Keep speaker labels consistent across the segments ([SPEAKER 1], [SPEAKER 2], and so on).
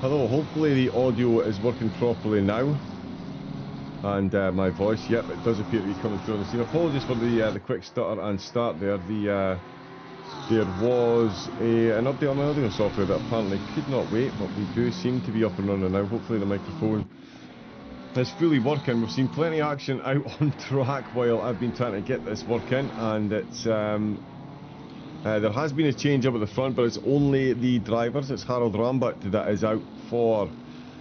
[SPEAKER 1] Hello, hopefully the audio is working properly now. And my voice, yep, it does appear to be coming through on the scene. Apologies for the quick stutter and start there. There was an update on my audio software that apparently could not wait, but we do seem to be up and running now. Hopefully the microphone is fully working. We've seen plenty of action out on track while I've been trying to get this working, and it's there has been a change up at the front, but it's only the drivers. It's Harold Rambut that is out for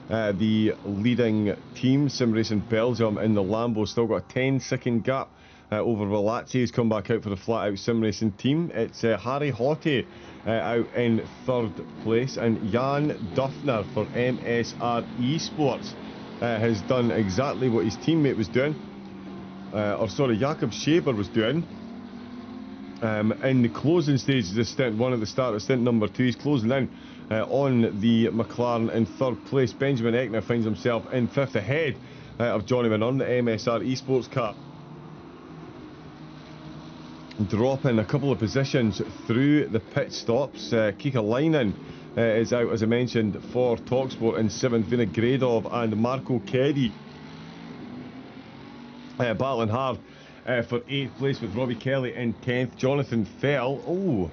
[SPEAKER 1] the leading team, Sim Racing Belgium, in the Lambo. Still got a 10-second gap over Velazzi, who's come back out for the flat-out Sim Racing team. It's Harry Hotte out in third place, and Jan Duffner for MSR Esports has done exactly what his teammate was doing, Jakob Schaeber was doing. In the closing stages of stint one at the start of stint number 2, he's closing in on the McLaren in third place. Benjamin Eckner finds himself in fifth, ahead of Johnny Mann on the MSR Esports car. Dropping a couple of positions through the pit stops. Kika Leinen is out, as I mentioned, for TalkSport in 7th. Vinogradov and Marco Keddy battling hard for 8th place, with Robbie Kelly in 10th. Jonathan Fell,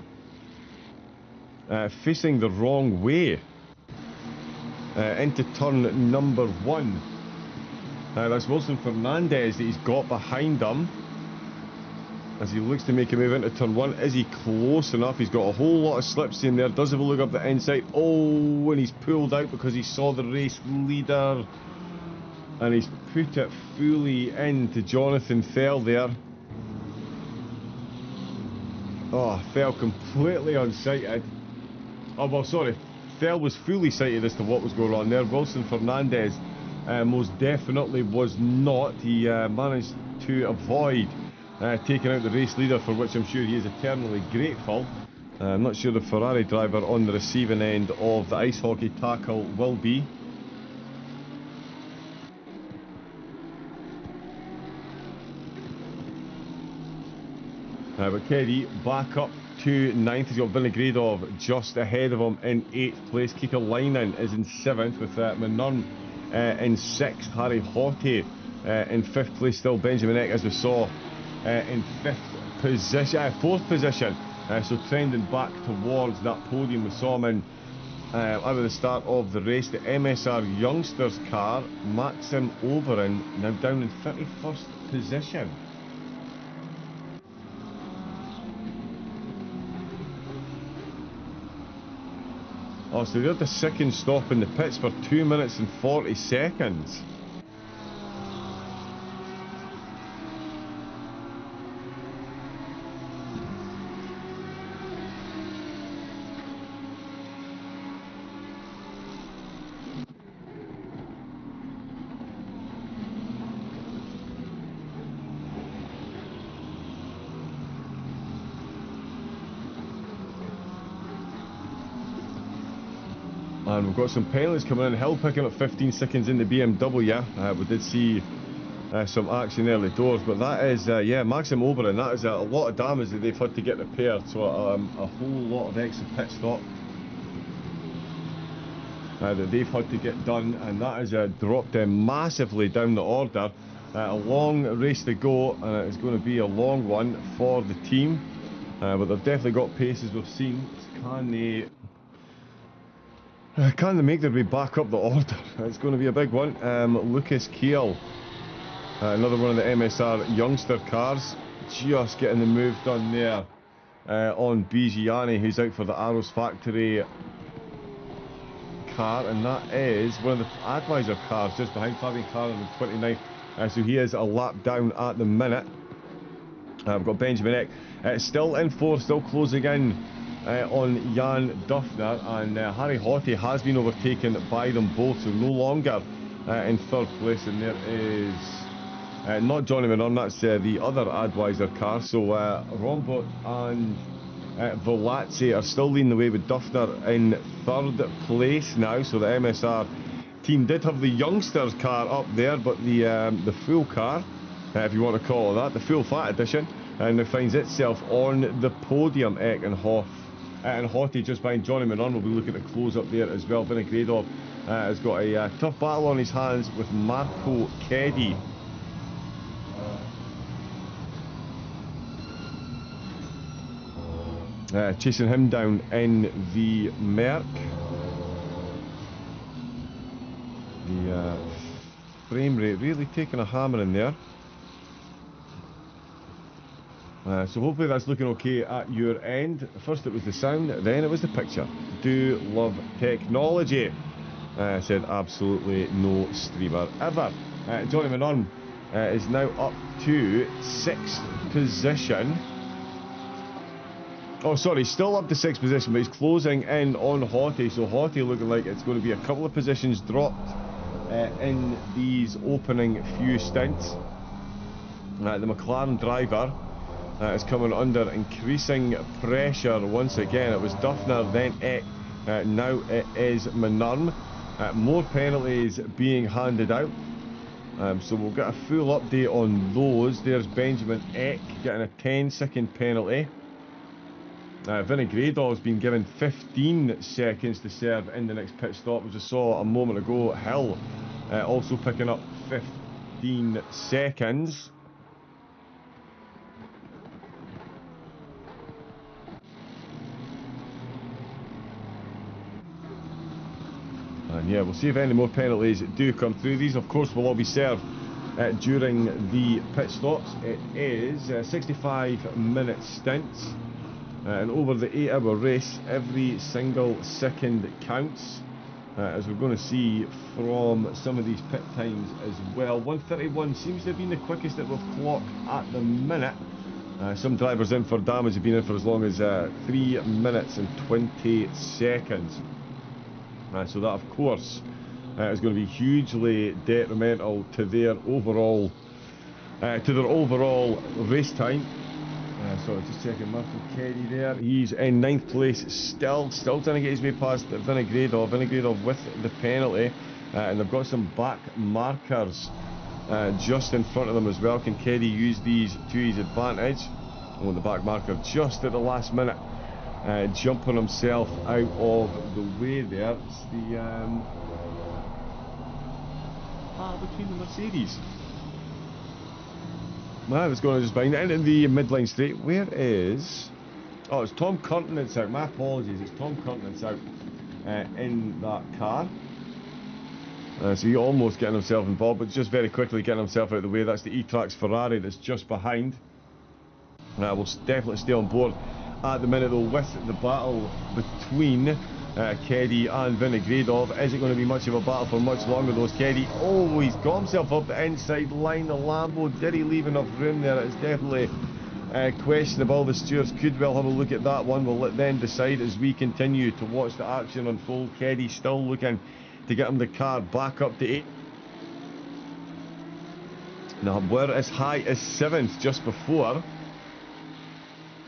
[SPEAKER 1] facing the wrong way into turn number 1. That's Wilson Fernandez that he's got behind him as he looks to make a move into turn 1. Is he close enough? He's got a whole lot of slips in there. Does have a look up the inside. Oh, and he's pulled out because he saw the race leader, and he's put it fully into Jonathan Fell there. Oh, Fell completely unsighted. Oh, well, sorry. Fell was fully sighted as to what was going on there. Wilson Fernandez most definitely was not. He managed to avoid taking out the race leader, for which I'm sure he is eternally grateful. I'm not sure the Ferrari driver on the receiving end of the ice hockey tackle will be. But Keddy back up to 9th. He's got Vinogradov just ahead of him in 8th place. Kika Leinen is in 7th, with Manurn in 6th. Harry Hotte in 5th place still. Benjamin Eck, as we saw, in 5th position, 4th position. So trending back towards that podium. We saw him in out of the start of the race. The MSR Youngsters car, Maxim Oberon, now down in 31st position. Oh, so they're the second stop in the pits for 2 minutes and 40 seconds. And we've got some penalties coming in. Hill picking up 15 seconds in the BMW. We did see some action early doors, but that is, yeah, Maxim Oberon, that is a lot of damage that they've had to get repaired, so a whole lot of extra pit stop that they've had to get done, and that has dropped them massively down the order. A long race to go, and it's going to be a long one for the team, but they've definitely got pace, as we've seen. Can they make their way back up the order? It's going to be a big one. Lucas Kiel, another one of the MSR Youngster cars, just getting the move done there on Bigiani, who's out for the Arrows Factory car, and that is one of the Advisor cars just behind Fabian Carlin in 29th. So he is a lap down at the minute. We've got Benjamin Eck still in 4th, still closing in on Jan Duffner, and Harry Hotte has been overtaken by them both, so no longer in 3rd place, and there is not Johnny Manurn, that's the other Advisor car. So Rombot and Velazzi are still leading the way, with Duffner in 3rd place now. So the MSR team did have the Youngsters car up there, but the full car, if you want to call it that, the full fat edition, and it finds itself on the podium. Eck and Hotte just behind Johnny Manurn will be looking to close up there as well. Vinogradov has got a tough battle on his hands with Marco Keddy. Chasing him down in the Merc. The frame rate really taking a hammer in there. So hopefully that's looking okay at your end. First it was the sound, then it was the picture. Do love technology. Said absolutely no streamer ever. Johnny Manon is now up to 6th position. Oh, sorry, still up to 6th position, but he's closing in on Hottie. So Hottie looking like it's going to be a couple of positions dropped in these opening few stints. The McLaren driver is coming under increasing pressure once again. It was Duffner, then Eck, now it is Manurm. More penalties being handed out. So we'll get a full update on those. There's Benjamin Eck getting a 10-second penalty. Vinogradov's been given 15 seconds to serve in the next pit stop, as I saw a moment ago. Hill also picking up 15 seconds. And yeah, we'll see if any more penalties do come through. These, of course, will all be served during the pit stops. It is 65-minute stints. And over the 8-hour race, every single second counts, as we're going to see from some of these pit times as well. 1:31 seems to have been the quickest that we've clocked at the minute. Some drivers in for damage have been in for as long as 3 minutes and 20 seconds. So that, of course, is going to be hugely detrimental to their overall race time. So just checking Marco Keddy there. He's in 9th place still trying to get his way past Vinogradov. Vinogradov with the penalty, and they've got some back markers just in front of them as well. Can Keddy use these to his advantage? Oh, the back marker just at the last minute, jumping himself out of the way there. It's the between the Mercedes. Man, it's going just behind it into the midline straight. Where is... Oh, it's Tom Curtin that's out. My apologies, it's Tom Curtin that's out in that car. So he's almost getting himself involved, but just very quickly getting himself out of the way. That's the E-Trax Ferrari that's just behind. We'll definitely stay on board at the minute though with the battle between Keddy and Vinogradov. Is it going to be much of a battle for much longer though? Keddy, oh, he's got himself up the inside line. The Lambo, did he leave enough room there? It's definitely questionable. The stewards could well have a look at that one. We'll then decide as we continue to watch the action unfold. Keddy still looking to get him the car back up to 8. Now we're as high as 7th just before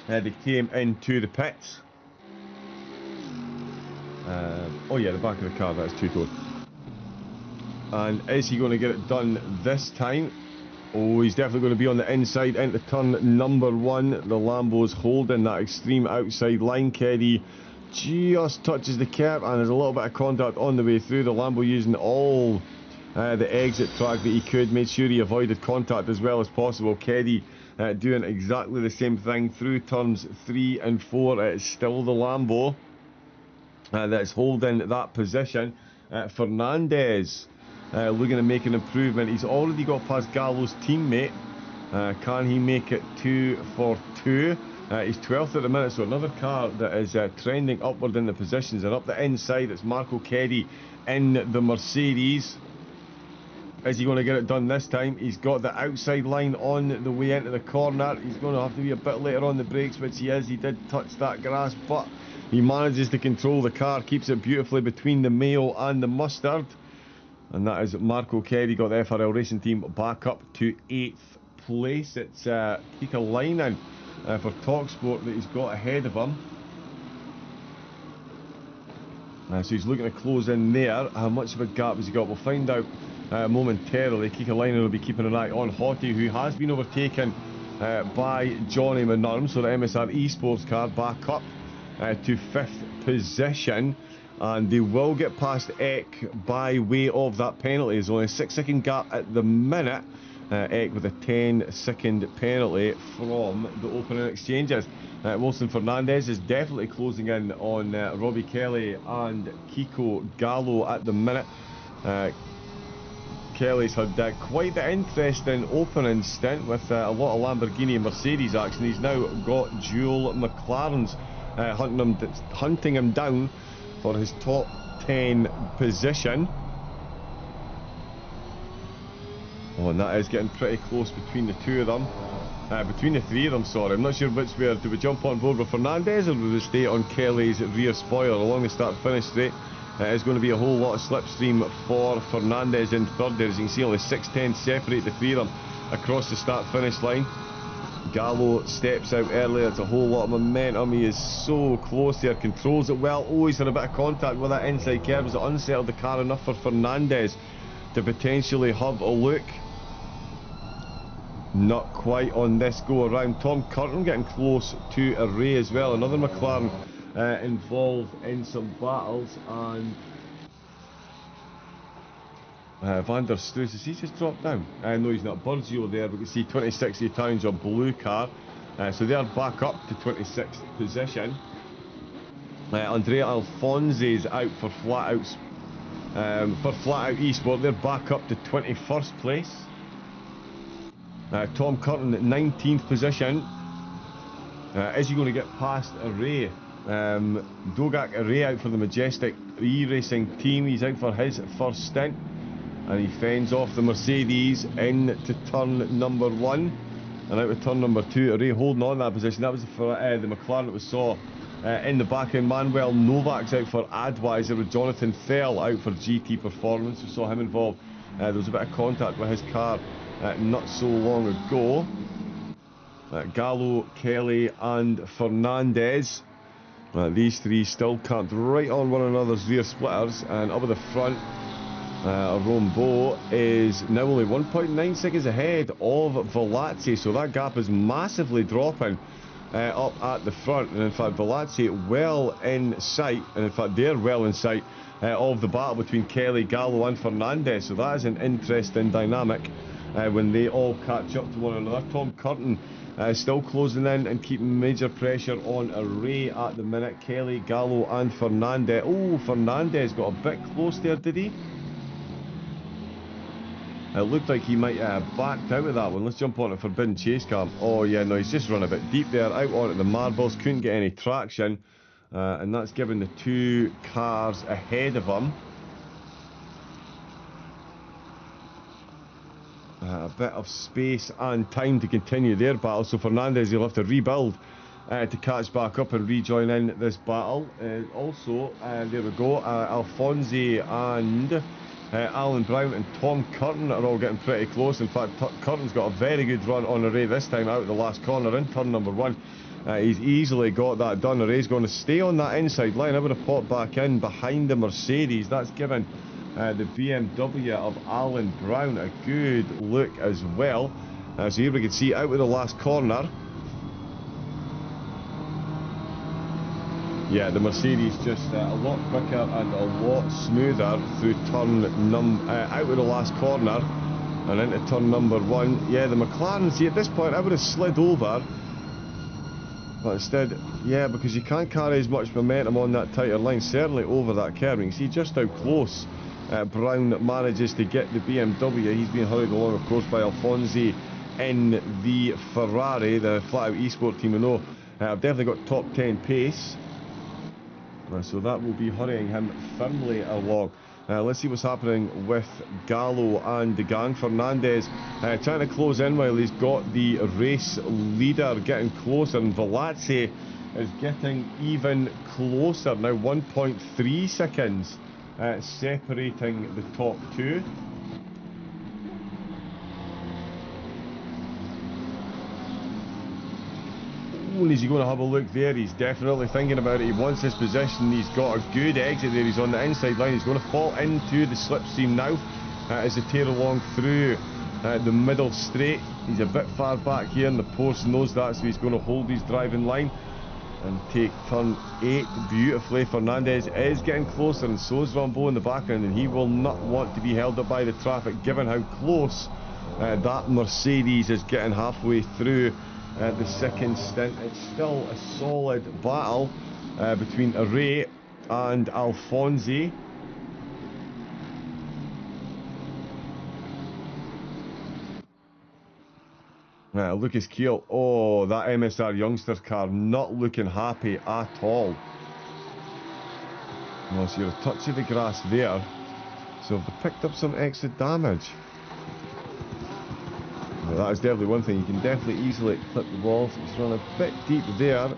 [SPEAKER 1] they came into the pits. Oh yeah, the back of the car, that's two-tone. And is he going to get it done this time? Oh, he's definitely going to be on the inside into turn number 1. The Lambo's holding that extreme outside line. Keddy just touches the curb and there's a little bit of contact on the way through. The Lambo using all the exit track that he could, made sure he avoided contact as well as possible. Keddy doing exactly the same thing through turns 3 and 4. It's still the Lambo that's holding that position. Fernandez looking to make an improvement. He's already got past Gallo's teammate. Can he make it 2 for 2? He's 12th at the minute, so another car that is trending upward in the positions. And up the inside, it's Marco Keddy in the Mercedes. Is he going to get it done this time? He's got the outside line on the way into the corner. He's going to have to be a bit later on the brakes, which he is. He did touch that grass, but he manages to control the car, keeps it beautifully between the Mayo and the Mustard. And that is Marco Keddy, got the FRL Racing Team back up to 8th place. It's Kika Leinen for TalkSport that he's got ahead of him. So he's looking to close in there. How much of a gap has he got? We'll find out momentarily. Kika Leinen will be keeping an eye on Hottie, who has been overtaken by Johnny Manurm. So the MSR Esports car back up to 5th position. and they will get past Eck by way of that penalty. There's only a 6-second gap at the minute. Eck with a 10-second penalty from the opening exchanges. Wilson Fernandez is definitely closing in on Robbie Kelly and Kiko Gallo at the minute. Kelly's had quite the interesting opening stint with a lot of Lamborghini and Mercedes action. He's now got dual McLarens hunting him down for his top 10 position. Oh, and that is getting pretty close between the two of them. Between the three of them, sorry. I'm not sure which way. Do we jump on board with Fernandez or do we stay on Kelly's rear spoiler along the start-finish straight? It's going to be a whole lot of slipstream for Fernandez in third there. As you can see, only 6 tenths separate the three of them across the start-finish line. Gallo steps out early. It's a whole lot of momentum. He is so close there, controls it well. Oh, he's had a bit of contact with that inside curve. Has it unsettled the car enough for Fernandez to potentially have a look? Not quite on this go around. Tom Curtin getting close to a Ray as well. Another McLaren involved in some battles, and Van der Stoes, has he just dropped down? No, he's not. Birzio there, we can see 26 Italians on blue car, so they're back up to 26th position. Andrea Alfonsi's out for flat out Esport. They're back up to 21st place. Tom Curtin at 19th position. Is he going to get past Array? Dogak Array out for the Majestic E-Racing team. He's out for his first stint, and he fends off the Mercedes into turn number 1 and out of turn number 2. Array holding on that position. That was for the McLaren that we saw in the back end. Manuel Novak's out for Advisor, with Jonathan Thel out for GT Performance. We saw him involved. There was a bit of contact with his car not so long ago. Gallo, Kelly and Fernandez, these three still camped right on one another's rear splitters, and up at the front, Rombo is now only 1.9 seconds ahead of Velazzi, so that gap is massively dropping up at the front. And in fact, Velazzi well in sight, and in fact they're well in sight of the battle between Kelly, Gallo and Fernandez, so that is an interesting dynamic when they all catch up to one another. Tom Curtin still closing in and keeping major pressure on Array at the minute. Kelly, Gallo and Fernandez. Oh, Fernandez got a bit close there, did he? It looked like he might have backed out of that one. Let's jump on a Forbidden Chase cam. Oh yeah, no, he's just run a bit deep there, out onto the marbles, couldn't get any traction, and that's given the two cars ahead of him a bit of space and time to continue their battle. So Fernandez, he'll have to rebuild to catch back up and rejoin in this battle. Also, there we go, Alfonsi and Alan Brown and Tom Curtin are all getting pretty close. In fact, Curtin's got a very good run on Array this time out of the last corner in turn number 1. He's easily got that done. Array's going to stay on that inside line. I would have popped back in behind the Mercedes. That's given the BMW of Alan Brown a good look as well. So here we can see out of the last corner. Yeah, the Mercedes just a lot quicker and a lot smoother through turn out of the last corner and into turn number 1. Yeah, the McLaren, see at this point I would have slid over, but instead, yeah, because you can't carry as much momentum on that tighter line, certainly over that curve. You can see just how close Brown manages to get the BMW. He's been hurried along, of course, by Alfonsi in the Ferrari, the flat out eSport team. I know I've definitely got top 10 pace. So that will be hurrying him firmly along. Let's see what's happening with Gallo and the gang. Fernandez trying to close in while he's got the race leader getting closer, and Velazzi is getting even closer now. 1.3 seconds separating the top two. And is he going to have a look there? He's definitely thinking about it. He wants his position. He's got a good exit there. He's on the inside line. He's going to fall into the slipstream now as they tear along through the middle straight. He's a bit far back here, and the post knows that, so he's going to hold his driving line. and take turn 8 beautifully. Fernandez is getting closer, and so is Rambo in the background, and he will not want to be held up by the traffic given how close that Mercedes is getting halfway through the second stint. It's still a solid battle between Array and Alfonsi. Lucas Keel, oh, that MSR Youngsters car not looking happy at all. No, so you're a touch of the grass there. So they've picked up some extra damage. Well, that is definitely one thing. You can definitely easily clip the balls. It's run a bit deep there.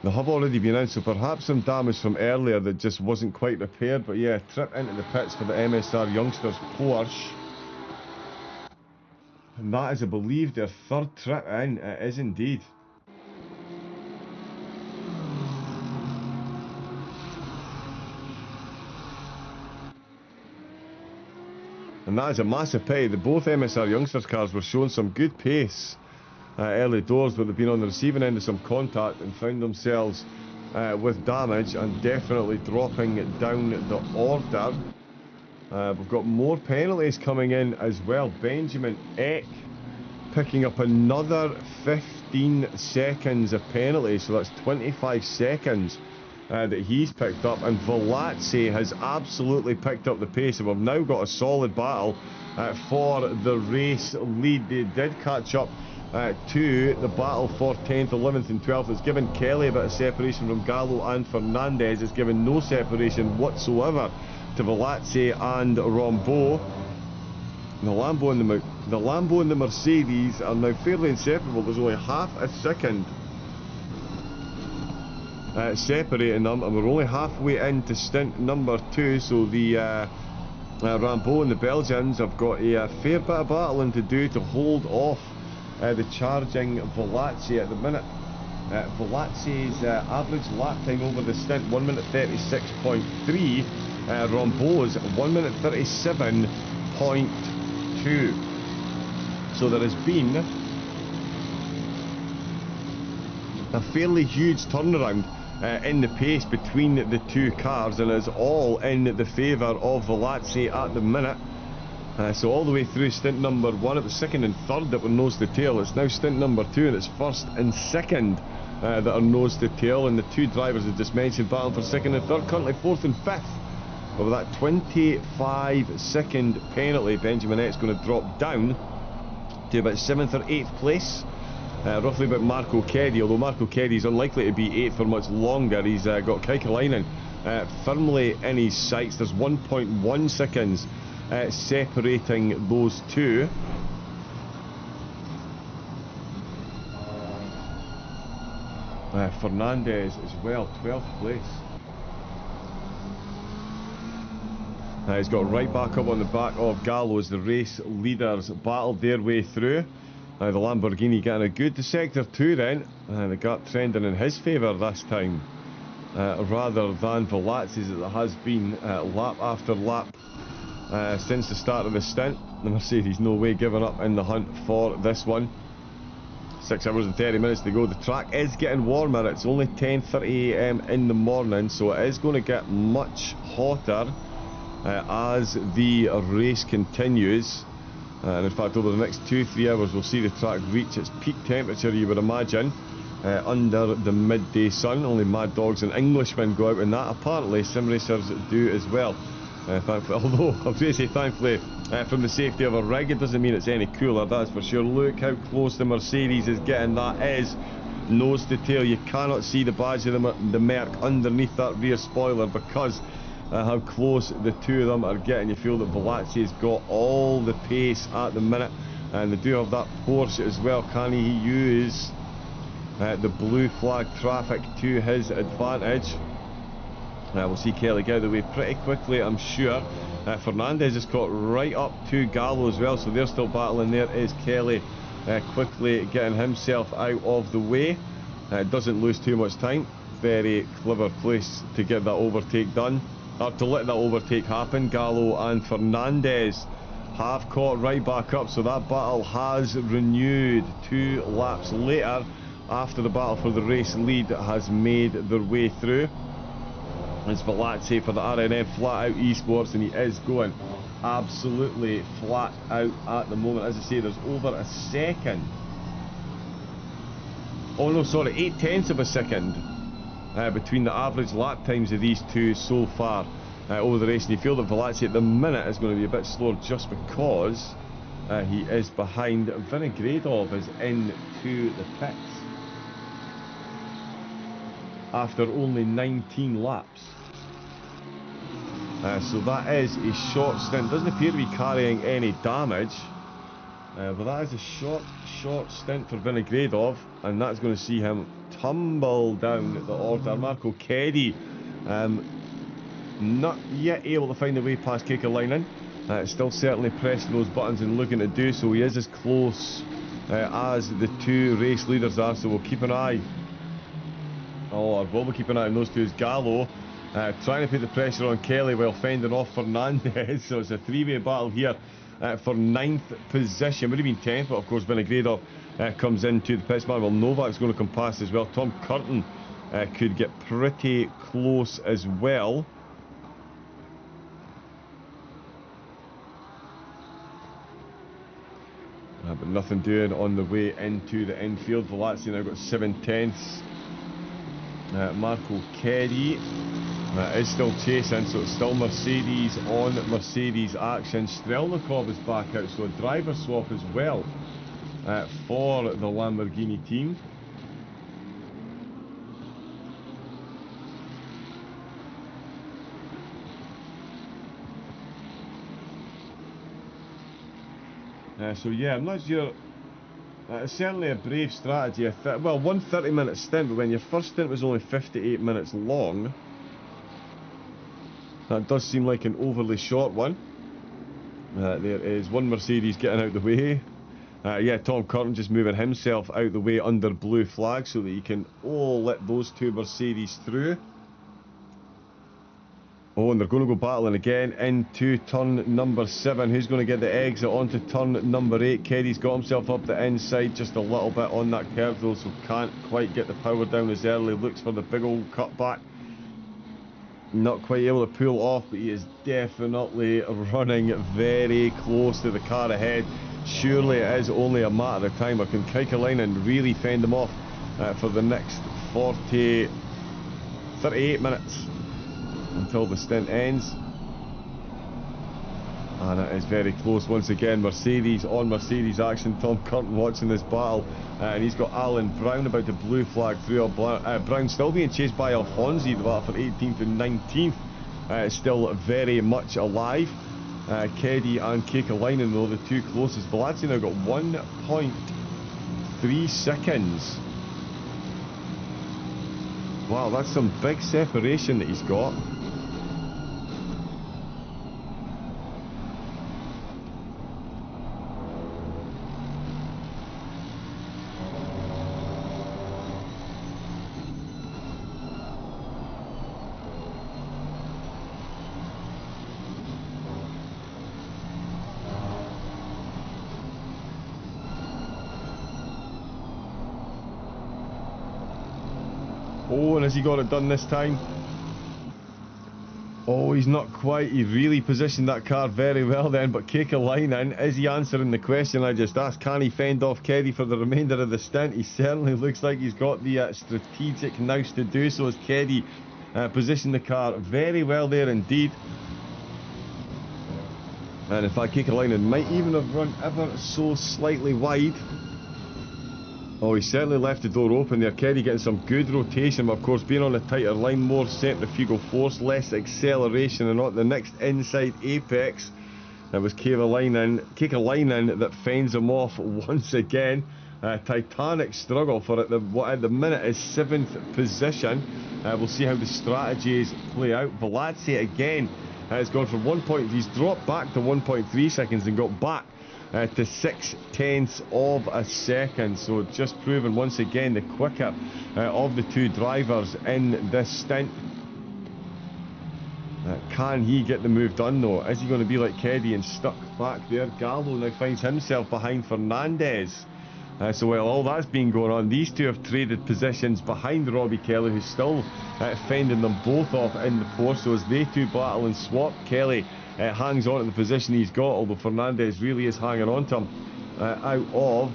[SPEAKER 1] They have already been in, so perhaps some damage from earlier that just wasn't quite repaired. But yeah, trip into the pits for the MSR Youngsters Porsche. And that is, I believe, their third trip in. It is indeed. And that is a massive pity. The both MSR Youngsters cars were showing some good pace early doors, but they've been on the receiving end of some contact and found themselves with damage and definitely dropping down the order. We've got more penalties coming in as well. Benjamin Eck picking up another 15 seconds of penalty, so that's 25 seconds that he's picked up, and Velazzi has absolutely picked up the pace, and we've now got a solid battle for the race lead. They did catch up to the battle for 10th, 11th and 12th. It's given Kelly a bit of separation from Gallo and Fernandez. It's given no separation whatsoever to Velazzi and Rambo. The Lambo and the Mercedes are now fairly inseparable. There's only half a second separating them, and we're only halfway into stint number 2, so the Rambo and the Belgians have got a fair bit of battling to do to hold off the charging Velazzi at the minute. Velazzi's average lap time over the stint, 1 minute 36.3. Rambo's 1 minute 37.2. So there has been a fairly huge turnaround in the pace between the two cars, and it's all in the favour of Velazzi at the minute. So all the way through stint number 1, it was second and third that were nose to tail. It's now stint number 2, and it's first and second that are nose to tail, and the two drivers I just mentioned battling for second and third, currently fourth and fifth. But with that 25-second penalty, Benjamin Eck's going to drop down to about 7th or 8th place. Roughly about Marco Keddy, although Marco Keddy is unlikely to be 8th for much longer. He's got Kaikalainen firmly in his sights. There's 1.1 seconds separating those two. Fernandez as well, 12th place. He's got right back up on the back of Gallo as the race leaders battled their way through. The Lamborghini getting a good to sector 2 then. The gap trending in his favour this time, rather than Velazzi's as it has been lap after lap since the start of the stint. The Mercedes no way giving up in the hunt for this one. 6 hours and 30 minutes to go. The track is getting warmer. It's only 10:30 AM in the morning, so it is going to get much hotter as the race continues. And in fact, over the next 2-3 hours, we'll see the track reach its peak temperature, you would imagine, under the midday sun. Only mad dogs and Englishmen go out in that. Apparently, sim racers do as well. Thankfully, although I was going to say thankfully, from the safety of a rig, it doesn't mean it's any cooler, that's for sure. Look how close the Mercedes is getting. That is nose to tail. You cannot see the badge of the Merc underneath that rear spoiler because how close the two of them are getting. You feel that Velazzi has got all the pace at the minute, and they do have that Porsche as well. Can he use the blue flag traffic to his advantage? We'll see Kelly get out of the way pretty quickly, I'm sure. Fernandez has caught right up to Gallo as well, so they're still battling. There is Kelly quickly getting himself out of the way. Doesn't lose too much time. Very clever place to get that overtake done, or to let that overtake happen. Gallo and Fernandez have caught right back up, so that battle has renewed 2 laps later after the battle for the race lead has made their way through. It's Velazzi for the RNF Flat Out Esports, and he is going absolutely flat out at the moment. As I say, there's over a second. Oh no, sorry, 0.8 of a second between the average lap times of these two so far over the race. And you feel that Velazzi at the minute is going to be a bit slower just because he is behind. Vinogradov is into the pits after only 19 laps. So that is a short stint. Doesn't appear to be carrying any damage. But that is a short stint for Vinogradov, and that's going to see him tumble down the order. Marco Keddy not yet able to find a way past Kekalainen. Still certainly pressing those buttons and looking to do so. He is as close as the two race leaders are, so we'll keep an eye. Or will we keep an eye on those two? Is Gallo trying to put the pressure on Kelly while fending off Fernandez. So it's a three-way battle here for 9th position. Would have been 10th, but of course Vinogradov comes into the pits. Well, Novak's going to come past as well. Tom Curtin could get pretty close as well. But nothing doing on the way into the infield. Velazzi now got 7/10. Marco Keddy is still chasing, so it's still Mercedes on Mercedes action. Strelnikov is back out, so a driver swap as well for the Lamborghini team. So yeah, I'm not sure. It's certainly a brave strategy. Well, 1 30-minute stint, but when your first stint was only 58 minutes long, that does seem like an overly short one. There is one Mercedes getting out the way. Yeah, Tom Curtin just moving himself out the way under blue flag so that he can let those two Mercedes through. Oh, and they're going to go battling again into turn number 7. Who's going to get the exit onto turn number 8? Keddy's got himself up the inside just a little bit on that curve though, so can't quite get the power down as early. Looks for the big old cutback. Not quite able to pull off, but he is definitely running very close to the car ahead. Surely it is only a matter of time. Or can Kekalainen really fend him off for the next 38 minutes? Until the stint ends. And it is very close once again. Mercedes on Mercedes action. Tom Curtin watching this battle, and he's got Alan Brown about to blue flag through. Brown still being chased by Alfonsi, the battle for 18th and 19th. Still very much alive. Keddy and Kekalainen though the two closest. Velazzi now got 1.3 seconds. Wow, that's some big separation that he's got. Oh, and has he got it done this time? Oh, he's not quite. He really positioned that car very well then, but Kekalainen, is he answering the question I just asked? Can he fend off Keddy for the remainder of the stint? He certainly looks like he's got the strategic nous to do so, as Keddy positioned the car very well there indeed. And in fact, Kekalainen might even have run ever so slightly wide. Oh, he certainly left the door open there. Keddy getting some good rotation, but of course being on a tighter line, more centrifugal force, less acceleration, and not the next inside apex. That was Kekalainen that fends him off once again. Titanic struggle for it. What at the minute is 7th position. We'll see how the strategies play out. Velazzi again has gone from 1 point. He's dropped back to 1.3 seconds and got back to 6/10 of a second. So just proving once again the quicker of the two drivers in this stint. Can he get the move done though? Is he going to be like Keddy and stuck back there? Gallo now finds himself behind Fernandez. So while all that's been going on, these two have traded positions behind Robbie Kelly, who's still fending them both off in the fourth. So as they two battle and swap, Kelly hangs on to the position he's got, although Fernandez really is hanging on to him out of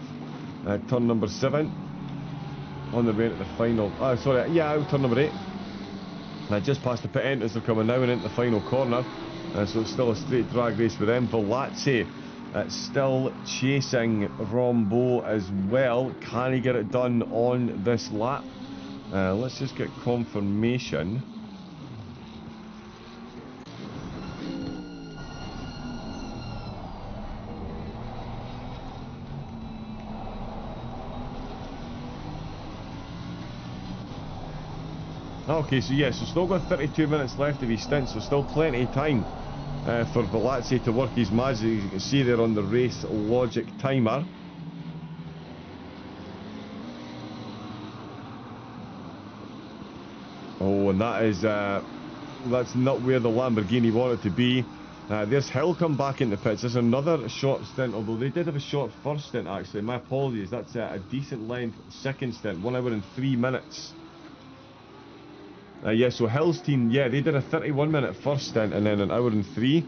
[SPEAKER 1] turn number 7 on the way into the final. Out of turn number 8. Just past the pit entrance, they're coming now and into the final corner. So it's still a straight drag race for them. Velazzi still chasing Rombo as well. Can he get it done on this lap? Let's just get confirmation. Okay, so yes, so still got 32 minutes left of his stint, so still plenty of time for Velazzi to work his magic, as you can see there on the race logic timer. Oh, and that is that's not where the Lamborghini wanted to be. There's Hill come back into pits. There's another short stint, although they did have a short first stint actually. My apologies, that's a decent length second stint, 1 hour and 3 minutes. So Hill's team, they did a 31-minute first stint and then an hour and 3.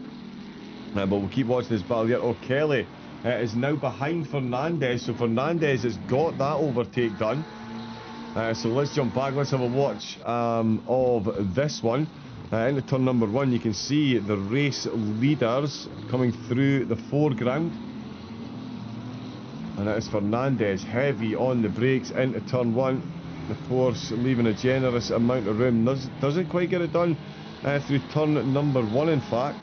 [SPEAKER 1] But we'll keep watching this battle here. Oh, Kelly is now behind Fernandez, so Fernandez has got that overtake done. So let's jump back, let's have a watch of this one. Into turn number 1, you can see the race leaders coming through the foreground. And that is Fernandez, heavy on the brakes into turn 1. The Porsche leaving a generous amount of room. Doesn't quite get it done through turn number 1, in fact.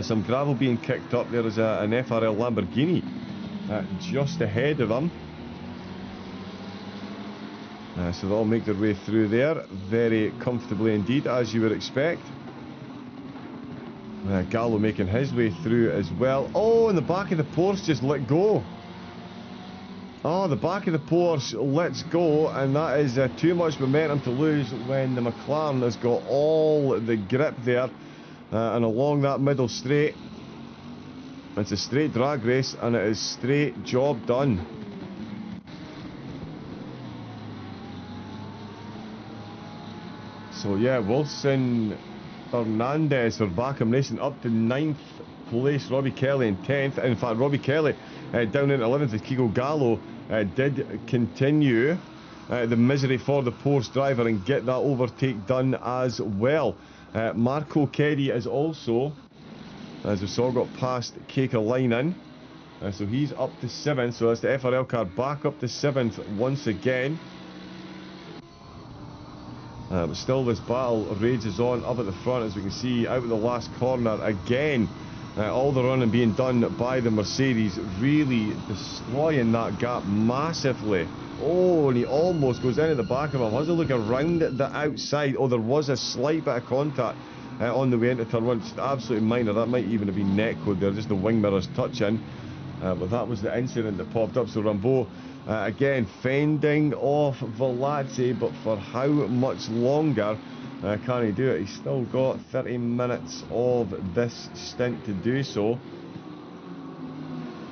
[SPEAKER 1] Some gravel being kicked up. There is an FRL Lamborghini just ahead of them. So they'll make their way through there very comfortably indeed, as you would expect. Gallo making his way through as well. Oh, and the back of the Porsche just let go. Oh, the back of the Porsche lets go, and that is too much momentum to lose when the McLaren has got all the grip there. And along that middle straight, it's a straight drag race, and it is straight job done. So yeah, Wilson, Fernandez for Backham Racing up to 9th place, Robbie Kelly in 10th. In fact, Robbie Kelly down in 11th as Kiko Gallo did continue the misery for the Porsche driver and get that overtake done as well. Marco Keddy is also, as we saw, got past Keikalainen. So he's up to 7th, so that's the FRL car back up to 7th once again. But still this battle rages on up at the front, as we can see out of the last corner again. All the running being done by the Mercedes, really destroying that gap massively. Oh, and he almost goes into the back of him. Has a look around the outside. Oh, there was a slight bit of contact on the way into turn 1, just absolutely minor. That might even have been neck code there, just the wing mirrors touching. But that was the incident that popped up. So Rambo again fending off Velazzi, but for how much longer can he do it? He's still got 30 minutes of this stint to do so.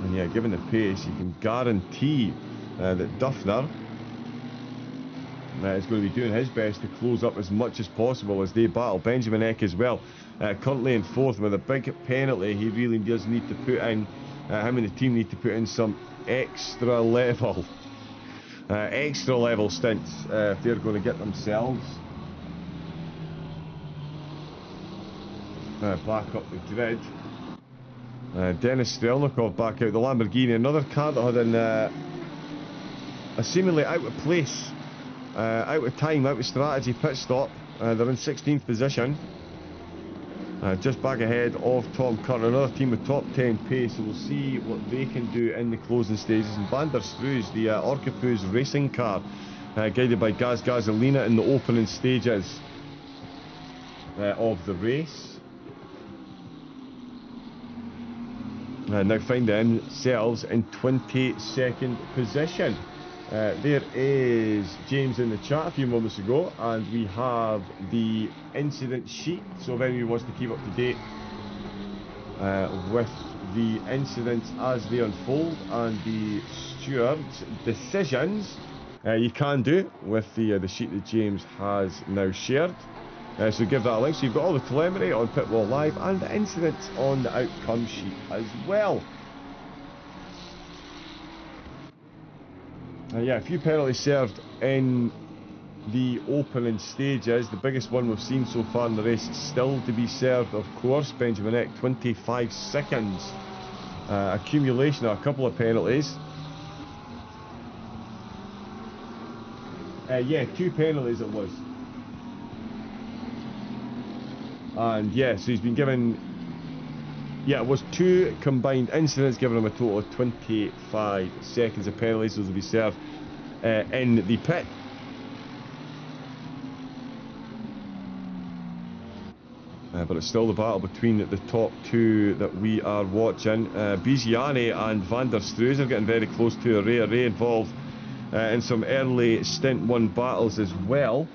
[SPEAKER 1] And yeah, given the pace, you can guarantee that Duffner is going to be doing his best to close up as much as possible as they battle. Benjamin Eck as well, currently in 4th with a big penalty. He really does need to put in, him and the team need to put in some extra level stints if they're going to get themselves back up the grid. Denis Strelnikov back out the Lamborghini, another car that had a seemingly out of place, out of time, out of strategy pit stop. They're in 16th position, just back ahead of Tom Curtin, another team with top 10 pace, so we'll see what they can do in the closing stages. And Van der Struis, the Orcapuz racing car, guided by Gaz Gasolina in the opening stages of the race. Now find themselves in 22nd position. There is James in the chat a few moments ago, and we have the incident sheet, so if anyone wants to keep up to date with the incidents as they unfold and the stewards' decisions. You can do with the sheet that James has now shared. So give that a link. So you've got all the telemetry on Pitwall Live and the incidents on the outcome sheet as well. Yeah, a few penalties served in the opening stages. The biggest one we've seen so far in the race still to be served, of course. Benjamin Eck, 25 seconds. Accumulation of a couple of penalties. Yeah, 2 penalties it was. And yeah, so he's been given, yeah, it was 2 combined incidents, giving him a total of 25 seconds of penalties. Those will be served in the pit. But it's still the battle between the top 2 that we are watching. Biziani and Van der Struis are getting very close to a Ray involved in some early Stint 1 battles as well.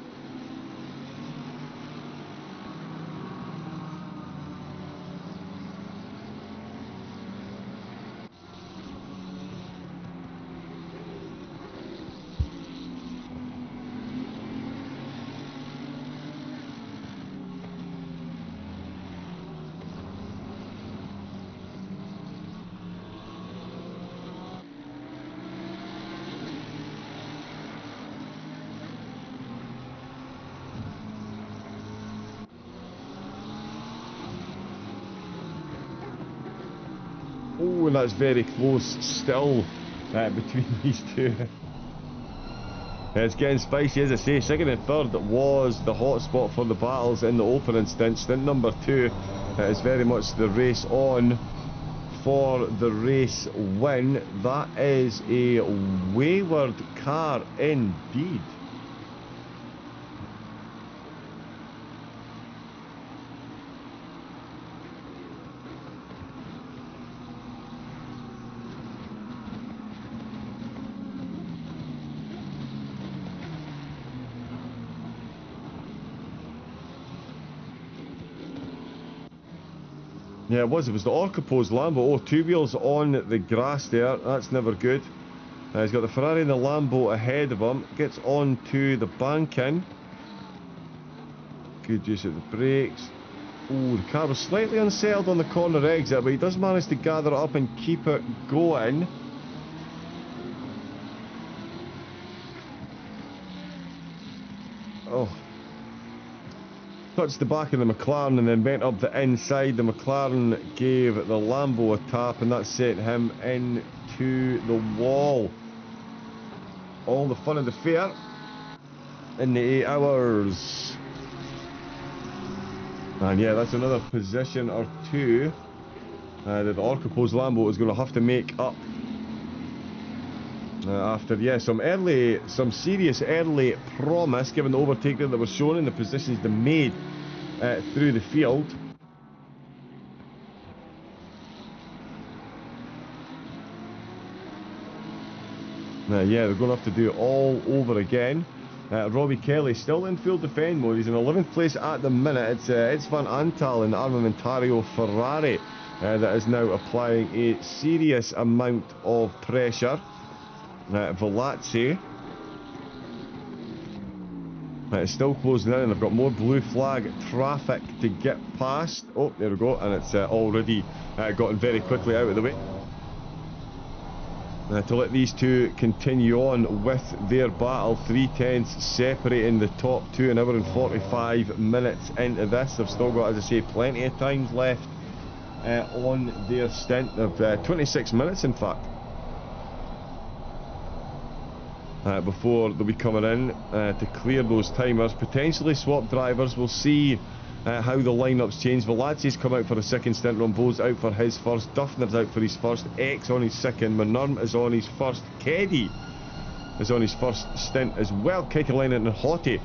[SPEAKER 1] Oh, and that's very close still between these 2. It's getting spicy, as I say. Second and third was the hot spot for the battles in the opening stint. Stint number 2 is very much the race on for the race win. That is a wayward car indeed. Yeah, it was the Orcapo's Lambo. Oh, 2 wheels on the grass there. That's never good. He's got the Ferrari and the Lambo ahead of him. Gets on to the banking. Good use of the brakes. Oh, the car was slightly unsettled on the corner exit, but he does manage to gather it up and keep it going. Oh. Touched the back of the McLaren and then went up the inside. The McLaren gave the Lambo a tap and that sent him into the wall. All the fun of the fair in the 8 hours. And yeah, that's another position or 2 that the Orcapo's Lambo is going to have to make up. After, yeah, some serious early promise, given the overtake that was shown and the positions they made through the field. Yeah, they're going to have to do it all over again. Robbie Kelly still in full defend mode. He's in 11th place at the minute. It's Van Antal in the Armamentario Ferrari that is now applying a serious amount of pressure. Velazzi it's still closing in, and they've got more blue flag traffic to get past. Oh, there we go, and it's already gotten very quickly out of the way. To let these 2 continue on with their battle. 3/10 separating the top 2, an hour and 45 minutes into this. They've still got, as I say, plenty of times left on their stint of 26 minutes in fact. Before they'll be coming in to clear those timers. Potentially swap drivers. We'll see how the lineups change. Velazzi's come out for a second stint. Rambo's out for his first. Duffner's out for his first. X on his second. Manurm is on his first. Keddy is on his first stint as well. Kekalainen and Hottie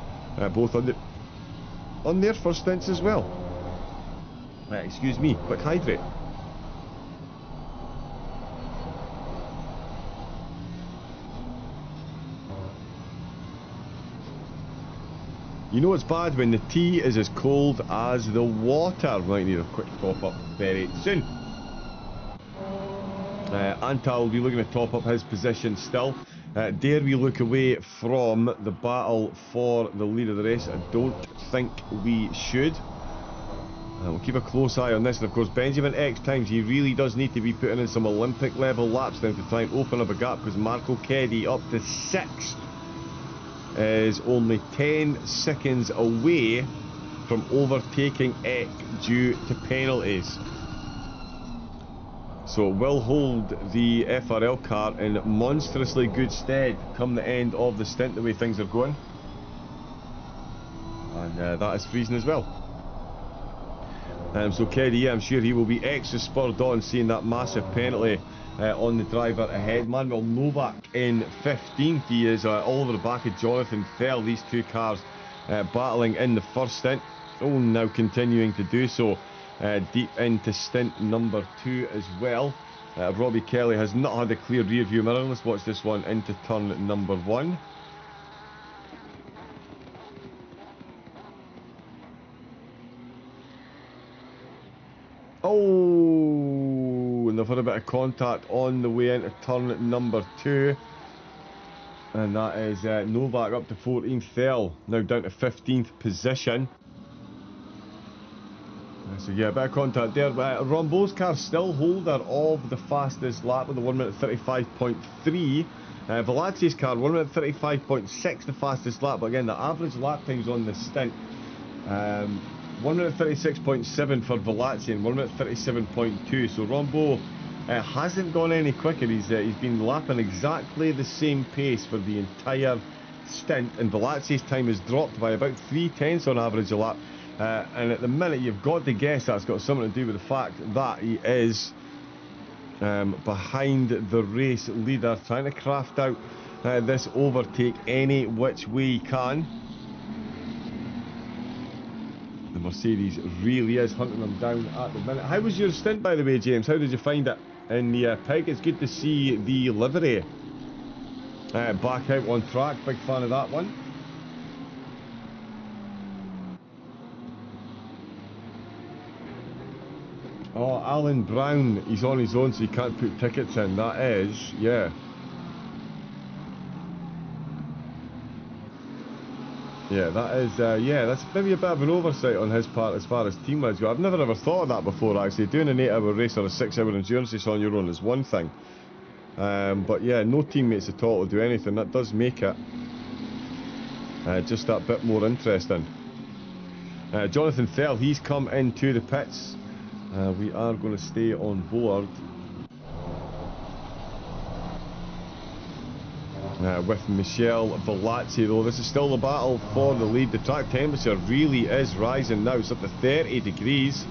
[SPEAKER 1] both on their first stints as well. Excuse me, quick hydrate. You know it's bad when the tea is as cold as the water. We might need a quick top up very soon. Antal will be looking to top up his position still. Dare we look away from the battle for the lead of the race? I don't think we should. We'll keep a close eye on this, and of course Benjamin X times, he really does need to be putting in some Olympic level laps now to try and open up a gap, because Marco Keddy up to 6th is only 10 seconds away from overtaking Eck due to penalties. So it will hold the FRL car in monstrously good stead come the end of the stint, the way things are going. And that is freezing as well. So Keddy, yeah, I'm sure he will be extra spurred on seeing that massive penalty on the driver ahead. Manuel Novak in 15th. He is all over the back of Jonathan Fell. These two cars battling in the first stint. Oh, now continuing to do so deep into stint number 2 as well. Robbie Kelly has not had a clear rear view mirror. Let's watch this one into turn number 1. Oh, and they've had a bit of contact on the way into turn number 2. And that is Novak up to 14th, Fell now down to 15th position. So yeah, a bit of contact there. Rambo's car still holder of the fastest lap with the 1 minute 35.3. Velazzi's car 1 minute 35.6, the fastest lap. But again, the average lap times on this stint. 1 minute 36.7 for Velazzi and 1 minute 37.2. So Rambo hasn't gone any quicker. He's been lapping exactly the same pace for the entire stint, and Velazzi's time has dropped by about 3/10 on average a lap. And at the minute, you've got to guess that's got something to do with the fact that he is behind the race leader, trying to craft out this overtake any which way he can. The Mercedes really is hunting them down at the minute. How was your stint, by the way, James? How did you find it in the pig? It's good to see the livery back out on track. Big fan of that one. Oh, Alan Brown, he's on his own, so he can't put tickets in. That is, yeah. Yeah, that is, yeah, that's maybe a bit of an oversight on his part as far as team-wise go. I've never ever thought of that before, actually. Doing an 8-hour race or a 6-hour endurance race on your own is one thing. But yeah, no teammates at all to do anything. That does make it just that bit more interesting. Jonathan Fell, he's come into the pits. We are going to stay on board with Michel Velazzi, though. This is still the battle for the lead. The track temperature really is rising now. It's up to 30 degrees.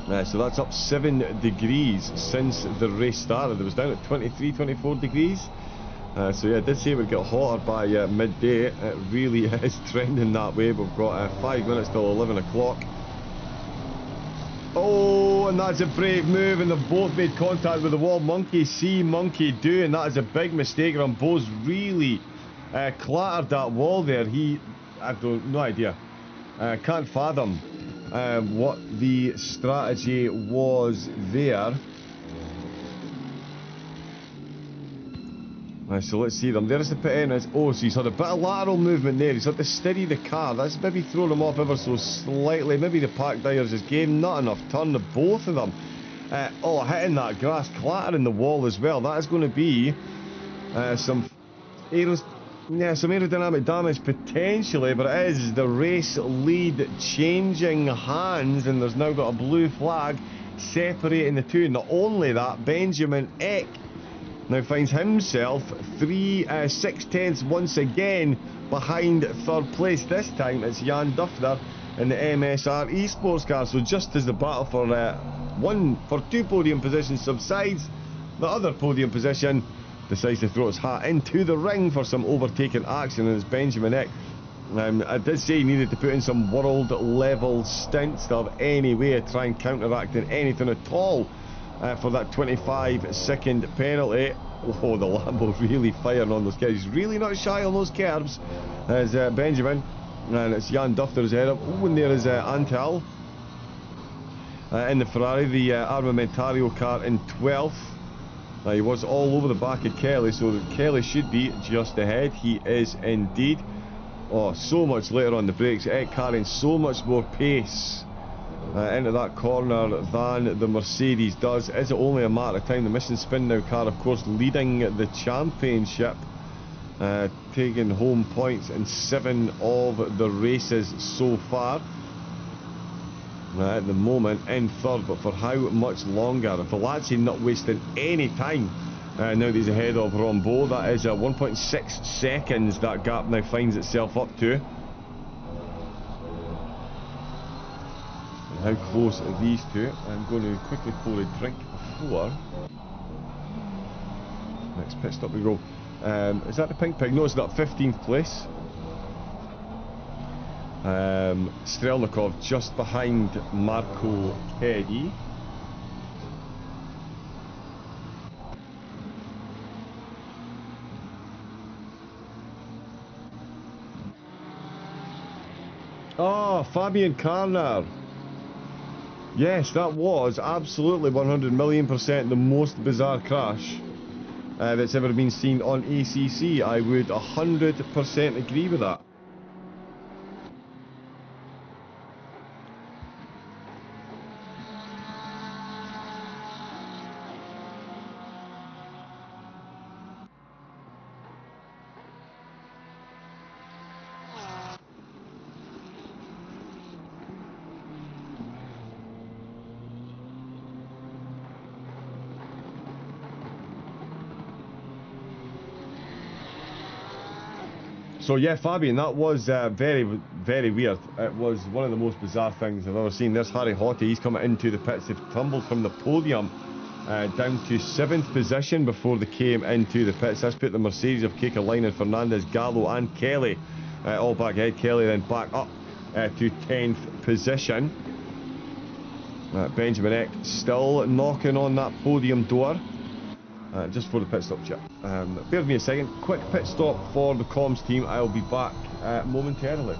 [SPEAKER 1] So that's up 7 degrees since the race started. It was down at 23, 24 degrees. So yeah, I did say it would get hotter by midday. It really is trending that way. We've got 5 minutes till 11 o'clock. Oh, and that's a brave move, and they've both made contact with the wall. Monkey see, monkey do, and that is a big mistake. Rambo's really clattered that wall there. I've no idea. Can't fathom what the strategy was there. So let's see them. There's the pit in. Oh, so he's had a bit of lateral movement there. He's had to steady the car. That's maybe thrown him off ever so slightly. Maybe the pack tires is game. Not enough turn to both of them. Oh, hitting that grass, clattering the wall as well. That is going to be some aerodynamic damage potentially, but it is the race lead changing hands, and there's now got a blue flag separating the two. Not only that, Benjamin Eck now finds himself 6/10 once again behind third place. This time it's Jan Duffner in the MSR Esports car. So just as the battle for 2 podium positions subsides, the other podium position decides to throw its hat into the ring for some overtaking action, and it's Benjamin Eck. I did say he needed to put in some world level stints to have any way of trying counteracting anything at all for that 25-second penalty. Oh, the Lambo really firing on those curves. He's really not shy on those curves. There's Benjamin, and it's Jan Dufter's ahead of. Oh, and there is Antal in the Ferrari, the Armamentario car in 12th. He was all over the back of Kelly, so Kelly should be just ahead. He is indeed. Oh, so much later on the brakes, carrying so much more pace into that corner than the Mercedes does. Is it only a matter of time? The Mission Spin Now car, of course, leading the championship, taking home points in 7 of the races so far. At the moment in third, but for how much longer? Velazzi not wasting any time now that he's ahead of Rombaud. That is 1.6 seconds that gap now finds itself up to. And how close are these two? I'm going to quickly pour a drink before next pit stop we go. Is that the Pink Pig? No, it's not. 15th place. Strelnikov just behind Marco Keddy. Oh, Fabian Carner. Yes, that was absolutely 100,000,000% the most bizarre crash that's ever been seen on ACC. I would 100% agree with that. So yeah, Fabian, that was very, very weird. It was one of the most bizarre things I've ever seen. There's Harry Hottie, he's coming into the pits. They've tumbled from the podium down to 7th position before they came into the pits. That's put the Mercedes of Kekalainen, Fernandez, Gallo and Kelly all back ahead. Kelly then back up to 10th position. Benjamin Eck still knocking on that podium door. Just for the pit stop chat. Bear with me a second. Quick pit stop for the comms team. I'll be back momentarily.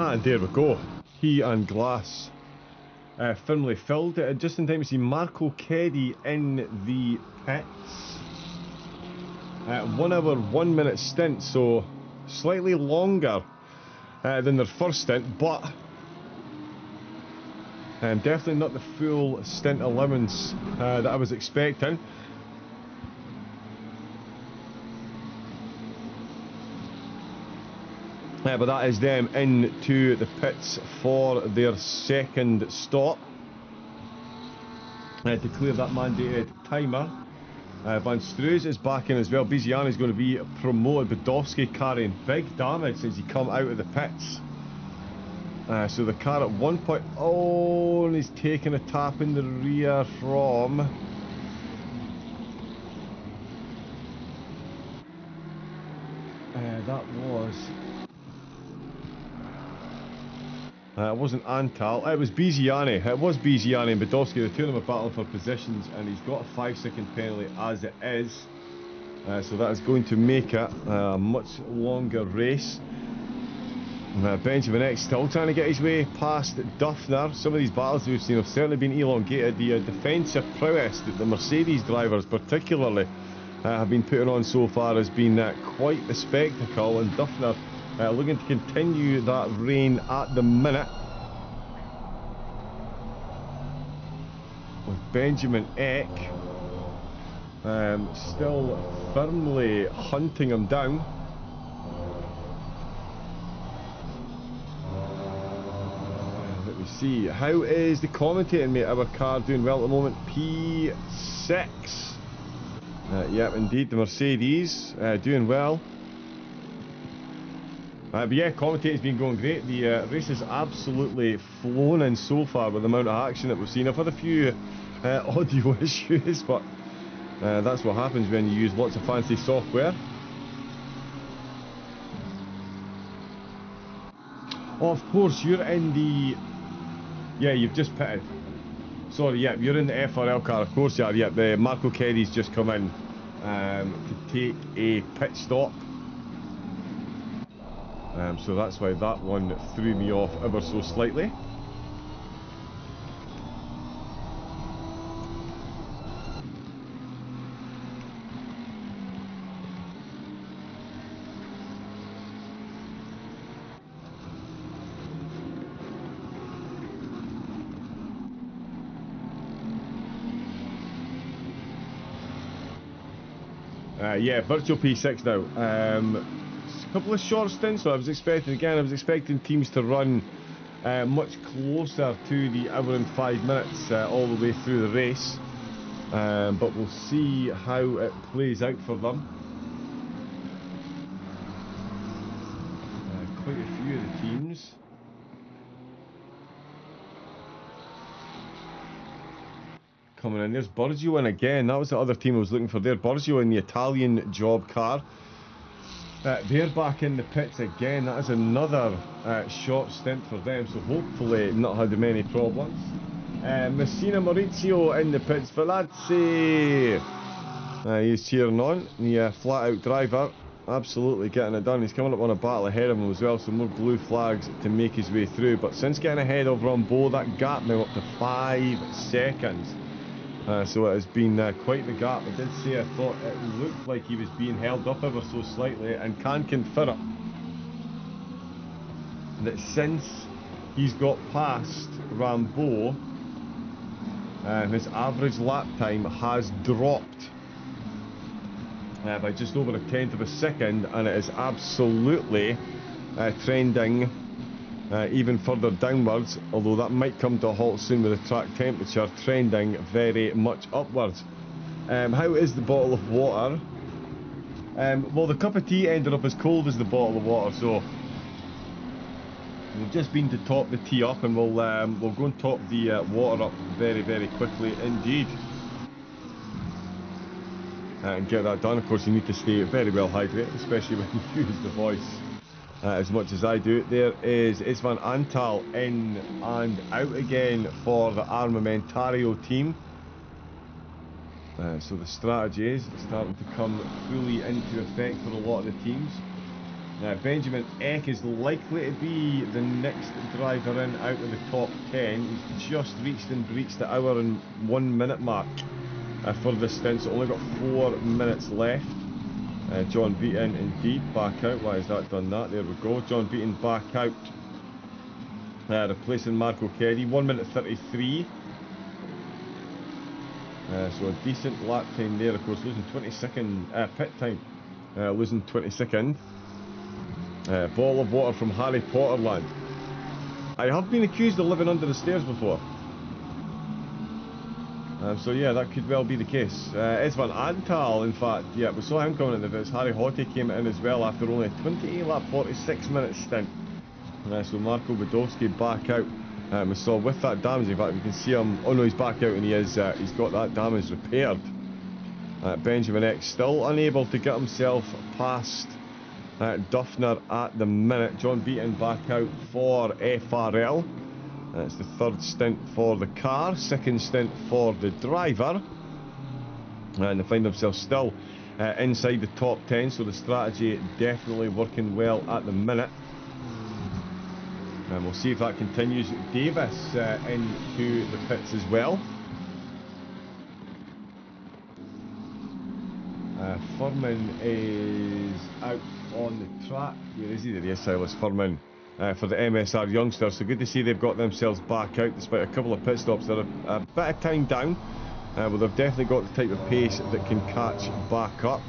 [SPEAKER 1] And there we go. He and Glass firmly filled it just in time to see Marco Keddy in the pits. 1 hour 1 minute stint, so slightly longer than their first stint, but definitely not the full stint allowance that I was expecting. But that is them into the pits for their second stop to clear that mandated timer. Van Struis is back in as well. Biziani is going to be promoted. Budowski carrying big damage since he come out of the pits. So the car at 1.0 and he's taking a tap in the rear from that was it wasn't Antal, it was Biziani. It was Biziani and Budowski. The two of them are battling for positions, and he's got a 5-second penalty as it is. So that is going to make it a much longer race. Benjamin X still trying to get his way past Duffner. Some of these battles we've seen have certainly been elongated. The defensive prowess that the Mercedes drivers particularly have been putting on so far has been quite the spectacle, and Duffner looking to continue that reign at the minute, with Benjamin Eck still firmly hunting him down. Let me see, how is the commentating mate? Our car doing well at the moment, P6. Yep, indeed, the Mercedes doing well. But yeah, commentating's been going great. The race has absolutely flown in so far with the amount of action that we've seen. I've had a few audio issues, but that's what happens when you use lots of fancy software. Oh, of course, you're in the... Yeah, you've just pitted. Sorry, yeah, you're in the FRL car, of course you are. Yeah, the Marco Keddy's just come in to take a pit stop. So that's why that one threw me off ever so slightly. Yeah, virtual P6 now. A couple of short stints, so I was expecting teams to run much closer to the hour and 5 minutes all the way through the race, but we'll see how it plays out for them. Quite a few of the teams. Coming in, there's Burgio in again. That was the other team I was looking for there. Burgio in the Italian job car. They're back in the pits again. That is another short stint for them, so hopefully not had many problems. Messina Maurizio in the pits. Velazzi, he's cheering on. The flat out driver, absolutely getting it done. He's coming up on a battle ahead of him as well, so more blue flags to make his way through. But since getting ahead of Rambeau, that gap now up to 5 seconds. So it has been quite the gap. I did say I thought it looked like he was being held up ever so slightly, and can confirm that since he's got past Rambeau, his average lap time has dropped by just over 1/10 of a second, and it is absolutely trending even further downwards, although that might come to a halt soon with the track temperature trending very much upwards. How is the bottle of water? Well, the cup of tea ended up as cold as the bottle of water, so we've just been to top the tea up, and we'll go and top the water up very, very quickly indeed. And get that done. Of course, you need to stay very well hydrated, especially when you use the voice as much as I do. There is Istvan Antal in and out again for the Armamentario team. So the strategy is starting to come fully into effect for a lot of the teams. Benjamin Eck is likely to be the next driver in out of the top 10. He's just reached and breached the hour and 1 minute mark for this stint, so only got 4 minutes left. John Beaton indeed back out. Why has that done that? There we go. John Beaton back out, replacing Marco Keddy. 1 minute 33. So a decent lap time there, of course, losing 20-second pit time, losing 20-second. Bottle of water from Harry Potter land. I have been accused of living under the stairs before. So yeah, that could well be the case. It's Van Antal, in fact, yeah, we saw him coming in the bits. Harry Hottie came in as well after only a 28 lap, 46 minute stint. So Marco Budowski back out. We saw with that damage, in fact, we can see him. Oh no, he's back out and he is. He's got that damage repaired. Benjamin Eck still unable to get himself past Duffner at the minute. John Beaton back out for FRL. It's the third stint for the car, second stint for the driver. And they find themselves still inside the top 10, so the strategy definitely working well at the minute. And we'll see if that continues. Davis into the pits as well. Furman is out on the track. Where is he? There he is, Silas Furman, for the MSR youngsters. So good to see they've got themselves back out despite a couple of pit stops. They're a bit of time down, but they've definitely got the type of pace that can catch back up.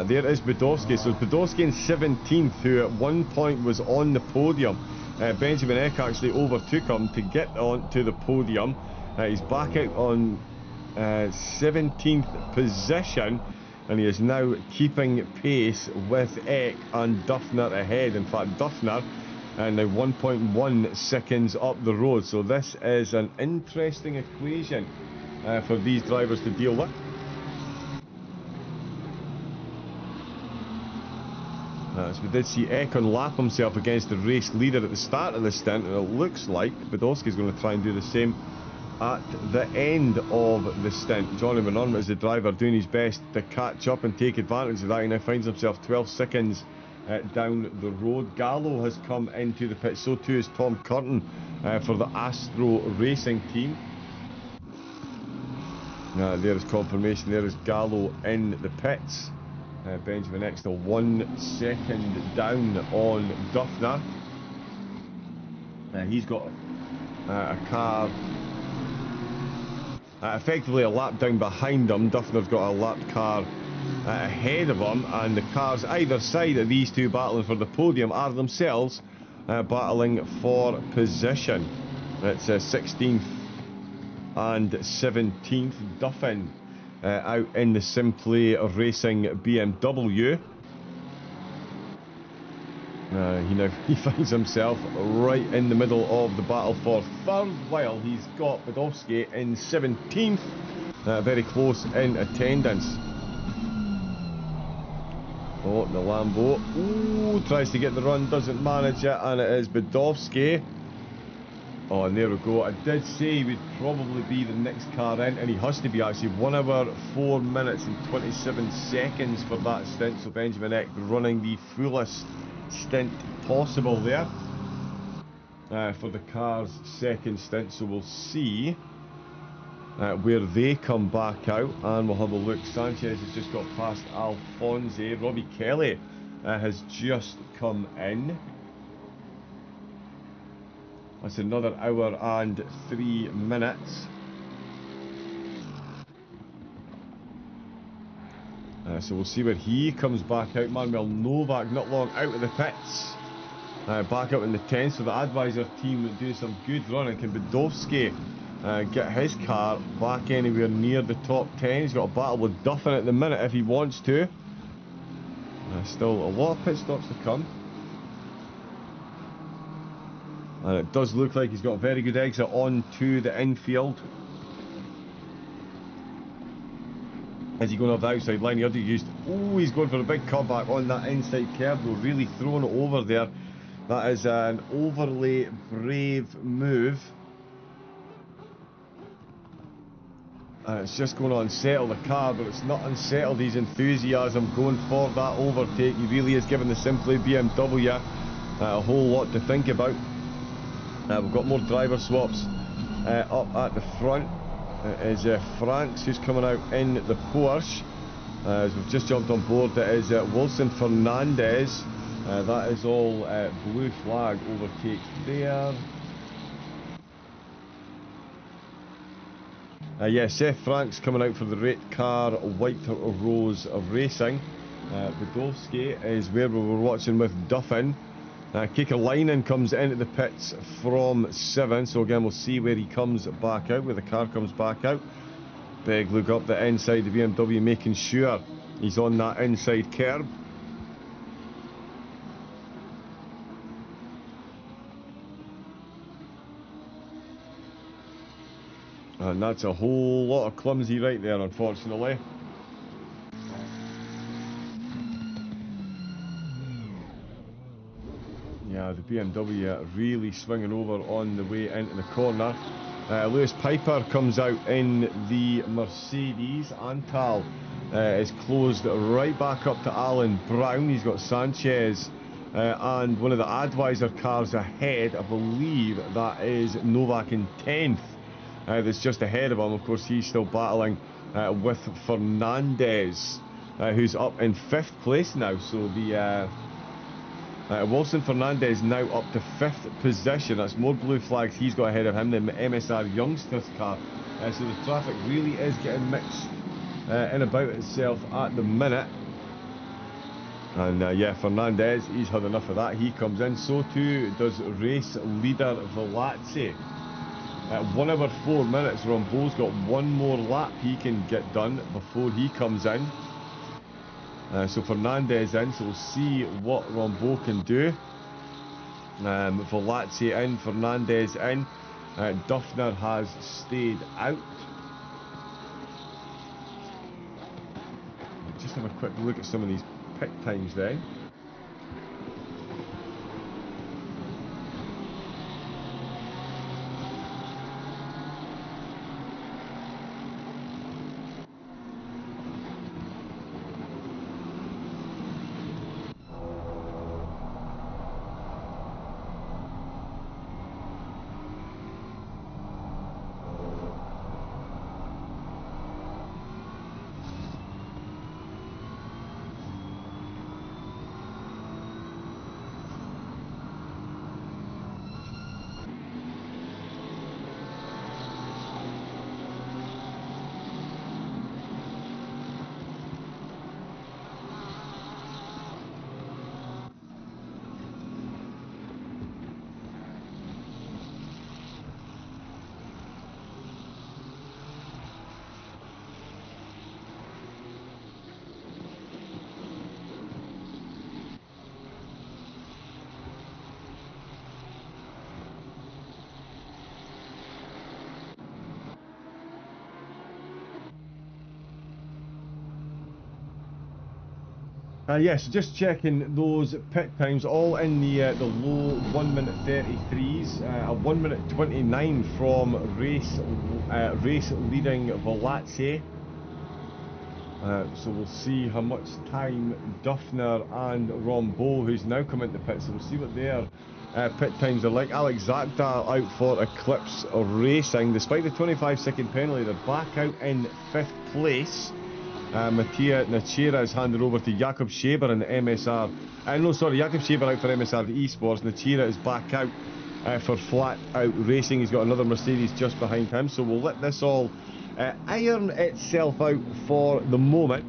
[SPEAKER 1] There is Budowski. So Budowski in 17th, who at one point was on the podium. Benjamin Eck actually overtook him to get onto the podium. He's back out on 17th position, and he is now keeping pace with Eck and Duffner ahead. In fact, Duffner now 1.1 seconds up the road. So this is an interesting equation for these drivers to deal with. So we did see Eck unlap himself against the race leader at the start of the stint, and it looks like Budowski's going to try and do the same at the end of the stint. Johnny McNorman is the driver doing his best to catch up and take advantage of that. He now finds himself 12 seconds down the road. Gallo has come into the pit, so too is Tom Curtin for the Astro Racing team. There's confirmation, there is Gallo in the pits. Benjamin Eck still 1 second down on Duffner. He's got a car effectively a lap down behind him. Duffner's got a lap car ahead of him, and the cars either side of these two battling for the podium are themselves battling for position. It's 16th and 17th. Duffin out in the Simply Racing BMW. He finds himself right in the middle of the battle for third, while he's got Budowski in 17th, very close in attendance. Oh, the Lambo. Ooh, tries to get the run, doesn't manage it, and it is Budowski. Oh, and there we go. I did say he would probably be the next car in, and he has to be actually. 1 hour, 4 minutes and 27 seconds for that stint. So Benjamin Eck running the fullest stint possible there for the car's second stint. So we'll see where they come back out, and we'll have a look. Sanchez has just got past Alphonse. Robbie Kelly has just come in. That's another hour and 3 minutes. So we'll see where he comes back out. Manuel Novak not long out of the pits. Back up in the 10th. So the advisor team do some good running. Can Budowski get his car back anywhere near the top 10? He's got a battle with Duffin at the minute if he wants to. Still a lot of pit stops to come. And it does look like he's got a very good exit onto the infield. Is he going off the outside line? He already used. Oh, he's going for a big comeback on that inside curve, though. Really throwing it over there. That is an overly brave move. And it's just going to unsettle the car, but it's not unsettled his enthusiasm going for that overtake. He really is giving the Simply BMW a whole lot to think about. We've got more driver swaps up at the front. It is Franks who's coming out in the Porsche. As we've just jumped on board, it is Wilson Fernandez. That is all blue flag overtake there. Yeah, Seth Franks coming out for the red car, White Rose Racing. Budowski is where we were watching with Duffin. Kekalainen comes into the pits from 7, so again we'll see where he comes back out, where the car comes back out. Big look up the inside, the BMW making sure he's on that inside curb. And that's a whole lot of clumsy right there, unfortunately. Yeah, the BMW really swinging over on the way into the corner. Lewis Piper comes out in the Mercedes. Antal is closed right back up to Alan Brown. He's got Sanchez and one of the Advisor cars ahead. I believe that is Novak in 10th. That's just ahead of him. Of course, he's still battling with Fernandez, who's up in 5th place now. So the Wilson Fernandez now up to 5th position. That's more blue flags he's got ahead of him than the MSR Youngsters car. So the traffic really is getting mixed in about itself at the minute. And yeah, Fernandez, he's had enough of that. He comes in. So too does race leader Velazzi. 1 hour 4 minutes. Rambo's got one more lap he can get done before he comes in. So Fernandez in, so we'll see what Rambo can do. Velazzi in, Fernandez in. Duffner has stayed out. Just have a quick look at some of these pit times then. Yes, just checking those pit times, all in the low 1 minute 33s, a 1 minute 29 from race leading Velazzi. So we'll see how much time Duffner and Rambo, who's now come into pit, so we'll see what their pit times are like. Alex Zakdal out for Eclipse Racing. Despite the 25-second penalty, they're back out in 5th place. Mattia Nachira is handed over to Jakob Schaber in the MSR. No, sorry, Jakob Schaber out for MSR Esports. Nachira is back out for Flat Out Racing. He's got another Mercedes just behind him. So we'll let this all iron itself out for the moment.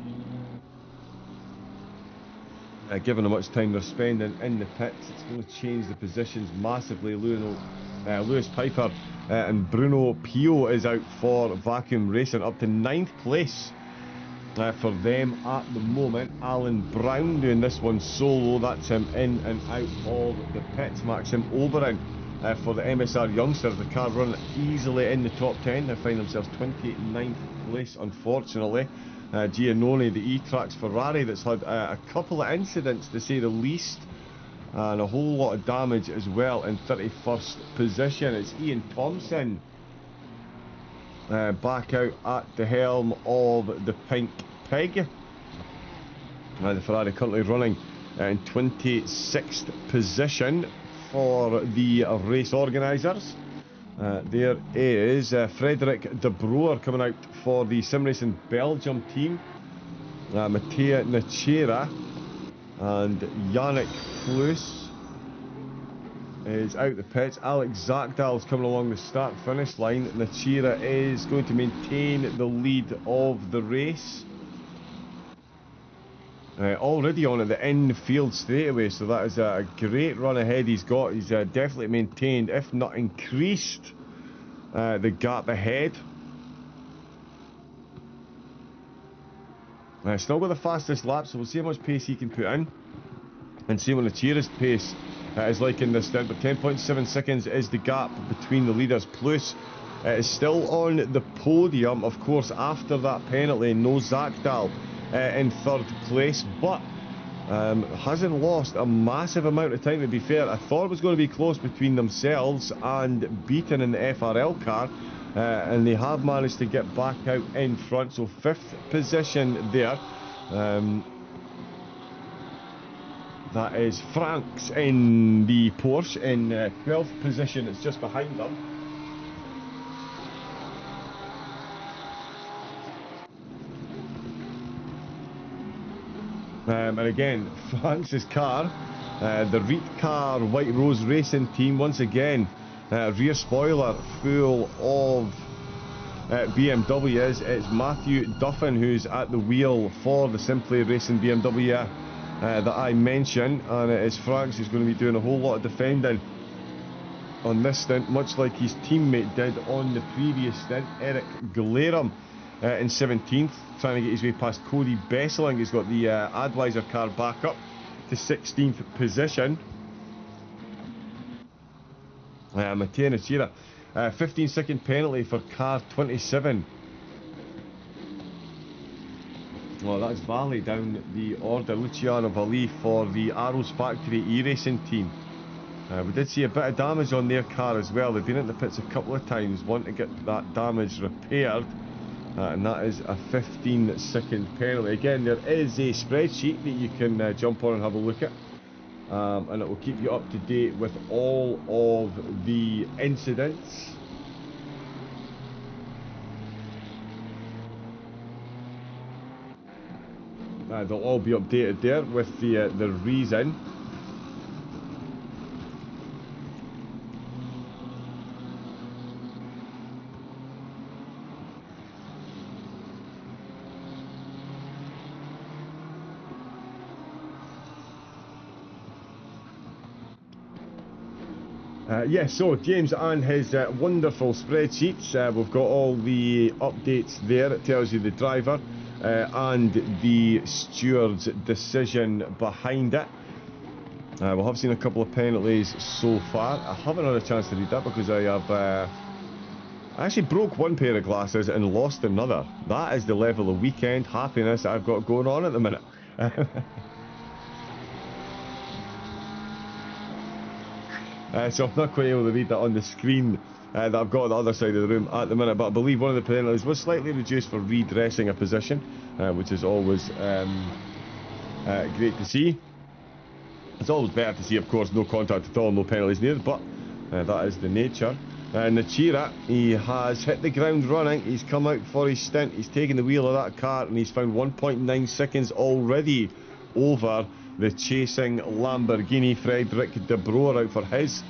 [SPEAKER 1] Given how much time they're spending in the pits, it's going to change the positions massively. Lewis Piper and Bruno Pio is out for Vacuum Racing, up to 9th place. For them at the moment. Alan Brown doing this one solo. That's him in and out of the pits. Maxim Oberon for the MSR Youngsters. The car running easily in the top 10. They find themselves 29th place, unfortunately. Giannone, the E-Trax Ferrari, that's had a couple of incidents to say the least, and a whole lot of damage as well, in 31st position. It's Ian Thompson back out at the helm of the Pink Pig. The Ferrari currently running in 26th position for the race organisers. There is Frederick de Broer coming out for the Sim Racing Belgium team. Mattia Nachera and Yannick Plus is out the pits. Alex Zakdal is coming along the start-finish line. Nachera is going to maintain the lead of the race. Already on at the infield straightaway, so that is a great run ahead he's got. He's definitely maintained, if not increased, the gap ahead. Still got the fastest lap, so we'll see how much pace he can put in and see what Nachera's pace is like in this stint. But 10.7 seconds is the gap between the leaders. Plus is still on the podium, of course, after that penalty. No Zakdal in third place, but hasn't lost a massive amount of time, to be fair. I thought it was going to be close between themselves and Beaton in the FRL car, and they have managed to get back out in front, so 5th position there. That is Franks in the Porsche in 12th position. It's just behind them. And again, Franks' car, the Reet car White Rose Racing team, once again, rear spoiler full of BMWs. It's Matthew Duffin who's at the wheel for the Simply Racing BMW that I mentioned, and it is Franks who's going to be doing a whole lot of defending on this stint, much like his teammate did on the previous stint. Eric Glerum in 17th, trying to get his way past Cody Besseling. He's got the Advisor car back up to 16th position. Mattia Nachera, 15-second penalty for car 27. Well, that's Valley down the order. Luciano Valli for the Arrows Factory e-racing team. We did see a bit of damage on their car as well. They've been at the pits a couple of times wanting to get that damage repaired. And that is a 15-second penalty. Again, there is a spreadsheet that you can jump on and have a look at. And it will keep you up to date with all of the incidents. They'll all be updated there with the reason. Yes, so James and his wonderful spreadsheets. We've got all the updates there. It tells you the driver and the steward's decision behind it. We have seen a couple of penalties so far. I haven't had a chance to read that because I have I actually broke one pair of glasses and lost another. That is the level of weekend happiness I've got going on at the minute. So I'm not quite able to read that on the screen that I've got on the other side of the room at the minute, but I believe one of the penalties was slightly reduced for redressing a position, which is always great to see. It's always better to see, of course, no contact at all, no penalties needed, but that is the nature. Nachera, he has hit the ground running. He's come out for his stint. He's taken the wheel of that car and he's found 1.9 seconds already over the chasing Lamborghini. Frederick de Broer out for his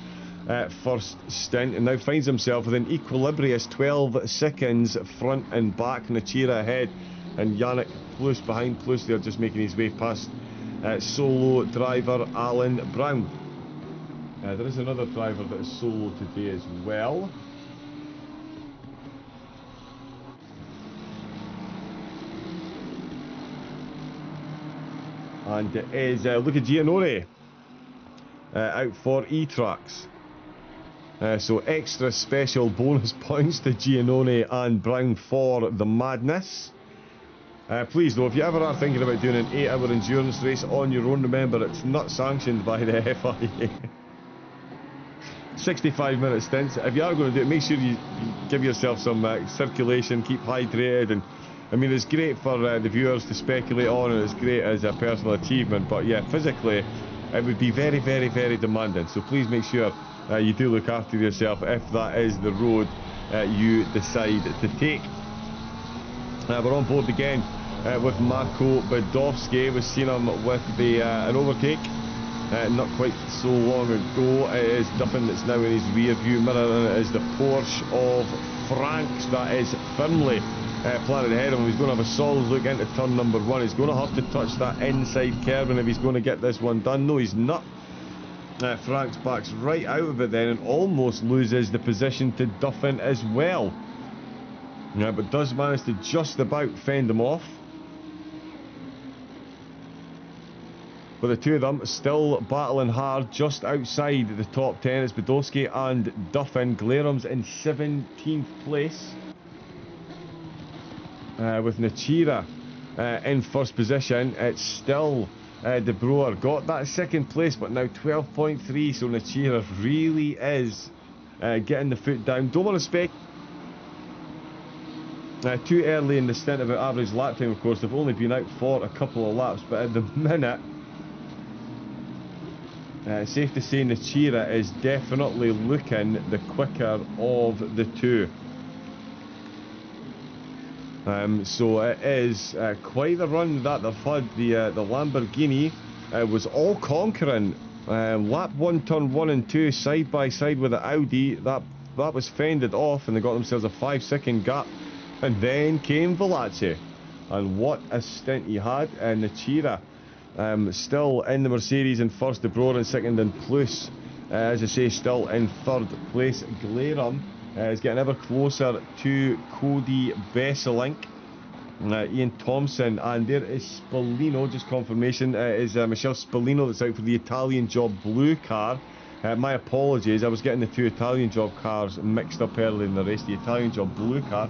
[SPEAKER 1] first stint and now finds himself with an equilibrious 12 seconds front and back. Nachera ahead and Yannick Plus behind. Plus they're just making his way past solo driver Alan Brown. There is another driver that is solo today as well. And it is Luca Giannone out for E-Tracks. So extra special bonus points to Giannone and Brown for the madness. Please though, if you ever are thinking about doing an 8-hour endurance race on your own, remember it's not sanctioned by the FIA. 65-minute stints. If you are going to do it, make sure you give yourself some circulation, keep hydrated, and I mean, it's great for the viewers to speculate on, and it's great as a personal achievement, but yeah, physically it would be very, very, very demanding. So please make sure you do look after yourself if that is the road you decide to take. We're on board again with Marco Badowski. We've seen him with an overtake not quite so long ago. It is Duffin that's now in his rear view mirror, and it is the Porsche of Franks that is firmly planted ahead of him. He's going to have a solid look into turn number 1. He's going to have to touch that inside curve, and if he's going to get this one done, no, he's not. Franks backs right out of it then and almost loses the position to Duffin as well. Yeah, but does manage to just about fend him off. But the two of them still battling hard just outside the top 10. It's Badowski and Duffin. Glarham's in 17th place. With Nachira in first position. It's still De Broer. Got that second place, but now 12.3. So Nachira really is getting the foot down. Don't want to spec. Too early in the stint about average lap time, of course. They've only been out for a couple of laps, but at the minute, safe to say Nachira is definitely looking the quicker of the two. So it is quite the run that they've had. The Lamborghini was all conquering. Lap 1, turn 1 and 2, side by side with the Audi. That was fended off, and they got themselves a 5-second gap. And then came Velazzi, and what a stint he had. And Nachira still in the Mercedes in first, De Broer in second, and Plus, as I say, still in third place. Glarham is getting ever closer to Cody Besselink, Ian Thompson, and there is Spallino. Just confirmation, is Michele Spallino that's out for the Italian Job blue car. My apologies, I was getting the two Italian Job cars mixed up earlier in the race. The Italian Job blue car,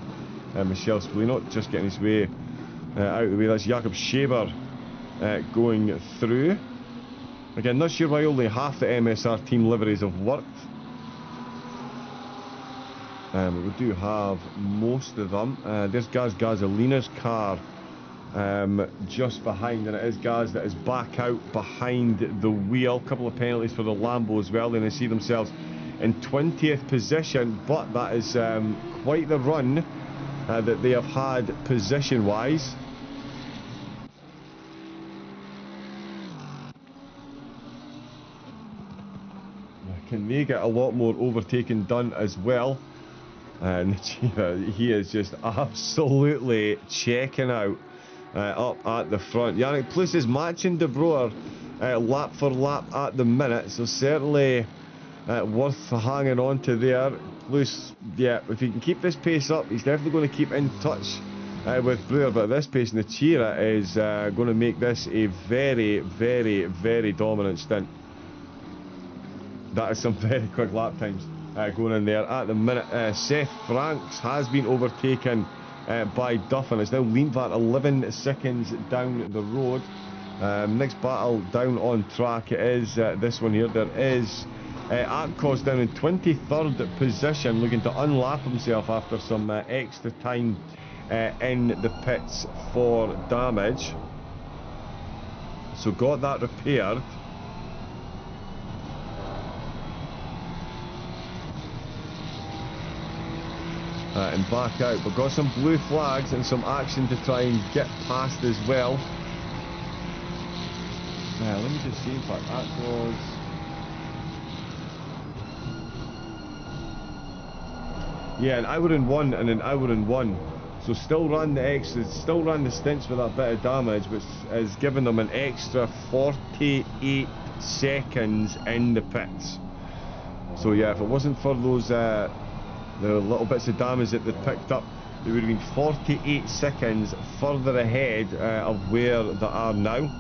[SPEAKER 1] Michele Spallino just getting his way out of the way. That's Jakob Schaber going through. Again, not sure why only half the MSR team liveries have worked. We do have most of them. There's Gaz Gasolina's car just behind, and it is Gaz that is back out behind the wheel. Couple of penalties for the Lambo as well, and they see themselves in 20th position, but that is quite the run that they have had position wise. Can they get a lot more overtaking done as well? And he is just absolutely checking out up at the front. Yannick Plus is matching De Broer lap for lap at the minute, so certainly worth hanging on to there. Plus, yeah, if he can keep this pace up, he's definitely going to keep in touch with Brewer, but at this pace, Nachira is going to make this a very, very, very dominant stint. That is some very quick lap times going in there at the minute. Seth Franks has been overtaken by Duffin. It's now Leanvat 11 seconds down the road. Next battle down on track, it is this one here. There is Atkos down in 23rd position, looking to unlap himself after some extra time in the pits for damage. So got that repaired. And back out, but got some blue flags and some action to try and get past as well. Let me just see, in fact, that was... Yeah, an hour and one and an hour and one. So still ran the extras, still ran the stints with that bit of damage, which has given them an extra 48 seconds in the pits. So yeah, if it wasn't for those the little bits of damage that they picked up, they would have been 48 seconds further ahead of where they are now.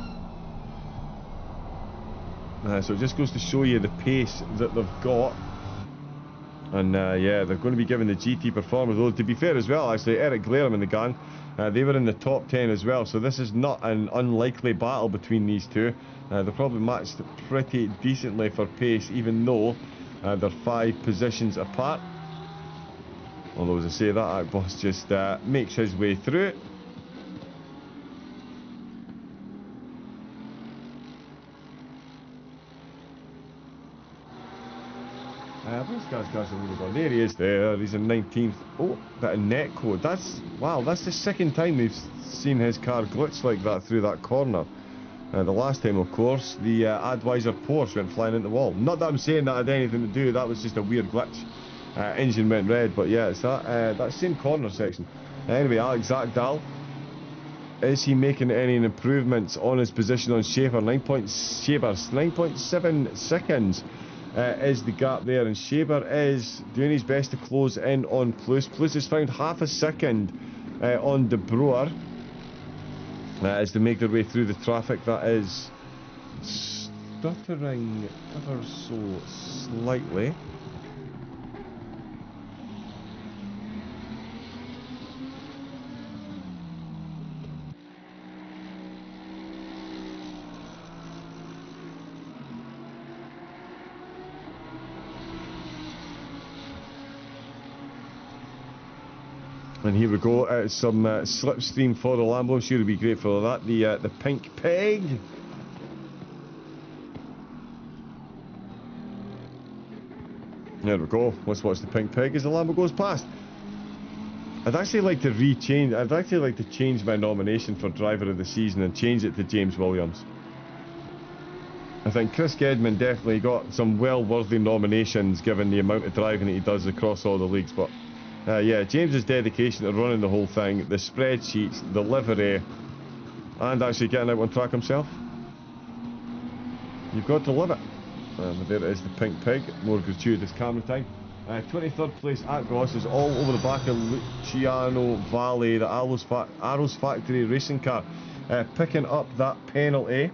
[SPEAKER 1] So it just goes to show you the pace that they've got. And yeah, they're going to be given the GT performers. Though, to be fair as well, actually, Eric Glarham and the gang, they were in the top 10 as well. So this is not an unlikely battle between these two. They're probably matched pretty decently for pace, even though They're 5 positions apart. Although, as I say, that boss just makes his way through it. Where's Gaz gone? There he is there. He's in 19th. Oh, bit of net code. Wow, that's the second time we've seen his car glitch like that through that corner. The last time, of course, the Advisor Porsche went flying into the wall. Not that I'm saying that had anything to do, that was just a weird glitch. Engine went red, but yeah, it's that same corner section. Anyway, Alex Zakdal, is he making any improvements on his position on Schaefer? 9.7 seconds is the gap there, and Schaefer is doing his best to close in on Plus. Plus has found half a second on De Broer. As they make their way through the traffic that is stuttering ever so slightly. And here we go, some slipstream for the Lambo. I'm sure he'll be grateful for that. The pink peg. There we go. Let's watch the pink peg as the Lambo goes past. I'd actually like to change my nomination for driver of the season and change it to James Williams. I think Chris Gedman definitely got some well-worthy nominations given the amount of driving that he does across all the leagues, but yeah, James's dedication to running the whole thing, the spreadsheets, the livery, and actually getting out on track himself. You've got to love it. There it is, the pink pig. More gratuitous camera time. 23rd place at Ross is all over the back of Luciano Valley, the Arrows Factory racing car, picking up that penalty.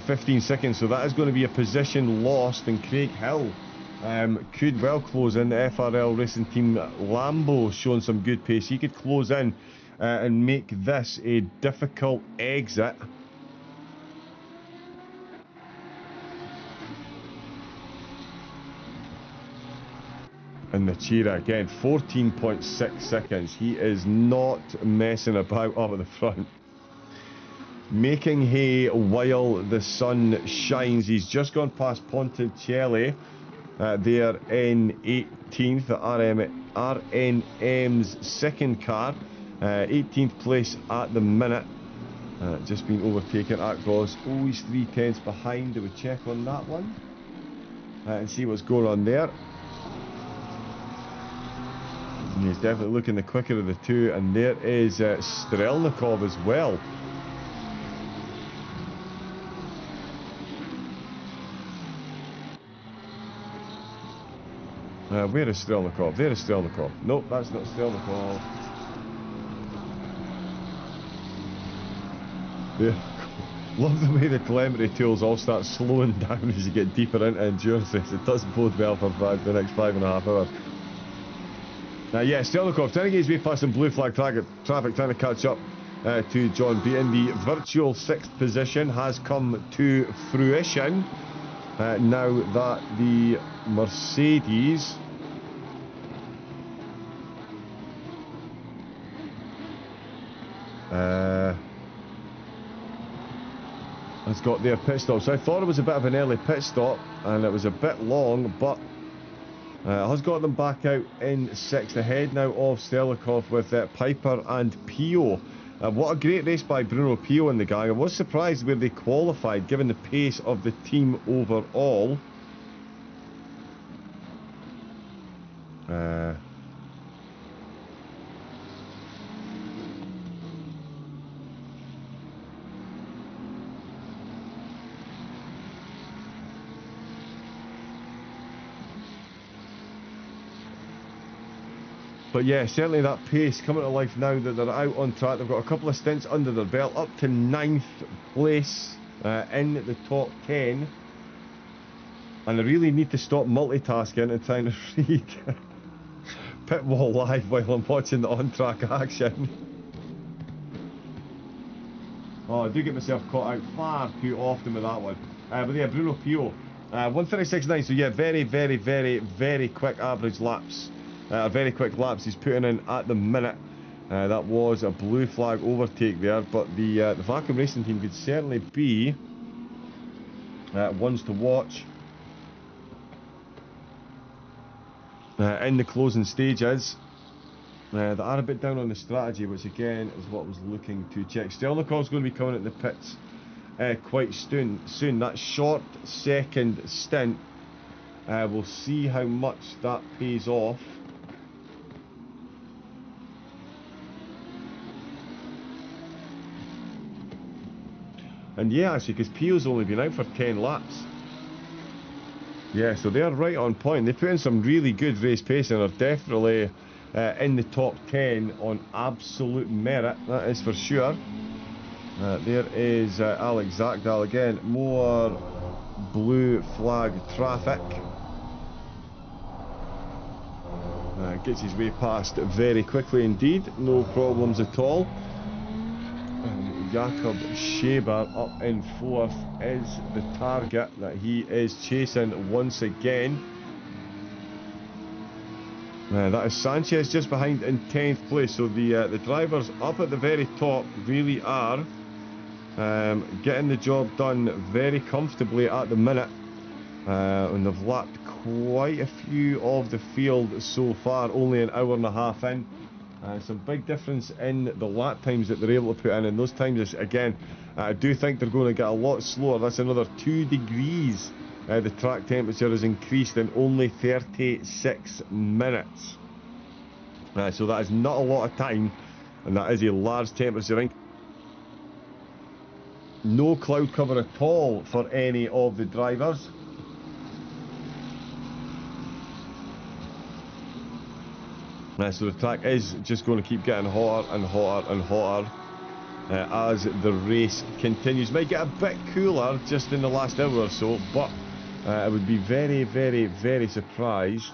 [SPEAKER 1] 15 seconds, so that is going to be a position lost, and Craig Hill could well close in. The FRL racing team Lambo showing some good pace. He could close in and make this a difficult exit. And the Chira again, 14.6 seconds. He is not messing about up at the front. Making hay while the sun shines. He's just gone past Ponticelli. There in 18th, the RNM's second car. 18th place at the minute. Just been overtaken at Ross. Oh, he's 3/10 behind. Do we check on that one? And see what's going on there. And he's definitely looking the quicker of the two. And there is Strelnikov as well. Where is Strelnikov? There is Strelnikov. Nope, that's not Strelnikov. There. Love the way the telemetry tools all start slowing down as you get deeper into endurance race. It does bode well for the next 5.5 hours. Yeah, Strelnikov trying to get his way past some blue flag traffic, trying to catch up to John Beaton. The virtual 6th position has come to fruition now that the Mercedes has got their pit stop. So I thought it was a bit of an early pit stop and it was a bit long, but has got them back out in 6th, ahead now of Strelnikov with Piper and Pio. What a great race by Bruno Pio and the gang. I was surprised where they qualified given the pace of the team overall. But yeah, certainly that pace coming to life now that they're out on track. They've got a couple of stints under their belt, up to 9th place in the top 10. And they really need to stop multitasking and trying to read Pitwall live while I'm watching the on-track action. Oh, I do get myself caught out far too often with that one. But yeah, Bruno Pio, 1:36.9. So yeah, very, very, very, very quick average laps. Very quick laps he's putting in at the minute. That was a blue flag overtake there, but the Vacuum Racing team could certainly be ones to watch in the closing stages. They are a bit down on the strategy, which again is what I was looking to check. Stelnikov's going to be coming at the pits quite soon. That short second stint, we'll see how much that pays off. And yeah, actually, because Pio's only been out for 10 laps. Yeah, so they're right on point. They put in some really good race pace and are definitely in the top 10 on absolute merit, that is for sure. There is Alex Zakdal again, more blue flag traffic. Gets his way past very quickly indeed, no problems at all. Jakob Scheber up in 4th is the target that he is chasing once again. That is Sanchez just behind in 10th place, so the drivers up at the very top really are getting the job done very comfortably at the minute, and they've lapped quite a few of the field so far, only an hour and a half in. Some big difference in the lap times that they're able to put in, and those times is, again, I do think they're going to get a lot slower. That's another 2 degrees. The track temperature has increased in only 36 minutes. So that is not a lot of time, and that is a large temperature increase. No cloud cover at all for any of the drivers. So the track is just going to keep getting hotter and hotter and hotter as the race continues. Might get a bit cooler just in the last hour or so, but I would be very, very, very surprised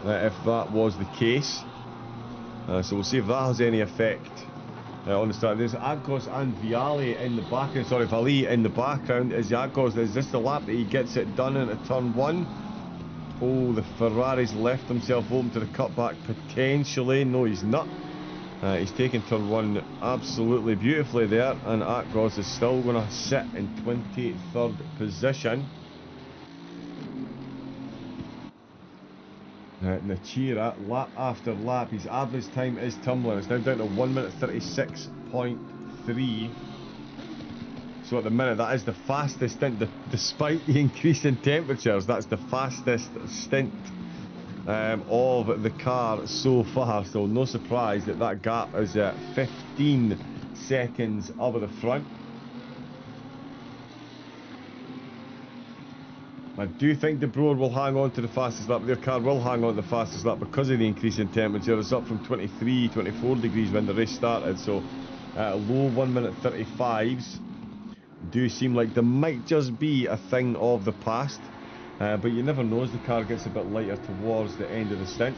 [SPEAKER 1] if that was the case. So we'll see if that has any effect on the start. There's Agos and Viali in the background. Sorry, Vali in the background. Is Agos? Is this the lap that he gets it done into turn 1? Oh, the Ferrari's left himself open to the cutback potentially. No, he's not. He's taken turn 1 absolutely beautifully there, and Agos is still going to sit in 23rd position. Nachira, lap after lap, his average time is tumbling. It's now down to 1 minute 36.3. So at the minute, that is the fastest stint, despite the increase in temperatures. That's the fastest stint of the car so far. So no surprise that that gap is 15 seconds over the front. I do think De Boer will hang on to the fastest lap. Their car will hang on to the fastest lap because of the increase in temperature. It's up from 23, 24 degrees when the race started. So low 1 minute 35s do seem like they might just be a thing of the past. But you never know as the car gets a bit lighter towards the end of the stint.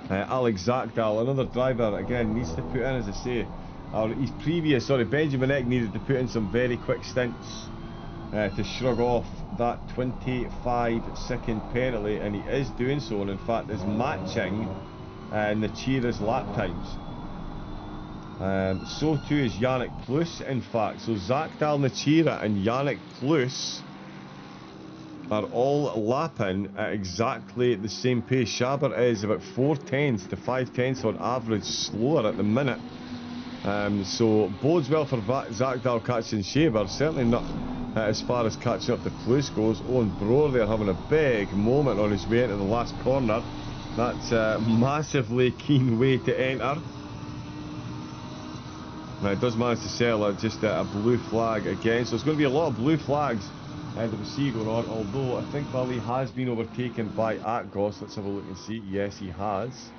[SPEAKER 1] Alex Zakdal, another driver, again, needs to put in, as I say, his previous, Benjamin Eck needed to put in some very quick stints to shrug off that 25-second penalty, and he is doing so, and in fact is matching Nachira's lap times. So too is Yannick Plus, in fact. So Zakdal, Nachira and Yannick Plus are all lapping at exactly the same pace. Schaber is about 4/10 to 5/10 on average slower at the minute. So bodes well for Zakdal catching Schaber. Certainly not as far as catching up to Plus goes. Owen Broer there having a big moment on his way into the last corner. That's a massively keen way to enter. Now it does manage to sell just a blue flag again. So it's going to be a lot of blue flags that we see going on. Although I think Vali has been overtaken by Atgos. Let's have a look and see. Yes, he has.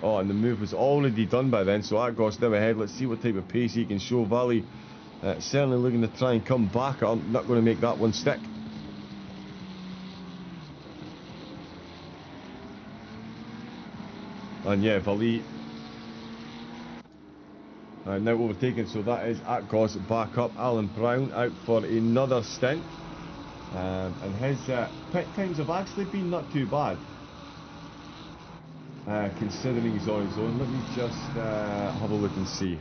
[SPEAKER 1] Oh, and the move was already done by then, so Atgos now ahead. Let's see what type of pace he can show. Vali certainly looking to try and come back. I'm not going to make that one stick. And yeah, Vali Now overtaken, so that is Atgos back up. Alan Brown out for another stint. And his pit times have actually been not too bad. Considering he's on his own. Let me just have a look and see.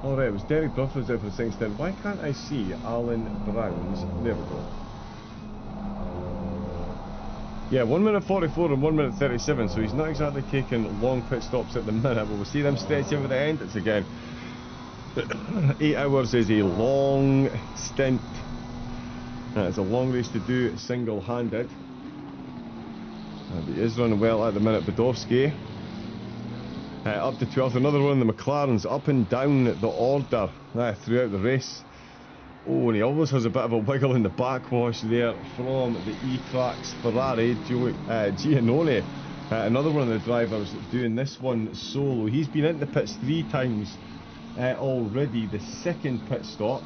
[SPEAKER 1] Alright, it was Derek Duffers out for the second stint. Why can't I see Alan Brown's? There we go. Yeah, 1 minute 44 and 1 minute 37, so he's not exactly taking long pit stops at the minute, but we'll see them stretch over the end. It's again 8 hours is a long stint. It's a long race to do single-handed. He is running well at the minute. Badowski up to 12th. Another one of the McLarens up and down the order throughout the race. Oh, and he almost has a bit of a wiggle in the backwash there from the E-Trax Ferrari. Giannone, another one of the drivers doing this one solo. He's been into the pits 3 times already. The second pit stop,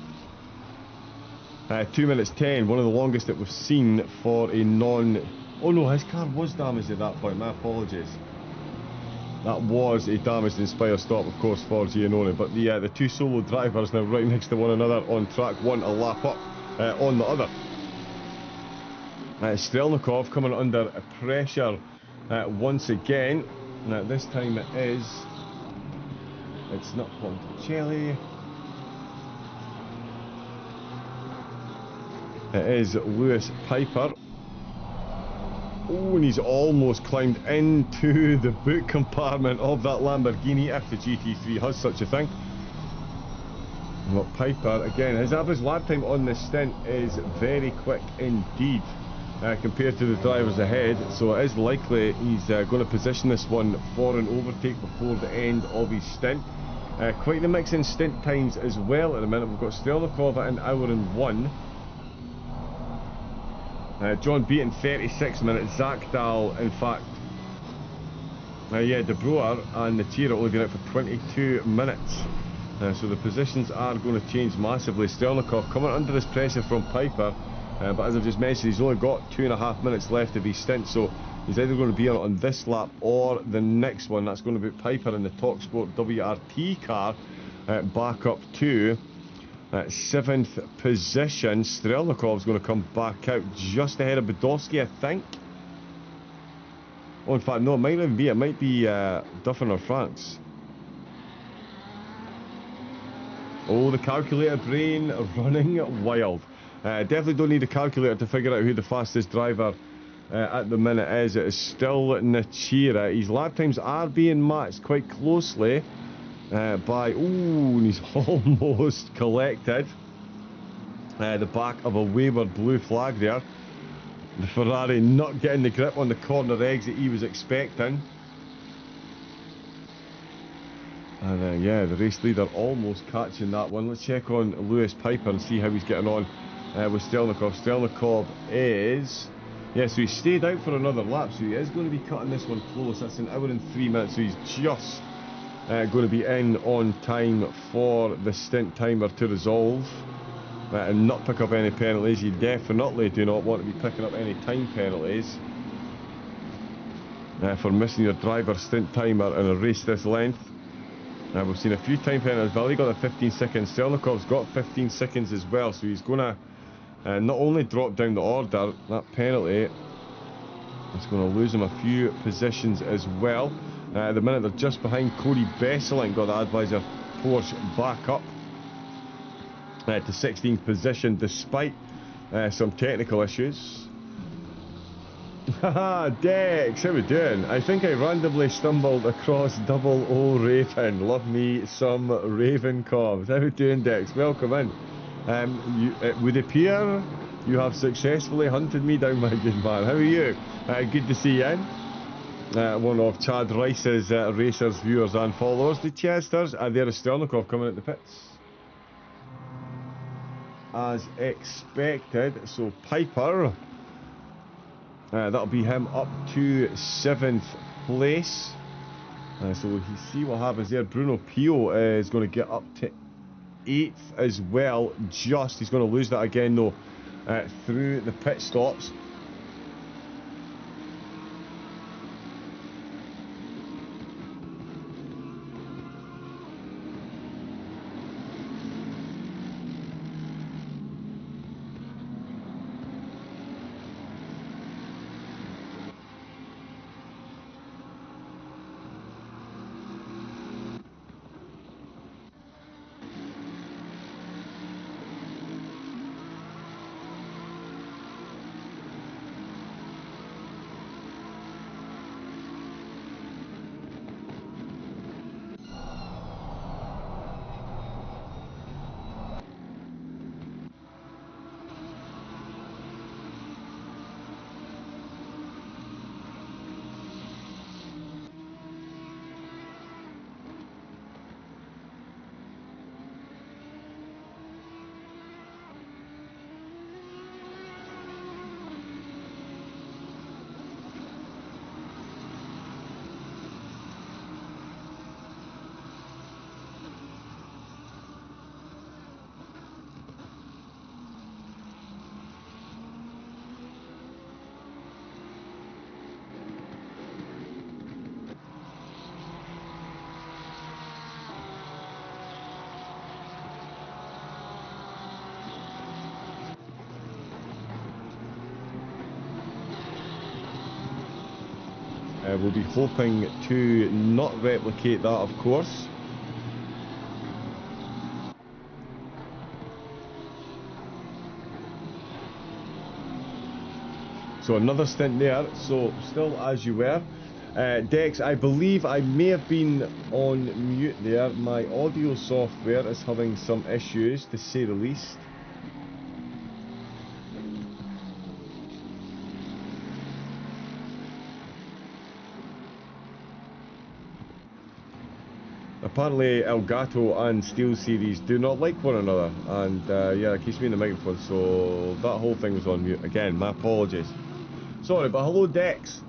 [SPEAKER 1] 2 minutes 10, one of the longest that we've seen for a non... Oh no, his car was damaged at that point, my apologies. That was a damaged Inspire stop, of course, for Giannone. But the 2 solo drivers now right next to one another on track, one a lap up on the other. Strelnikov coming under pressure once again. Now this time it's not Ponticelli. It is Lewis Piper. Oh, and he's almost climbed into the boot compartment of that Lamborghini, if the GT3 has such a thing. Well, Piper, again, his average lap time on this stint is very quick indeed compared to the drivers ahead, so it is likely he's going to position this one for an overtake before the end of his stint. Quite the mix in stint times as well at the minute. We've got Strelnikov at 1 hour and 1. John Beaton 36 minutes, Zach Dahl in fact, De Broer and Natira only been out for 22 minutes. So the positions are going to change massively. Strelnikov coming under this pressure from Piper, but as I've just mentioned, he's only got 2.5 minutes left of his stint, so he's either going to be on this lap or the next one. That's going to be Piper in the TalkSport WRT car, back up to 7th position. Strelnikov's going to come back out just ahead of Badowski, I think. Oh, in fact, no, it might not even be. It might be Duffin or France. Oh, the calculator brain running wild. Definitely don't need a calculator to figure out who the fastest driver at the minute is. It is still Nachira. His lap times are being matched quite closely by... Ooh, and he's almost collected the back of a wayward blue flag there. The Ferrari not getting the grip on the corner exit he was expecting. And yeah, the race leader almost catching that one. Let's check on Lewis Piper and see how he's getting on with Strelnikov. Strelnikov is... Yeah, so he stayed out for another lap, so he is going to be cutting this one close. That's 1 hour and 3 minutes, so he's just going to be in on time for the stint timer to resolve and not pick up any penalties. You definitely do not want to be picking up any time penalties for missing your driver's stint timer in a race this length. We've seen a few time penalties. Valley got a 15 seconds. Strelnikov's got 15 seconds as well, so he's going to not only drop down the order, that penalty is going to lose him a few positions as well. At the minute they're just behind Cody Besseling, got the Advisor Porsche back up to 16th position despite some technical issues. Haha, Dex, how we doing? I think I randomly stumbled across Double O Raven. Love me some Raven comms. How we doing, Dex? Welcome in. It would appear you have successfully hunted me down, my good man. How are you? Good to see you in. One of Chad Rice's Racers viewers and followers. The Chesters, there's Stelnikov coming at the pits. As expected, so Piper, that'll be him up to 7th place. So we see what happens there. Bruno Pio is going to get up to 8th as well. He's going to lose that again though through the pit stops. We'll be hoping to not replicate that, of course. So another stint there, so still as you were. Dex, I believe I may have been on mute there. My audio software is having some issues, to say the least. Apparently Elgato and SteelSeries do not like one another, and yeah, it keeps me in the microphone, so that whole thing was on mute. Again, my apologies. Sorry, but hello Dex.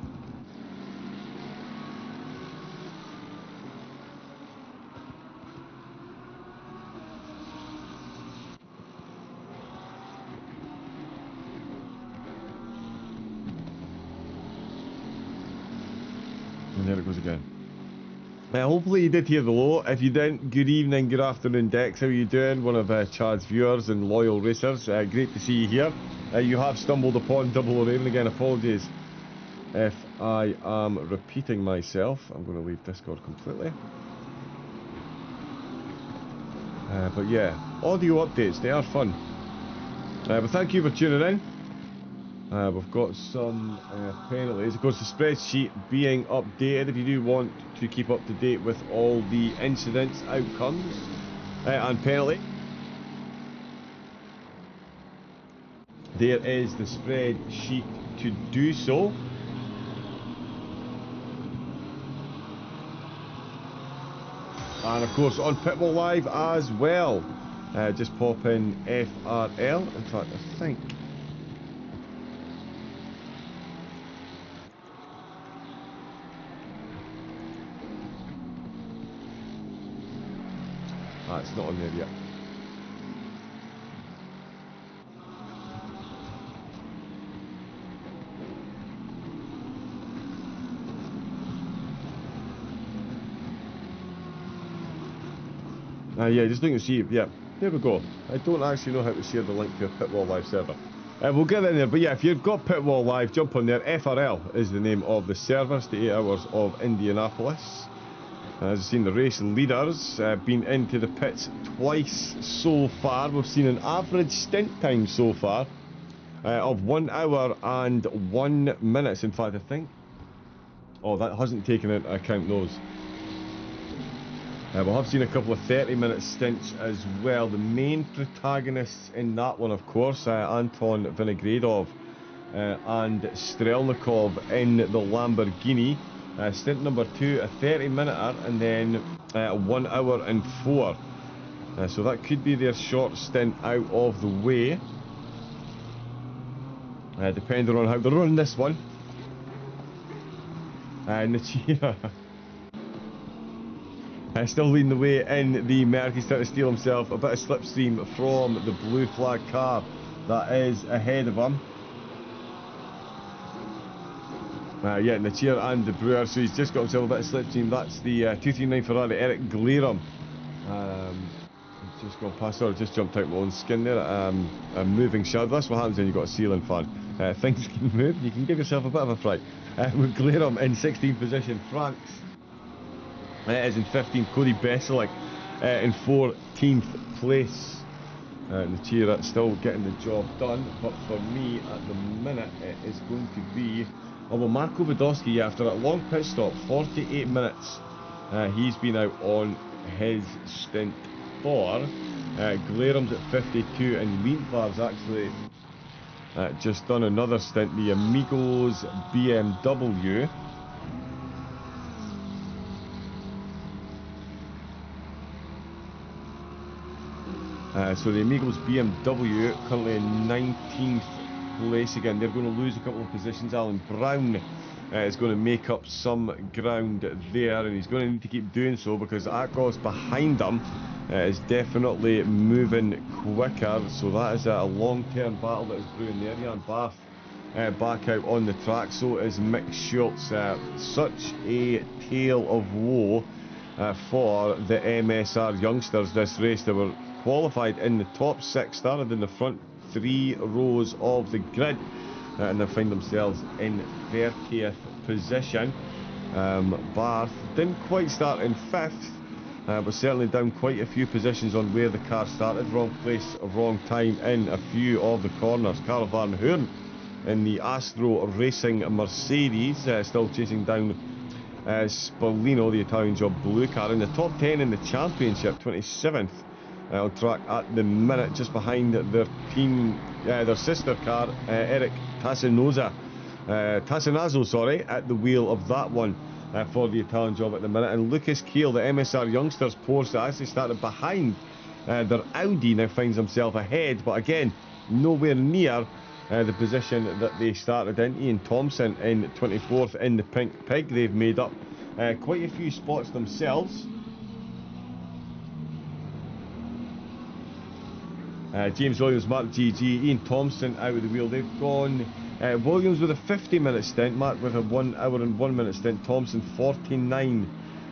[SPEAKER 1] And there it goes again. Hopefully you did hear the low. If you didn't, good evening, good afternoon Dex, how are you doing? One of Chad's viewers and loyal racers. Great to see you here. You have stumbled upon Double O Raven again, apologies if I am repeating myself. I'm going to leave Discord completely. But yeah, audio updates, they are fun. But thank you for tuning in. We've got some penalties. Of course, the spreadsheet being updated. If you do want to keep up to date with all the incidents, outcomes, and penalty, there is the spreadsheet to do so. And of course, on Pitbull Live as well. Just pop in FRL. In fact, I think. It's not on there yet. Yeah, just looking to see. Yeah, there we go. I don't actually know how to share the link to a Pitwall Live server. We'll get in there, but yeah, if you've got Pitwall Live, jump on there. FRL is the name of the server. It's the 8 hours of Indianapolis. As you've seen, the race leaders been into the pits twice so far. We've seen an average stint time so far of 1 hour and 1 minute. In fact, I think... Oh, that hasn't taken into account those. We have seen a couple of 30-minute stints as well. The main protagonists in that one, of course, Anton Vinogradov and Strelnikov in the Lamborghini. Stint number 2, a 30-minute, and then 1 hour and 4. So that could be their short stint out of the way, depending on how they run this one. Nachira still leading the way in the Merc. He's trying to steal himself a bit of slipstream from the blue flag car that is ahead of him. Yeah, Nachir and De Brewer, so he's just got himself a bit of slipstream. That's the 239 Ferrari, Eric Glerum. Just gone past her, just jumped out my own skin there. A moving shadow. That's what happens when you've got a ceiling fan. Things can move, you can give yourself a bit of a fright. With Glerum in 16th position, Franks is in 15th, Cody Besseling in 14th place. Nachira still getting the job done, but for me at the minute it is going to be... Oh well, Marko Wadowski, after that long pit stop, 48 minutes, he's been out on his stint for. Glerum's at 52, and Lientvar's actually just done another stint, the Amigos BMW. So the Amigos BMW currently in 19th place again. They're going to lose a couple of positions. Alan Brown is going to make up some ground there, and he's going to need to keep doing so because Akos behind him is definitely moving quicker. So that is a long-term battle that is brewing there. Jan Bath back out on the track, so is Mick Schultz. Such a tale of woe for the MSR youngsters this race. They were qualified in the top 6, started in the front 3 rows of the grid, and they find themselves in 30th position. Bath didn't quite start in 5th, but certainly down quite a few positions on where the car started. Wrong place, wrong time in a few of the corners. Karl Van Hoorn in the Astro Racing Mercedes, still chasing down Spolino, the Italian job blue car, in the top 10 in the championship, 27th. On track at the minute, just behind their team, their sister car, Eric Tassinazzo, at the wheel of that one for the Italian job at the minute. And Lucas Keel, the MSR youngsters Porsche, actually started behind their Audi, now finds himself ahead, but again, nowhere near the position that they started in. Ian Thompson in 24th in the pink pig. They've made up quite a few spots themselves. James Williams, Mark GG, Ian Thompson out of the wheel. They've gone Williams with a 50-minute stint, Mark with a 1 hour and 1 minute stint, Thompson 49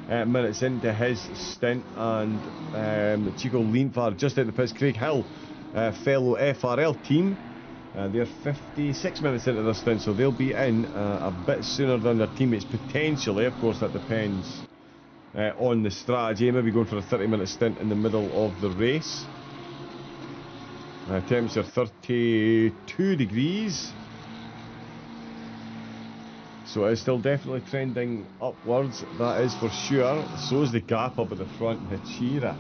[SPEAKER 1] minutes into his stint, and Chico Lientvar just out the pits. Craig Hill, fellow FRL team, they're 56 minutes into their stint, so they'll be in a bit sooner than their teammates potentially. Of course, that depends on the strategy. Maybe going for a 30-minute stint in the middle of the race. Temperature 32 degrees, so it's still definitely trending upwards, that is for sure. So is the gap up at the front. Hachira,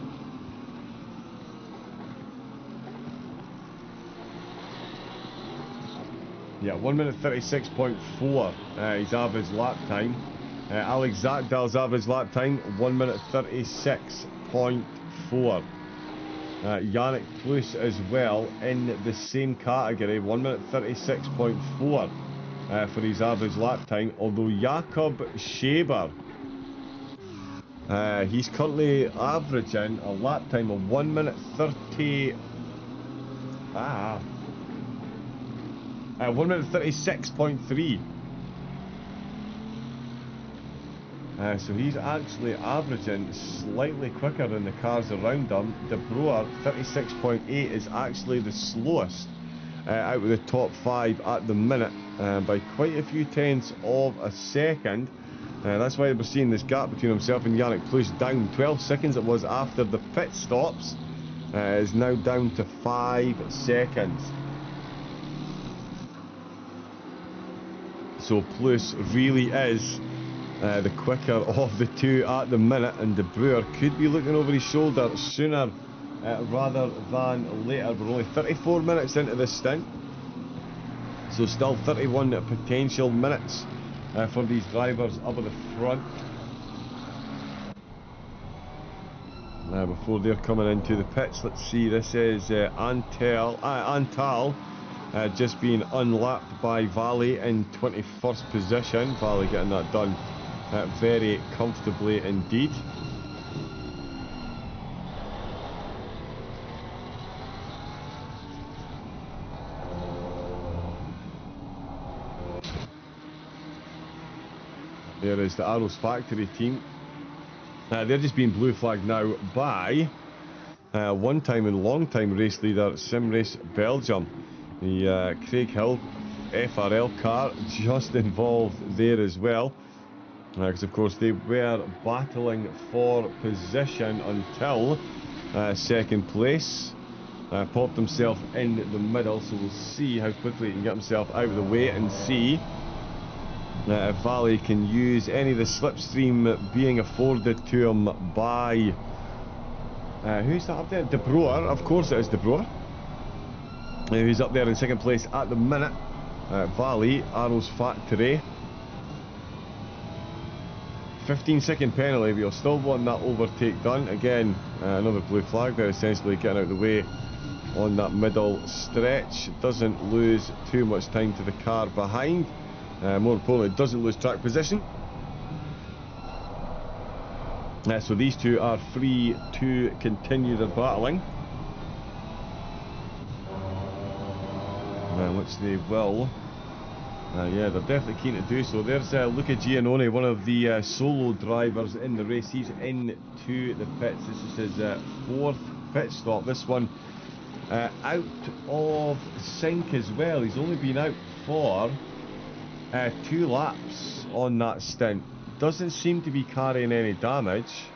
[SPEAKER 1] yeah, 1 minute 36.4 his average lap time. Alex Zakdal's average lap time 1 minute 36.4. Yannick Plus as well in the same category, 1 minute 36.4 for his average lap time. Although Jakob Schaber, he's currently averaging a lap time of 1 minute 30. 1 minute 36.3. So he's actually averaging slightly quicker than the cars around him. De Brewer 36.8 is actually the slowest out of the top 5 at the minute, by quite a few tenths of a second. That's why we're seeing this gap between himself and Yannick Plus down. 12 seconds it was after the pit stops, is now down to 5 seconds. So Plus really is the quicker of the two at the minute, and De Boer could be looking over his shoulder sooner rather than later. We're only 34 minutes into this stint, so still 31 potential minutes for these drivers up at the front before they're coming into the pits. Let's see, this is Antal just being unlapped by Valley in 21st position. Valley getting that done very comfortably indeed. There is the Arrows Factory team. They're just being blue flagged now by one-time and long-time race leader Simrace Belgium. The Craig Hill FRL car just involved there as well, because of course they were battling for position until second place. Popped himself in the middle, so we'll see how quickly he can get himself out of the way and see if Valley can use any of the slipstream being afforded to him by who's that up there? De Boer, of course it is De Boer. Who's up there in second place at the minute. Valley, Arrows Factory. 15-second penalty, but you'll still want that overtake done. Again, another blue flag there, essentially getting out of the way on that middle stretch. Doesn't lose too much time to the car behind. More importantly, doesn't lose track position. So these two are free to continue their battling, which they will. Yeah, they're definitely keen to do so. There's Luca Giannone, one of the solo drivers in the race. He's into the pits. This is his fourth pit stop. This one out of sync as well. He's only been out for 2 laps on that stint. Doesn't seem to be carrying any damage.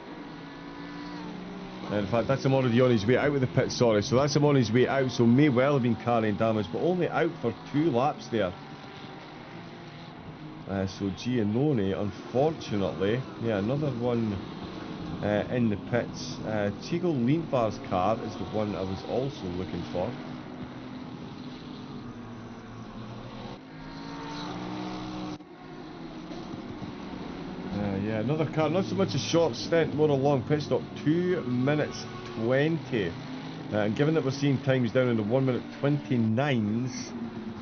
[SPEAKER 1] In fact, that's him already on his way out of the pit, sorry. So that's him on his way out, so may well have been carrying damage, but only out for 2 laps there. So Giannone, unfortunately, yeah, another one in the pits. Chico Lindvar's car is the one I was also looking for. Yeah, another car, not so much a short stint, more a long pit stop, 2 minutes 20. And given that we're seeing times down in the 1 minute 29s,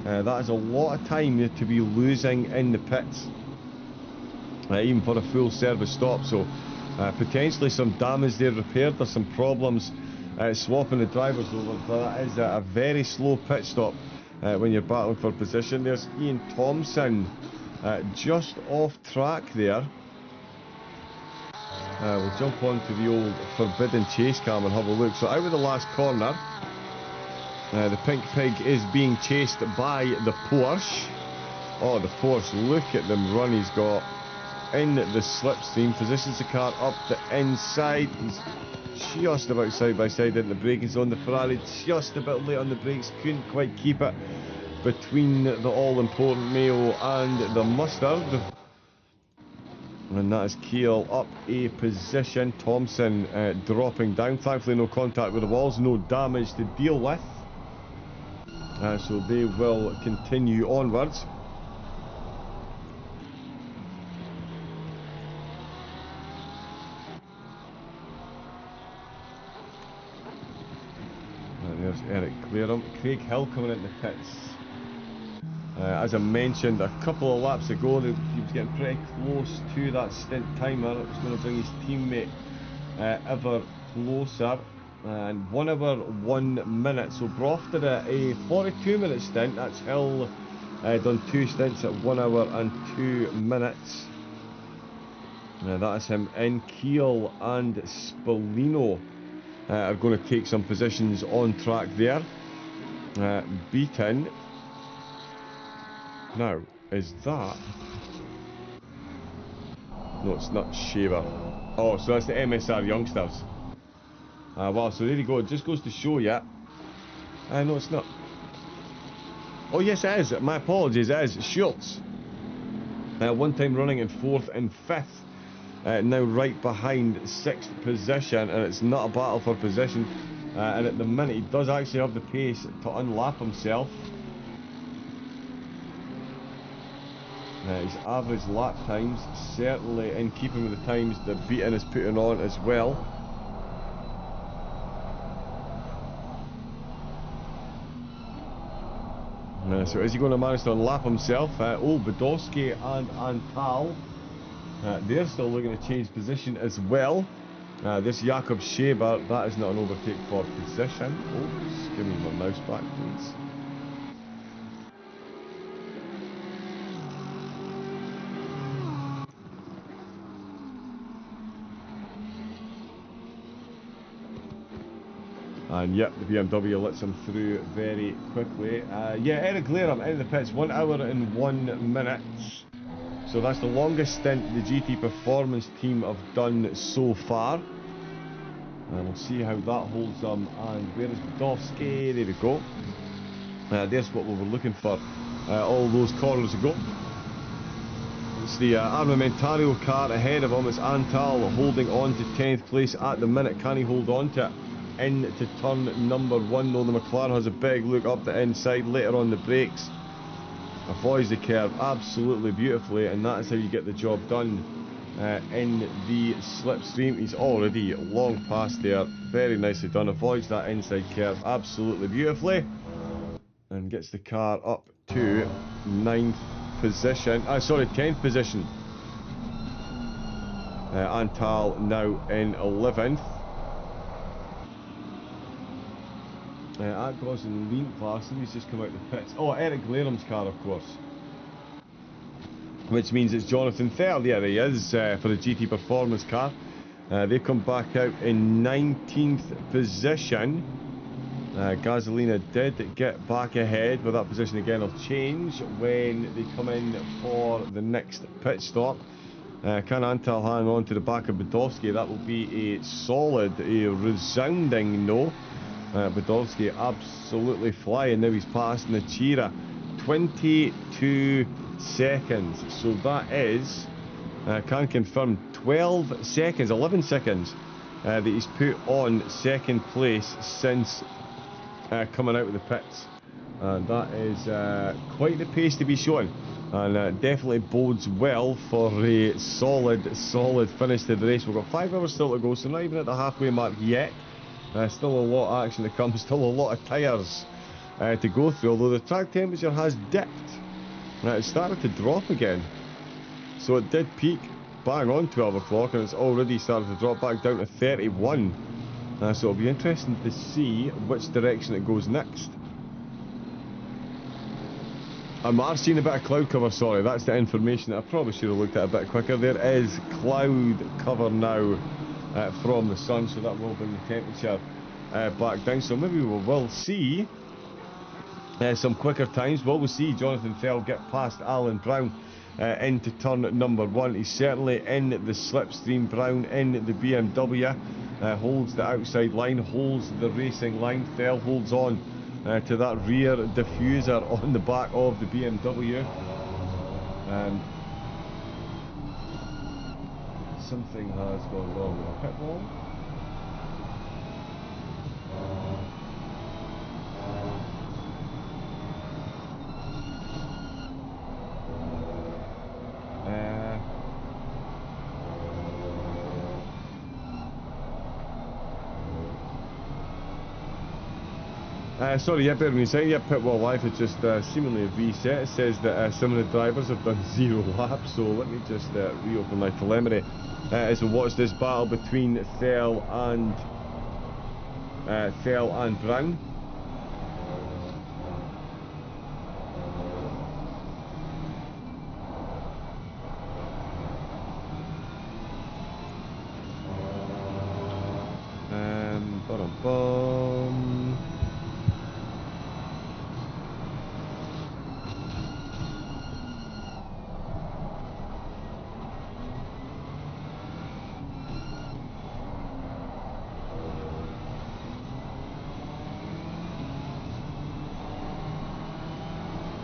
[SPEAKER 1] that is a lot of time to be losing in the pits, even for a full service stop. So potentially some damage there repaired. There's some problems swapping the drivers over, but that is a very slow pit stop when you're battling for position. There's Ian Thompson just off track there. We'll jump onto the old Forbidden Chase cam and have a look. So out of the last corner, the Pink Pig is being chased by the Porsche. Oh, the Porsche, look at them run he's got in the slipstream. Positions the car up the inside. He's just about side by side in the braking zone. The Ferrari just a bit late on the brakes, couldn't quite keep it between the all-important Mayo and the Mustard. And that is Keel up a position. Thompson dropping down. Thankfully no contact with the walls, no damage to deal with. So they will continue onwards. And there's Eric Clearum. Craig Hill coming into the pits. As I mentioned a couple of laps ago, he was getting pretty close to that stint timer. It was going to bring his teammate ever closer. And 1 hour 1 minute. So Brough did a 42-minute stint. That's Hill done 2 stints at 1 hour and 2 minutes. That is him in. Keel and Spallino are going to take some positions on track there. Beaten. Now, is that... No, it's not Shaver. Oh, so that's the MSR youngsters. Wow, so there you go. It just goes to show you. No, it's not. Oh, yes, it is. My apologies, it is. Schultz. One time running in 4th and 5th. Now right behind 6th position, and it's not a battle for position. And at the minute he does actually have the pace to unlap himself. His average lap times certainly in keeping with the times that Beaton is putting on as well. So is he going to manage to unlap himself? Badowski and Antal, they're still looking to change position as well. This Jakob Scheber, that is not an overtake for position. Oops, give me my mouse back, please. And yep, the BMW lets him through very quickly. Yeah, Eric Laram out of the pits, 1 hour and 1 minute. So that's the longest stint the GT Performance team have done so far. And we'll see how that holds them. And where is Badowski? There we go. There's what we were looking for all those corners ago. It's the Armamentario car ahead of him. It's Antal holding on to 10th place at the minute. Can he hold on to it into turn number 1? Though the McLaren has a big look up the inside. Later on the brakes, avoids the curve absolutely beautifully, and that is how you get the job done in the slipstream. He's already long past there. Very nicely done. Avoids that inside curve absolutely beautifully, and gets the car up to 9th position. Sorry, 10th position. Antal now in 11th. At Gosling Lean class, he's just come out the pits. Oh, Eric Laram's car, of course. Which means it's Jonathan Third. There he is for the GT Performance car. They come back out in 19th position. Gasolina did get back ahead, but that position again will change when they come in for the next pit stop. Can Antal hang on to the back of Badowski? That will be a solid, a resounding no. Badowski absolutely flying. Now he's passing the Chira. 22 seconds. So that is, can confirm, 12 seconds, 11 seconds that he's put on 2nd place since coming out of the pits. And that is quite the pace to be showing. And definitely bodes well for a solid finish to the race. We've got 5 hours still to go, so not even at the halfway mark yet. Still a lot of action to come, still a lot of tyres to go through, although the track temperature has dipped. It started to drop again. So it did peak bang on 12 o'clock, and it's already started to drop back down to 31. So it'll be interesting to see which direction it goes next. I'm seeing a bit of cloud cover, sorry, that's the information that I probably should have looked at a bit quicker. There is cloud cover now from the sun, so that will bring the temperature back down. So maybe we will see some quicker times. We'll see Jonathan Third get past Alan Brown into turn number 1. He's certainly in the slipstream. Brown in the BMW, holds the outside line, holds the racing line. Third holds on to that rear diffuser on the back of the BMW. Something has gone wrong with the pit wall. Sorry, yeah, bear with me a second. Yeah, pit wall life has just seemingly reset. It says that some of the drivers have done 0 laps, so let me just reopen my telemetry as we watch this battle between Thel and Brown.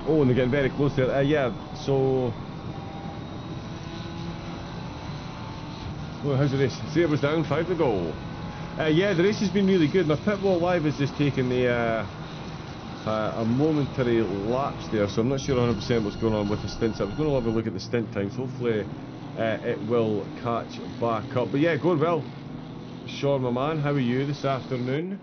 [SPEAKER 1] Oh, and they're getting very close there. Yeah, so Well, how's the race? 3 was down, 5 to go. Yeah, the race has been really good. My pit wall live has just taken a momentary lapse there, so I'm not sure 100% what's going on with the stints. I was going to have a look at the stint times. Hopefully it will catch back up. But yeah, going well. Sean, my man, how are you this afternoon?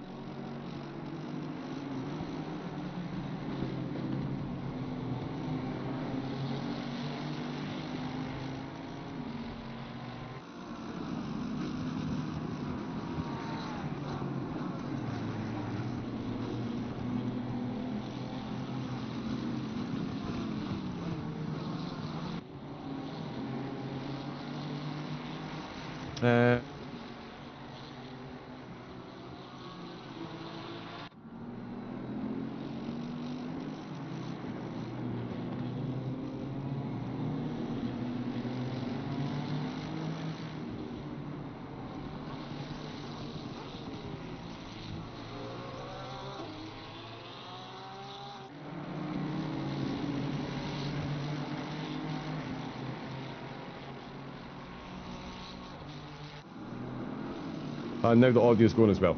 [SPEAKER 1] And now the audio's going as well.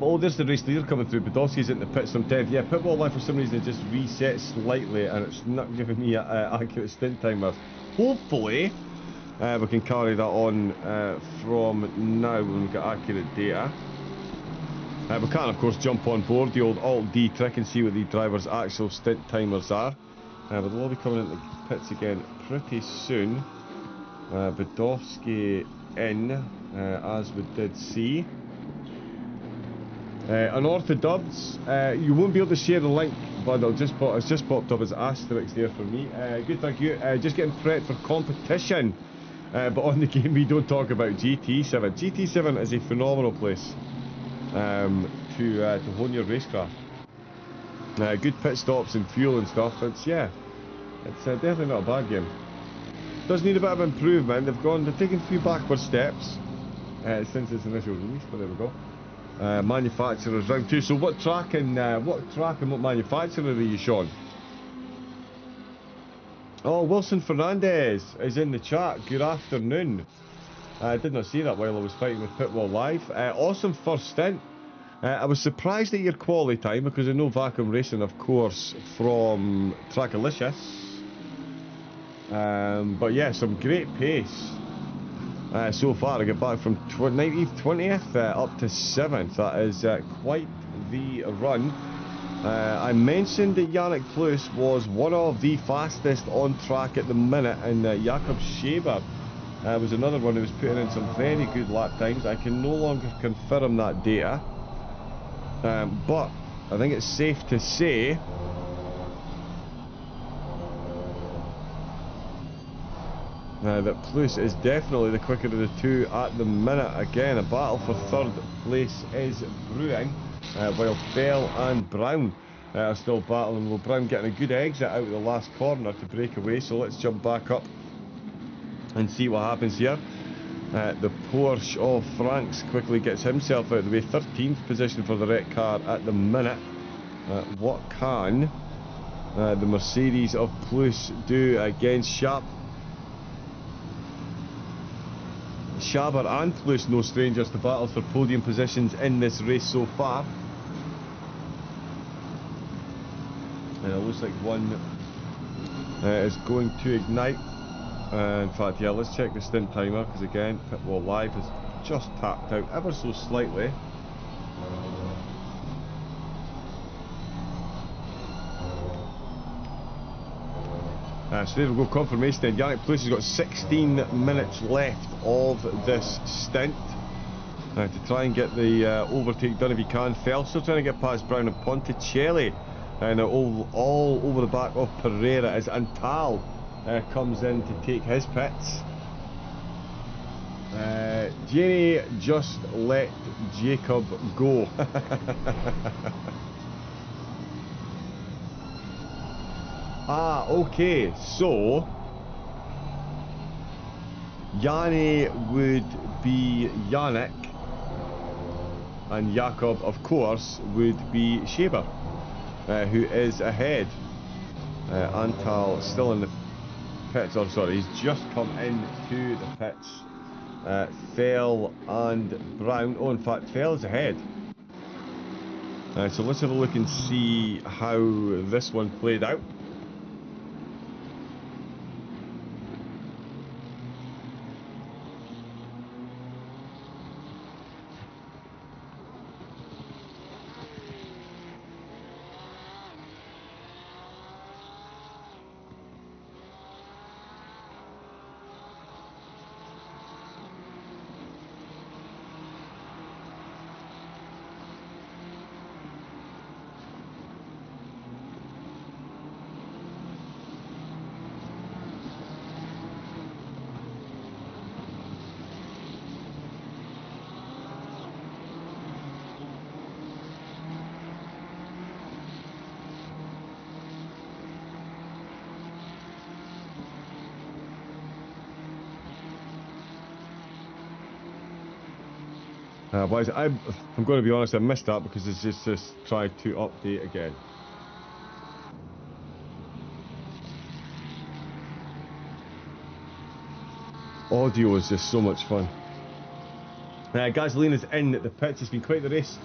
[SPEAKER 1] Oh, there's the race leader coming through. Podolski's in the pits from 10th. Yeah, pit wall line for some reason it just reset slightly and it's not giving me accurate stint timers. Hopefully, we can carry that on from now when we get accurate data. We can, of course, jump on board the old Alt-D trick and see what the driver's actual stint timers are. But we'll be coming into the pits again pretty soon. Podolski in, as we did see. Unorthodox, you won't be able to share the link, but it's just popped up as asterisks there for me. Good, thank you. Just getting prepped for competition, but on the game we don't talk about GT7. GT7 is a phenomenal place to hone your racecraft. Good pit stops and fuel and stuff. It's definitely not a bad game. Does need a bit of improvement. They've taken a few backward steps since its initial release, but there we go. Manufacturers round 2. So what track and what manufacturer are you, Sean? Oh, Wilson Fernandez is in the chat. Good afternoon. I did not see that while I was fighting with Pitwall Live. Awesome first stint. I was surprised at your quality time because I know Vacuum Racing, of course, from Trackalicious. But yeah, some great pace. So far, I get back from 20th up to 7th. That is quite the run. I mentioned that Yannick Plus was one of the fastest on track at the minute, and Jakob Scheber was another one who was putting in some very good lap times. I can no longer confirm that data, but I think it's safe to say that Plus is definitely the quicker of the two at the minute. Again, a battle for third place is brewing, while Bell and Brown are still battling. Well, Brown getting a good exit out of the last corner to break away, so let's jump back up and see what happens here. The Porsche of Franks quickly gets himself out of the way. 13th position for the red car at the minute. What can the Mercedes of Plus do against Schaber and Plus, no strangers to battles for podium positions in this race so far. And it looks like one is going to ignite. In fact, yeah, let's check the stint timer, because again, Pitwall Live has just tapped out ever so slightly. So there we go, confirmation then. Yannick Plus has got 16 minutes left of this stint to try and get the overtake done if he can. Fell still trying to get past Brown and Ponticelli, and all over the back of Pereira as Antal comes in to take his pits. Jenny just let Jacob go. Okay, so Yanni would be Yannick, and Jakob, of course, would be Scheber, who is ahead. Antal still in the pits, or sorry, he's just come into the pits Fell and Brown. Oh, in fact, Fell is ahead. So let's have a look and see how this one played out. I'm going to be honest, I missed that because it's just tried to update again. Audio is just so much fun. Gasoline is in at the pits. It's been quite the race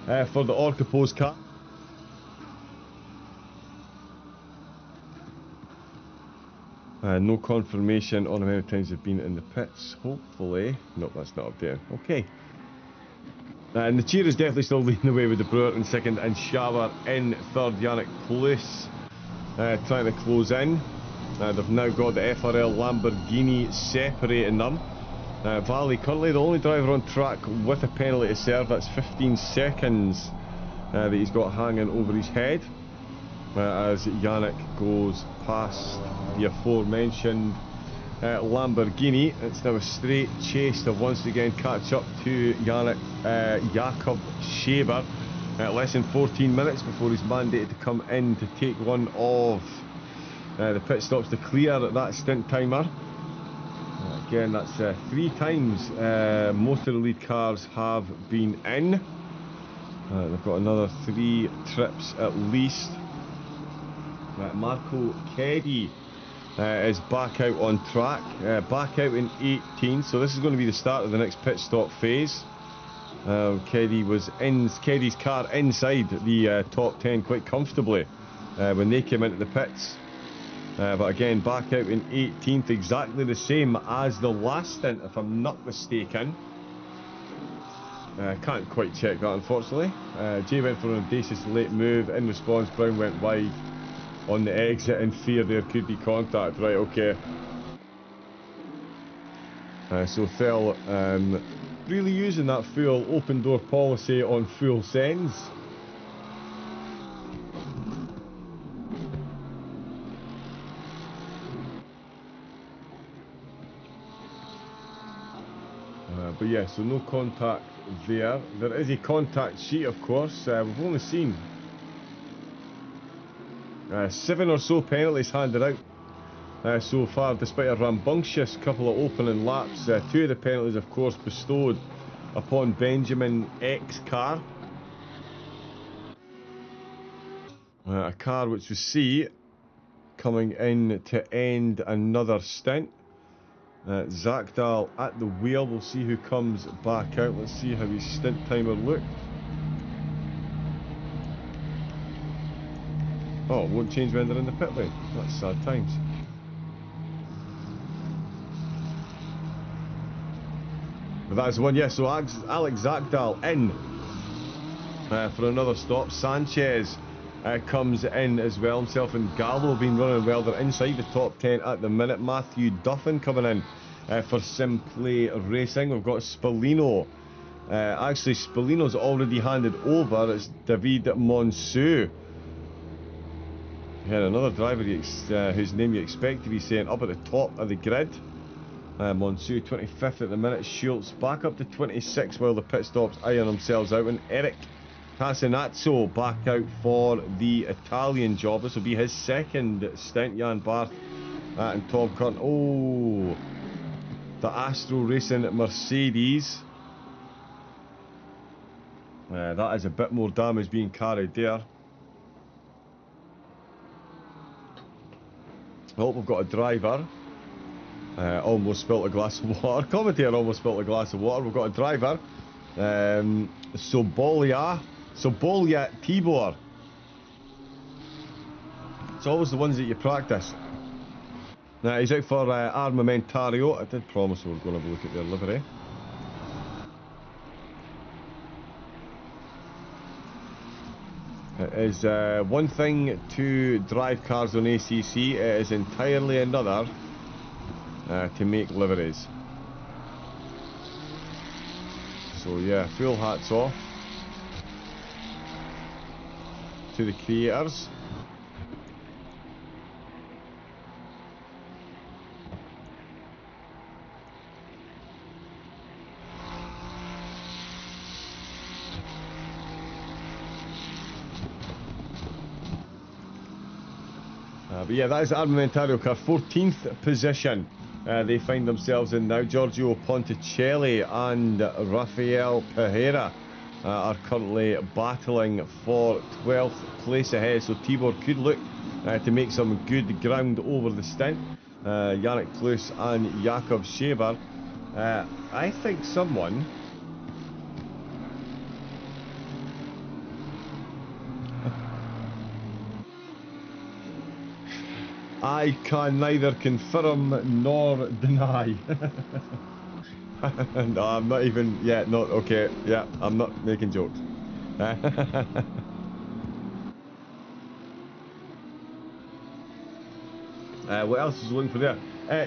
[SPEAKER 1] for the Orcapose car. No confirmation on how many times they've been in the pits. Hopefully, no, that's not updated. Okay. And the cheer is definitely still leading the way with the Brewer in second and Shower in third. INDIANAPOLIS trying to close in. They've now got the FRL Lamborghini separating them. Valley currently the only driver on track with a penalty to serve. That's 15 seconds that he's got hanging over his head as Yannick goes past the aforementioned Lamborghini. It's now a straight chase to once again catch up to Yannick Jakob Schaber. Less than 14 minutes before he's mandated to come in to take one of the pit stops to clear that stint timer. Again, that's 3 times most of the lead cars have been in. They've got another 3 trips at least. Marco Keddy is back out on track, back out in 18, so this is going to be the start of the next pit stop phase. Keddy's car inside the top 10 quite comfortably when they came into the pits. But again, back out in 18th, exactly the same as the last stint, if I'm not mistaken. Can't quite check that, unfortunately. Jay went for an audacious late move. In response, Brown went wide on the exit in fear there could be contact. Right, okay. So Fell really using that full open door policy on full sends. But yeah, so no contact there. There is a contact sheet, of course. We've only seen 7 or so penalties handed out so far, despite a rambunctious couple of opening laps. 2 of the penalties, of course, bestowed upon Benjamin X car. A car which we see coming in to end another stint. Zakdal at the wheel. We'll see who comes back out. Let's see how his stint timer looked. Oh, it won't change when they're in the pit lane. That's sad times. But that's the one, yeah. So Alex Zakdal in for another stop. Sanchez comes in as well. Himself and Gallo have been running well. They're inside the top 10 at the minute. Matthew Duffin coming in for Simplay Racing. We've got Spallino. Actually, Spallino's already handed over. It's David Monceau. Here, another driver whose name you expect to be saying up at the top of the grid. Monceau 25th at the minute. Schultz back up to 26 while the pit stops iron themselves out. And Eric Casinazzo back out for the Italian job. This will be his second stint. Jan Barth and Tom Curtin. Oh, the Astro Racing Mercedes. That is a bit more damage being carried there. I hope we've got a driver. Almost spilt a glass of water. Commentator almost spilt a glass of water. We've got a driver. Sobolia Tibor. It's always the ones that you practice. Now he's out for Armamentario. I did promise we were going to have a look at their livery. It is one thing to drive cars on ACC, it is entirely another to make liveries. So yeah, full hats off to the creators. But yeah, that is the Armamentario car, 14th position. They find themselves in now. Giorgio Ponticelli and Rafael Pereira are currently battling for 12th place ahead. So Tibor could look to make some good ground over the stint. Yannick Plus and Jakob Scheber. I think someone... I can neither confirm nor deny. No, I'm not even... Yeah, no, okay. Yeah, I'm not making jokes. What else is looking for there?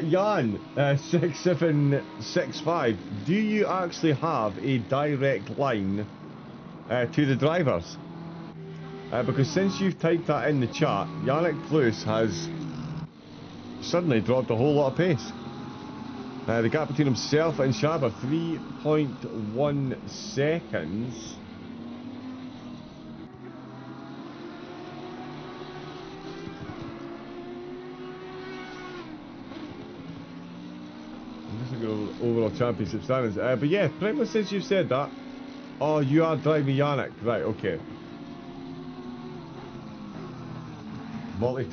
[SPEAKER 1] Jan, 6765. Do you actually have a direct line to the drivers? Because since you've typed that in the chat, Yannick Plus has suddenly dropped a whole lot of pace. The gap between himself and Schaber, 3.1 seconds. Overall championship standings. But yeah, pretty much since you've said that. Oh, you are driving Yannick. Right, okay. Multi...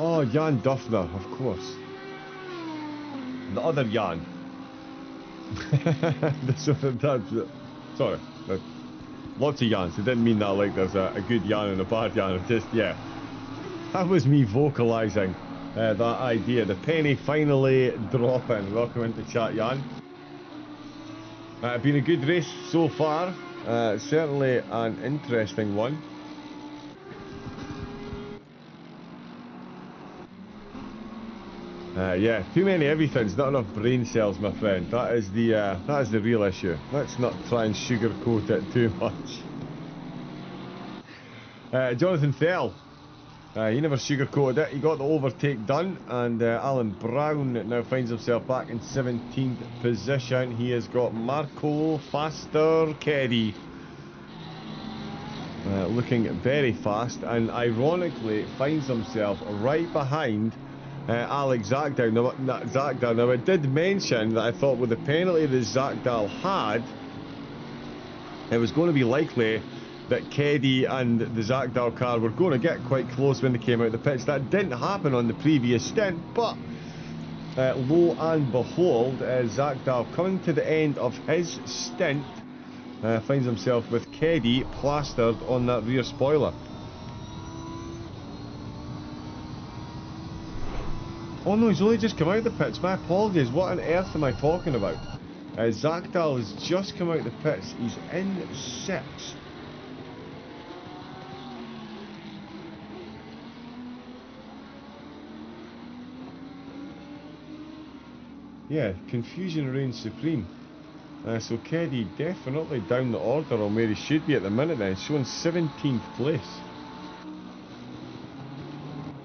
[SPEAKER 1] Oh, Jan Duffner, of course. The other Jan. Sorry. Lots of Jans. It didn't mean that like there's a good Jan and a bad Jan. It just, yeah. That was me vocalising that idea. The penny finally dropping. Welcome into chat, Jan. Been a good race so far. Certainly an interesting one. Yeah, too many everything's, not enough brain cells, my friend. That is the real issue. Let's not try and sugarcoat it too much. Jonathan Fell, he never sugarcoated it. He got the overtake done, and Alan Brown now finds himself back in 17th position. He has got Marco Faster Keddy looking very fast, and ironically finds himself right behind Alex Zakdal. Now, I did mention that I thought with the penalty that Zakdal had, it was going to be likely that Keddy and the Zakdal car were going to get quite close when they came out of the pits. That didn't happen on the previous stint, but lo and behold, Zakdal coming to the end of his stint finds himself with Keddy plastered on that rear spoiler. Oh no, he's only just come out of the pits. My apologies. What on earth am I talking about? Zakdal has just come out of the pits. He's in 6th. Yeah, confusion reigns supreme. So Keddy definitely down the order on where he should be at the minute then, showing 17th place.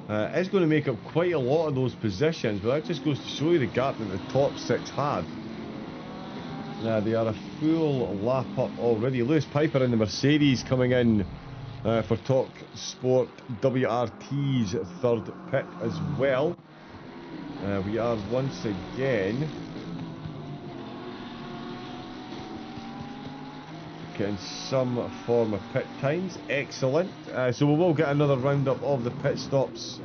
[SPEAKER 1] It's going to make up quite a lot of those positions, but that just goes to show you the gap that the top 6 had. They are a full lap up already. Lewis Piper in the Mercedes coming in for Talk Sport WRT's 3rd pit as well. We are once again in some form of pit times. Excellent. So we will get another roundup of the pit stops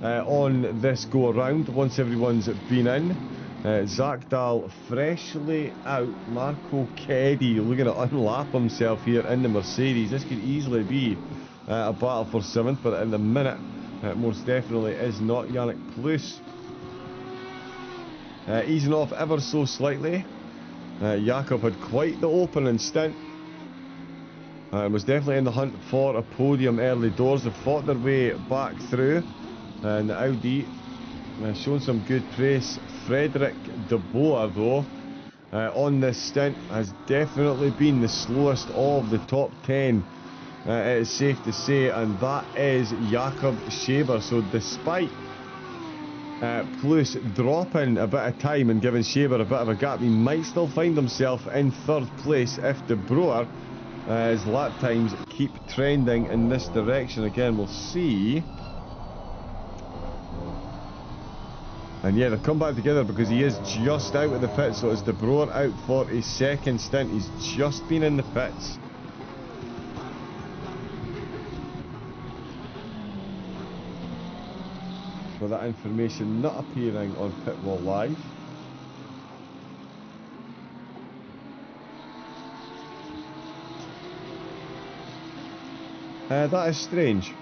[SPEAKER 1] on this go around once everyone's been in. Zach Dahl freshly out. Marco Keddy looking to unlap himself here in the Mercedes. This could easily be a battle for 7th, but in the minute most definitely is not. INDIANAPOLIS easing off ever so slightly. Jakob had quite the opening stint. Was definitely in the hunt for a podium early doors. Have fought their way back through. And Audi shown some good pace. Frederick de Boer though on this stint has definitely been the slowest of the top 10. It is safe to say, and that is Jakob Schaber. So despite Plus dropping a bit of time and giving Schaber a bit of a gap, he might still find himself in 3rd place if De Boer his lap times keep trending in this direction. Again, we'll see. And yeah, they've come back together because he is just out of the pits. So it's De Boer out for a 2nd stint. He's just been in the pits. With that information not appearing on Pitwall Live. That is strange.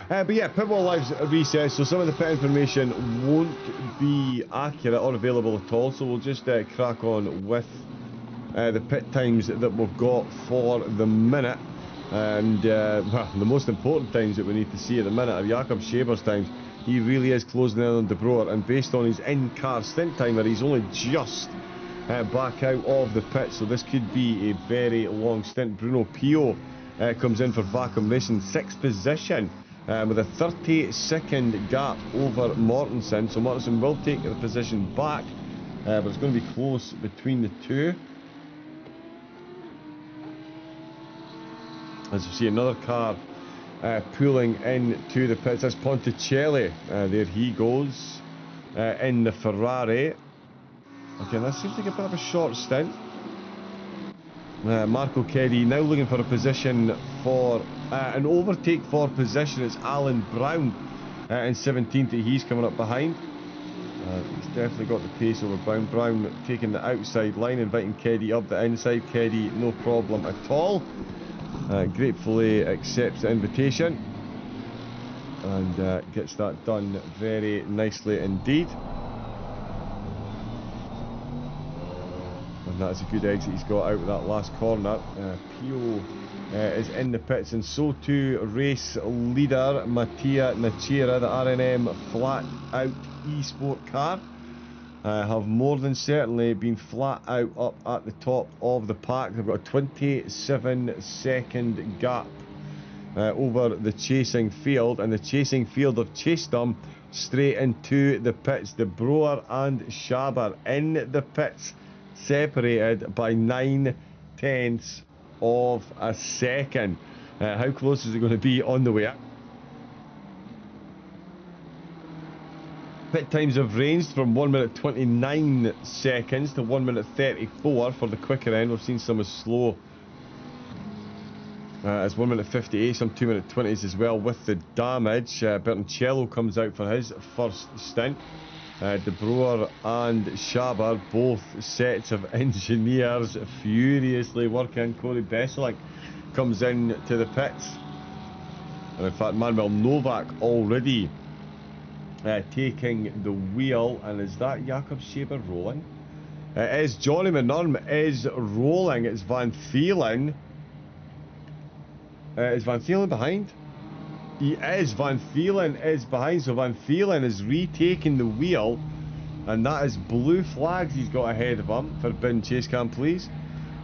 [SPEAKER 1] But yeah, Pitwall Live's recessed, so some of the pit information won't be accurate or available at all, so we'll just crack on with the pit times that we've got for the minute. And well, the most important times that we need to see at the minute are Jakob Schaber's times. He really is closing in on De Boer, and based on his in-car stint timer, he's only just back out of the pit, so this could be a very long stint. Bruno Pio comes in for Vacuum Racing, 6th position. With a 30-second gap over Mortensen, so Mortensen will take the position back, but it's going to be close between the two. As you see, another car pulling into the pits. That's Ponticelli. There he goes in the Ferrari. Again, that seems like a bit of a short stint. Marco Keddy now looking for a position for an overtake for position. It's Alan Brown in 17th. He's coming up behind. He's definitely got the pace over Brown. Brown taking the outside line, inviting Keddy up the inside. Keddy, no problem at all. Gratefully accepts the invitation and gets that done very nicely indeed. And that's a good exit he's got out of that last corner. Pio is in the pits, and so too race leader Mattia Nachira, the RNM flat out esport car. Have more than certainly been flat out up at the top of the pack. They've got a 27-second gap over the chasing field, and the chasing field have chased them straight into the pits. De Boer and Schaber in the pits, separated by 9/10 of a second. How close is it going to be on the way up? Pit times have ranged from 1 minute 29 seconds to 1 minute 34 for the quicker end. We've seen some as slow as 1 minute 58, some 2 minute 20s as well with the damage. Bertoncello comes out for his first stint. De Boer and Schaber, both sets of engineers furiously working. Corey Besselink comes in to the pits. And in fact, Manuel Novak already taking the wheel. And is that Jakob Schaber rolling? It is. Johnny McNurn is rolling. It's Van Thielen. Is Van Thielen behind? He is. Van Thielen is behind, so Van Thielen is retaking the wheel, and that is blue flags he's got ahead of him. For bin chase cam, please.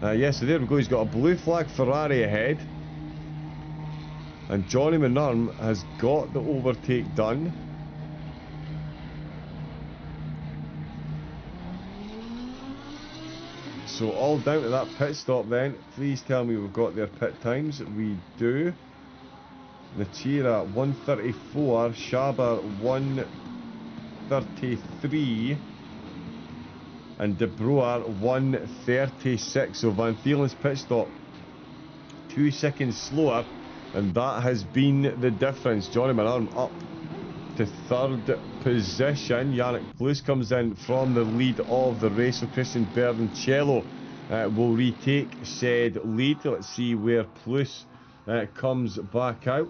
[SPEAKER 1] Yes, so there we go. He's got a blue flag Ferrari ahead, and Johnny McNurn has got the overtake done. So all down to that pit stop then. Please tell me we've got their pit times. We do. Nachira 1:34, Schaber 1:33, and De Boer 1:36. So Van Thielen's pit stop 2 seconds slower, and that has been the difference. Johnny Manarm up to third position. Yannick Plus comes in from the lead of the race, so Christian Bertoncello will retake said lead. Let's see where Plus comes back out.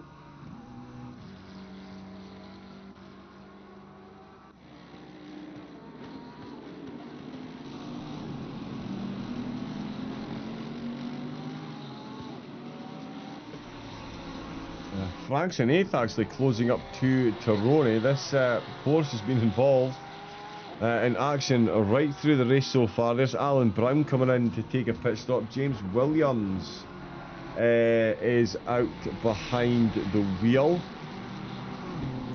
[SPEAKER 1] Frank's in 8th, actually, closing up to Tirone. This course has been involved in action right through the race so far. There's Alan Brown coming in to take a pit stop. James Williams is out behind the wheel.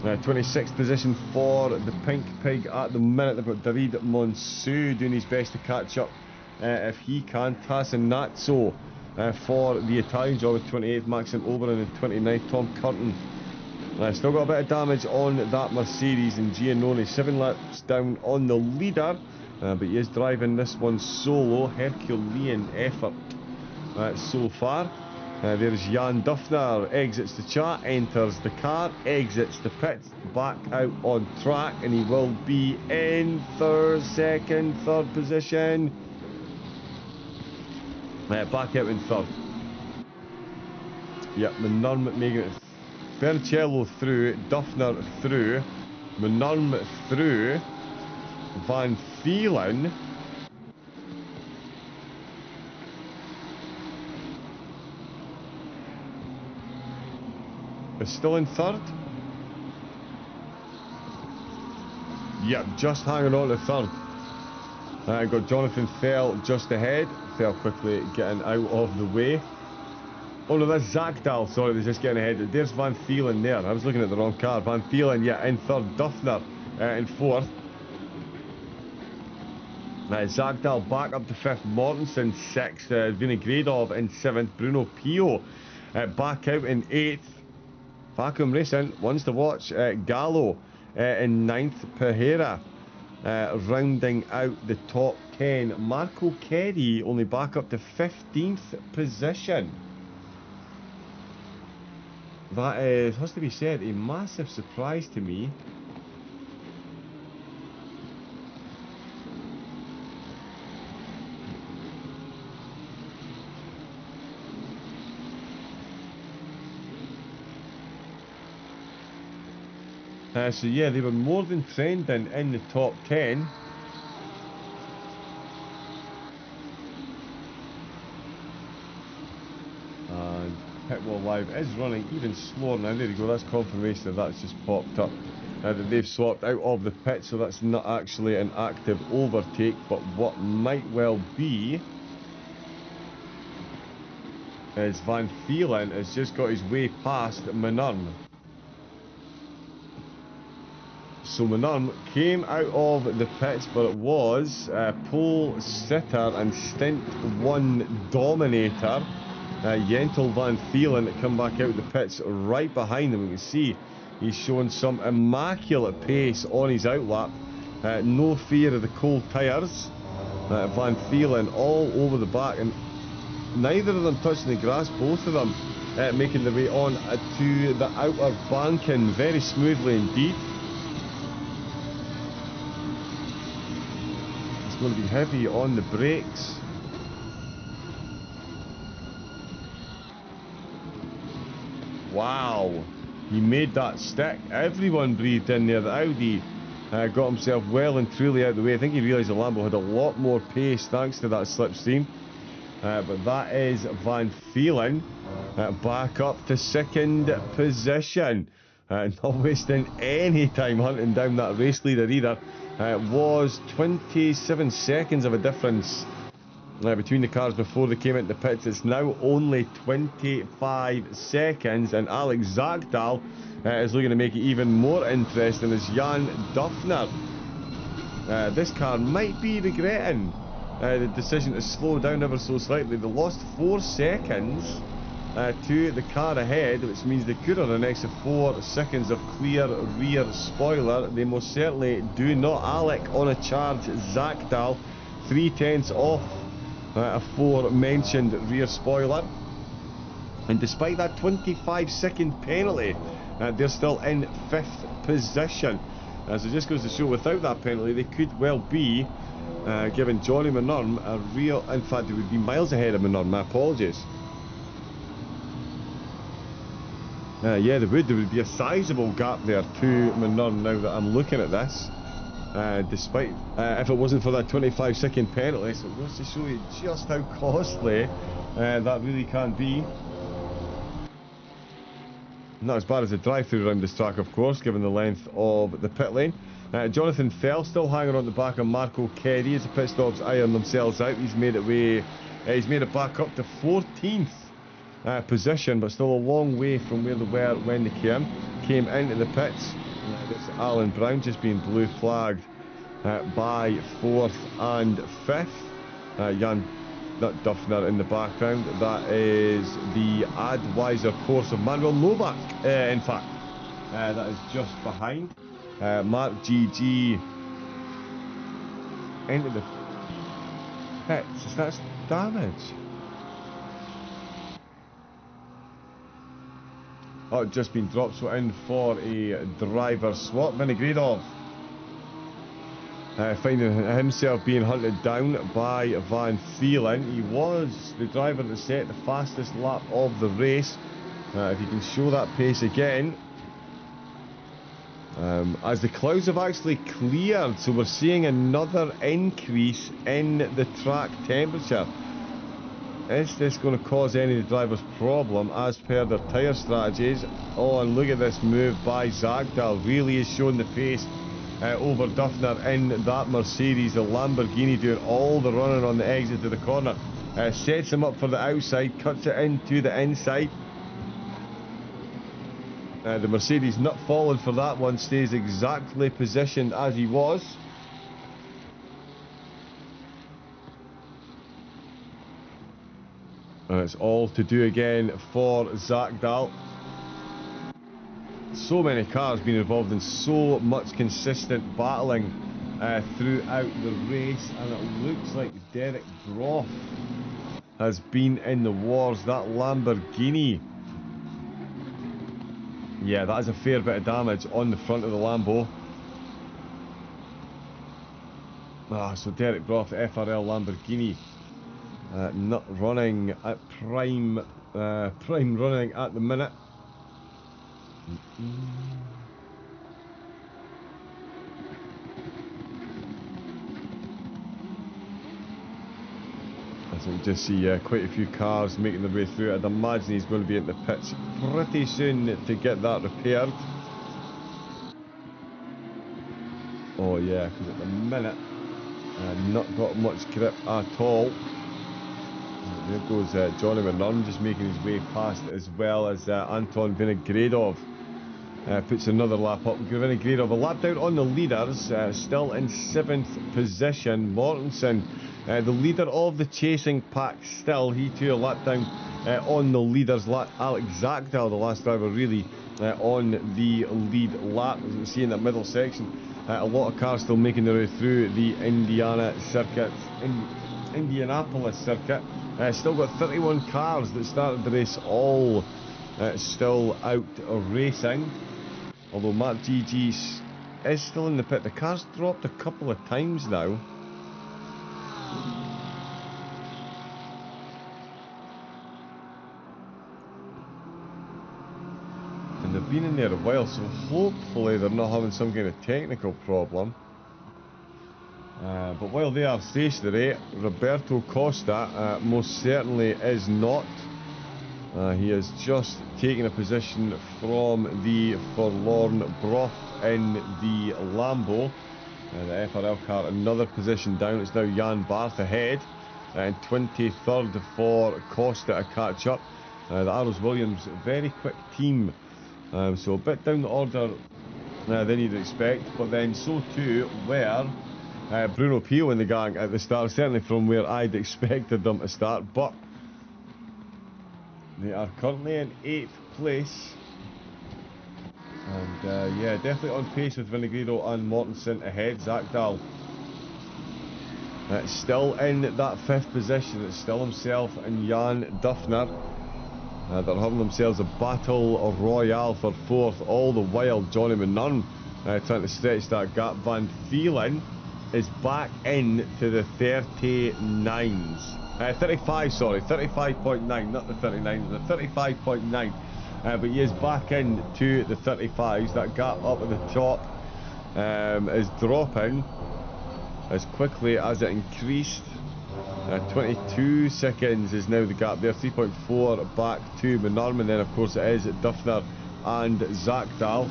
[SPEAKER 1] 26th position for the Pink Pig at the minute. They've got David Monsou doing his best to catch up if he can. Tassinazzo for the Italian job at 28th, Maxim Oberon in 29th, Tom Curtin still got a bit of damage on that Mercedes, and Giannone 7 laps down on the leader, but he is driving this one solo. Herculean effort so far. There's Jan Duffner, exits the chat, enters the car, exits the pit, back out on track, and he will be in third position. Back out in third. Yep, Manurm making it. Bertoncello through, Duffner through, Manurm through, Van Thielen is still in third. Yep, just hanging on to third. Got Jonathan Fell just ahead. Fell quickly getting out of the way. Oh no, that's Zakdal, sorry, they're just getting ahead. There's Van Thielen there. I was looking at the wrong car. Van Thielen, yeah, in third. Duffner in fourth. Zakdal back up to fifth. Mortensen sixth. Vinogradov in seventh. Bruno Pio back out in eighth. Vacuum Racing, ones to watch. Gallo in ninth. Pereira rounding out the top 10. Marco Kerry only back up to 15th position. That is, has to be said, a massive surprise to me. So yeah, they were more than trending in the top 10. And Pitwall Live is running even slower now. There you go, that's confirmation that that's just popped up. That they've swapped out of the pit, so that's not actually an active overtake, but what might well be is Van Thielen has just got his way past Manurm. So Manurm came out of the pits, but it was pole sitter and stint one dominator, Jentel Van Thielen, that come back out of the pits right behind him. You can see he's showing some immaculate pace on his outlap. No fear of the cold tyres. Van Thielen all over the back, and neither of them touching the grass, both of them making their way on to the outer banking very smoothly indeed. Going to be heavy on the brakes. Wow, he made that stick. Everyone breathed in there. The Audi got himself well and truly out of the way. I think he realised the Lambo had a lot more pace thanks to that slipstream. But that is Van Thielen back up to second position. Not wasting any time hunting down that race leader either. It was 27 seconds of a difference between the cars before they came into the pits. It's now only 25 seconds, and Alex Zakdal is looking to make it even more interesting as Jan Duffner. This car might be regretting the decision to slow down ever so slightly. They lost 4 seconds to the car ahead, which means they could have an extra 4 seconds of clear rear spoiler. They most certainly do not. Alec on a charge, Zakdal 3/10 off aforementioned rear spoiler. And despite that 25-second penalty, they're still in 5th position. So it just goes to show, without that penalty, they could well be giving Johnny McNurn a real... In fact, they would be miles ahead of McNurn. My apologies. Yeah, they would. There would be a sizable gap there to McNurn now that I'm looking at this. Despite, if it wasn't for that 25-second penalty, so it goes to show you just how costly that really can be. Not as bad as the drive-through around this track, of course, given the length of the pit lane. Jonathan Fell still hanging on the back of Marco Keddy as the pit stops iron themselves out. He's made it back up to 14th position, but still a long way from where they were when they came into the pits. This Alan Brown just being blue flagged by 4th and 5th. Jan Duffner in the background. That is the Advisor Corsa of Manuel Novak, in fact. That is just behind. Mark GG into the pits. That's damage. Oh, it's just been dropped, so in for a driver swap. Vinogradov finding himself being hunted down by Van Thielen. He was the driver that set the fastest lap of the race. If you can show that pace again. As the clouds have actually cleared, so we're seeing another increase in the track temperature. Is this going to cause any of the drivers problem as per their tyre strategies? Oh, and look at this move by Zagdal. Really is showing the pace over Duffner in that Mercedes. The Lamborghini doing all the running on the exit to the corner. Sets him up for the outside, cuts it into the inside. The Mercedes not falling for that one, stays exactly positioned as he was. And it's all to do again for Zagdal. So many cars being involved in so much consistent battling throughout the race, and it looks like Derek Groff has been in the wars. That Lamborghini, yeah, that is a fair bit of damage on the front of the Lambo. So Derek Groff, FRL Lamborghini, not running at prime running at the minute. As we can just see quite a few cars making their way through. I'd imagine he's going to be in the pits pretty soon to get that repaired. Oh yeah, because at the minute not got much grip at all. There goes Johnny McNurn just making his way past, as well as Anton Vinogradov puts another lap up. Vinogradov a lap down on the leaders, still in 7th position. Mortensen, the leader of the chasing pack still, he too a lap down on the leaders. Alex Zagdal, the last driver really on the lead lap. As you can see in that middle section, a lot of cars still making their way through the Indianapolis circuit. Still got 31 cars that started the race, all still out racing. Although Matt GG is still in the pit. The car's dropped a couple of times now. And they've been in there a while, so hopefully they're not having some kind of technical problem. But while they are stationary, Roberto Costa most certainly is not. He has just taken a position from the forlorn Broth in the Lambo. The FRL car another position down. It's now Jan Barth ahead, and 23rd for Costa to catch up. The Arrows Williams, very quick team, so a bit down the order than you'd expect, but then so too were Bruno Pio and the gang at the start, certainly from where I'd expected them to start, but they are currently in 8th place. And yeah, definitely on pace with Vinogradov and Mortensen ahead. Zagdal Still in that 5th position. It's still himself and Jan Duffner. They're having themselves a battle royale for 4th, all the while Johnny McNunn trying to stretch that gap. Van Vielen is back into the 39s. 35, sorry, 35.9, not the 39, the 35.9. But he is back into the 35s. That gap up at the top is dropping as quickly as it increased. 22 seconds is now the gap there, 3.4 back to Menarman. Then of course it is Duffner and Zakdal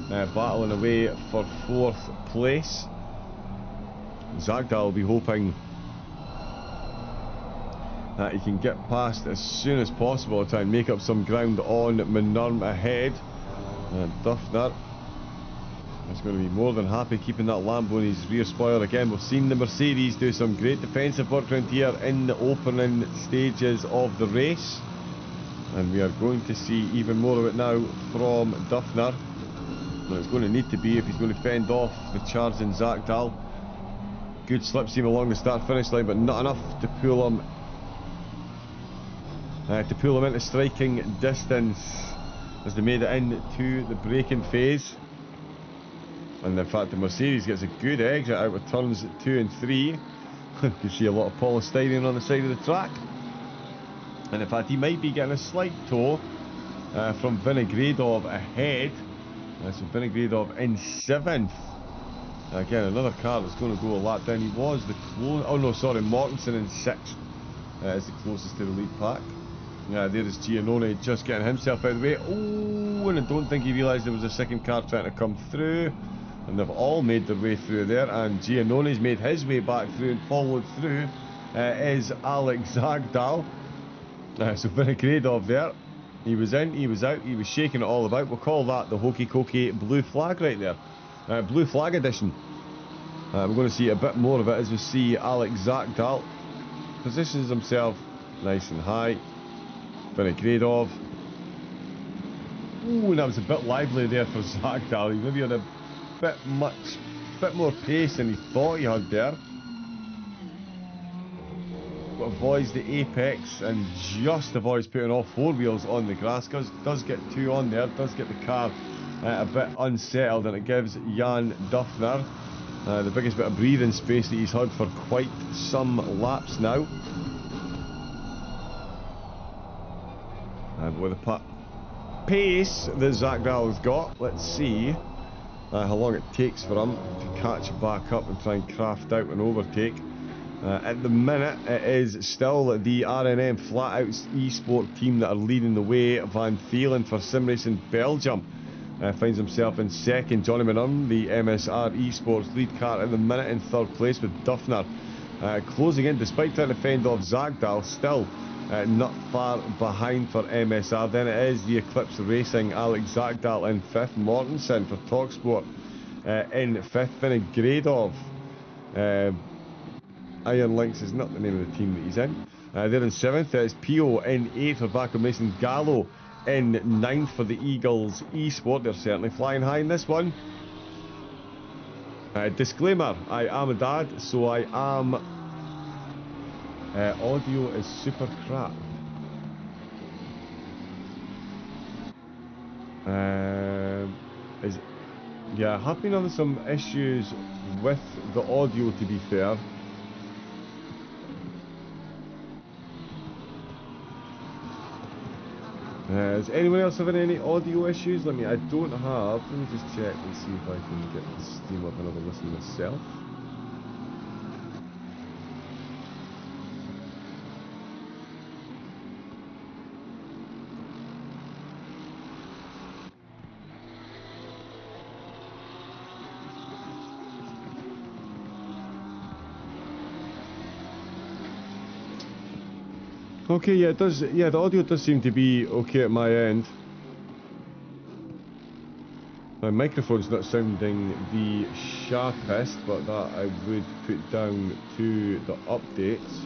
[SPEAKER 1] battling away for 4th place. Zakdal will be hoping that he can get past as soon as possible to try and make up some ground on Menarm ahead. Duffner is going to be more than happy keeping that Lambo in his rear spoiler. Again, we've seen the Mercedes do some great defensive work around here in the opening stages of the race, and we are going to see even more of it now from Duffner. And it's going to need to be if he's going to fend off the charging Zakdal. Good slipstream along the start-finish line, but not enough to pull him into striking distance as they made it into the braking phase. And in fact, the Mercedes gets a good exit out of turns 2 and 3. You can see a lot of polystyrene on the side of the track. And in fact, he might be getting a slight tow from Vinogradov ahead. So Vinogradov in 7th. Again, another car that's going to go a lap down. He was the close. Oh no, sorry, Mortensen in 6th is the closest to the lead pack. There is Giannone just getting himself out of the way. Oh, and I don't think he realised there was a second car trying to come through. And they've all made their way through there. And Giannone's made his way back through, and followed through is Alex Zagdal. So Vinogradov there. He was in, he was out, he was shaking it all about. We'll call that the hokey cokey blue flag right there. Blue flag edition. We're going to see a bit more of it as we see Alex Zakdal positions himself nice and high. Vinogradov. Ooh, that was a bit lively there for Zakdal. He maybe had a bit more pace than he thought he had there. But avoids the apex and just avoids putting all 4 wheels on the grass. Does get 2 on there, does get the car a bit unsettled, and it gives Jan Duffner the biggest bit of breathing space that he's had for quite some laps now. And with the pace that Zakdal's got, let's see how long it takes for him to catch back up and try and craft out an overtake. At the minute, it is still the RNM Flat Out eSport team that are leading the way. Van Vielen for Sim Racing Belgium finds himself in 2nd. Johnny Manum, the MSR eSports lead car, at the minute in 3rd place, with Duffner closing in despite trying to fend off Zakdal. Still not far behind for MSR. Then it is the Eclipse Racing, Alex Zakdal in 5th. Mortensen for TalkSport in 5th. Vinogradov. Iron Lynx is not the name of the team that he's in. They're in 7th. It's Pio in 8th for Baco Mason. Gallo in 9th for the Eagles eSport. They're certainly flying high in this one. Disclaimer, I am a dad, so I am... audio is super crap. Yeah, I have been having some issues with the audio, to be fair. Is anyone else having any audio issues? I don't have. Let me just check and see if I can get the stream up and have a listen myself. Okay, yeah, it does. Yeah, the audio does seem to be okay at my end. My microphone's not sounding the sharpest, but that I would put down to the updates.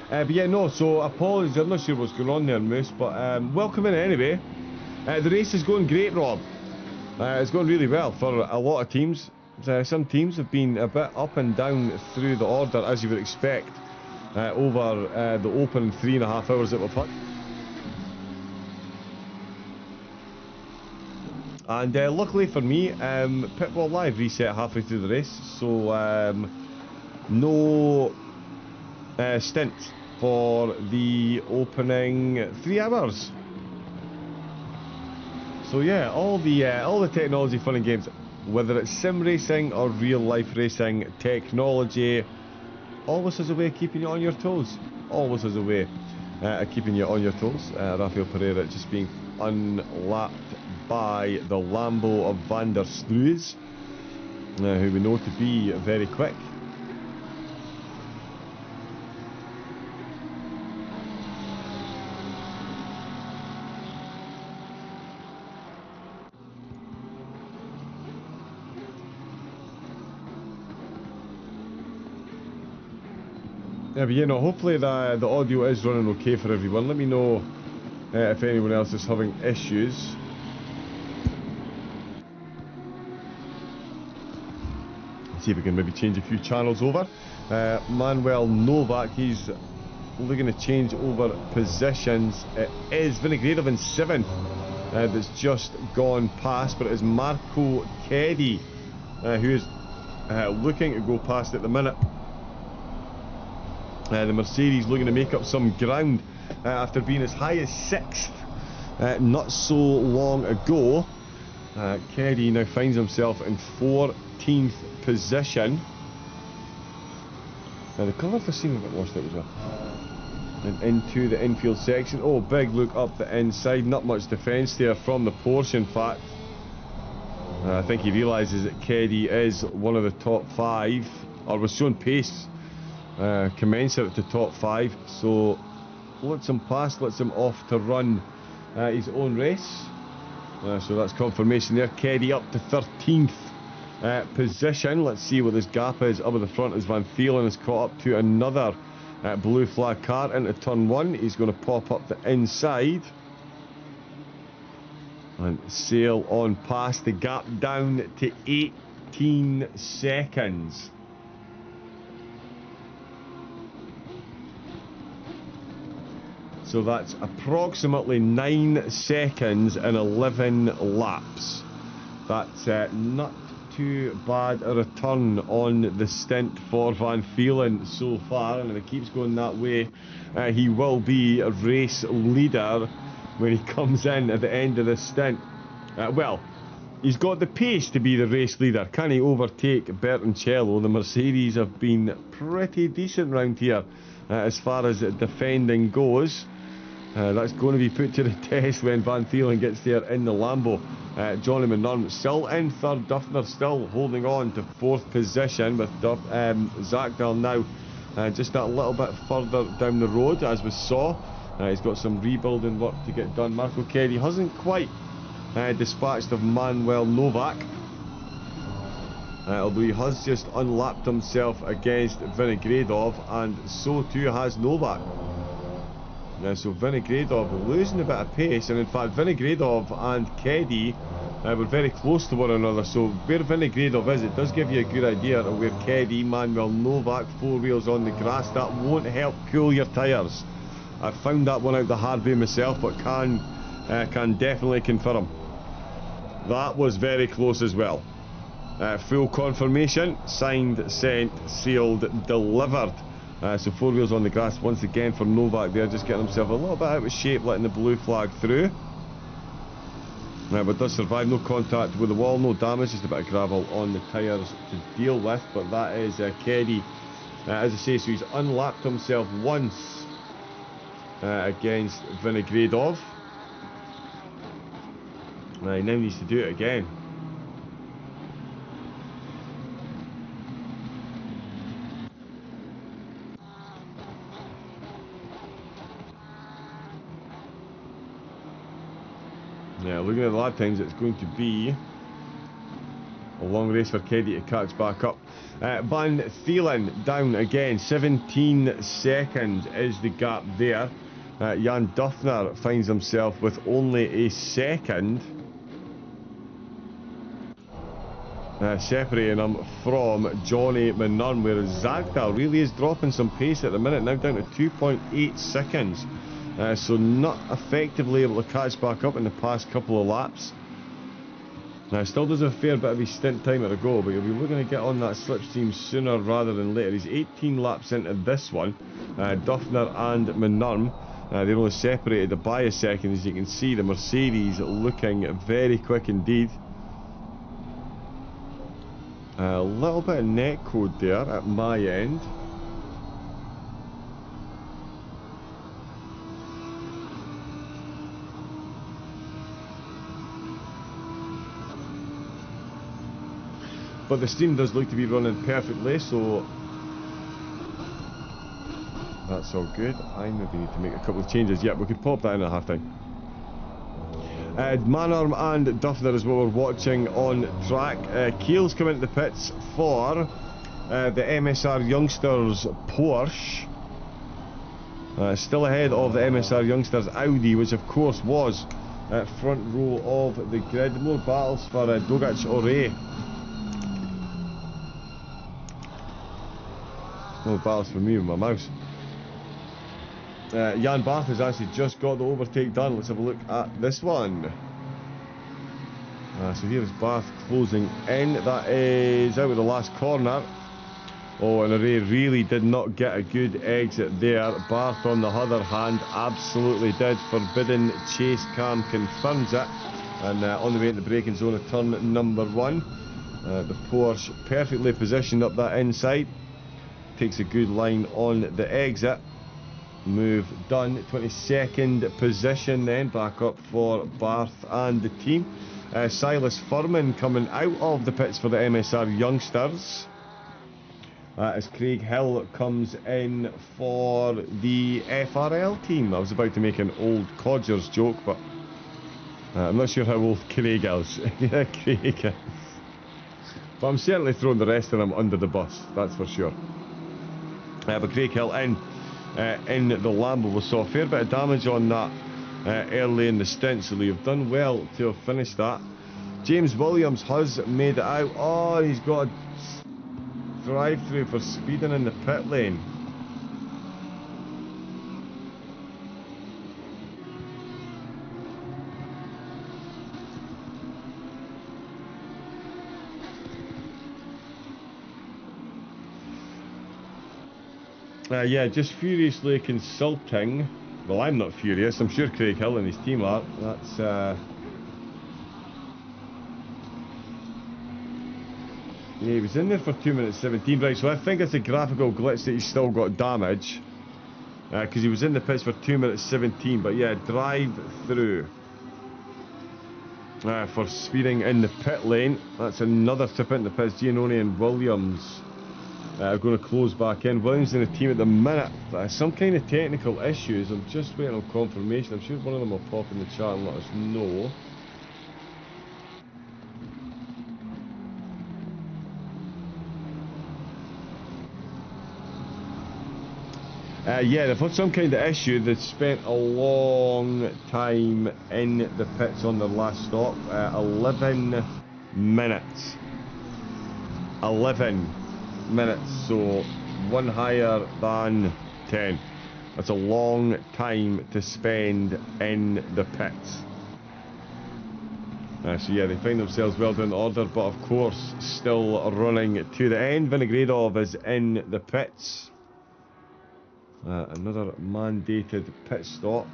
[SPEAKER 1] But yeah, no, so apologies, I'm not sure what's going on there, Moose, but welcome in anyway. The race is going great, Rob. It's going really well for a lot of teams. some teams have been a bit up and down through the order, as you would expect, over the open 3.5 hours that we've had. And luckily for me, Pitbull Live reset halfway through the race, so no stint for the opening 3 hours. So yeah, all the technology, fun and games, whether it's sim racing or real life racing, technology always has a way of keeping you on your toes. Always has a way of keeping you on your toes. Rafael Pereira just being unlapped by the Lambo of Van der Sluis, who we know to be very quick. Yeah, but you know, hopefully the audio is running okay for everyone. Let me know if anyone else is having issues. See if we can maybe change a few channels over. Manuel Novak, he's looking to change over positions. It is Vinogradov in 7th that's just gone past, but it is Marco Keddy who is looking to go past at the minute. The Mercedes looking to make up some ground after being as high as 6th not so long ago. Keddy now finds himself in 14th position. Now the colour for seeing a bit lost out as well. And into the infield section. Oh, big look up the inside. Not much defence there from the Porsche, in fact. I think he realises that Keddy is one of the top 5, or was shown pace commensurate to top 5, so lets him pass, lets him off to run his own race. So that's confirmation there. Keddy up to 13th position. Let's see what this gap is up at the front as Van Thielen has caught up to another blue flag car into turn 1. He's going to pop up the inside and sail on past. The gap down to 18 seconds. So that's approximately 9 seconds and 11 laps. That's not too bad a return on the stint for Van Thielen so far, and if it keeps going that way, he will be a race leader when he comes in at the end of the stint. Well, he's got the pace to be the race leader. Can he overtake Bertoncello? The Mercedes have been pretty decent round here as far as defending goes. That's going to be put to the test when Van Thielen gets there in the Lambo. Johnny McNunn still in 3rd. Duffner still holding on to 4th position, with Zachdal now just that little bit further down the road, as we saw. He's got some rebuilding work to get done. Marco Keddy hasn't quite dispatched of Manuel Novak, although he has just unlapped himself against Vinogradov, and so too has Novak. So Vinogradov losing a bit of pace, and in fact Vinogradov and Keddy were very close to one another. So where Vinogradov is, it does give you a good idea of where Keddy, Manuel Novak, 4 wheels on the grass. That won't help cool your tyres. I found that one out the hard way myself, but can definitely confirm that was very close as well. Full confirmation, signed, sent, sealed, delivered. So 4 wheels on the grass once again for Novak there, just getting himself a little bit out of shape, letting the blue flag through. But does survive, no contact with the wall, no damage, just a bit of gravel on the tyres to deal with. But that is Keddy, as I say, so he's unlapped himself once against Vinogradov. He now needs to do it again. Yeah, looking at the lap times, it's going to be a long race for Keddy to catch back up. Van Thielen down again, 17 seconds is the gap there. Jan Duffner finds himself with only a second. separating him from Johnny Manun, where Zagdal really is dropping some pace at the minute, now down to 2.8 seconds. So not effectively able to catch back up in the past couple of laps. Still does a fair bit of his stint time to go, but he'll be looking to get on that slipstream sooner rather than later. He's 18 laps into this one. Duffner and Manurm, they're only separated by a second. As you can see, the Mercedes looking very quick indeed. A little bit of net code there at my end. But the stream does look to be running perfectly, so that's all good. I maybe need to make a couple of changes. Yep, we could pop that in at half time. Manurm and Duffner is what we're watching on track. Keel's come into the pits for the MSR Youngsters Porsche. Still ahead of the MSR Youngsters Audi, which of course was front row of the grid. More battles for Dogac Ore. More battles for me with my mouse. Jan Barth has actually just got the overtake done. Let's have a look at this one. So here is Barth closing in. That is out of the last corner. Oh, and Array really did not get a good exit there. Barth, on the other hand, absolutely did. Forbidden chase cam confirms it. And on the way into the braking zone of turn number 1. The Porsche perfectly positioned up that inside. Takes a good line on the exit. Move done. 22nd position then, back up for Barth and the team. Silas Furman coming out of the pits for the MSR Youngsters. As Craig Hill comes in for the FRL team. I was about to make an old Codgers joke, but I'm not sure how old Craig is. Yeah, Craig is. But I'm certainly throwing the rest of them under the bus, that's for sure. But Craig Hill in the Lambo. We saw a fair bit of damage on that early in the stint, so they've done well to have finished that. James Williams has made it out. Oh, he's got a drive-through for speeding in the pit lane. Yeah, just furiously consulting. Well, I'm not furious. I'm sure Craig Hill and his team are. That's yeah, he was in there for 2 minutes 17. Right, so I think it's a graphical glitch that he's still got damage, because he was in the pits for 2 minutes 17. But yeah, drive through for speeding in the pit lane. That's another tip into the pits. Giannone and Williams are going to close back in. Williams in the team at the minute. Some kind of technical issues. I'm just waiting on confirmation. I'm sure one of them will pop in the chat and let us know. Yeah, they've had some kind of issue. They've spent a long time in the pits on their last stop. 11 minutes. 11 minutes, so one higher than 10. That's a long time to spend in the pits. So yeah, they find themselves well down the order, but of course still running to the end. Vinogradov is in the pits. Another mandated pit stop.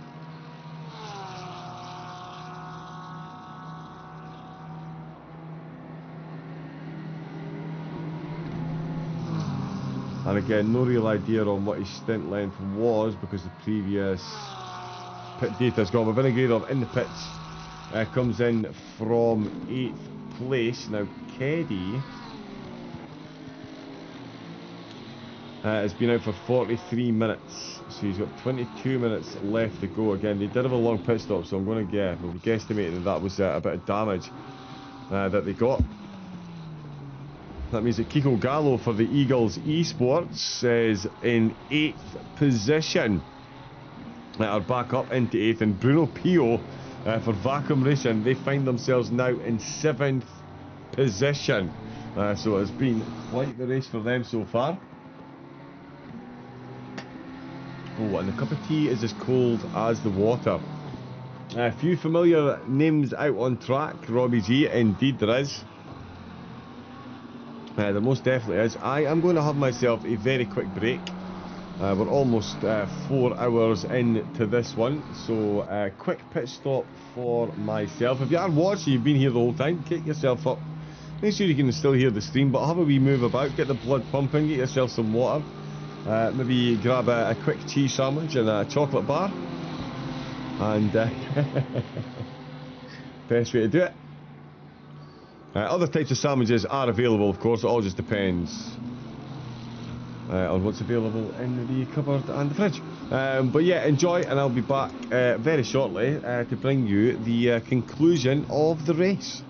[SPEAKER 1] And again, no real idea on what his stint length was because the previous pit data is gone. But Vinogradov in the pits comes in from 8th place. Now, Keddy has been out for 43 minutes, so he's got 22 minutes left to go. Again, they did have a long pit stop, so I'm going to we'll be guesstimating that was a bit of damage that they got. That means that Kiko Gallo for the Eagles Esports is in 8th position. Are back up into 8th, and Bruno Pio for Vacuum Racing, they find themselves now in 7th position. So it's been quite the race for them so far. Oh, and the cup of tea is as cold as the water. A few familiar names out on track, Robbie G. Indeed there is. There most definitely is. I am going to have myself a very quick break. We're almost 4 hours into this one, so quick pit stop for myself. If you are watching, you've been here the whole time, get yourself up. Make sure you can still hear the stream, but have a wee move about, get the blood pumping, get yourself some water. Maybe grab a quick cheese sandwich and a chocolate bar. And best way to do it. Other types of sandwiches are available, of course. It all just depends on what's available in the cupboard and the fridge. But yeah, enjoy, and I'll be back very shortly to bring you the conclusion of the race.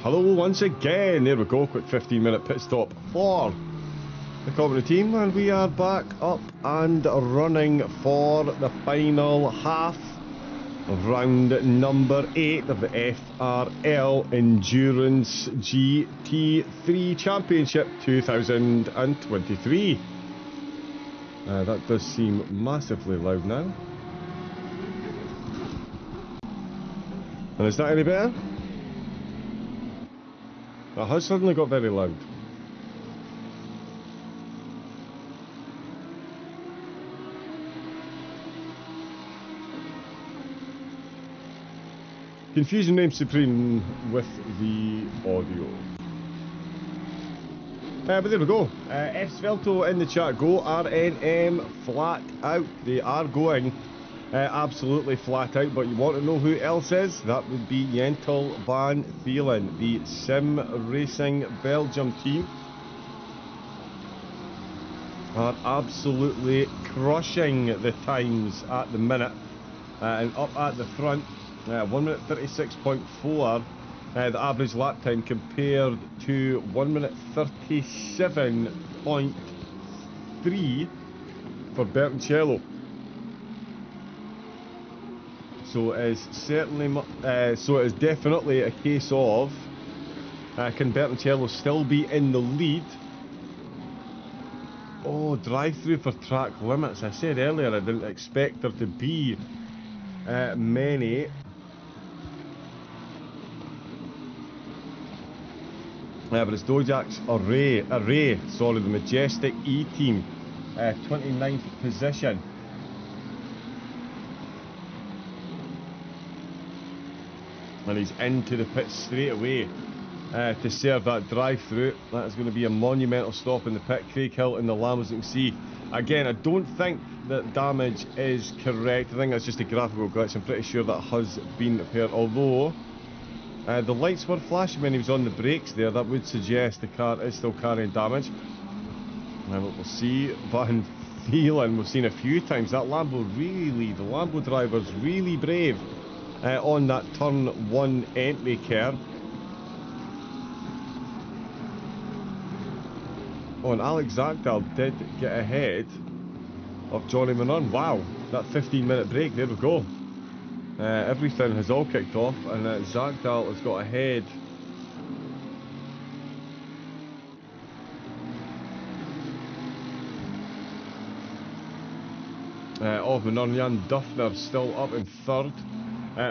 [SPEAKER 1] Hello once again. There we go. Quick 15-minute pit stop for the commentary team, and we are back up and running for the final half of round number 8 of the FRL Endurance GT3 Championship 2023. That does seem massively loud now. And is that any better? That has suddenly got very loud. Confusion reigns supreme with the audio. But there we go. Assetto in the chat. Go RNM flat out. They are going absolutely flat out. But you want to know who else is? That would be Jentel van Thielen, the Sim Racing Belgium team. Are absolutely crushing the times at the minute. And up at the front. 1 minute 36.4 the average lap time compared to 1 minute 37.3 for Bertoncello. So it is certainly so it is definitely a case of can Bertoncello still be in the lead? Oh, drive-through for track limits. I said earlier I didn't expect there to be many. But it's Dojak's array, sorry, the Majestic E team, 29th position. And he's into the pit straight away to serve that drive-through. That is going to be a monumental stop in the pit. Craig Hill in the Lam, as you can see. Again, I don't think that damage is correct. I think that's just a graphical glitch. I'm pretty sure that has been repaired, although the lights were flashing when he was on the brakes there. That would suggest the car is still carrying damage. And we'll see. Van Thielen, we've seen a few times. That Lambo really, the Lambo driver's really brave on that turn 1 entry curve. Oh, and Alex Zagdal did get ahead of Johnny Manon. Wow, that 15-minute break, there we go. Everything has all kicked off, and Zagdal has got ahead of Manon. Jan Duffner still up in 3rd.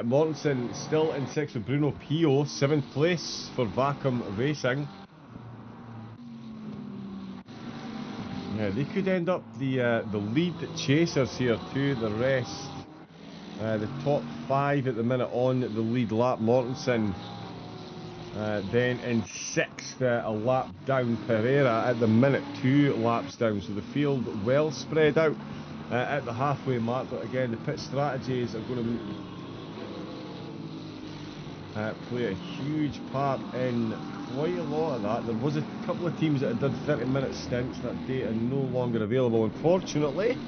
[SPEAKER 1] Mortensen still in 6th with Bruno Pio, 7th place for Vacuum Racing. Yeah, they could end up the lead chasers here to the rest. The top 5 at the minute on the lead lap. Mortensen then in 6th, a lap down. Pereira at the minute 2 laps down. So the field well spread out at the halfway mark. But again, the pit strategies are going to play a huge part in quite a lot of that. There was a couple of teams that did 30-minute stints. That data no longer available, unfortunately.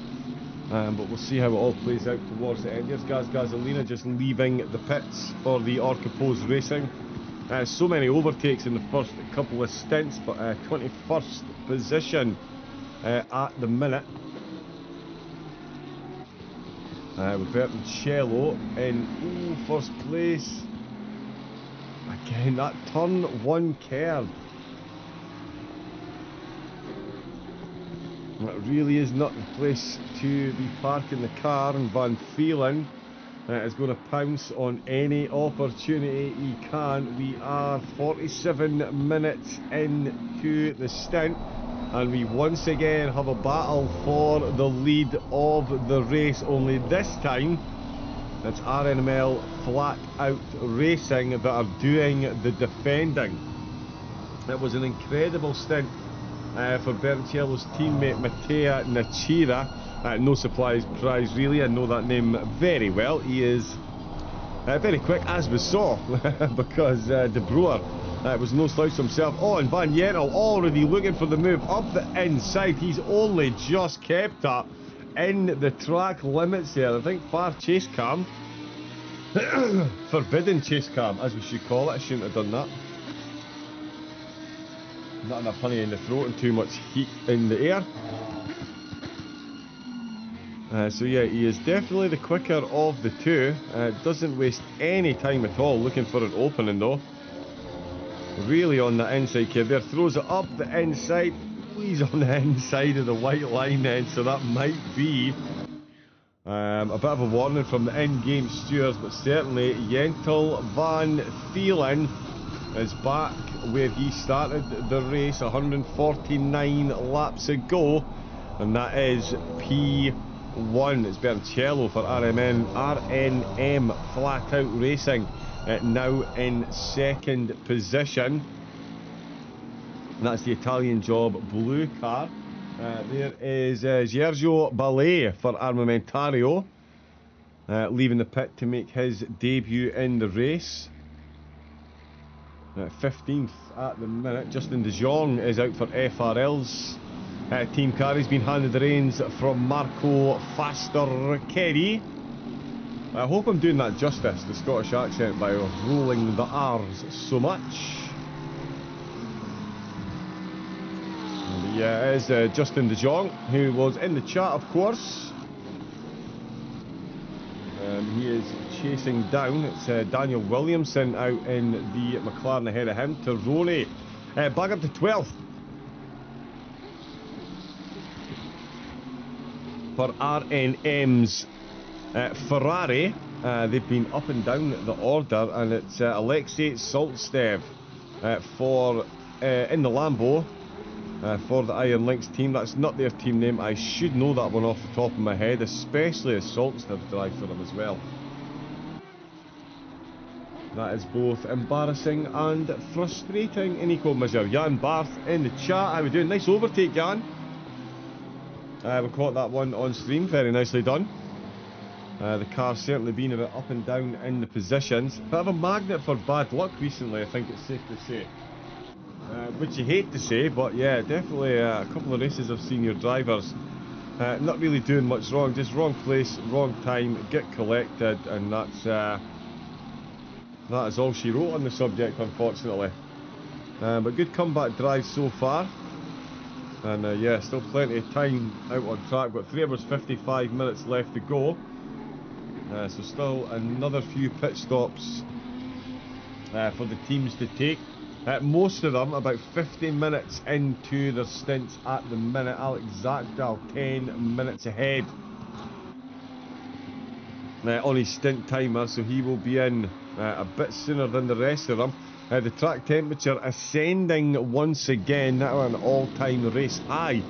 [SPEAKER 1] But we'll see how it all plays out towards the end. Here's Gaz Gasolina just leaving the pits for the Orcapose Racing. So many overtakes in the first couple of stints, but 21st position at the minute. With Bertoncello in first place. Again, that turn 1 curve. That really is not the place to be parking the car, and Van Thielen is going to pounce on any opportunity he can. We are 47 minutes into the stint, and we once again have a battle for the lead of the race, only this time it's RNML Flat Out Racing that are doing the defending. It was an incredible stint for Bertoncello's teammate Mattea Nachira. No surprise really, I know that name very well. He is very quick, as we saw, because De Broer was no slouch himself. Oh, and Van Jentel already looking for the move up the inside. He's only just kept up in the track limits there. I think far chase cam, forbidden chase cam as we should call it. I shouldn't have done that. Not enough honey in the throat and too much heat in the air. So yeah, he is definitely the quicker of the two. Doesn't waste any time at all looking for an opening though. Really on the inside kid there, throws it up the inside. He's on the inside of the white line then, so that might be a bit of a warning from the in-game stewards, but certainly Jentel van Thielen is back where he started the race 149 laps ago, and that is P1. It's Bertoncello for RNM Flat Out Racing, now in second position. And that's the Italian job blue car. There is Sergio Ballet for Armamentario, leaving the pit to make his debut in the race. 15th at the minute. Justin De Jong is out for FRL's team car. He's been handed the reins from Marco Faster-Kerry. I hope I'm doing that justice, the Scottish accent, by rolling the R's so much. Yeah, it is Justin De Jong, who was in the chat, of course. He is chasing down. It's Daniel Williamson out in the McLaren ahead of him. Terrone back up to 12th. For RNM's Ferrari. They've been up and down the order, and it's Alexei Solstev for in the Lambo. For the Iron Lynx team. That's not their team name. I should know that one off the top of my head, especially as Solstev drives for them as well. That is both embarrassing and frustrating. Nico Measure, Jan Barth in the chat. How we doing? Nice overtake, Jan. We caught that one on stream. Very nicely done. The car's certainly been a bit up and down in the positions. Bit of a magnet for bad luck recently, I think it's safe to say. Which you hate to say, but yeah, definitely a couple of races I've seen your drivers not really doing much wrong, just wrong place, wrong time, get collected, and that is all she wrote on the subject, unfortunately. But good comeback drive so far, and yeah, still plenty of time out on track. Got 3 hours 55 minutes left to go, so still another few pit stops for the teams to take. Most of them about 15 minutes into their stints at the minute. Alex Zakdal 10 minutes ahead on his stint timer, so he will be in a bit sooner than the rest of them. The track temperature ascending once again, now an all-time race high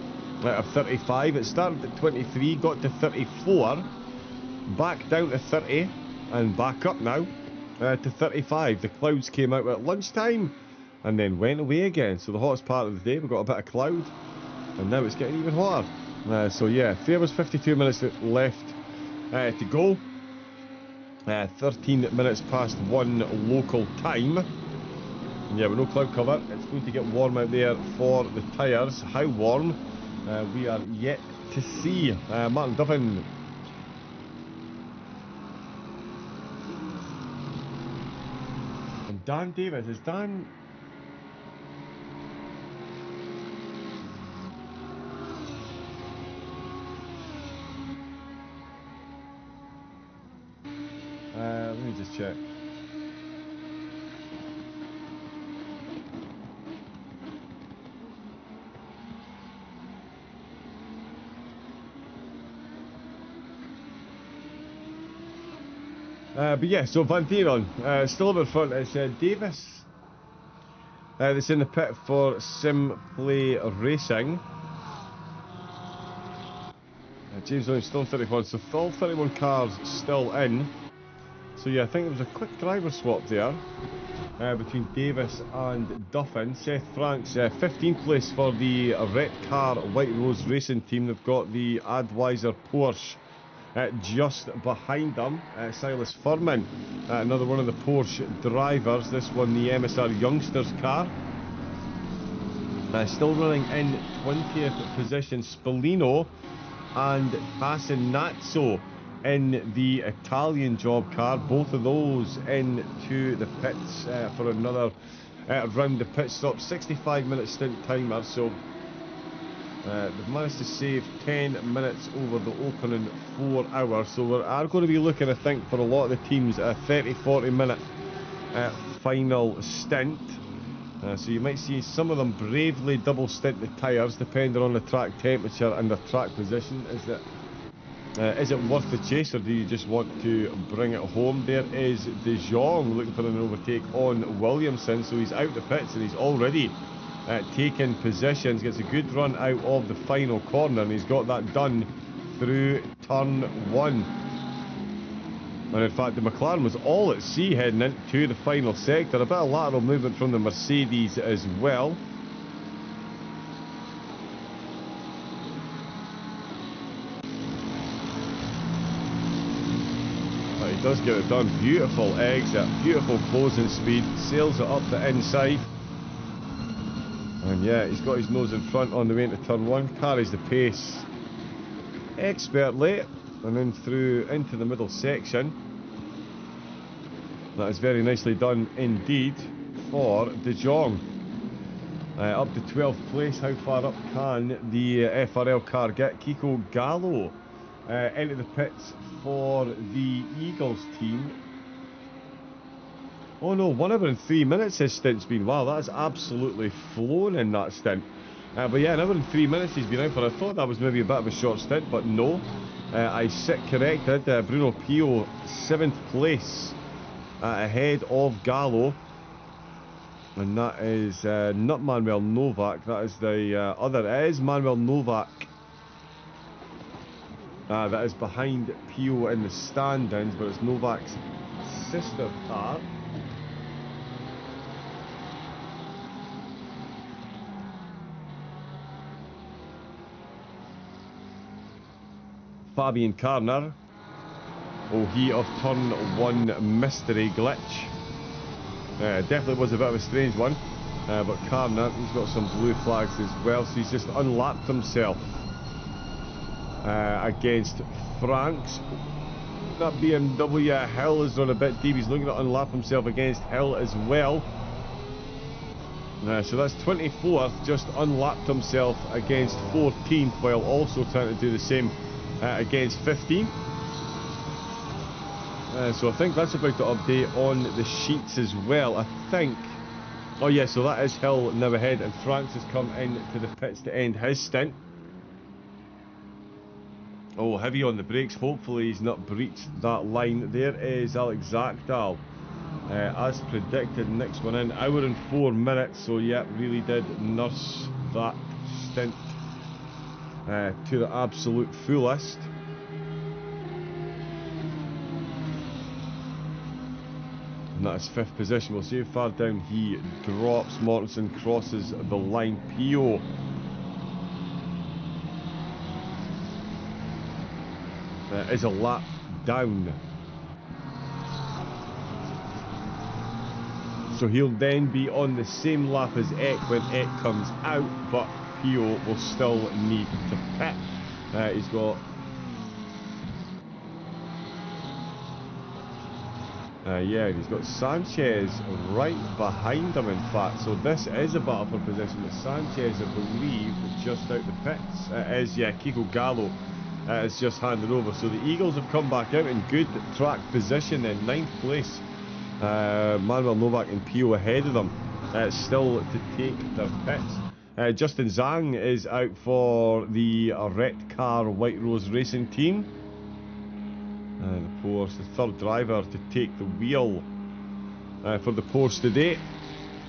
[SPEAKER 1] of 35. It started at 23, got to 34, back down to 30, and back up now to 35. The clouds came out at lunchtime and then went away again, so the hottest part of the day, we've got a bit of cloud, and now it's getting even hotter. So yeah, 3 hours 52 minutes left to go. 13 minutes past 1 local time. And yeah, with no cloud cover, it's going to get warm out there for the tyres. How warm? We are yet to see. Martin Duffin. And Dan Davis, is Dan... let me just check. But yeah, so Van Theron, still up in front. It's Davis that's in the pit for Simply Racing. James Williams still 31, so all 31 cars still in. So yeah, I think there was a quick driver swap there between Davis and Duffin. Seth Franks, 15th place for the Red Car White Rose Racing team. They've got the Advisor Porsche just behind them. Silas Furman, another one of the Porsche drivers. This one, the MSR Youngsters car. Still running in 20th position, Spallino and Passanazzo in the Italian job car. Both of those into the pits for another round the pit stop. 65-minute stint timer, so they've managed to save 10 minutes over the opening 4 hours. So we are going to be looking, I think, for a lot of the teams at a 30-40 minute final stint. So you might see some of them bravely double stint the tyres depending on the track temperature and the track position. Is it worth the chase, or do you just want to bring it home? There is De Jong looking for an overtake on Williamson, so he's out the pits and he's already taken positions. Gets a good run out of the final corner, and he's got that done through turn 1. And in fact, the McLaren was all at sea heading into the final sector. A bit of lateral movement from the Mercedes as well. But he does get it done. Beautiful exit, beautiful closing speed. Sails it up the inside. And yeah, he's got his nose in front on the way into turn 1. Carries the pace expertly. And then through into the middle section. That is very nicely done indeed for De Jong. Up to 12th place. How far up can the FRL car get? Kiko Gallo into the pits for the Eagles team. Oh no, 1 hour and 3 minutes his stint's been. Wow, that has absolutely flown in that stint. But yeah, 1 hour and 3 minutes he's been out for. I thought that was maybe a bit of a short stint, but no. I sit corrected. Bruno Pio, 7th place, ahead of Gallo. And that is not Manuel Novak, that is the other. It is Manuel Novak. That is behind Pio in the standings, but it's Novak's sister car. Fabian Carner. Oh, he of turn 1 mystery glitch. Definitely was a bit of a strange one. But Carner, he's got some blue flags as well, so he's just unlapped himself against Franks. That BMW Hill is on a bit deep. He's looking to unlap himself against Hill as well. So that's 24th, just unlapped himself against 14th, while also trying to do the same against 15th. So I think that's about the update on the sheets as well, I think. Oh yeah, so that is Hill now ahead, and Franks has come into the pits to end his stint. Oh, heavy on the brakes. Hopefully he's not breached that line. There is Alex Zakdal. As predicted, next one in. 1 hour and 4 minutes. So yeah, really did nurse that stint to the absolute fullest. And that is 5th position. We'll see how far down he drops. Mortensen crosses the line. Pio is a lap down. So he'll then be on the same lap as Eck when Eck comes out, but Pio will still need to pit. He's got yeah, he's got Sanchez right behind him, in fact. So this is a battle for position. But Sanchez, I believe, just out the pits. It is, yeah, Kiko Gallo is just handed over. So the Eagles have come back out in good track position in 9th place. Manuel Novak and Pio ahead of them, still to take their pits. Justin Zhang is out for the Red Car White Rose Racing team. The Porsche, the third driver to take the wheel for the Porsche today.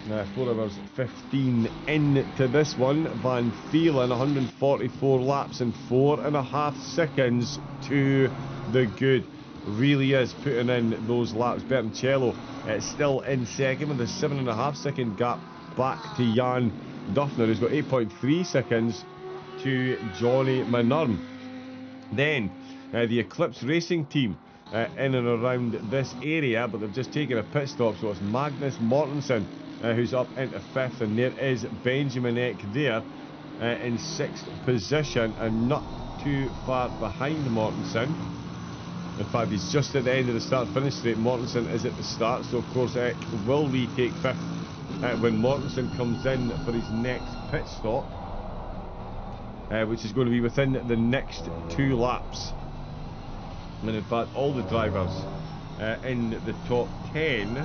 [SPEAKER 1] 4 hours 15 into this one. Van Thielen, 144 laps and 4.5 seconds to the good. Really is putting in those laps. Bertoncello still in second with a 7.5 second gap back to Jan Duffner, who's got 8.3 seconds to Johnny Manurn. Then the Eclipse Racing team in and around this area, but they've just taken a pit stop. So it's Magnus Mortensen who's up into 5th, and there is Benjamin Eck there in 6th position, and not too far behind Mortensen. In fact, he's just at the end of the start-finish straight. Mortensen is at the start, so of course Eck will retake 5th when Mortensen comes in for his next pit stop, which is going to be within the next 2 laps. And in fact, all the drivers in the top 10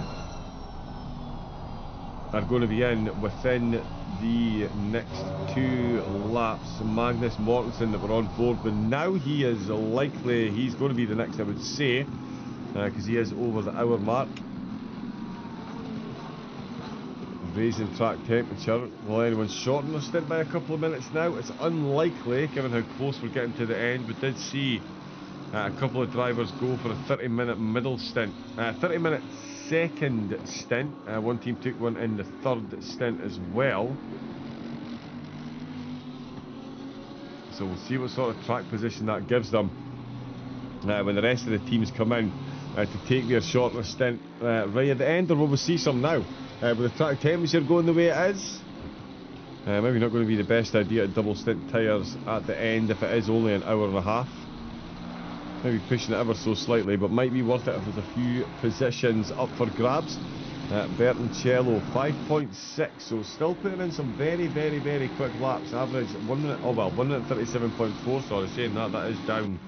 [SPEAKER 1] are going to be in within the next 2 laps. Magnus Mortensen that we're on board with now, he is likely, he's going to be the next, I would say, because he is over the hour mark. Raising track temperature. Will anyone shorten their stint by a couple of minutes now? It's unlikely, given how close we're getting to the end. We did see a couple of drivers go for a 30-minute middle stint, 30-minute second stint. One team took one in the third stint as well. So we'll see what sort of track position that gives them when the rest of the teams come in to take their shorter stint right at the end, or will we see some now? With the track temperature going the way it is, maybe not going to be the best idea to double stint tyres at the end if it is only an hour and a half. Maybe pushing it ever so slightly, but might be worth it if there's a few positions up for grabs. Bertoncello 5.6, so still putting in some very quick laps. Average 1 minute, 1 minute 37.4, sorry, saying that is down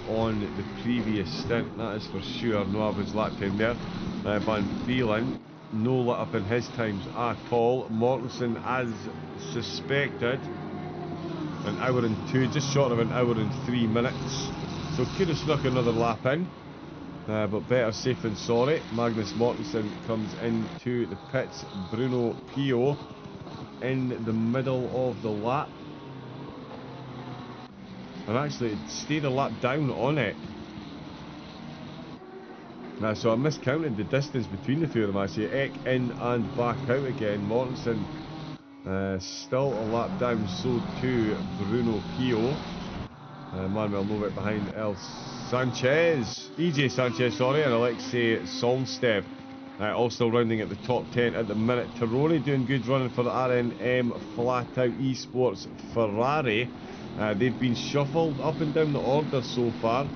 [SPEAKER 1] on the previous stint, that is for sure. No average lap time there. Van Vielen, no let up in his times at all. Mortensen, as suspected, an hour and 2, just short of an hour and 3 minutes. So could have snuck another lap in, but better safe than sorry. Magnus Mortensen comes into the pits. Bruno Pio in the middle of the lap. And actually it stayed a lap down on it. So I miscounted the distance between the two of them actually. Eck in and back out again. Mortensen still a lap down, so too Bruno Pio. Manuel Novak behind El Sanchez. EJ Sanchez, sorry, and Alexei Solnstev. All still rounding at the top 10 at the minute. Tironi doing good running for the RNM Flat Out Esports Ferrari. They've been shuffled up and down the order so far.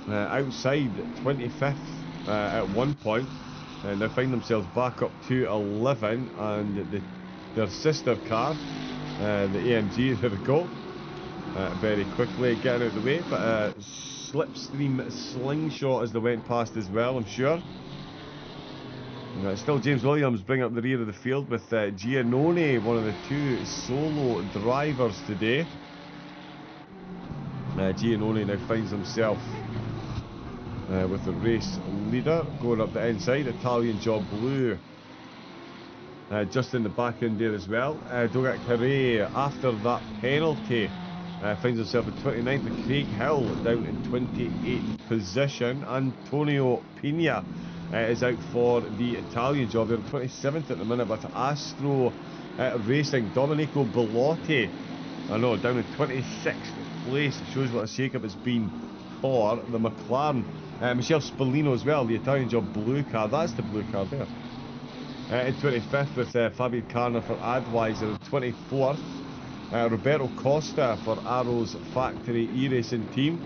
[SPEAKER 1] Outside 25th at one point, and they find themselves back up to 11, and their sister car, the AMG, there we go, very quickly getting out of the way, but slipstream slingshot as they went past as well, I'm sure. Still James Williams bringing up the rear of the field with Giannone, one of the 2 solo drivers today. Giannone now finds himself with the race leader going up the inside. Italian Job Blue just in the back end there as well. Dogak Carre, after that penalty, finds himself at 29th, with Craig Hill down in 28th position. Antonio Pina is out for the Italian Job. They're 27th at the minute, but Astro Racing, Domenico Bellotti, I know, down in 26th place. It shows what a shake-up it's been for the McLaren. Michele Spallino as well, the Italian Job blue car, that's the blue car there. In 25th with Fabian Carner for Adweiser. 24th, Roberto Costa for Arrows Factory E-Racing team.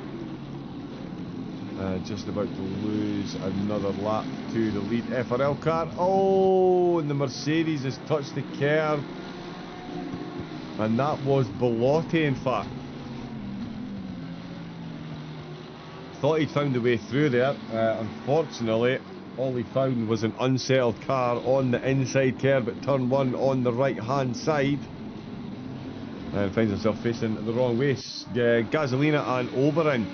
[SPEAKER 1] Just about to lose another lap to the lead FRL car. Oh, and the Mercedes has touched the curb. And that was Bellotti, in fact. Thought he'd found a way through there. Unfortunately, all he found was an unsettled car on the inside curb at turn 1 on the right hand side, and finds himself facing the wrong way. Gasolina and Oberon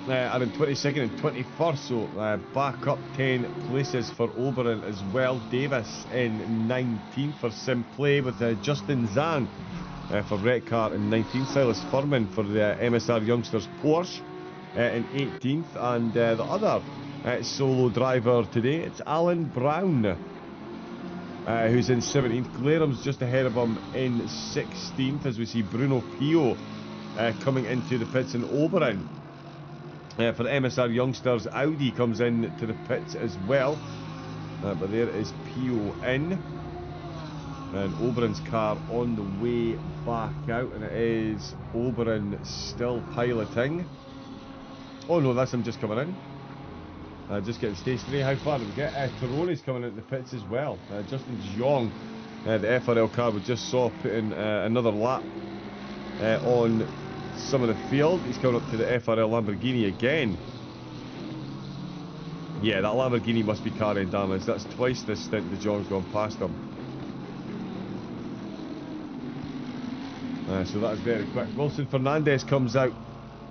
[SPEAKER 1] are in 22nd and 21st, so back up 10 places for Oberon as well. Davis in 19th for Simplay, with Justin Zhang for Redcar in 19th. Silas Furman for the MSR Youngsters Porsche in 18th, and the other solo driver today, it's Alan Brown, who's in 17th. Glaram's just ahead of him in 16th, as we see Bruno Pio coming into the pits, and Oberon for the MSR Youngsters Audi comes in to the pits as well, but there is Pio in, and Oberon's car on the way back out, and it is Oberon still piloting. Oh no, that's him just coming in. Just getting stationary. How far did we get? Tirone's coming out the pits as well. Justin Jeong, the FRL car we just saw, putting another lap on some of the field. He's coming up to the FRL Lamborghini again. Yeah, that Lamborghini must be carrying damage. That's twice this stint the Jeong's gone past him. So that's very quick. Wilson Fernandez comes out.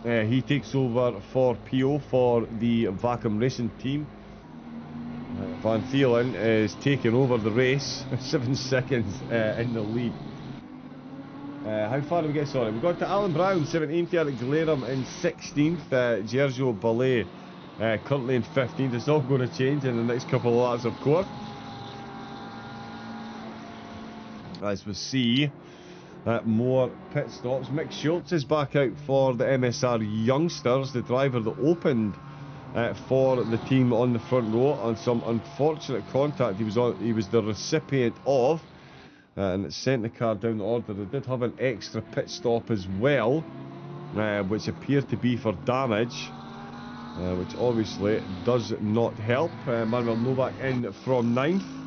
[SPEAKER 1] He takes over for PO for the Vacuum Racing team. Van Thielen is taking over the race, 7 seconds in the lead. How far did we get? Sorry, we got to Alan Brown, 17th, Eric Glerum in 16th, Giorgio Ballet currently in 15th. It's all going to change in the next couple of laps, of course. As we see more pit stops. Mick Schultz is back out for the MSR Youngsters, the driver that opened for the team on the front row on some unfortunate contact he was the recipient of, and it sent the car down the order. They did have an extra pit stop as well, which appeared to be for damage, which obviously does not help. Manuel Novak in from 9th.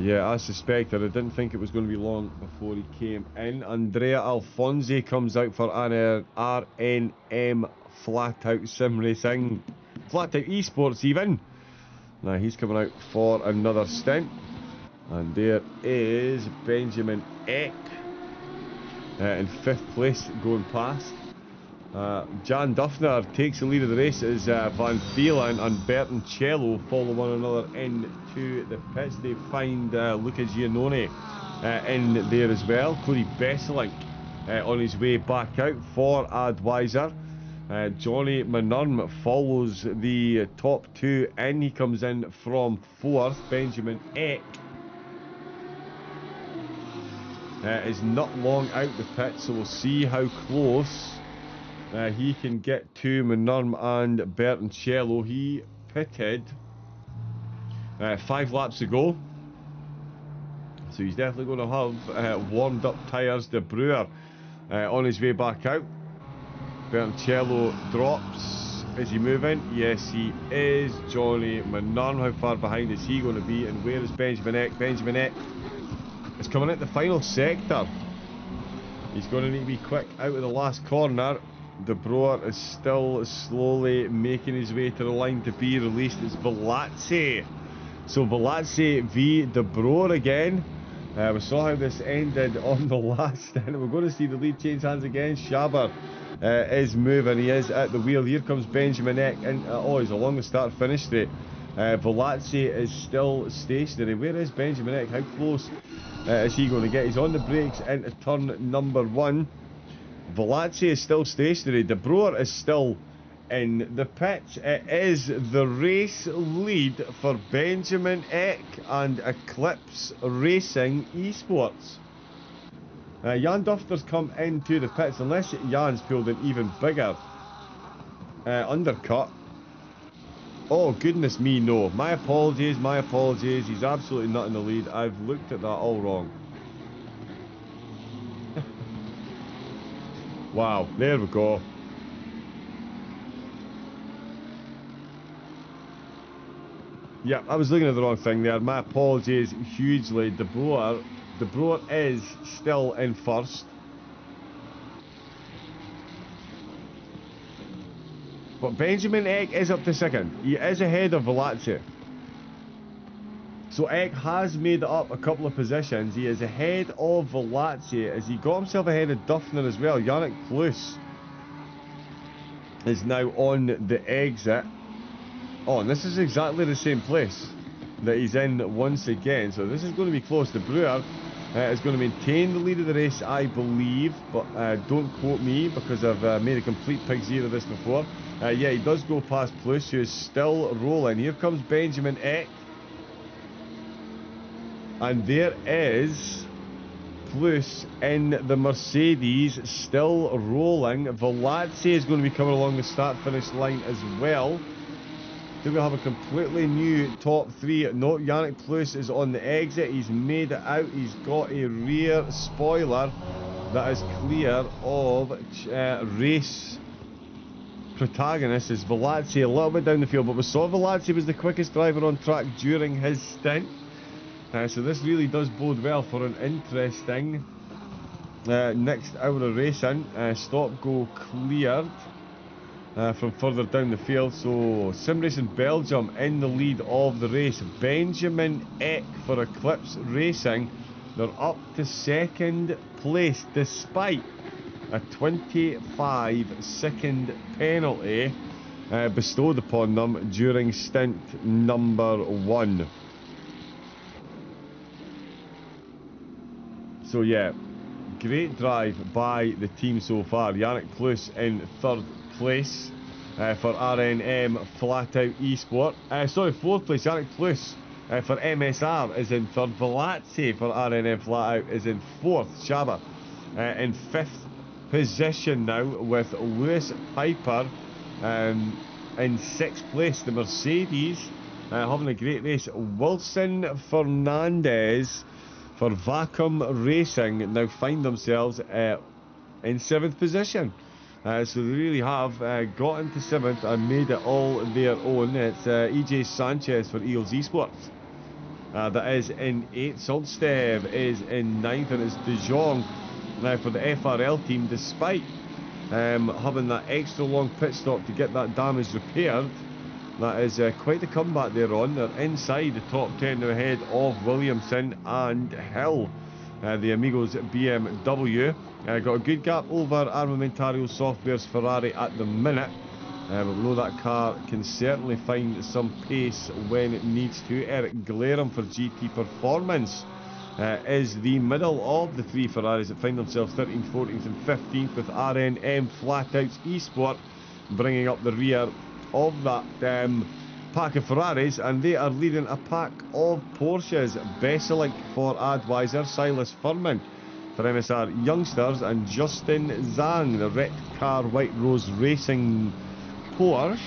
[SPEAKER 1] Yeah, I suspected. I didn't think it was going to be long before he came in. Andrea Alfonsi comes out for RNM Flat Out Sim Racing. Flat Out Esports even. Now he's coming out for another stint. And there is Benjamin Eck in 5th place going past. Jan Duffner takes the lead of the race as Van Thielen and Bertoncello follow one another into the pits. They find Luca Giannone in there as well. Corey Besselink on his way back out for Advisor. Johnny Manurm follows the top 2 in. He comes in from 4th. Benjamin Eck is not long out the pit, so we'll see how close he can get to Manurm and Bertoncello. He pitted 5 laps ago, so he's definitely going to have warmed up tyres. De Brewer on his way back out. Bertoncello drops. Is he moving? Yes, he is. Johnny Manurm, how far behind is he going to be? And where is Benjamin Eck? Benjamin Eck is coming out the final sector. He's going to need to be quick out of the last corner. De Brewer is still slowly making his way to the line to be released. It's Velazzi. So Velazzi v De Brewer again. We saw how this ended on the last, and we're going to see the lead change hands again. Schaber is moving. He is at the wheel. Here comes Benjamin Eck. And, oh, he's along the start-finish straight. Velazzi is still stationary. Where is Benjamin Eck? How close is he going to get? He's on the brakes into turn number 1. Velazzi is still stationary. De Brewer is still in the pits. It is the race lead for Benjamin Eck and Eclipse Racing Esports. Jan Duffner's come into the pits, unless Jan's pulled an even bigger undercut. Oh, goodness me, no. My apologies, my apologies. He's absolutely not in the lead. I've looked at that all wrong. Wow, there we go. Yeah, I was looking at the wrong thing there. My apologies hugely. De Brewer is still in first. But Benjamin Eck is up to second. He is ahead of Velazzi. So Eck has made it up a couple of positions. He is ahead of Velazzi as he got himself ahead of Duffner as well. Yannick Plus is now on the exit. Oh, and this is exactly the same place that he's in once again. So this is going to be close. De Brewer is going to maintain the lead of the race, I believe. But don't quote me because I've made a complete pig's ear of this before. Yeah, he does go past Plus, who is still rolling. Here comes Benjamin Eck. And there is Plus in the Mercedes, still rolling. Velazzi is going to be coming along the start-finish line as well. Do we have a completely new top 3? No, Yannick Plus is on the exit. He's made it out. He's got a rear spoiler. that is clear of race protagonist is Velazzi a little bit down the field, but we saw Velazzi was the quickest driver on track during his stint. So this really does bode well for an interesting next hour of racing. Stop go cleared from further down the field. So Sim Racing Belgium in the lead of the race. Benjamin Eck for Eclipse Racing. They're up to second place despite a 25-second penalty bestowed upon them during stint number 1. So yeah, great drive by the team so far. Yannick Plus in 3rd place for RNM Flat Out Esport. Sorry, 4th place. Yannick Plus for MSR is in 3rd. Velazzi for RNM Flat Out is in 4th. Shaba in 5th position now, with Lewis Piper in 6th place. The Mercedes having a great race. Wilson Fernandez for Vacuum Racing now find themselves in 7th position. So they really have got into 7th and made it all their own. It's EJ Sanchez for Eels Esports. That is in 8th. Solstev is in 9th, and it's De Jong for the FRL team, despite having that extra long pit stop to get that damage repaired. That is quite a comeback they're on. They're inside the top 10 now, ahead of Williamson and Hill. The Amigos BMW got a good gap over Armamentario Software's Ferrari at the minute, but we know that car can certainly find some pace when it needs to. Eric Glarham for GT Performance is the middle of the 3 Ferraris that find themselves 13th, 14th and 15th, with RNM Flat Out Esport bringing up the rear of that pack of Ferraris, and they are leading a pack of Porsches. Besselink for Advisor, Silas Furman for MSR Youngsters, and Justin Zhang, the Red Car White Rose Racing Porsche,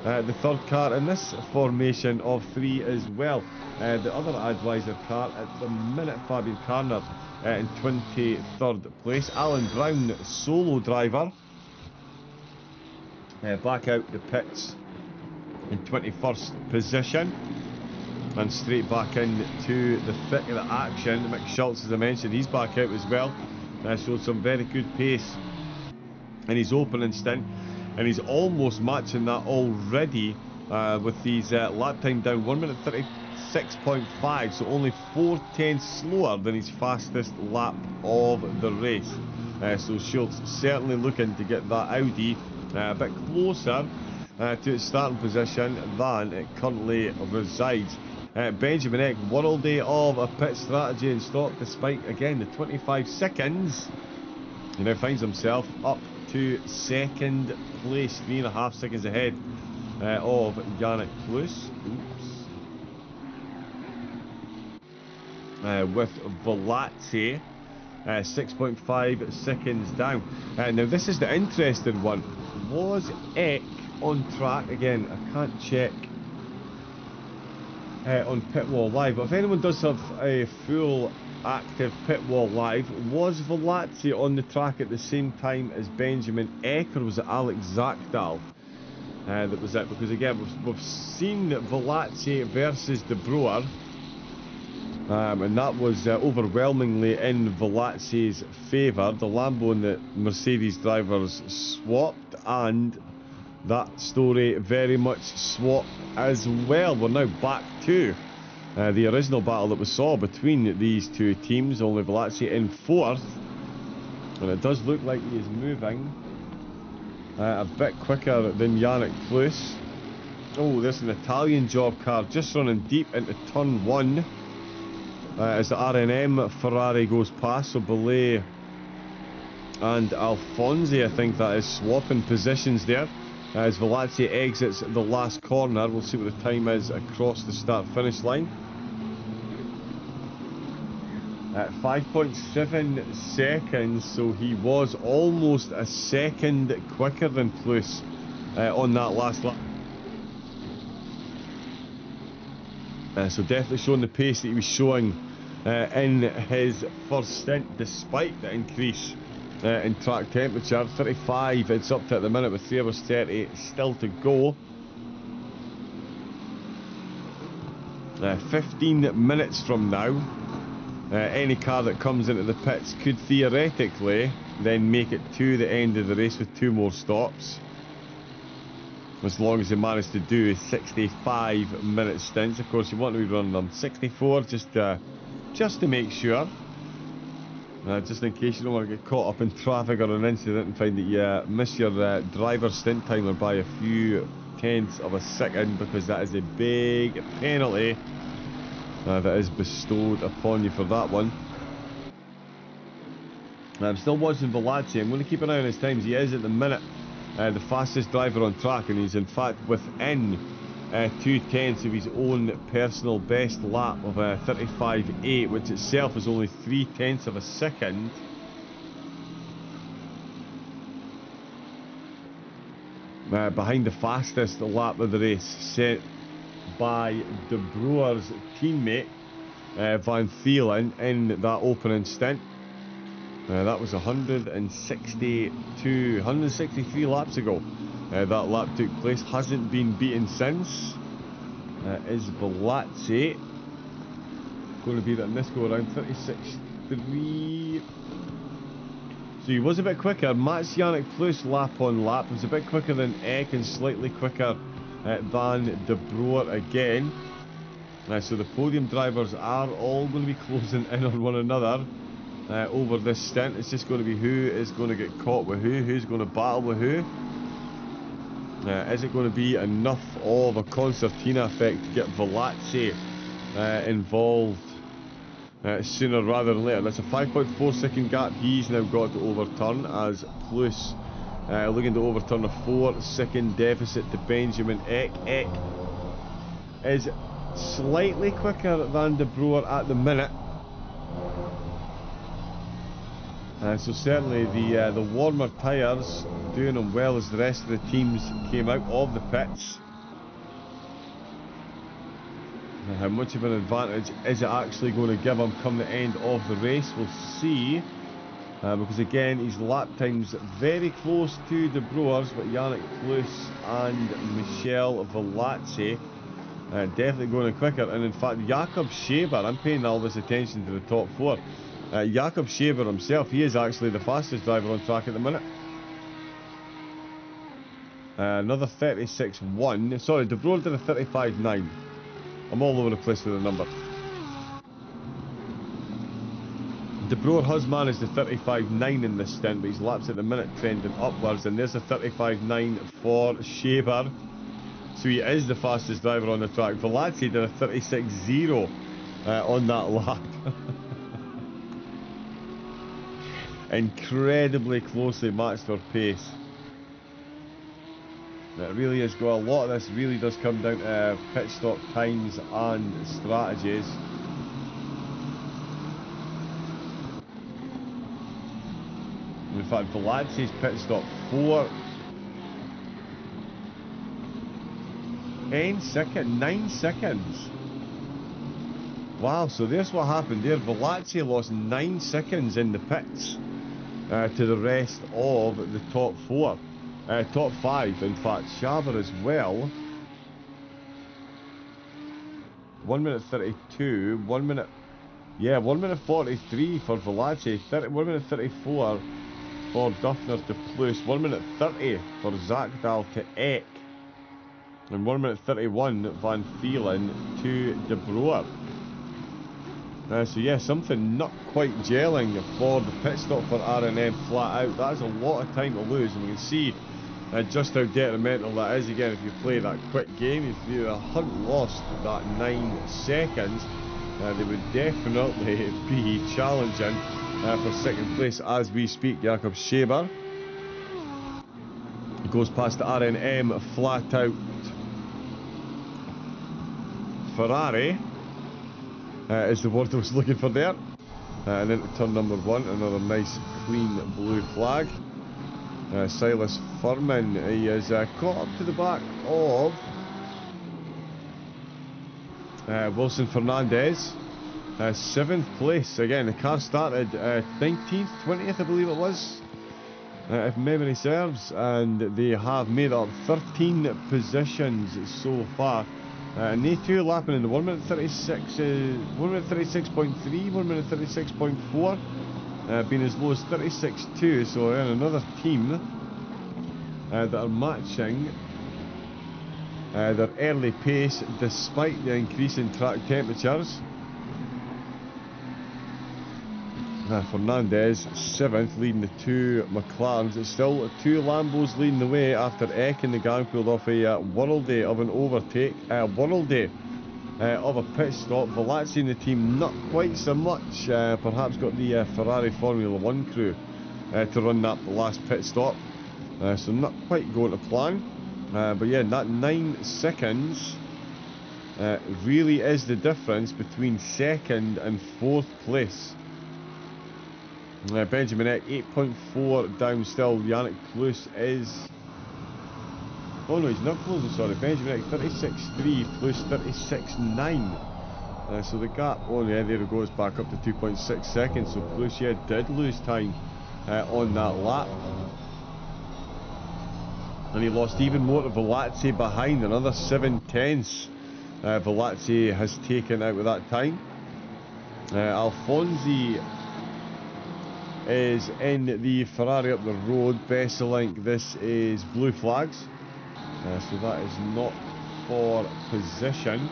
[SPEAKER 1] the 3rd car in this formation of 3 as well. The other Advisor car at the minute, Fabian Karner in 23rd place. Alan Brown, solo driver, back out the pits in 21st position, and straight back into the thick of the action. Mick Schultz, as I mentioned, he's back out as well. Showed some very good pace in his opening stint, and he's almost matching that already with his lap time down 1 minute 36.5, so only 4/10 slower than his fastest lap of the race. So Schultz certainly looking to get that Audi a bit closer to its starting position than it currently resides. Benjamin Eck, worldy of a pit strategy and stop despite, again, the 25 seconds. He now finds himself up to 2nd place, 3.5 seconds ahead of Yannick Plus. With Velazzi 6.5 seconds down. Now this is the interesting one. Was Eck on track? Again, I can't check on Pitwall Live, but if anyone does have a full active Pitwall Live, was Velazzi on the track at the same time as Benjamin Eck, or was it Alex Zakdal that was it? Because again, we've seen Velazzi versus De Boer, and that was overwhelmingly in Velazzi's favour. The Lambo and the Mercedes drivers swapped, and that story very much swapped as well. We're now back to the original battle that we saw between these two teams, only Velazzi in 4th, and it does look like he is moving a bit quicker than Yannick Plus. Oh, there's an Italian job car just running deep into turn 1 as the RNM Ferrari goes past. So Belay and Alfonsi, I think that is, swapping positions there as Velazzi exits the last corner. We'll see what the time is across the start-finish line. At 5.7 seconds, so he was almost a second quicker than Plus on that last lap. So definitely showing the pace that he was showing in his first stint, despite the increase in track temperature. 35 it's up to at the minute with 3 hours 30 still to go. 15 minutes from now, any car that comes into the pits could theoretically then make it to the end of the race with 2 more stops, as long as they manage to do 65-minute stints. Of course, you want to be running them 64 just to make sure, just in case you don't want to get caught up in traffic or an incident and find that you miss your driver's stint timer by a few tenths of a second, because that is a big penalty that is bestowed upon you for that one. I'm still watching Velazzi. I'm going to keep an eye on his times. He is at the minute the fastest driver on track, and he's in fact within 2 tenths of his own personal best lap of 35.8, which itself is only 3 tenths of a second. Behind the fastest lap of the race set by De Brouwer's teammate Van Thielen in that opening stint. That was 163 laps ago. That lap took place, hasn't been beaten since. Is Velazzi going to be that in this go around? 36.3. So he was a bit quicker. Mats Yannick Plus lap on lap was a bit quicker than Eck and slightly quicker than De Brouwer again. So the podium drivers are all going to be closing in on one another over this stint. It's just going to be who is going to get caught with who's going to battle with who. Is it going to be enough of a concertina effect to get Velazzi involved sooner rather than later? That's a 5.4 second gap he's now got to overturn, as Plus looking to overturn a 4 second deficit to Benjamin Eck. Eck is slightly quicker than De Brouwer at the minute. So certainly the warmer tyres doing them well as the rest of the teams came out of the pits. How much of an advantage is it actually going to give him come the end of the race? We'll see. Because again, his lap time's very close to De Brouwer's, but Yannick Plus and Michel Velazzi definitely going quicker. And in fact, Jakob Scheber, I'm paying all this attention to the top 4. Jakob Scheber himself, he is actually the fastest driver on track at the minute. Another 36.1. Sorry, De Brouwer did a 35.9. I'm all over the place with the number. De Brouwer has managed a 35.9 in this stint, but his laps at the minute trending upwards, and there's a 35.9 for Scheber. So he is the fastest driver on the track. Velazzi did a 36.0 on that lap. Incredibly closely matched for pace. It really has got a lot of this really does come down to pit stop times and strategies. In fact, Velazzi's pit stop 9 seconds. Wow, so there's what happened there. Velazzi lost 9 seconds in the pits to the rest of the top 4. Top 5, in fact, Scheber as well. 1 minute 32, 1 minute, yeah, 1 minute 43 for Velazzi, 1 minute 34 for Duffner to Plus, 1 minute 30 for Zakdal to Eck, and 1 minute 31 Van Thielen to De Brouwer. So yeah, something not quite gelling for the pit stop for R&M flat out. That is a lot of time to lose, and we can see just how detrimental that is. Again, if you play that quick game, if you hadn't lost that 9 seconds, they would definitely be challenging for second place as we speak. Jakob Scheber goes past the R&M flat out Ferrari. Is the word I was looking for there. And into turn number 1, another nice clean blue flag. Silas Furman, he is caught up to the back of Wilson Fernandez. 7th place. Again, the car started 19th, 20th, I believe it was, if memory serves, and they have made up 13 positions so far. And they two lapping in the 1 minute 36, 1 minute 36.3, 1 minute 36.4, being as low as 36.2. So another team that are matching their early pace despite the increase in track temperatures. Fernandez 7th, leading the two McLarens. It's still 2 Lambos leading the way after Eck and the gang pulled off a world-day of an overtake, world-day of a pit stop. Velazzi and the team not quite so much, perhaps got the Ferrari Formula 1 crew to run that last pit stop, so not quite going to plan. But yeah, that 9 seconds really is the difference between 2nd and 4th place. Benjamin Eck 8.4 down still. Yannick Plus is... oh no, he's not closing, sorry. Benjamin Eck 36.3 plus 36.9. So the gap, oh yeah, there it goes, back up to 2.6 seconds. So Plus, yeah, did lose time on that lap. And he lost even more to Velazzi behind, another 7/10. Velazzi has taken out with that time. Alfonsi is in the Ferrari up the road. Besselink, this is blue flags. So that is not for position.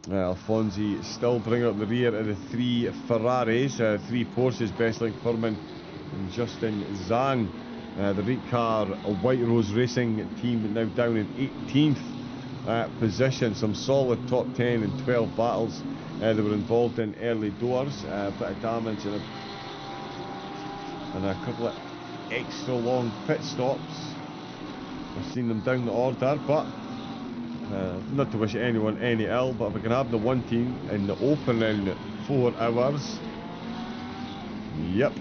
[SPEAKER 1] Alfonsi still bringing up the rear of the 3 Ferraris, 3 Porsches, Besselink, Furman and Justin Zhang. The Reek Car White Rose Racing team now down in 18th position. Some solid top 10 and 12 battles they were involved in early doors. A bit of damage and a couple of extra long pit stops. I've seen them down the order, but not to wish anyone any ill, but if I can have the one team in the opening 4 hours, yep.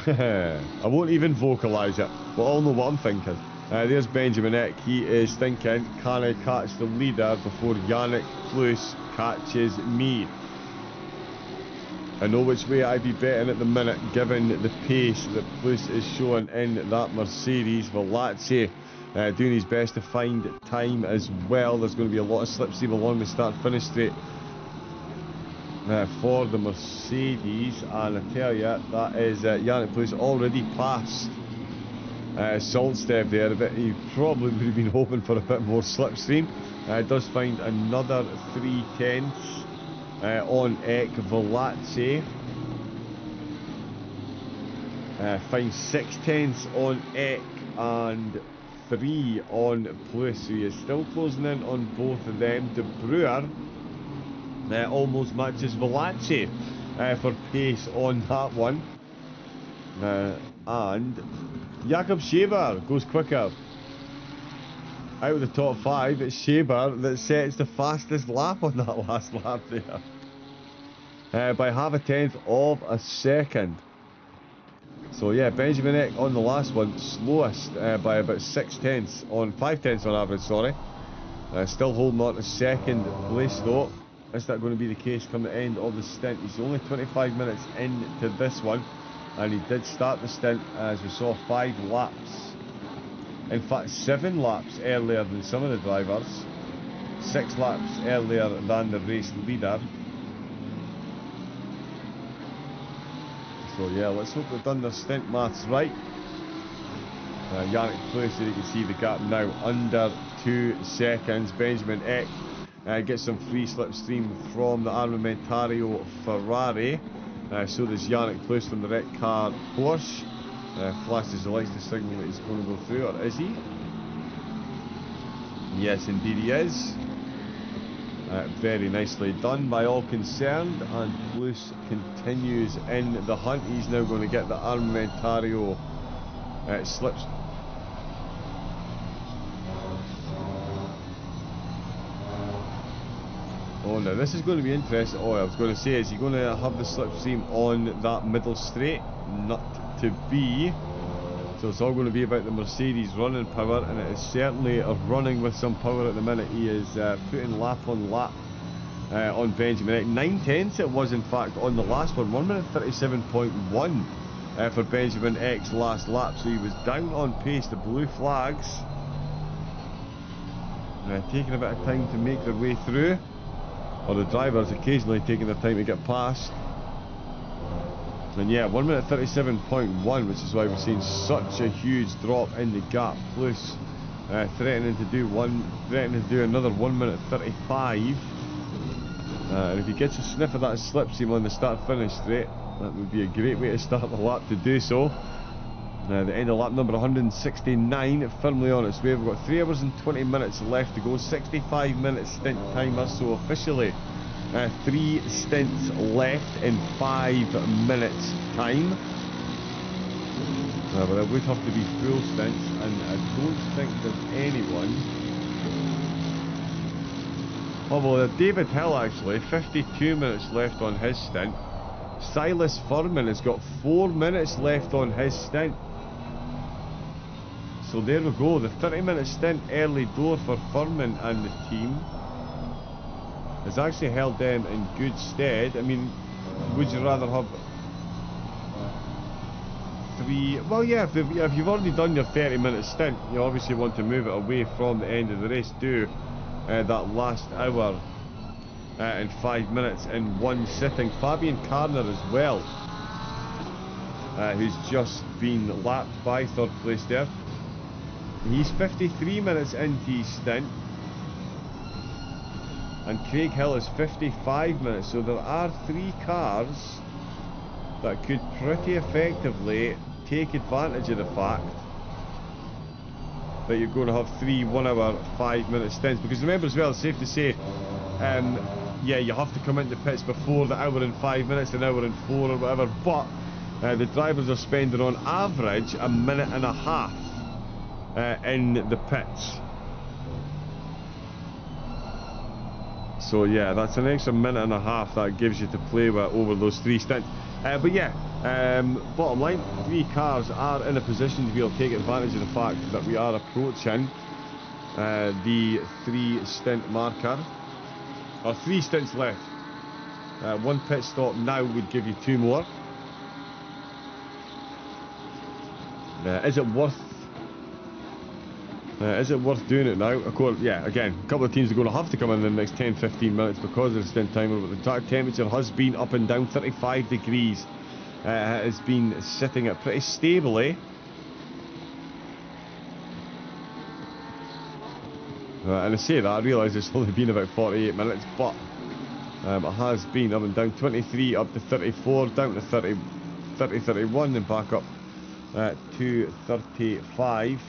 [SPEAKER 1] I won't even vocalise it, but I'll know what I'm thinking. There's Benjamin Eck. He is thinking, can I catch the leader before Yannick Plus catches me? I know which way I'd be betting at the minute, given the pace that Plus is showing in that Mercedes. Velazzi doing his best to find time as well. There's going to be a lot of slipstream along the start-finish straight for the Mercedes, and I tell you, that is Yannick Plus already passed Saltstev there. He probably would have been hoping for a bit more slipstream. Does find another 3/10 on Eck. Velazzi finds 6/10 on Eck and 3 on Plus, so he is still closing in on both of them. De Brewer almost matches Velazzi for pace on that one, and Jakob Scheber goes quicker. Out of the top 5, it's Scheber that sets the fastest lap on that last lap there, by 0.5 of a second. So yeah, Benjamin Eck on the last one, slowest by about 6/10 on 5/10 on average, sorry. Still holding on to 2nd place though. Is that going to be the case come the end of the stint? He's only 25 minutes into this one, and he did start the stint, as we saw, 5 laps. In fact, 7 laps earlier than some of the drivers, 6 laps earlier than the race leader. So yeah, let's hope they've done their stint maths right. Yannick Plus, you can see the gap now under 2 seconds. Benjamin Eck gets some free slipstream from the Armamentario Ferrari. So does Yannick Plus from the red car Porsche. Flashes the lights to signal that he's going to go through, or is he? Yes, indeed he is. Very nicely done by all concerned, and Plus continues in the hunt. He's now going to get the Armamentario slips. Oh, now this is going to be interesting. Oh, I was going to say, is he going to have the slipstream on that middle straight? Not to be. So it's all going to be about the Mercedes running power, and it is certainly running with some power at the minute. He is putting lap on lap on Benjamin X. 9/10 it was in fact on the last one. 1 minute 37.1 for Benjamin X last lap, so he was down on pace. The blue flags taking a bit of time to make their way through, or the drivers occasionally taking their time to get past. And yeah, 1 minute 37.1, which is why we're seeing such a huge drop in the gap. Plus threatening to do another 1 minute 35. And if he gets a sniff of that slipstream on the start-finish straight, that would be a great way to start the lap to do so. The end of lap number 169, firmly on its way. We've got 3 hours and 20 minutes left to go. 65 minutes stint timer, so officially 3 stints left in 5 minutes time. But it would have to be full stints, and I don't think there's anyone. Oh well, David Hill actually, 52 minutes left on his stint. Silas Furman has got 4 minutes left on his stint. So there we go, the 30-minute stint early door for Furman and the team has actually held them in good stead. I mean, would you rather have 3? Well, yeah, if you've already done your 30-minute stint, you obviously want to move it away from the end of the race. Do that last hour and 5 minutes in one sitting. Fabian Carner as well, who's just been lapped by third place there. He's 53 minutes into his stint, and Craig Hill is 55 minutes. So there are 3 cars that could pretty effectively take advantage of the fact that you're going to have 3 1 hour 5 minute stints. Because remember as well, it's safe to say, yeah, you have to come into pits before the hour and 5 minutes, an hour and 4 or whatever, but the drivers are spending on average a minute and a half in the pits. So yeah, that's an extra minute and a half that gives you to play with over those 3 stints. But yeah, bottom line, 3 cars are in a position to be able to take advantage of the fact that we are approaching the 3 stint marker. Or 3 stints left. 1 pit stop now would give you 2 more. Is it worth doing it now? Of course, yeah, again, a couple of teams are going to have to come in the next 10-15 minutes because of the stint timer, but the track temperature has been up and down. 35 degrees has been sitting at pretty stably. And I say that, I realise it's only been about 48 minutes, but it has been up and down. 23 up to 34, down to 30, 31, then back up to 35.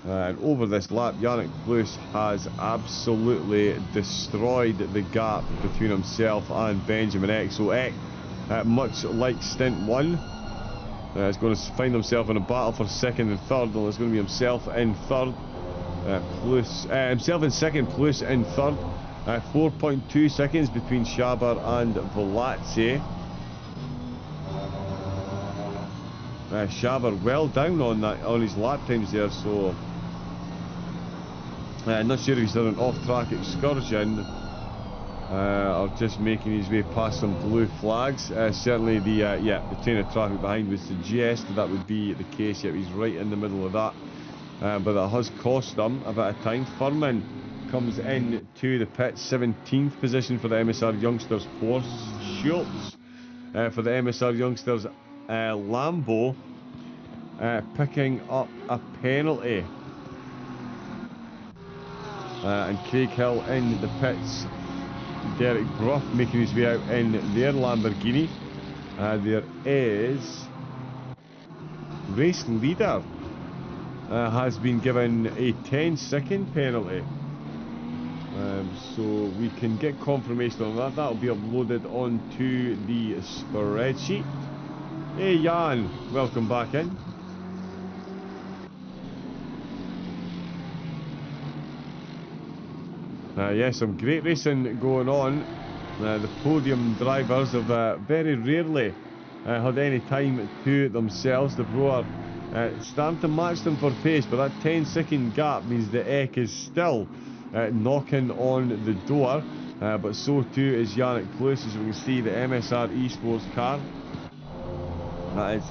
[SPEAKER 1] And over this lap, Yannick Plus has absolutely destroyed the gap between himself and Benjamin X. So X, much like stint 1, is going to find himself in a battle for second and third. And it's going to be himself in third, himself in second, Plus in third. 4.2 seconds between Schaber and Velazzi. Schaber well down on his lap times there, so not sure if he's done an off-track excursion or just making his way past some blue flags. Certainly the train of traffic behind would suggest that would be the case. Yep, he's right in the middle of that, but that has cost them a bit of time. Furman comes in to the pit, 17th position for the MSR Youngsters Porsche. Schultz for the MSR Youngsters Lambo picking up a penalty. And Craig Hill in the pits. Derek Brough making his way out in their Lamborghini. There is race leader has been given a 10-second penalty. So we can get confirmation on that. That'll be uploaded onto the spreadsheet. Hey Jan, welcome back in. Yeah, some great racing going on. The podium drivers have very rarely had any time to themselves. The Broer starting to match them for pace, but that 10-second gap means the Eck is still knocking on the door, but so too is INDIANAPOLIS, as we can see, the MSR Esports car. That is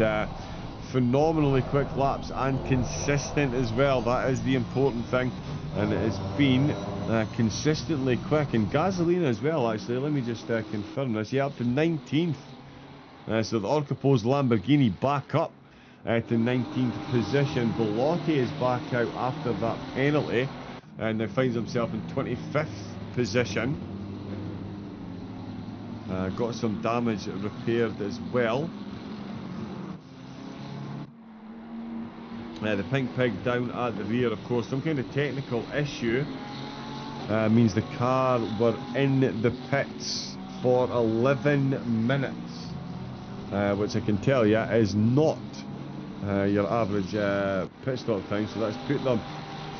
[SPEAKER 1] phenomenally quick laps and consistent as well. That is the important thing, and it has been consistently quick, and gasoline as well. Actually, let me just confirm this. Yeah, up to 19th. So the Orcapo's Lamborghini back up to 19th position. Bellotti is back out after that penalty and now finds himself in 25th position. Got some damage repaired as well. The pink pig down at the rear, of course, some kind of technical issue means the car were in the pits for 11 minutes, which I can tell you is not your average pit stop time, so that's put them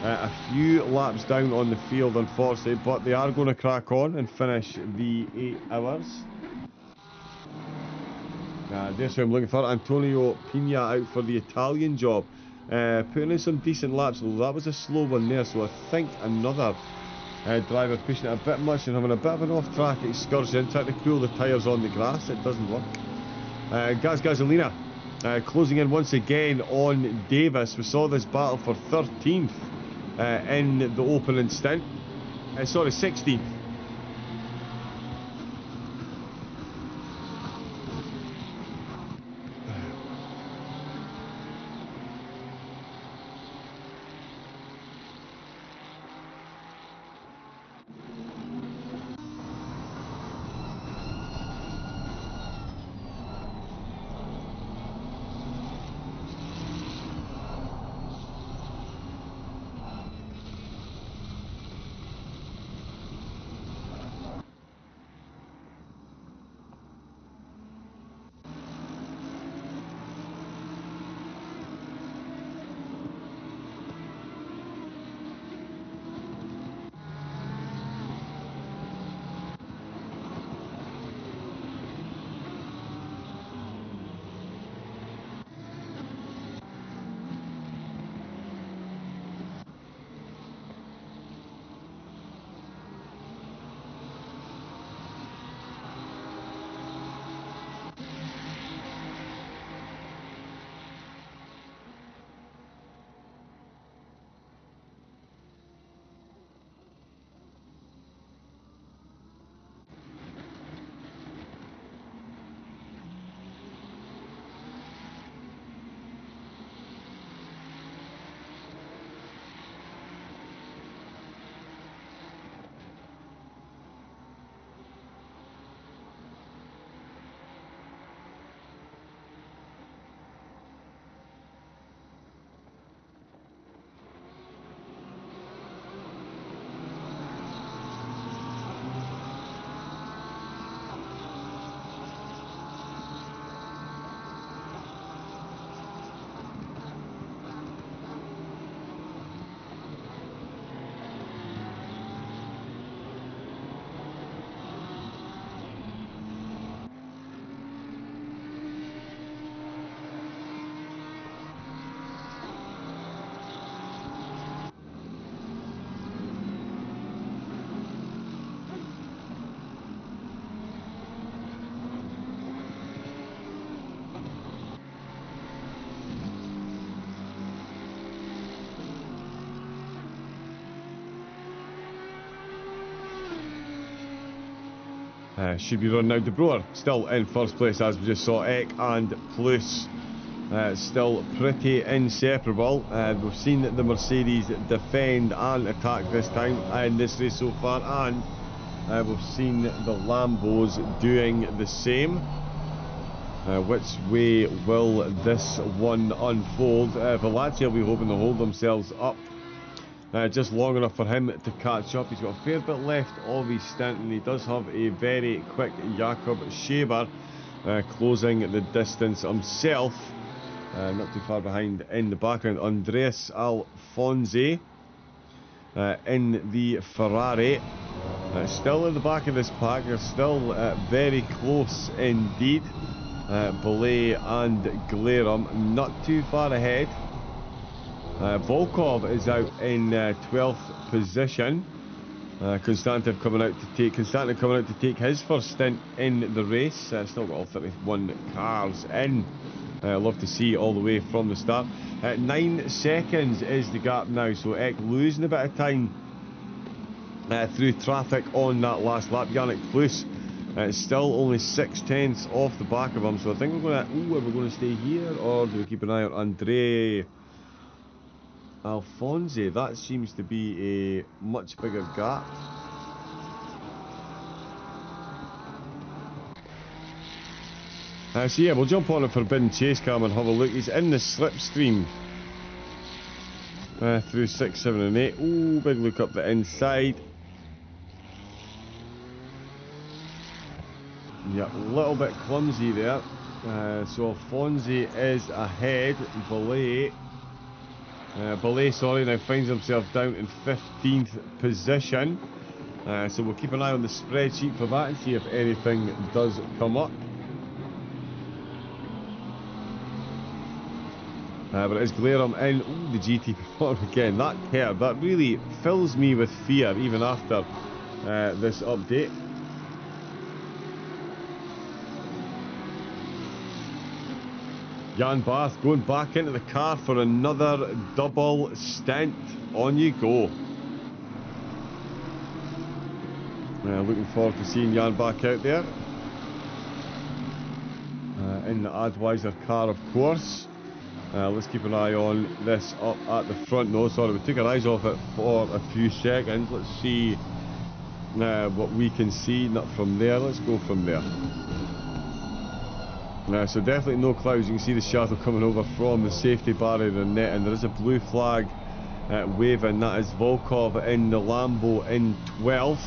[SPEAKER 1] a few laps down on the field, unfortunately, but they are going to crack on and finish the 8 hours. There's who I'm looking for. Antonio Pina out for the Italian job. Putting in some decent laps, although that was a slow one there, so I think another driver pushing it a bit much and having a bit of an off-track excursion, trying to cool the tyres on the grass. It doesn't work. Gasolina closing in once again on Davis. We saw this battle for 13th in the opening stint. Sorry, 16th. Should be running out. De Boer still in first place, as we just saw. Eck and Plus still pretty inseparable. We've seen the Mercedes defend and attack this time in this race so far, and we've seen the Lambos doing the same. Which way will this one unfold? Velazzi will be hoping to hold themselves up just long enough for him to catch up. He's got a fair bit left of his stint, and he does have a very quick Jakob Scheber closing the distance himself. Not too far behind in the background, Andreas Alfonsi in the Ferrari. Still in the back of this pack. They're still very close indeed. Belay and Glarum not too far ahead. Volkov is out in 12th position. Konstantin coming out to take his first stint in the race. Still got all 31 cars in. Love to see all the way from the start. 9 seconds is the gap now, so Eck losing a bit of time through traffic on that last lap. Yannick Plus still only 6/10 off the back of him, so I think we're going to... Ooh, are we going to stay here, or do we keep an eye on Andre Alfonso? That seems to be a much bigger gap. So yeah, we'll jump on a Forbidden Chase cam and have a look. He's in the slipstream through 6, 7 and 8. Ooh, big look up the inside. Yeah, a little bit clumsy there. So Alfonso is ahead. Belay, sorry, now finds himself down in 15th position. So we'll keep an eye on the spreadsheet for that and see if anything does come up. But it is Glarum in. Ooh, the GT perform again. That curve, that really fills me with fear even after this update. Jan Barth going back into the car for another double stint. On you go. Looking forward to seeing Jan back out there. In the Adweiser car, of course. Let's keep an eye on this up at the front. No, sorry, we took our eyes off it for a few seconds. Let's see what we can see. Not from there, let's go from there. So definitely no clouds. You can see the shadow coming over from the safety barrier and net, and there is a blue flag waving. That is Volkov in the Lambo in 12th.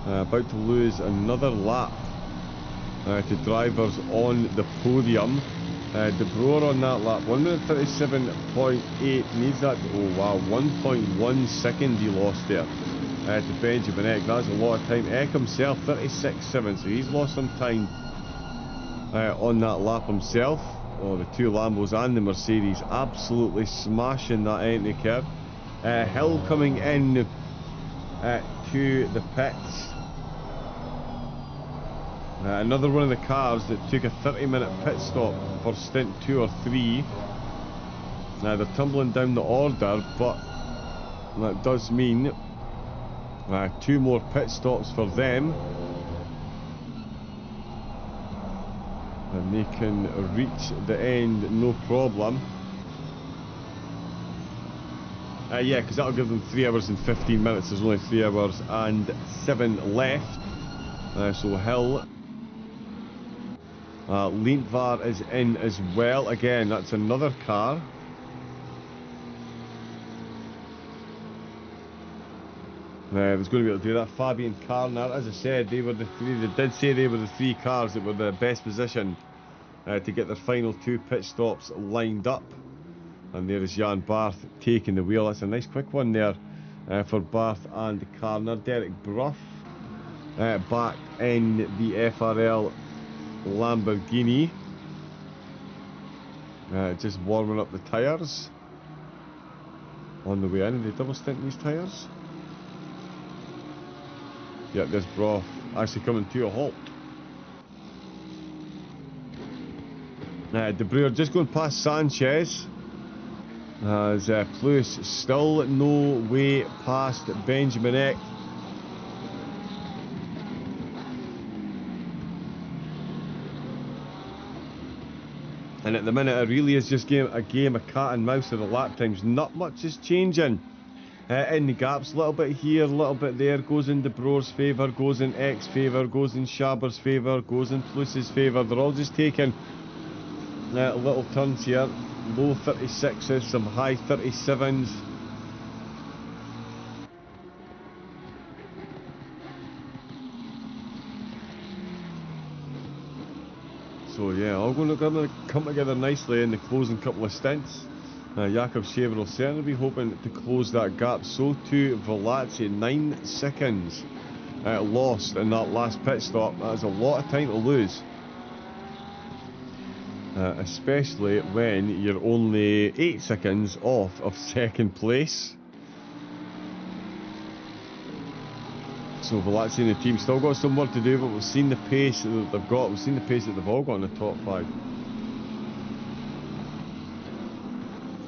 [SPEAKER 1] About to lose another lap to drivers on the podium. De Boer on that lap, 1 minute 37.8, needs that, oh wow, 1.1 second he lost there to Benjamin Eck. That's a lot of time. Eck himself, 36.7, so he's lost some time on that lap himself. Oh, the two Lambos and the Mercedes absolutely smashing that entry curve. Hill coming in to the pits. Another one of the cars that took a 30-minute pit stop for stint 2 or 3. They're tumbling down the order, but that does mean 2 more pit stops for them. And they can reach the end no problem. Yeah, because that'll give them 3 hours and 15 minutes. There's only 3 hours and 7 left. So Hill. Lindvar is in as well. Again, that's another car. There's going to be able to do that. Fabian Karner, as I said, they were the 3. They did say they were the 3 cars that were the best position to get their final 2 pit stops lined up. And there is Jan Barth taking the wheel. That's a nice quick one there for Barth and Karner. Derek Bruff back in the FRL Lamborghini, just warming up the tyres on the way in. Are they double stinting these tyres? Yeah, there's Broth actually coming to a halt. De Boer just going past Sanchez as Plus still no way past Benjamin Eck. And at the minute, it really is just a game of cat and mouse of the lap times. Not much is changing in the gaps. A little bit here, a little bit there. Goes in De Boer's favour, goes in Eck's favour, goes in Schaber's favour, goes in Plus's favour. They're all just taking little turns here. Low 36s, some high 37s. So yeah, all going to come together nicely in the closing couple of stints. Jakob Shaver will certainly be hoping to close that gap. So too Velazzi, 9 seconds lost in that last pit stop. That is a lot of time to lose. Especially when you're only 8 seconds off of second place. So Velazzi and the team still got some work to do, but we've seen the pace that they've got. We've seen the pace that they've all got in the top 5.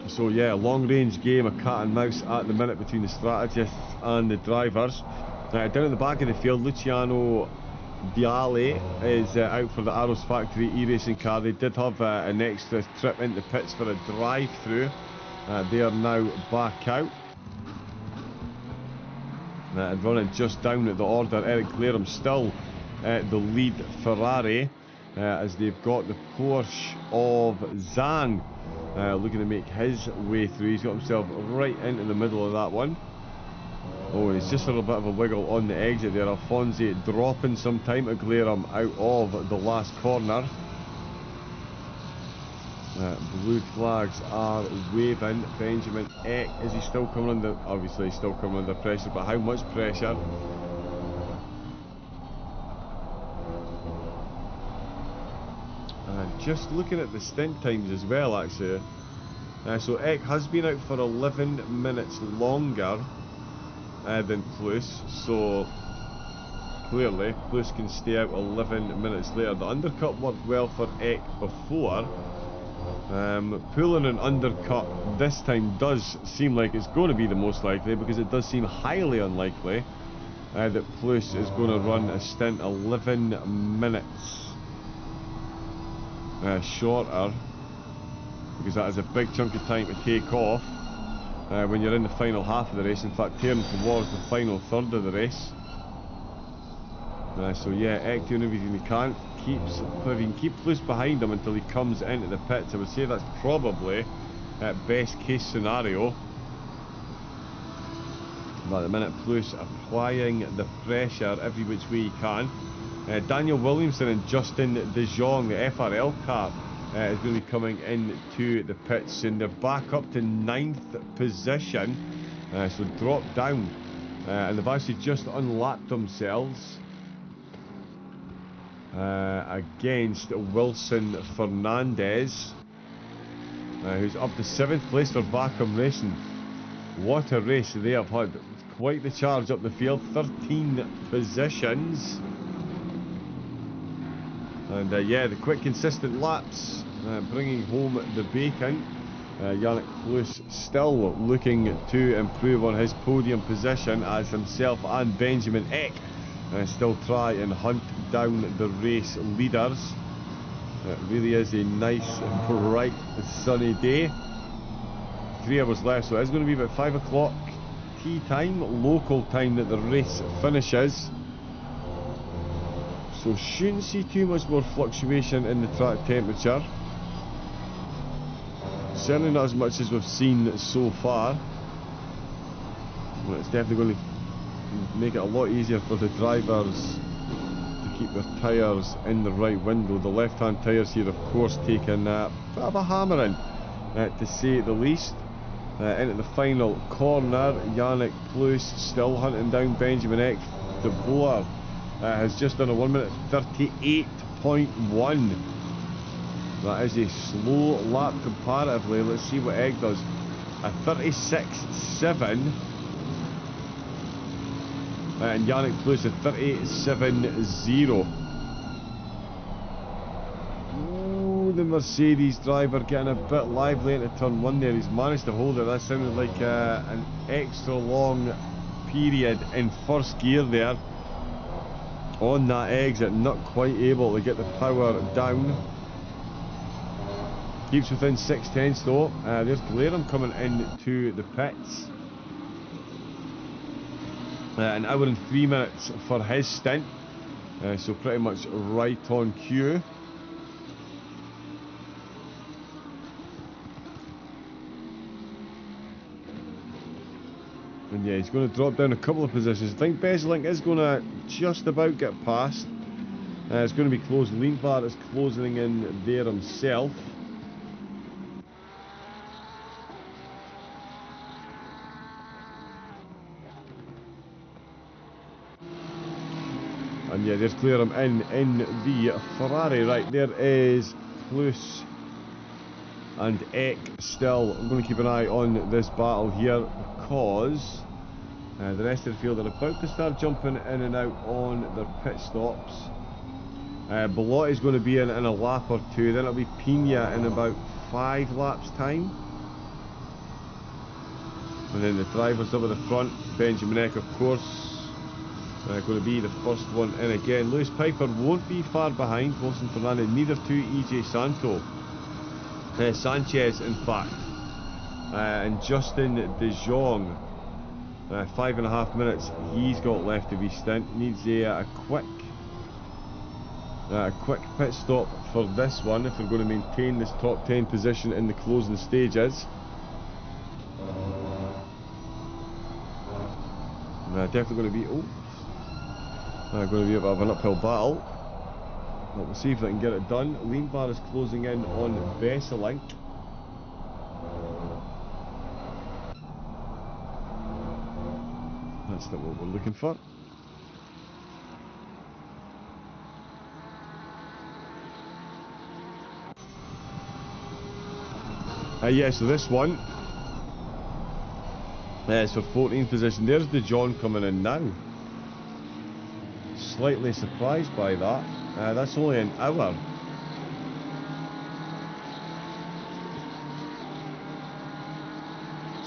[SPEAKER 1] So yeah, long range game of cat and mouse at the minute between the strategists and the drivers. Down at the back of the field, Luciano Viale is out for the Arrows Factory e-racing car. They did have an extra trip into pits for a drive-through. They are now back out. And running just down at the order, Eric Clarum still the lead Ferrari, as they've got the Porsche of Zhang looking to make his way through. He's got himself right into the middle of that one. Oh, he's just a little bit of a wiggle on the exit there. Alfonsi dropping some time to Clarum out of the last corner. Blue flags are waving. Benjamin Eck, is he still coming under? Obviously he's still coming under pressure, but how much pressure? And just looking at the stint times as well, actually. So Eck has been out for 11 minutes longer than Plus, so clearly Plus can stay out 11 minutes later. The undercut worked well for Eck before. Pulling an undercut this time does seem like it's going to be the most likely, because it does seem highly unlikely that Plus is going to run a stint 11 minutes shorter, because that is a big chunk of time to take off when you're in the final half of the race. In fact, tearing towards the final third of the race. So yeah, Eck doing everything he can. If he can keep Plus behind him until he comes into the pits, I would say that's probably best case scenario. But at the minute, Plus applying the pressure every which way he can. Daniel Williamson and Justin De Jong, the FRL car, is going to be coming into the pits, and they're back up to 9th position, so drop down, and they've actually just unlapped themselves against Wilson Fernandez, who's up to 7th place for Vacuum Racing. What a race they have had. Quite the charge up the field, 13 positions. And yeah, the quick consistent laps bringing home the bacon. Yannick Plus still looking to improve on his podium position, as himself and Benjamin Eck still try and hunt down the race leaders. It really is a nice, bright, sunny day. 3 hours left, so it's going to be about 5 o'clock tea time, local time, that the race finishes. So shouldn't see too much more fluctuation in the track temperature. Certainly not as much as we've seen so far. Well, it's definitely going to make it a lot easier for the drivers to keep their tyres in the right window. The left-hand tyres here, of course, taking a bit of a hammering, to say the least. Into the final corner, Yannick Plus still hunting down Benjamin Eck. De Boer has just done a 1 minute 38.1. That is a slow lap comparatively. Let's see what Egg does. A 36.7. And Yannick Plus a 37.0. Ooh, the Mercedes driver getting a bit lively into turn 1 there. He's managed to hold it. That sounded like an extra long period in first gear there on that exit. Not quite able to get the power down. Keeps within 6/10 though. There's Clarum coming into the pits. An hour and 3 minutes for his stint. So pretty much right on cue. And yeah, he's going to drop down a couple of positions. I think Beslink is going to just about get past. It's going to be close. Lindblad is closing in there himself. And yeah, there's Clarum in the Ferrari. Right, there is Plus and Eck still. I'm going to keep an eye on this battle here, because The rest of the field are about to start jumping in and out on their pit stops. Belotti's going to be in a lap or two, then it'll be Pina in about 5 laps time. And then the drivers up at the front, Benjamin Eck of course, going to be the first one in again. Lewis Piper won't be far behind Wilson Fernandez, neither to EJ Sanchez in fact. And Justin De Jong, 5.5 minutes he's got left of his stint. Needs a quick pit stop for this one if they're going to maintain this top 10 position in the closing stages. Definitely going to be going to be a bit of an uphill battle, but we'll see if they can get it done. Lane bar is closing in on Besselink. That's not what we're looking for. Yeah, so this one is for 14th position. There's De Jong coming in now. Slightly surprised by that. That's only an hour.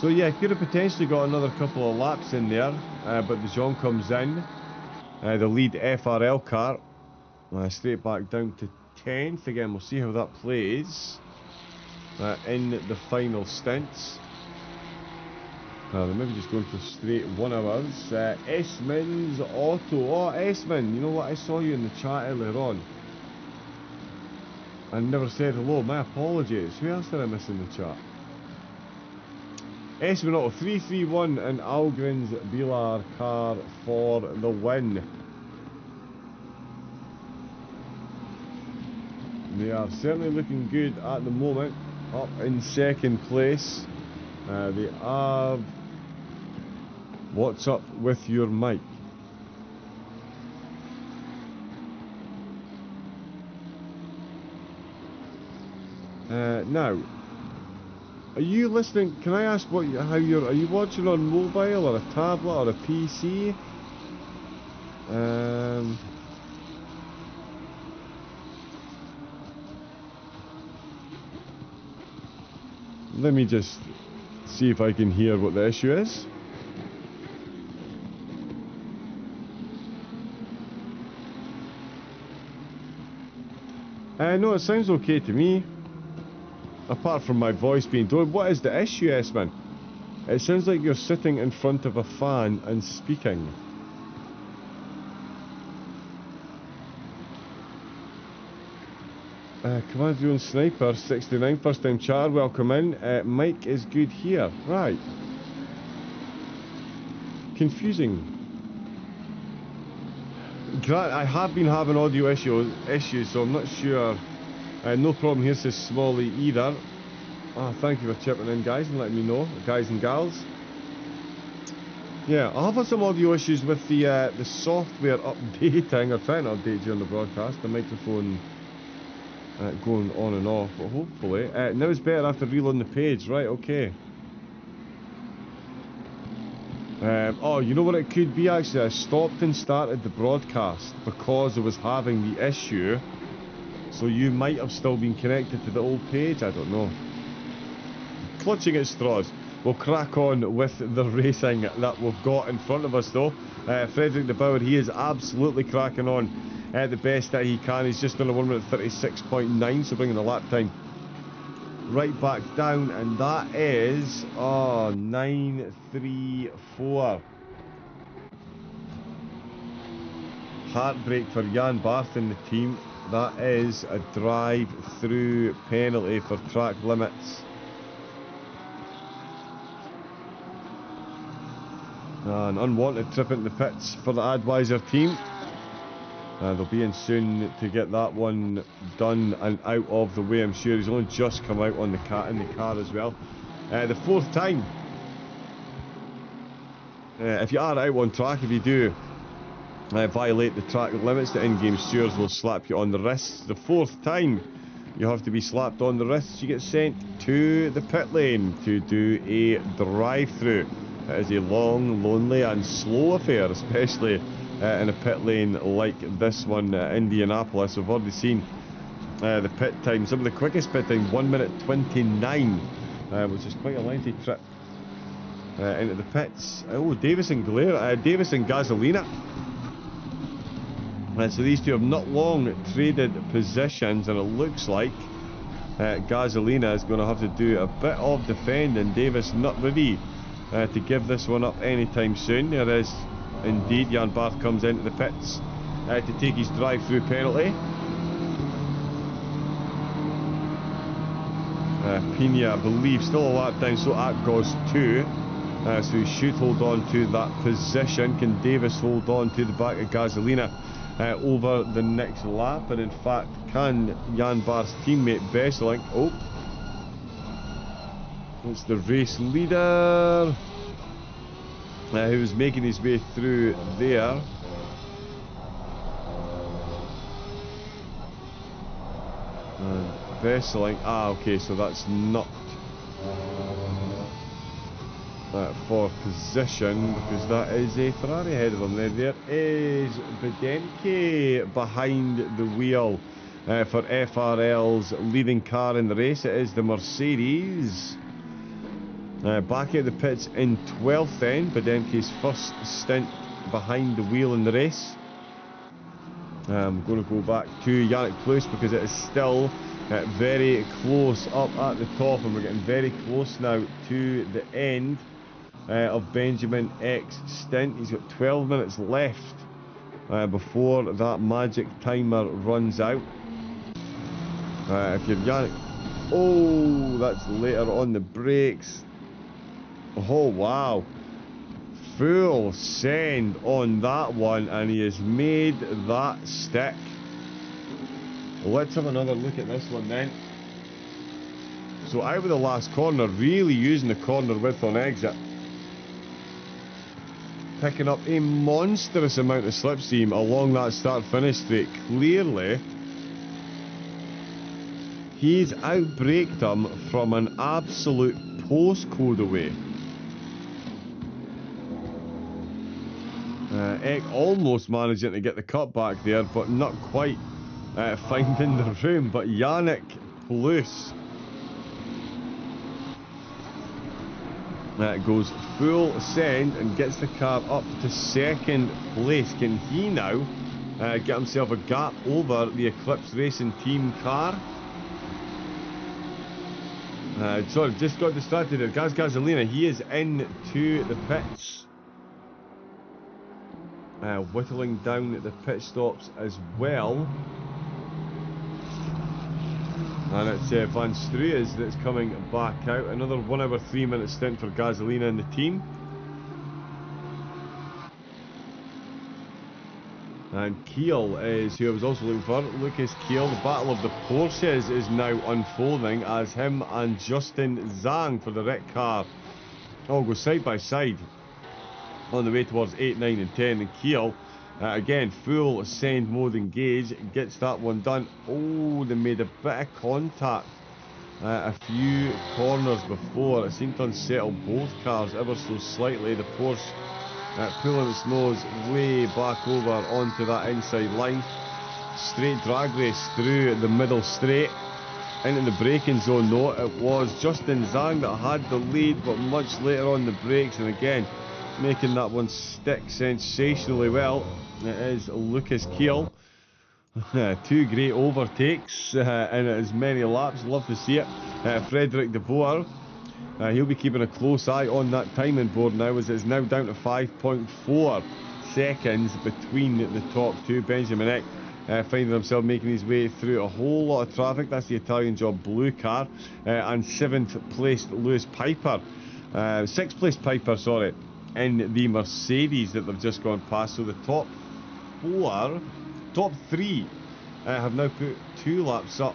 [SPEAKER 1] So yeah, could have potentially got another couple of laps in there, but De Jong comes in. The lead FRL car straight back down to 10th. Again, we'll see how that plays in the final stints. They're maybe just going for straight 1 hours. Esmond's Auto. Oh, Esmond, you know what? I saw you in the chat earlier on. I never said hello. My apologies. Who else did I miss in the chat? Esmond Auto 331 and Algren's Bilar car for the win. They are certainly looking good at the moment. Up in second place. They have... What's up with your mic? Now, are you listening? Can I ask are you watching on mobile or a tablet or a PC? Let me just see if I can hear what the issue is. No, it sounds okay to me. Apart from my voice being doing. What is the issue, Esman? It sounds like you're sitting in front of a fan and speaking. Command Zone Sniper 69, first time chatter, welcome in. Mike is good here. Right. Confusing. I have been having audio issues, so I'm not sure. No problem here, says Smalley either. Thank you for chipping in, guys, and letting me know, guys and gals. Yeah, I'll have had some audio issues with the software updating, or trying to update during the broadcast. The microphone going on and off, but hopefully now it's better after reloading the page. Right, okay. Oh, you know what it could be actually? I stopped and started the broadcast because I was having the issue. So you might have still been connected to the old page, I don't know. Clutching at straws. We'll crack on with the racing that we've got in front of us though. Frederick de Bauer, he is absolutely cracking on the best that he can. He's just done a 1 minute 36.9, so bringing the lap time right back down, and that is 9.34. Heartbreak for Jan Barth and the team. That is a drive-through penalty for track limits. An unwanted trip into the pits for the Advisor team. They'll be in soon to get that one done and out of the way, I'm sure. He's only just come out on the in the car as well. The fourth time. If you are out on track, if you do violate the track limits, the in-game stewards will slap you on the wrists. The fourth time you have to be slapped on the wrists, you get sent to the pit lane to do a drive-through. It is a long, lonely and slow affair, especially in a pit lane like this one, Indianapolis. We've already seen the pit time, some of the quickest pit time, 1 minute 29, which is quite a lengthy trip into the pits. Oh, Davis and Gasolina. So these two have not long traded positions, and it looks like Gasolina is going to have to do a bit of defending. Davis not ready to give this one up anytime soon. There is indeed Jan Barth comes into the pits to take his drive-through penalty. Pina, I believe, still a lap down, so that goes 2. So he should hold on to that position. Can Davis hold on to the back of Gasolina over the next lap? And in fact, can Jan Barth's teammate Besselink? Oh, it's the race leader who was making his way through there. Besselink, okay, so that's not for position, because that is a Ferrari ahead of him. There is Bedenke behind the wheel for FRL's leading car in the race. It is the Mercedes. Back at the pits in 12th then, Bedenke's first stint behind the wheel in the race. I'm going to go back to Yannick Plus because it is still very close up at the top, and we're getting very close now to the end of Benjamin Eck's stint. He's got 12 minutes left before that magic timer runs out. If you're Yannick, oh, that's later on the brakes. Oh wow, full send on that one, and he has made that stick. Let's have another look at this one then. So out of the last corner, really using the corner width on exit, picking up a monstrous amount of slipstream along that start-finish straight. Clearly, he's outbraked him from an absolute postcode away. Eck almost managing to get the cut back there, but not quite finding the room. But Yannick Plus goes full send and gets the car up to second place. Can he now get himself a gap over the Eclipse Racing Team car? Sorry, just got distracted there. Gasolina, he is into the pits. Whittling down the pit stops as well. And it's Van Struijs that's coming back out. Another 1 hour 3 minute stint for Gasolina and the team. And Kiel is who I was also looking for. Lucas Kiel. The battle of the Porsches is now unfolding as him and Justin Zhang for the red car all go side by side on the way towards 8, 9 and 10. And Kiel, again, full send mode engage, gets that one done. Oh, they made a bit of contact a few corners before. It seemed to unsettle both cars ever so slightly. The Porsche pulling its nose way back over onto that inside line. Straight drag race through the middle straight into the braking zone. No, it was Justin Zhang that had the lead, but much later on the brakes, and again making that one stick sensationally well. It is Lucas Kiel. 2 great overtakes in as many laps. Love to see it. Frederick de Boer, he'll be keeping a close eye on that timing board now, as it's now down to 5.4 seconds between the top two. Benjamin Eck finding himself making his way through a whole lot of traffic. That's the Italian Job blue car. And 7th placed Lewis Piper, 6th placed Piper, sorry, in the Mercedes that they've just gone past. So the top 3 have now put 2 laps up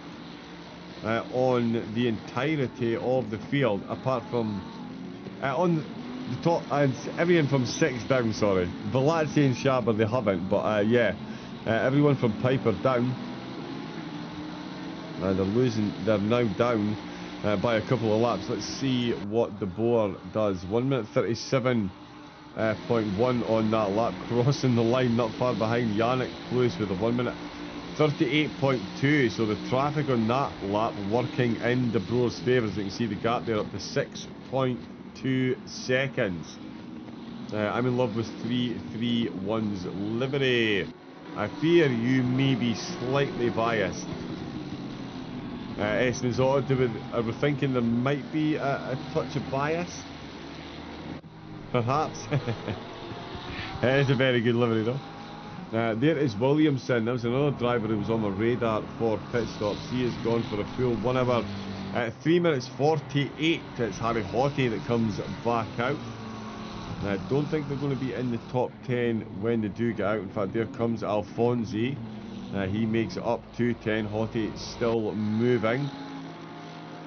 [SPEAKER 1] on the entirety of the field, apart from on the top, and everyone from 6 down, sorry. Velazzi and Schaber, they haven't, but yeah, everyone from Piper down, and they're now down by a couple of laps. Let's see what the Boer does. 1 minute 37.1 on that lap, crossing the line not far behind Yannick Plus with a 1 minute 38.2. So the traffic on that lap working in De Boer's favour. As you can see, the gap there up to 6.2 seconds. I'm in love with 331's livery. I fear you may be slightly biased. Esmond's Auto, are we thinking there might be a touch of bias? Perhaps. It is a very good livery though. There is Williamson. That was another driver who was on my radar for pit stops. He has gone for a full 1 hour 3 minutes 48. It's Harry Hottie that comes back out. I don't think they're going to be in the top 10 when they do get out. In fact, there comes Alfonsi. He makes it up to 10. Hottie still moving.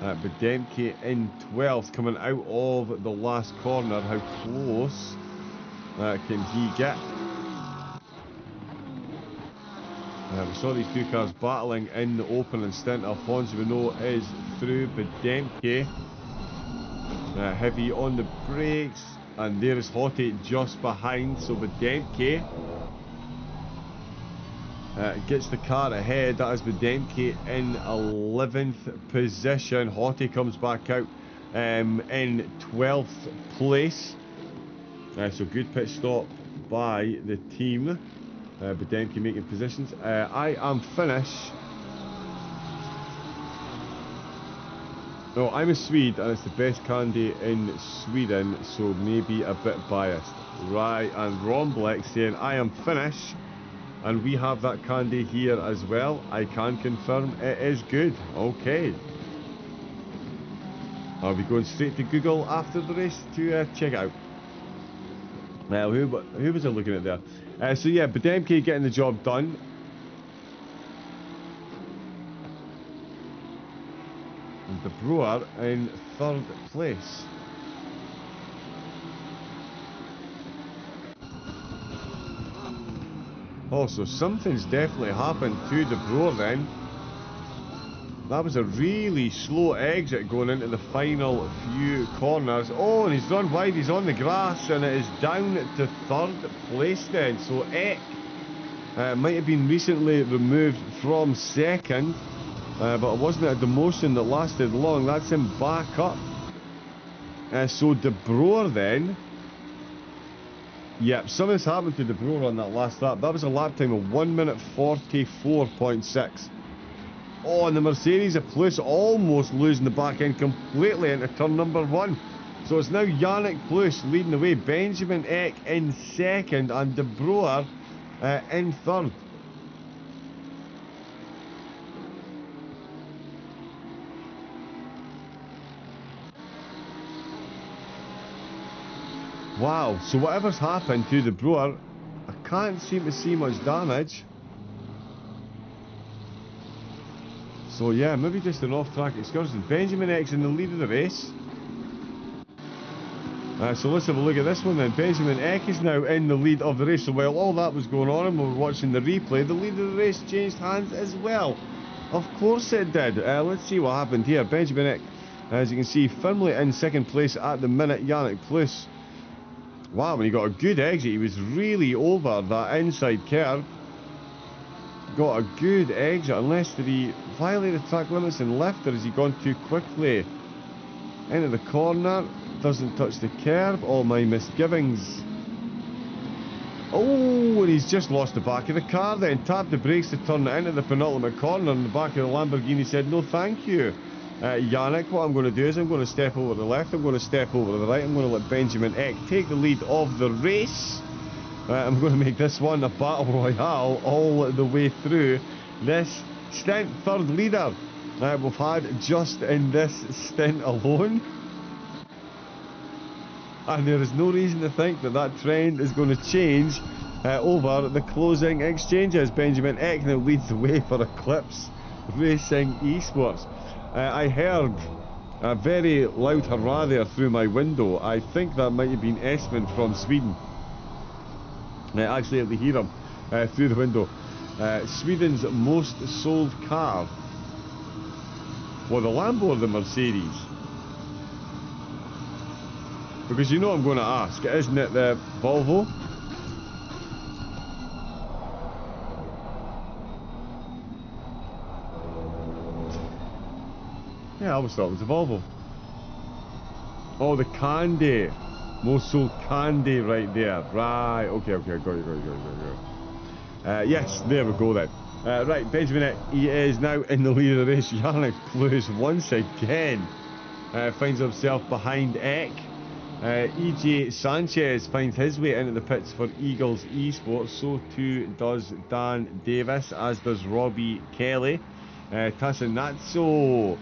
[SPEAKER 1] Bedemke in 12th, coming out of the last corner. How close can he get? We saw these two cars battling in the opening stint. Alfonsi we know is through. Bedemke heavy on the brakes. And there is Hottie just behind. So Bedemke gets the car ahead. That is Bedemke in 11th position. Hottie comes back out in 12th place. So good pit stop by the team. Bedemke making positions. I am finished. No, I'm a Swede and it's the best candy in Sweden, so maybe a bit biased. Right, and Ron Black saying I am finished. And we have that candy here as well. I can confirm it is good. Okay. I'll be going straight to Google after the race to check it out. Well, who was I looking at there? So yeah, Bedemke getting the job done. And De Boer in 3rd place. Oh, so something's definitely happened to De Boer then. That was a really slow exit going into the final few corners. Oh, and he's run wide, he's on the grass, and it is down to 3rd place then. So Eck might have been recently removed from 2nd, but it wasn't a demotion that lasted long. That's him back up. So De Boer then. Yep, something's happened to De Boer on that last lap. That was a lap time of 1 minute 44.6. Oh, and the Mercedes of Plus almost losing the back end completely into turn number 1. So it's now Yannick Plus leading the way. Benjamin Eck in 2nd and De Boer in 3rd. Wow, so whatever's happened to De Boer, I can't seem to see much damage. So yeah, maybe just an off-track excursion. Benjamin Eck's in the lead of the race. So let's have a look at this one then. Benjamin Eck is now in the lead of the race. So while all that was going on and we were watching the replay, the lead of the race changed hands as well. Of course it did. Let's see what happened here. Benjamin Eck, as you can see, firmly in 2nd place at the minute. Yannick Plus. Wow, when he got a good exit, he was really over that inside curve. Got a good exit, unless did he violate the track limits and left, or has he gone too quickly into the corner? Doesn't touch the curb. All my misgivings. Oh, and he's just lost the back of the car then. Tapped the brakes to turn it into the penultimate corner, and the back of the Lamborghini said no thank you. Yannick, what I'm going to do is I'm going to step over to the left, I'm going to step over to the right, I'm going to let Benjamin Eck take the lead of the race. I'm going to make this one a battle royale all the way through this stint. 3rd leader we've had just in this stint alone. And there is no reason to think that that trend is going to change over the closing exchanges. Benjamin Eck now leads the way for Eclipse Racing Esports. I heard a very loud hurrah there through my window. I think that might have been Esmond from Sweden. Actually, able to hear him through the window. Sweden's most sold car Well, the Lambo or the Mercedes? Because you know I'm going to ask, isn't it the Volvo? Yeah, I always thought it was the Volvo. Oh, the Candy. Most sold Candy right there. Right, okay, got you. Yes, there we go then. Right, Benjamin, he is now in the lead of the race. Yannick Plus once again finds himself behind Eck. EJ Sanchez finds his way into the pits for Eagles Esports. So too does Dan Davis, as does Robbie Kelly. Tassinazzo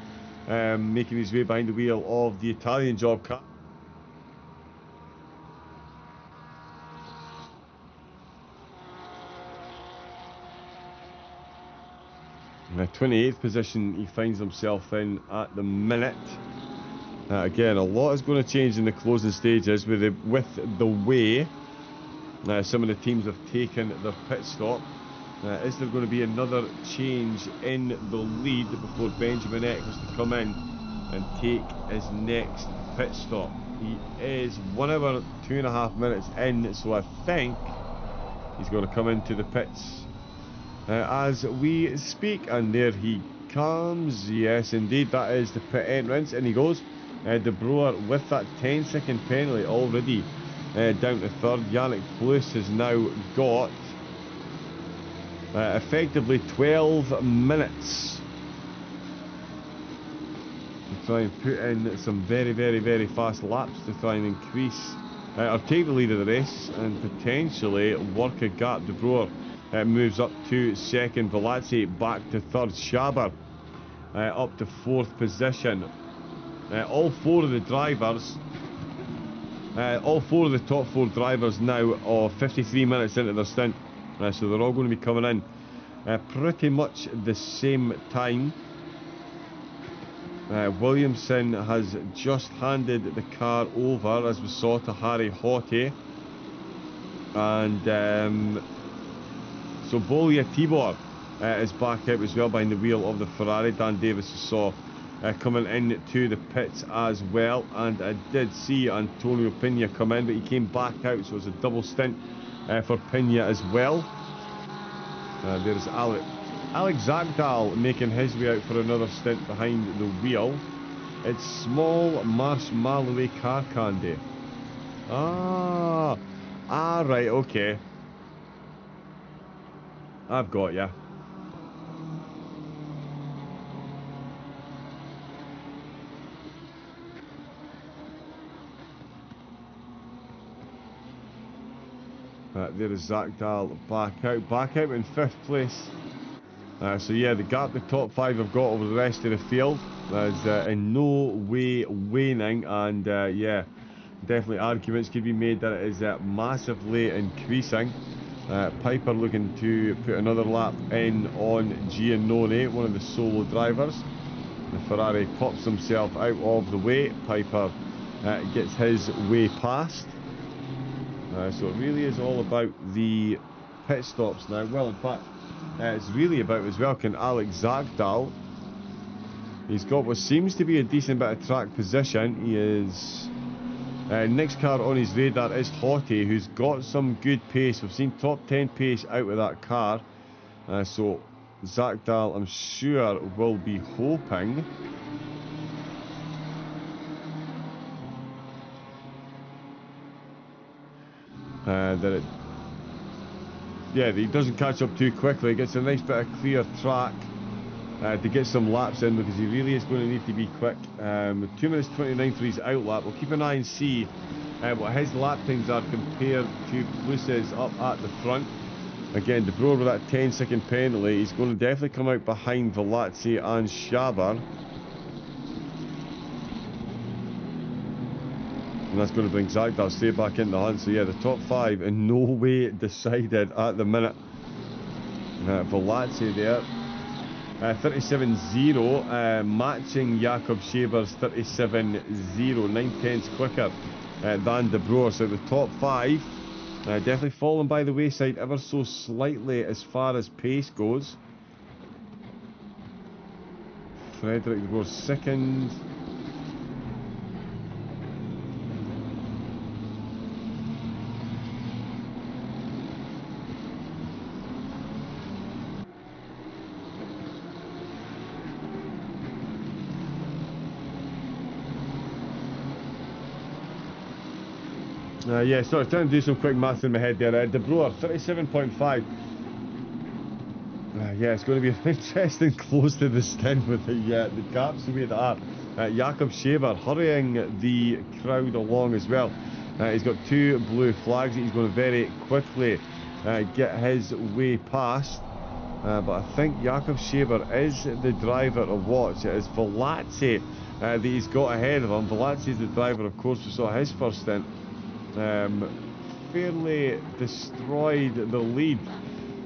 [SPEAKER 1] making his way behind the wheel of the Italian job car. 28th position he finds himself in at the minute. Again, a lot is going to change in the closing stages with the way some of the teams have taken their pit stop. Is there going to be another change in the lead before Benjamin Eck has to come in and take his next pit stop? He is 1 hour 2.5 minutes in, so I think he's going to come into the pits as we speak, and there he comes. Yes, indeed, that is the pit entrance, and he goes. De Boer with that 10-second penalty already down to third. Yannick Plus has now got effectively 12 minutes to try and put in some very fast laps to try and increase or take the lead of the race and potentially work a gap. De Boer moves up to second, Velazzi back to third, Schaber up to fourth position. All four of the top four drivers now are 53 minutes into their stint, so they're all going to be coming in pretty much the same time. Williamson has just handed the car over, as we saw, to Harry Haughey, and so Bolia Tibor is back out as well behind the wheel of the Ferrari. Dan Davis saw coming into the pits as well, and I did see Antonio Pina come in, but he came back out, so it was a double stint for Pina as well. There's Alex Zagdal making his way out for another stint behind the wheel. It's small marshmallowy car candy. Right, okay. I've got ya. There is Zagdal back out in 5th place. So yeah, the gap the top 5 have got over the rest of the field is in no way waning, and yeah, definitely arguments could be made that it is massively increasing. Piper looking to put another lap in on Giannone, one of the solo drivers. The Ferrari pops himself out of the way. Piper gets his way past. So it really is all about the pit stops now. Well, in fact, it's really about as well, can Alex Zagdal. He's got what seems to be a decent bit of track position. He is... next car on his radar is Haughey, who's got some good pace. We've seen top 10 pace out of that car. So Zagdal, I'm sure, will be hoping that it... yeah, that he doesn't catch up too quickly. He gets a nice bit of clear track to get some laps in, because he really is going to need to be quick. 2 minutes 29 for his out lap. We'll keep an eye and see what his lap times are compared to Plus's up at the front. Again, De Boer with that 10-second penalty, he's going to definitely come out behind Velazzi and Schaber. And that's going to bring Zagdal straight back into the hunt. So yeah, the top 5 in no way decided at the minute. Velazzi there. 37.0, matching Jakob Schaber's 37.0, 9/10 quicker than De Boer. So the top 5 definitely falling by the wayside ever so slightly as far as pace goes. Frederick goes second. Yeah, so I was trying to do some quick maths in my head there. De Boer, 37.5. Yeah, it's going to be an interesting close to the stint with the gaps the way they are. Jakob Shaver hurrying the crowd along as well. He's got 2 blue flags. He's going to very quickly get his way past. But I think Jakob Shaver is the driver to watch. It is Velazzi that he's got ahead of him. Velazzi is the driver, of course. We saw his first stint. Fairly destroyed the lead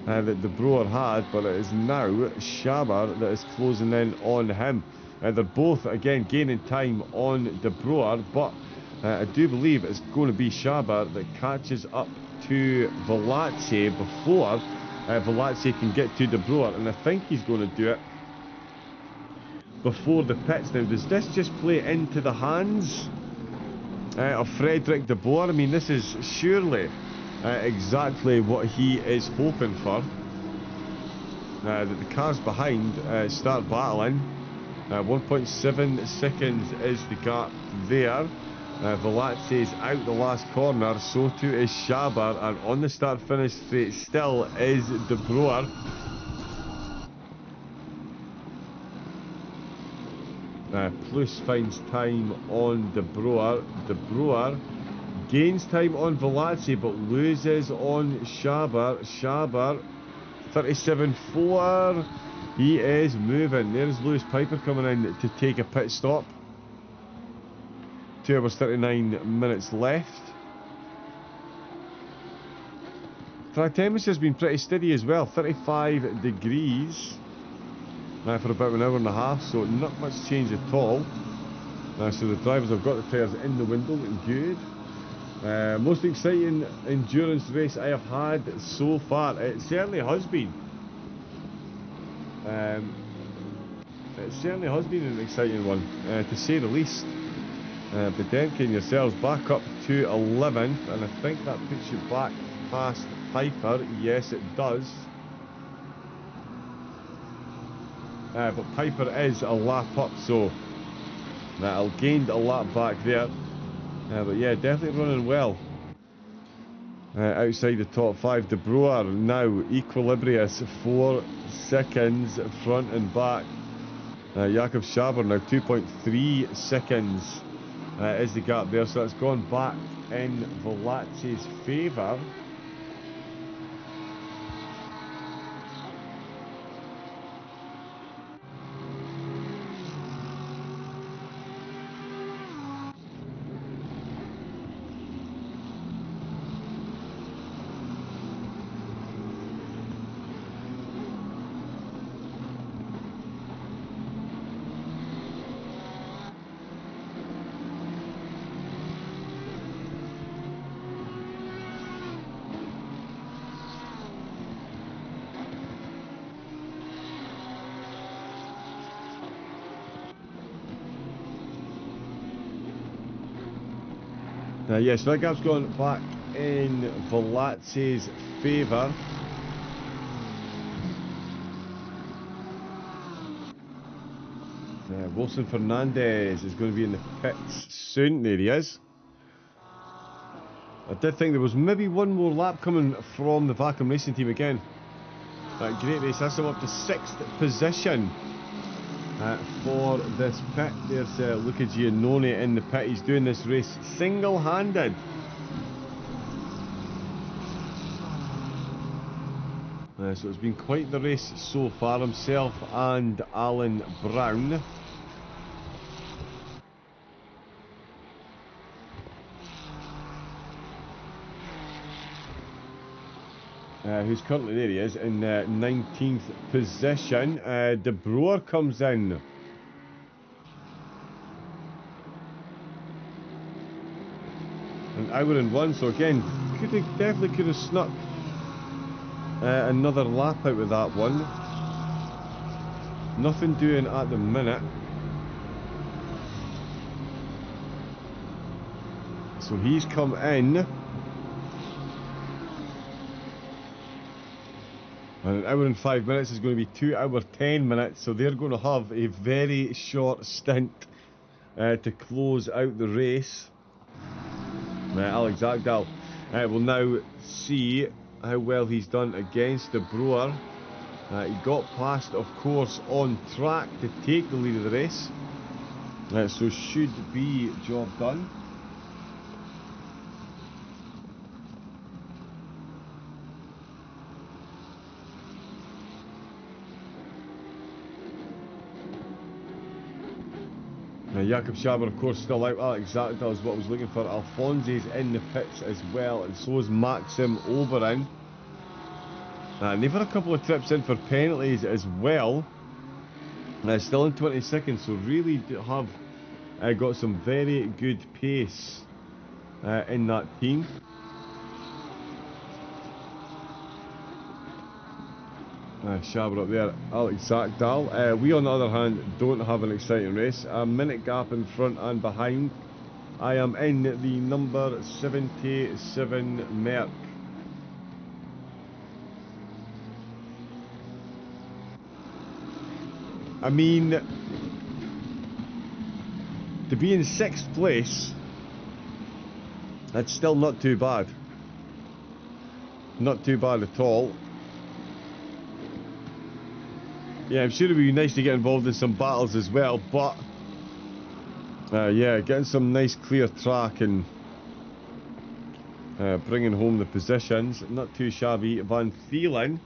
[SPEAKER 1] that De Boer had, but it is now Shaber that is closing in on him. They're both again gaining time on De Boer, but I do believe it's going to be Shaber that catches up to Velazzi before Velazzi can get to De Boer, and I think he's going to do it before the pits. Now, does this just play into the hands of Frederick De Boer? I mean, this is surely exactly what he is hoping for. That the cars behind start battling. 1.7 seconds is the gap there. Velazzi is out the last corner, so too is Shaber, and on the start-finish straight still is De Boer. Plus finds time on De Boer. De Boer gains time on Velazzi but loses on Shaber. Shaber 37.4. He is moving. There's Lewis Piper coming in to take a pit stop. 2 hours 39 minutes left. Track temperature has been pretty steady as well, 35 degrees. For about an hour and a half, so not much change at all. So the drivers have got the tyres in the window, looking good. Most exciting endurance race I have had so far. It certainly has been. It certainly has been an exciting one, to say the least. Bedenkin yourselves back up to 11th, and I think that puts you back past Piper. Yes, it does. But Piper is a lap up, so I'll gained a lap back there. But yeah, definitely running well. Outside the top 5, De Boer now equilibrious, 4 seconds front and back. Jakob Shaber now 2.3 seconds is the gap there, so that's gone back in Velazzi's favour. Yes, that gap's gone back in Velazzi's favour. Wilson Fernandez is going to be in the pits soon. There he is. I did think there was maybe one more lap coming from the Vacuum Racing team again. Great race. That's him up to 6th position for this pit. There's Luca Giannone in the pit. He's doing this race single-handed. So it's been quite the race so far, himself and Alan Brown. Who's currently, there he is, in 19th position. De Boer comes in. An hour and 1, so again, definitely could have snuck another lap out with that one. Nothing doing at the minute. So he's come in. And an hour and 5 minutes is going to be 2 hours 10 minutes. So they're going to have a very short stint to close out the race. Alex Akdal will now see how well he's done against the Brewer. He got past, of course, on track to take the lead of the race. So should be job done. Jakob Schaber, of course, still out. Alex Akdal is what I was looking for. Alfonsi's in the pits as well, and so is Maxim Oberin. And they've had a couple of trips in for penalties as well. Still in 22nd, so really have got some very good pace in that team. Schaber up there, Alex Akdal. We on the other hand don't have an exciting race. A minute gap in front and behind. I am in the number 77 Merc. I mean, to be in 6th place, that's still not too bad. Not too bad at all. Yeah, I'm sure it would be nice to get involved in some battles as well, but yeah, getting some nice clear track and bringing home the positions, not too shabby. Van Thielen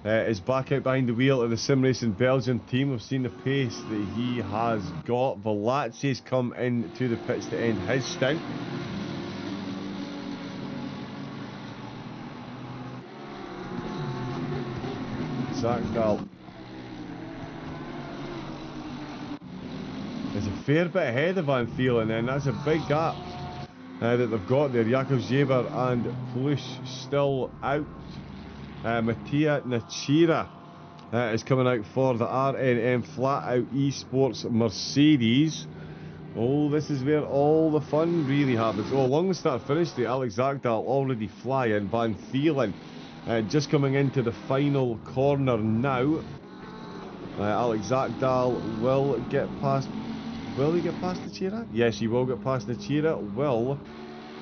[SPEAKER 1] is back out behind the wheel of the Sim Racing Belgian team. We've seen the pace that he has got. Velatzi's come into the pits to end his stint. Akdal is a fair bit ahead of Van Thielen, and that's a big gap that they've got there. Jakob Schaber and Plush still out. Mattia Nachira is coming out for the RNM Flat Out Esports Mercedes. Oh, this is where all the fun really happens. Oh, along the start finish there, Alex Akdal already flying. Van Thielen just coming into the final corner now. Alex Akdal will get past. Will he get past Nachira? Yes, he will get past Nachira. Will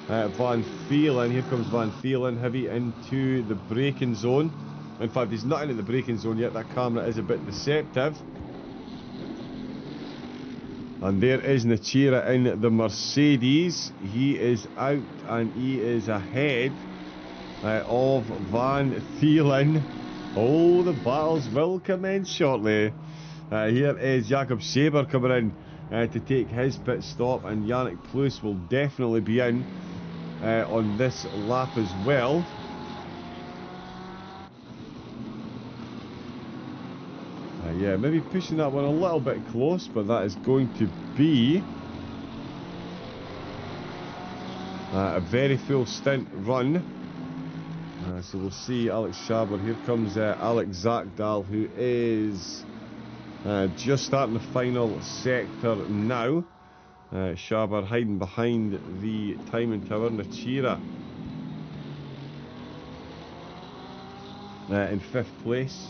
[SPEAKER 1] Van Thielen. Here comes Van Thielen, heavy into the braking zone. In fact, he's not in the braking zone yet. That camera is a bit deceptive. And there is Nachira in the Mercedes. He is out and he is ahead of Van Thielen. Oh, the battles will commence shortly. Here is Jakob Schaber coming in to take his pit stop, and Yannick Plus will definitely be in on this lap as well. Yeah, maybe pushing that one a little bit close, but that is going to be a very full stint run. So we'll see Alex Schaber. Here comes Alex Akdal, who is just starting the final sector now. Schaber hiding behind the timing tower. Nachira in 5th place.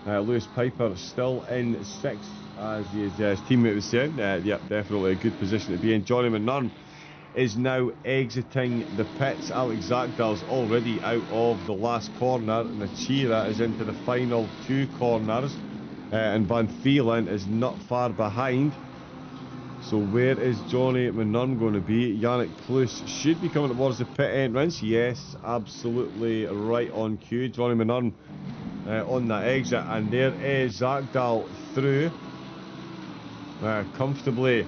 [SPEAKER 1] Lewis Piper still in 6th, as his teammate was saying. Yep, definitely a good position to be in. Johnny McNaughton is now exiting the pits. Alex Akdal's already out of the last corner. Nachira is into the final 2 corners. And Van Thielen is not far behind. So where is Johnny McNaughton going to be? Yannick Plus should be coming towards the pit entrance. Yes, absolutely right on cue. Johnny McNaughton on that exit. And there is Akdal through comfortably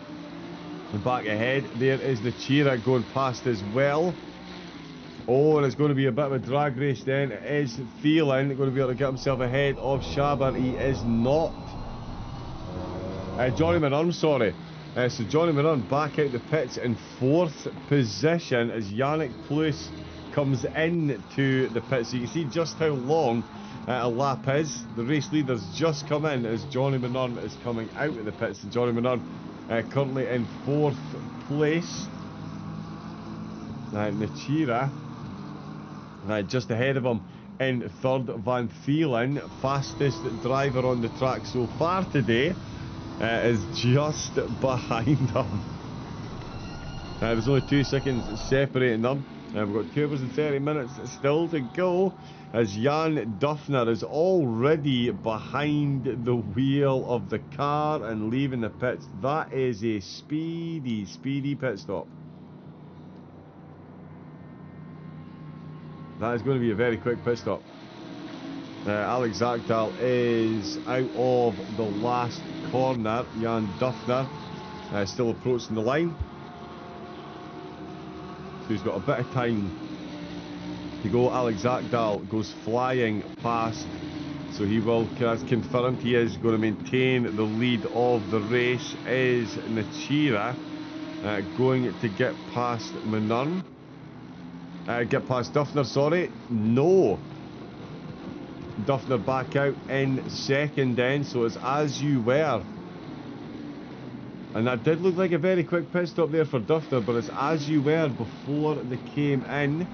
[SPEAKER 1] back ahead. There is Nachira going past as well. Oh, and it's going to be a bit of a drag race then. It is Thielen going to be able to get himself ahead of Schaber. He is not. Johnny McNaughton, sorry. So Johnny McNaughton back out the pits in 4th position as Yannick Plus comes into the pits. So you can see just how long a lap is. The race leaders just come in as Johnny Manurn is coming out of the pits. And Johnny Manurn currently in 4th place. Nachira just ahead of him in 3rd. Van Thielen, fastest driver on the track so far today, is just behind him. There's only 2 seconds separating them. We've got 2 hours and 30 minutes still to go, as Jan Duffner is already behind the wheel of the car and leaving the pits. That is a speedy, speedy pit stop. That is going to be a very quick pit stop. Alex Zakdal is out of the last corner. Jan Duffner still approaching the line. So he's got a bit of time to go. Alex Zakdal goes flying past. So he will, as confirmed, he is going to maintain the lead of the race. Is Nachira going to get past Manurn? Get past Duffner, sorry. No. Duffner back out in 2nd then, so it's as you were. And that did look like a very quick pit stop there for Duffner, but it's as you were before they came in.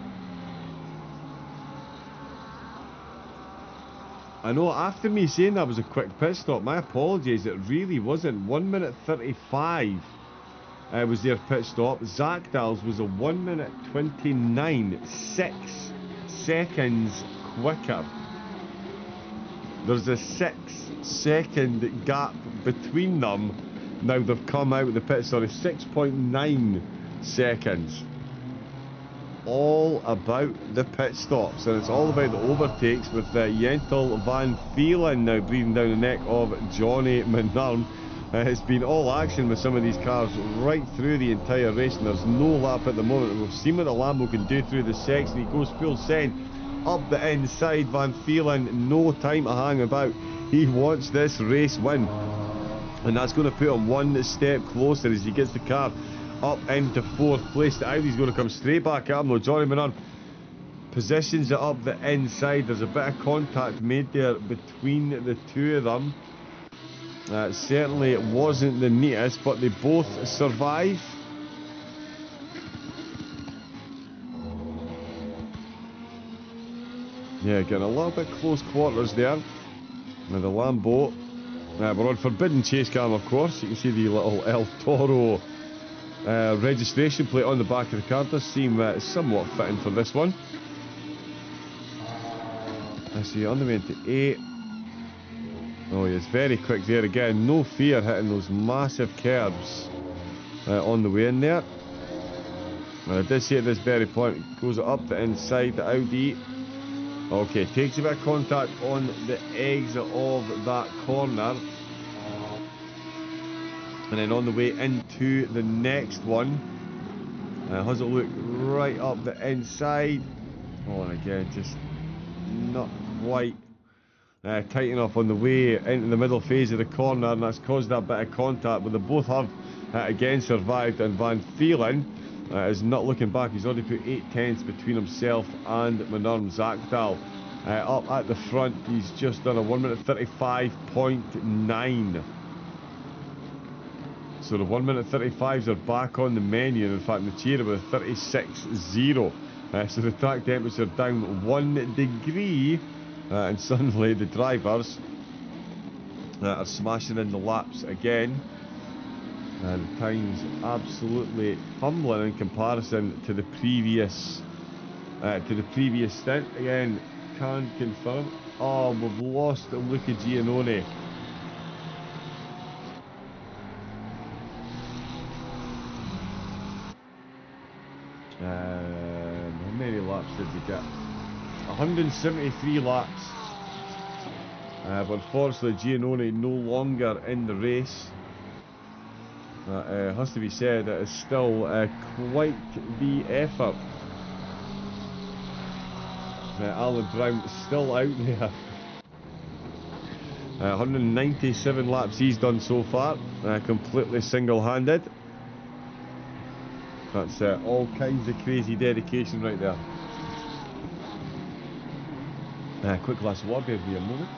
[SPEAKER 1] I know, after me saying that was a quick pit stop, my apologies, it really wasn't. 1 minute 35 was their pit stop. Zakdal's was a 1 minute 29, 6 seconds quicker. There's a 6-second gap between them. Now they've come out of the pit, sorry, 6.9 seconds. All about the pit stops, and it's all about the overtakes with Jentel Van Thielen now breathing down the neck of Johnny Manurn. It's been all action with some of these cars right through the entire race, and there's no lap at the moment. We've seen what the Lambo can do through the section. He goes full send up the inside. Van Thielen, no time to hang about. He wants this race win, and that's going to put him 1 step closer as he gets the car up into 4th place. Audi's going to come straight back at him though. Johnny Manurn positions it up the inside. There's a bit of contact made there between the 2 of them. Certainly it wasn't the neatest, but they both survive. Yeah, getting a little bit close quarters there. Now the Lambo, we're on forbidden chase cam, of course. You can see the little El Toro registration plate on the back of the car. Does seem somewhat fitting for this one. I see on the way into 8. Oh, he's very quick there again. No fear hitting those massive curves on the way in there. And I did see at this very point, goes up the inside, the Audi. Okay, takes a bit of contact on the exit of that corner. And then on the way into the next one, has a look right up the inside. Oh, and again, just not quite tight enough on the way into the middle phase of the corner, and that's caused that bit of contact. But they both have again survived, and Van Thielen is not looking back. He's already put 8/10 between himself and Manurn. Zakdal up at the front, he's just done a 1 minute 35.9. So the 1 minute 35s are back on the menu, and in fact Nachira with a 36.0. So the track temperature down 1 degree, and suddenly the drivers are smashing in the laps again. And the time's absolutely fumbling in comparison to the previous stint. Again, can confirm. Oh, we've lost Luca Giannone. How many laps did we get? 173 laps. But unfortunately, Giannone no longer in the race. Has to be said, it is still quite the effort. Alan Brown still out there. 197 laps he's done so far, completely single-handed. That's all kinds of crazy dedication right there. Quick glass of water, bear with me a moment.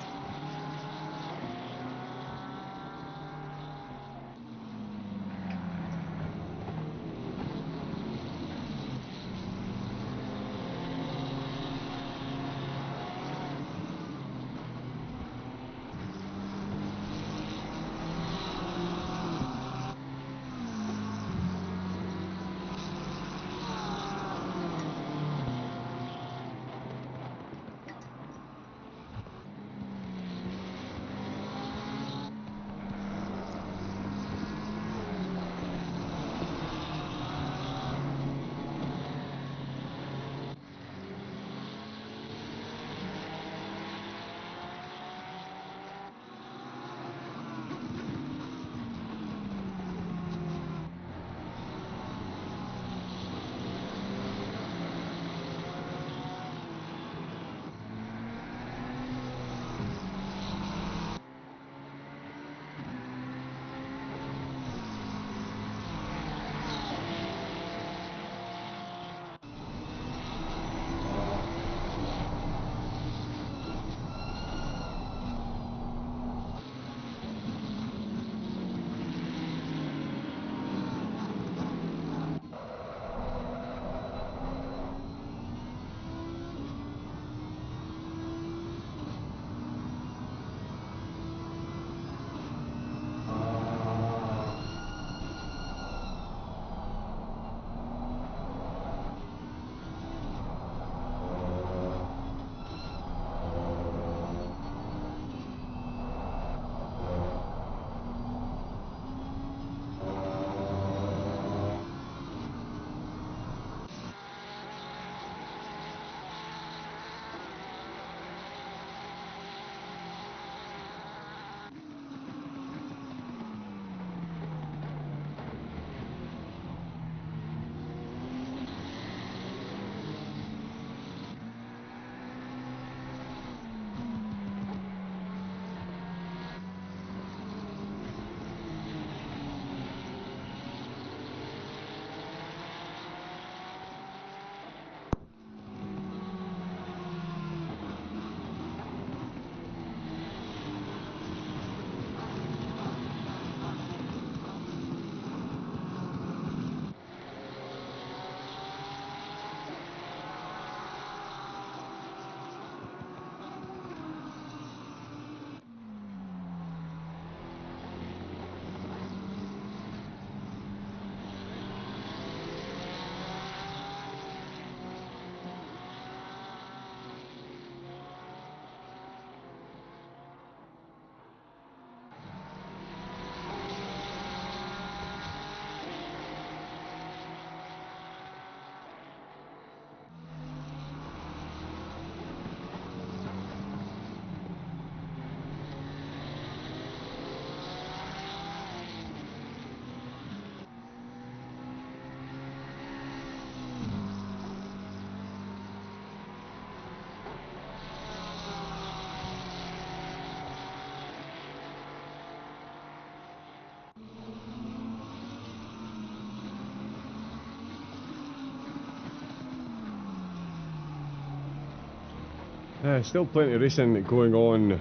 [SPEAKER 2] Still plenty of racing going on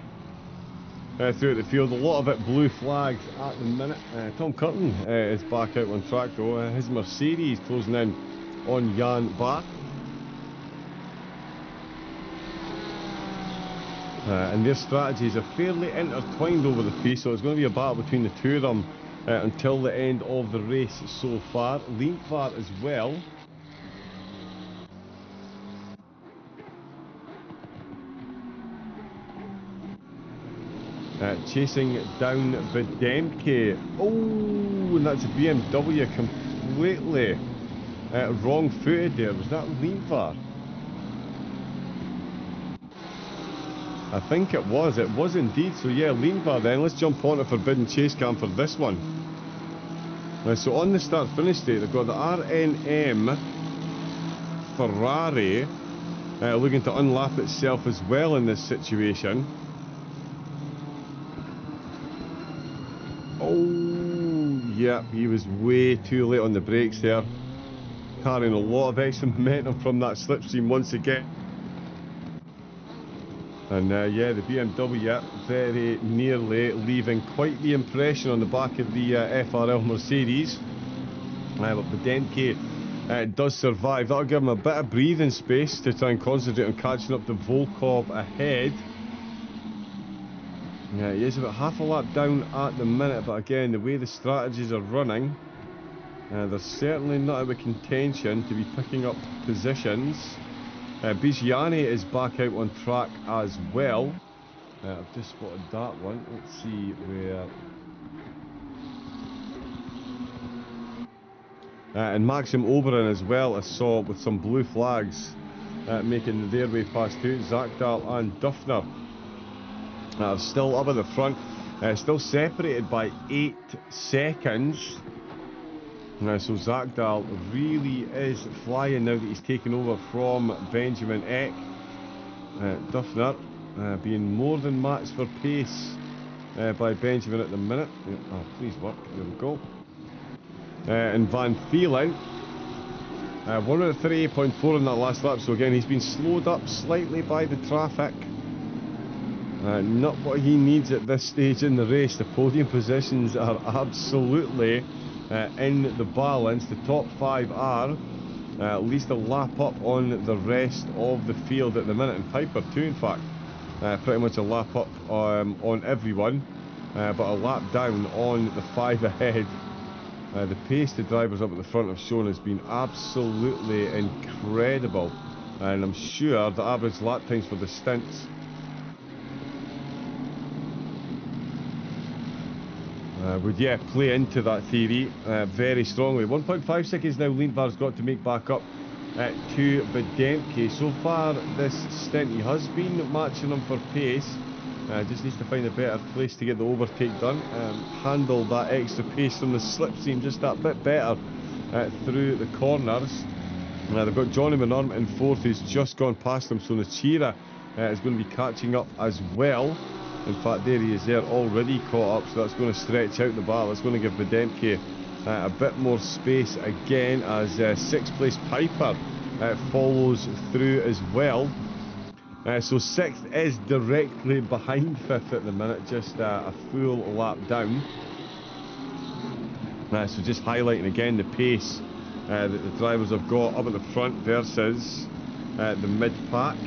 [SPEAKER 2] throughout the field. A lot of it blue flags at the minute. Tom Curtin is back out on track though. His Mercedes closing in on Jan Bach. And their strategies are fairly intertwined over the piece, so it's going to be a battle between the two of them until the end of the race so far. Lientvart as well. Chasing down Videmke. Oh, and that's a BMW completely wrong-footed there. Was that Lientvart? I think it was. It was indeed. So yeah, Lientvart then. Let's jump on a forbidden chase cam for this one. So on the start-finish state, they've got the RNM Ferrari looking to unlap itself as well in this situation. Oh, yeah, he was way too late on the brakes there. Carrying a lot of extra momentum from that slipstream once again. And yeah, the BMW, yeah, very nearly leaving quite the impression on the back of the FRL Mercedes. But Bedenke does survive. That'll give him a bit of breathing space to try and concentrate on catching up to Volkov ahead. Yeah, he is about half a lap down at the minute, but again, the way the strategies are running, they're certainly not out of contention to be picking up positions. Bigiani is back out on track as well. I've just spotted that one. Let's see where... and Maxim Oberon as well, I saw with some blue flags making their way past too. Zakdal and Duffner are still up at the front, still separated by 8 seconds. So Zakdal really is flying now that he's taken over from Benjamin Eck. Duffner being more than matched for pace by Benjamin at the minute. Oh, please work. There we go. And Van Thielen, 1:38.4 in that last lap. So again, he's been slowed up slightly by the traffic. Not what he needs at this stage in the race. The podium positions are absolutely in the balance. The top 5 are at least a lap up on the rest of the field at the minute, and Piper too, in fact, pretty much a lap up on everyone, but a lap down on the 5 ahead. The pace the drivers up at the front have shown has been absolutely incredible, and I'm sure the average lap times for the stints would, yeah, play into that theory very strongly. 1.5 seconds now Lindvar's got to make back up to Bedenke. So far this stint he has been matching him for pace, just needs to find a better place to get the overtake done, handle that extra pace from the slipstream just that bit better through the corners. They've got Johnny Manorm in 4th, who's just gone past him, so Nachira is going to be catching up as well. In fact, there he is there, already caught up, so that's going to stretch out the battle. It's going to give Bedenke a bit more space again, as 6th place Piper follows through as well. So 6th is directly behind 5th at the minute, just a full lap down. So just highlighting again the pace that the drivers have got up at the front versus the mid-pack.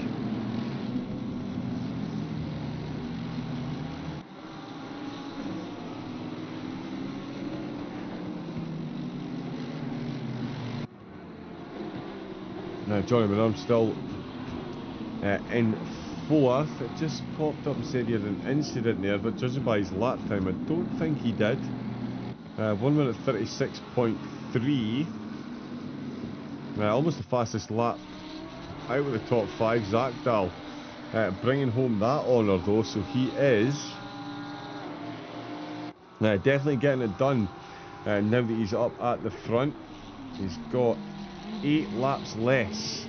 [SPEAKER 2] Johnny Manorm still in 4th. It just popped up and said he had an incident there, but judging by his lap time, I don't think he did. 1:36.3. Almost the fastest lap out of the top 5. Zakdal bringing home that honour though, so he is definitely getting it done now that he's up at the front. He's got 8 laps less.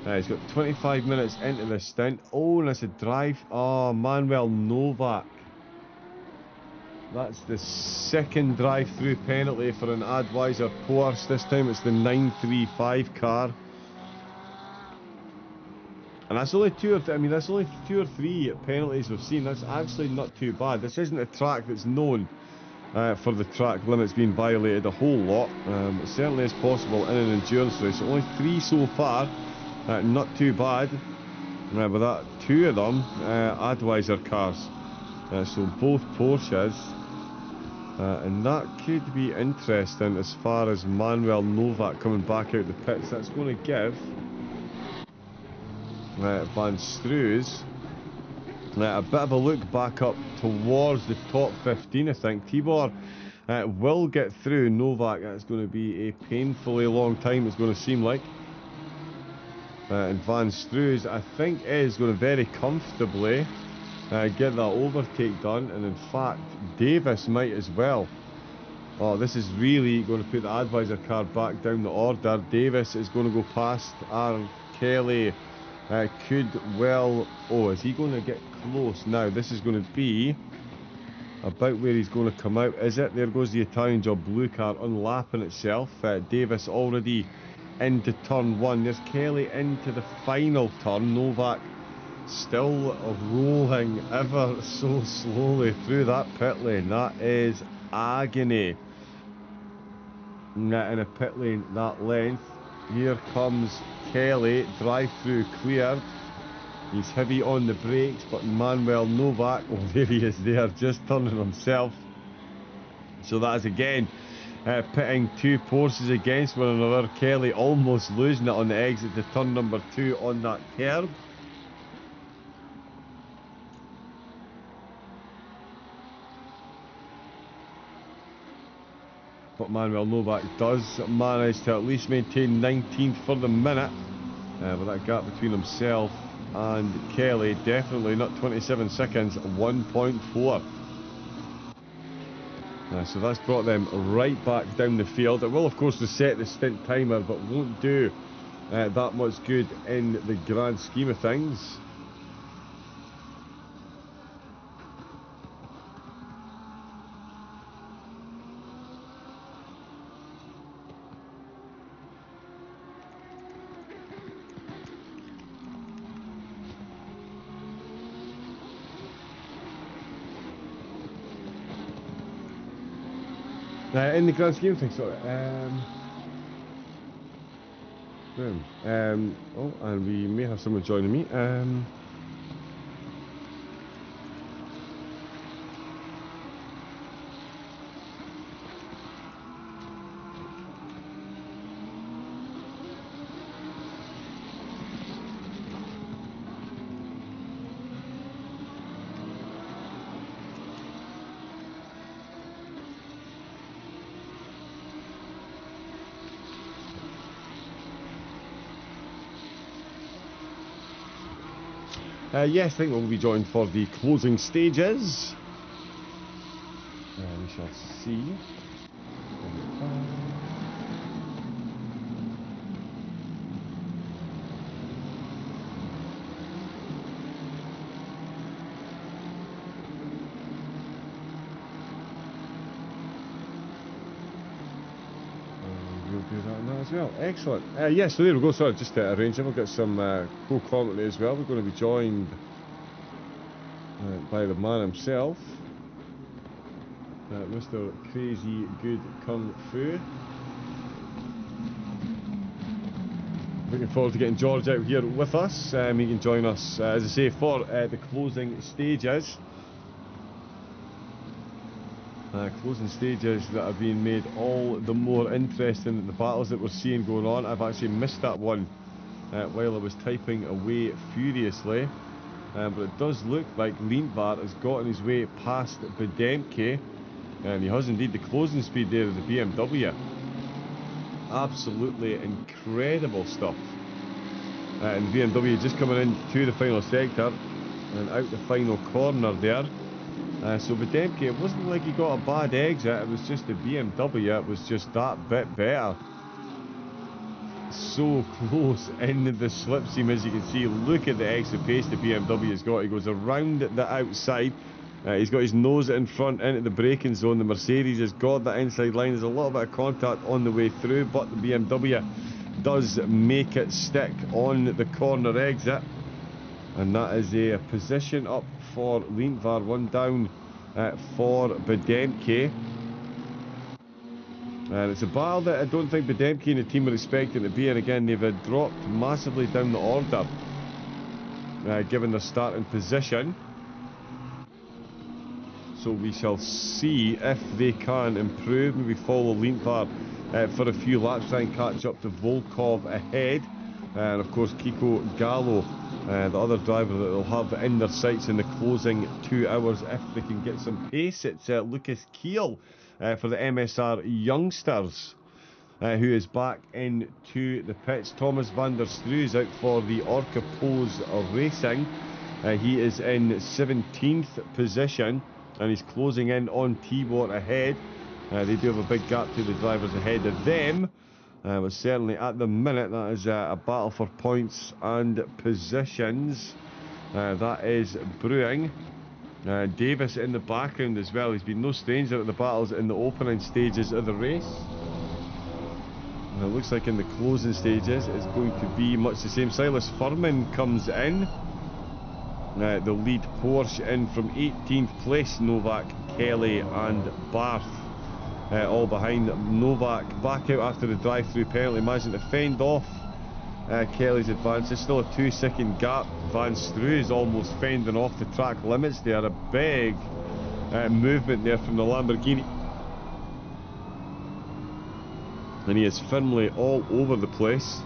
[SPEAKER 2] He's got 25 minutes into the stint. Oh, and that's a drive. Oh, Manuel Novak. That's the 2nd drive-through penalty for an Advisor Porsche. This time it's the 935 car. And that's only 2 or 3, I mean, that's only 2 or 3 penalties we've seen. That's actually not too bad. This isn't a track that's known for the track limits being violated a whole lot. It certainly is possible in an endurance race. Only 3 so far, not too bad. But that 2 of them Advisor cars, so both Porsches, and that could be interesting as far as Manuel Novak coming back out the pits. That's going to give Van Struis a bit of a look back up towards the top 15, I think. Tibor will get through Novak. That's going to be a painfully long time, it's going to seem like. And Van Struis, I think, is going to very comfortably get that overtake done. And in fact, Davis might as well. Oh, this is really going to put the Advisor car back down the order. Davis is going to go past Aaron Kelly. Could well... Oh, is he going to get close now? This is going to be about where he's going to come out, is it? There goes the Italian Job blue car unlapping itself. Davis already into turn 1. There's Kelly into the final turn. Novak still rolling ever so slowly through that pit lane. That is agony. In a pit lane that length. Here comes Kelly, drive through cleared. He's heavy on the brakes, but Manuel Novak, oh there he is there, just turning himself. So that is again pitting two Porsches against one another. Kelly almost losing it on the exit to turn number 2 on that curb. But Manuel Novak does manage to at least maintain 19th for the minute. But that gap between himself and Kelly, definitely not 27 seconds, 1.4. So that's brought them right back down the field. It will of course reset the stint timer, but won't do that much good in the grand scheme of things. In the grand scheme of things, sorry. Oh, and we may have someone joining me. Yes, I think we'll be joined for the closing stages. We shall see. We'll do that now as well. Excellent. Yes, so there we go. Sorry, just to arrange it. We've got some co-commentary as well. We're going to be joined by the man himself, Mr. Crazy Good Kung Fu. Looking forward to getting George out here with us. He can join us, as I say, for the closing stages. Closing stages that have been made all the more interesting than the battles that we're seeing going on. I've actually missed that one while I was typing away furiously. But it does look like Lindvar has gotten his way past Bedemke, and he has indeed the closing speed there of the BMW. Absolutely incredible stuff. And the BMW just coming into the final sector and out the final corner there. So Bedemke, it wasn't like he got a bad exit, it was just the BMW, it was just that bit better. So close in the slipstream, as you can see. Look at the exit pace the BMW has got. He goes around the outside. He's got his nose in front into the braking zone. The Mercedes has got that inside line. There's a little bit of contact on the way through, but the BMW does make it stick on the corner exit. And that is a position up for Lindvar, one down for Bedemke. And it's a battle that I don't think Bedemke and the team are expecting to be, and again they've dropped massively down the order given their starting position. So we shall see if they can improve, maybe follow Lindvar for a few laps, try and catch up to Volkov ahead. And of course Kiko Gallo, the other driver that they'll have in their sights in the closing 2 hours if they can get some pace. It's Lucas Kiel for the MSR Youngsters, who is back into the pits. Thomas van der Stroe is out for the Orca Pose Racing. He is in 17th position and he's closing in on Tibor ahead. They do have a big gap to the drivers ahead of them. But certainly at the minute that is a battle for points and positions that is brewing. Davis in the background as well. He's been no stranger at the battles in the opening stages of the race. And it looks like in the closing stages it's going to be much the same. Silas Furman comes in. the lead Porsche in from 18th place. Novak, Kelly and Barth all behind. Novak back out after the drive-through penalty, managing to fend off Kelly's advance. There's still a 2-second gap. Van Stroo is almost fending off the track limits there. A big movement there from the Lamborghini. And he is firmly all over the place.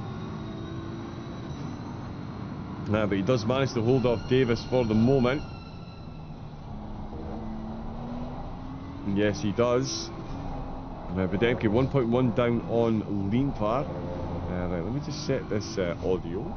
[SPEAKER 2] But he does manage to hold off Davis for the moment. And yes, he does. Bedemke 1.1 down on Lindvar. Right, let me just set this audio.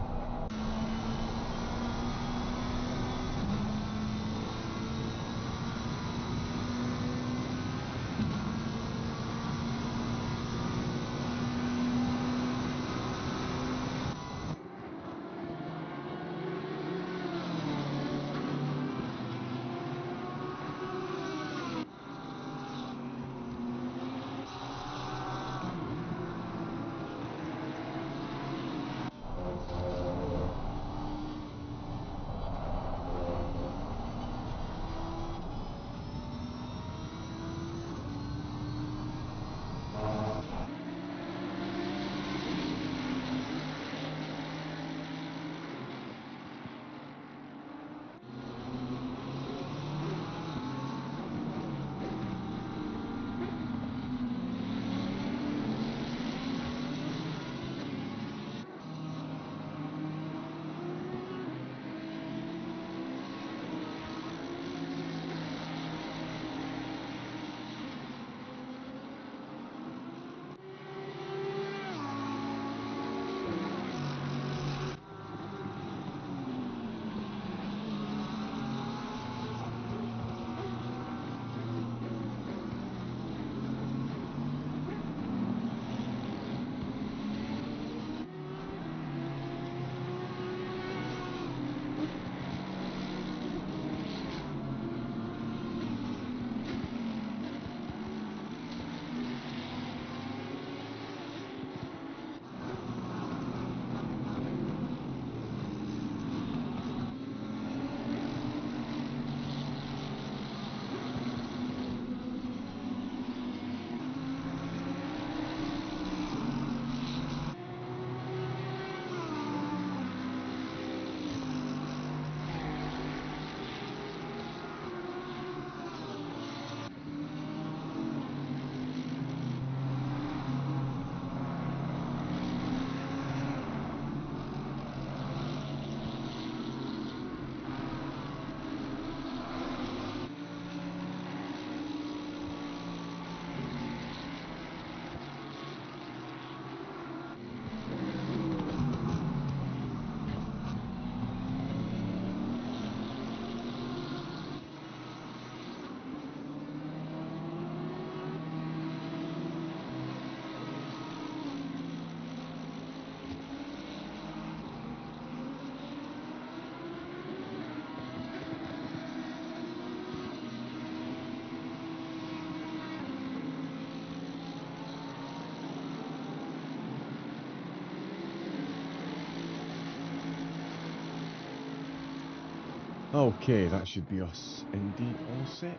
[SPEAKER 2] Okay, that should be us indeed all set.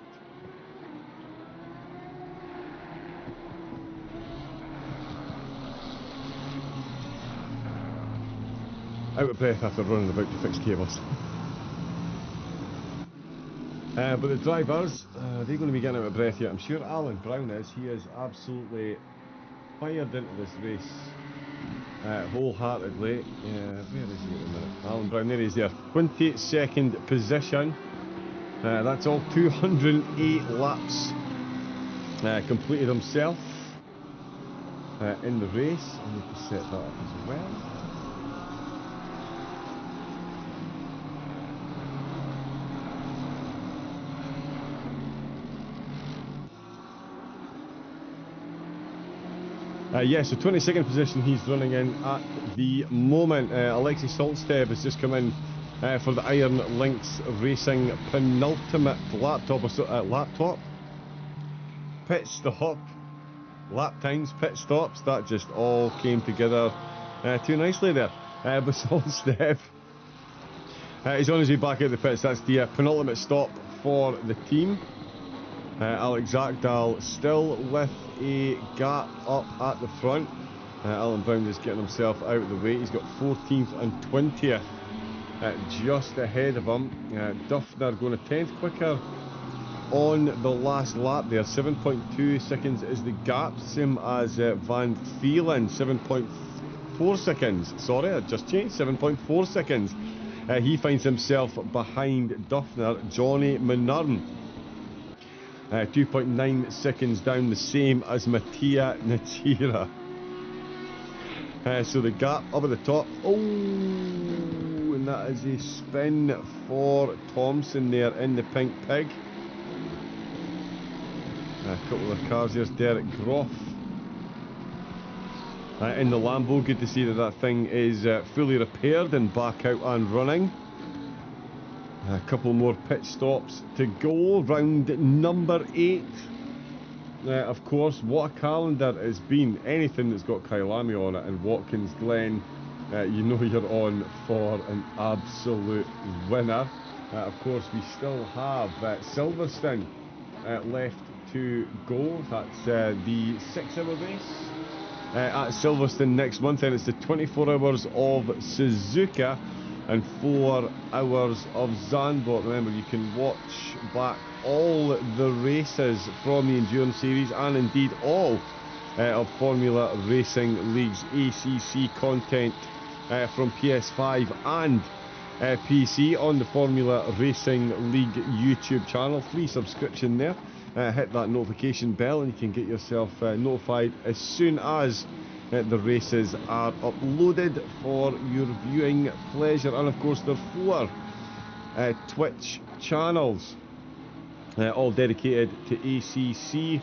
[SPEAKER 2] Out of breath after running about to fix cables. But the drivers, they're going to be getting out of breath here. I'm sure Alan Brown is. He is absolutely fired into this race wholeheartedly. Where is he at the minute? Alan Brown, there he is there. 22nd position. That's all 208 laps completed himself in the race. I need to set that up as well. Yes, so 22nd position he's running in at the moment. Alexis Solstev has just come in for the Iron Lynx Racing penultimate laptop. Pit stop. Lap times, pit stops, that just all came together too nicely there. But Solstev He's on his way back out the pits. That's the penultimate stop for the team. Alex Zakdal still with a gap up at the front. Alan Brown is getting himself out of the way. He's got 14th and 20th just ahead of him. Duffner going a 10th quicker on the last lap there. 7.2 seconds is the gap, same as Van Phelan. 7.4 seconds. Sorry, I just changed. 7.4 seconds. He finds himself behind Duffner. Johnny Manurn 2.9 seconds down, the same as Mattia Natira. So the gap up at the top. Oh, and that is a spin for Thompson there in the pink pig. A couple of cars. There's Derek Groff in the Lambo. Good to see that that thing is fully repaired and back out and running. A couple more pit stops to go. Round number 8. Of course, what a calendar has been. Anything that's got Kyalami on it and Watkins Glen, you know you're on for an absolute winner. Of course, we still have Silverstone left to go. That's the 6-hour race at Silverstone next month, and it's the 24 hours of Suzuka and 4 hours of Zandvoort. Remember, you can watch back all the races from the Endurance Series and indeed all of Formula Racing League's ACC content from PS5 and PC on the Formula Racing League YouTube channel. Free subscription there. Hit that notification bell and you can get yourself notified as soon as the races are uploaded for your viewing pleasure. And of course there are 4 Twitch channels all dedicated to ACC,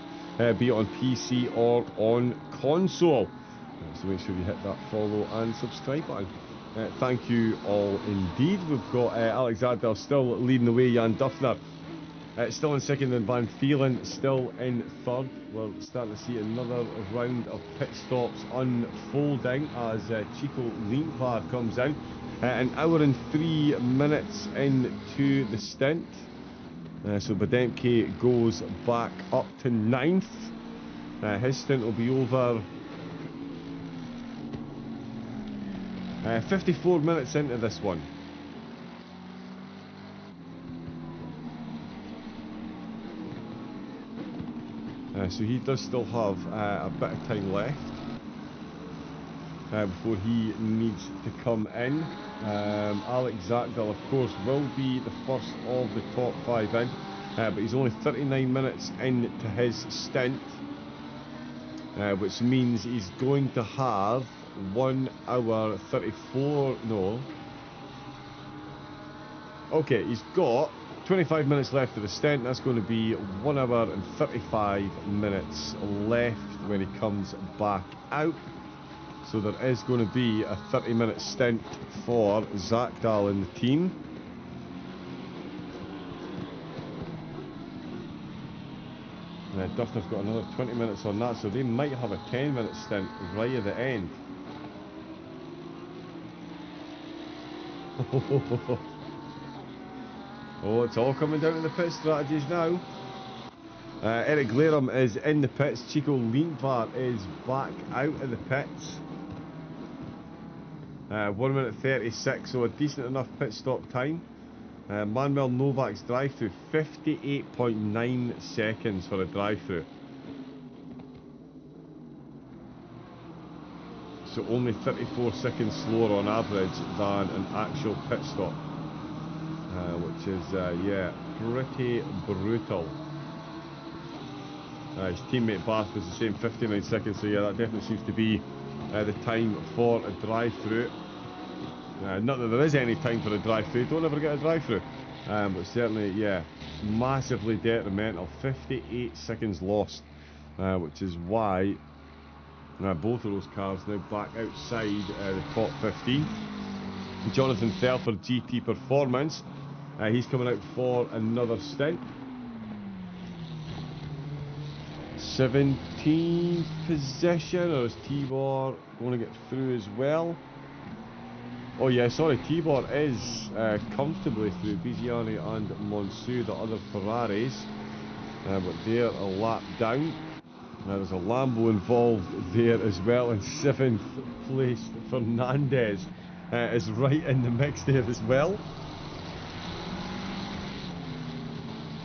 [SPEAKER 2] be it on PC or on console. So make sure you hit that follow and subscribe button. Thank you all indeed. We've got Alex Zadel still leading the way. Jan Duffner still in second, and Van Phelan still in third. We're starting to see another round of pit stops unfolding as Chico Lindvar comes in. An hour and 3 minutes into the stint. So Bademke goes back up to 9th. His stint will be over 54 minutes into this one. So he does still have a bit of time left before he needs to come in. Alex Zakdal, of course, will be the first of the top 5 in, but he's only 39 minutes into his stint, which means he's going to have 1 hour 34. No. Okay, he's got 25 minutes left of the stint. That's going to be 1 hour and 35 minutes left when he comes back out. So there is going to be a 30-minute stint for Zakdal in the team. Duffner's got another 20 minutes on that, so they might have a 10-minute stint right at the end. Oh, it's all coming down to the pit strategies now. Eric Glarham is in the pits. Chico Lindvar is back out of the pits. 1 minute 36, so a decent enough pit stop time. Manuel Novak's drive-through, 58.9 seconds for a drive-through. So only 34 seconds slower on average than an actual pit stop. Which is, yeah, pretty brutal. His teammate Bath was the same, 59 seconds, so yeah, that definitely seems to be the time for a drive-through. Not that there is any time for a drive-through, don't ever get a drive-through. But certainly, yeah, massively detrimental. 58 seconds lost, which is why both of those cars now back outside the top 15. Jonathan Telford, GT Performance, he's coming out for another stint. 17th position, or is Tibor going to get through as well? Oh yeah, sorry, Tibor is comfortably through Biziani and Monsu, the other Ferraris, but they're a lap down. There's a Lambo involved there as well, and 7th place Fernandez is right in the mix there as well.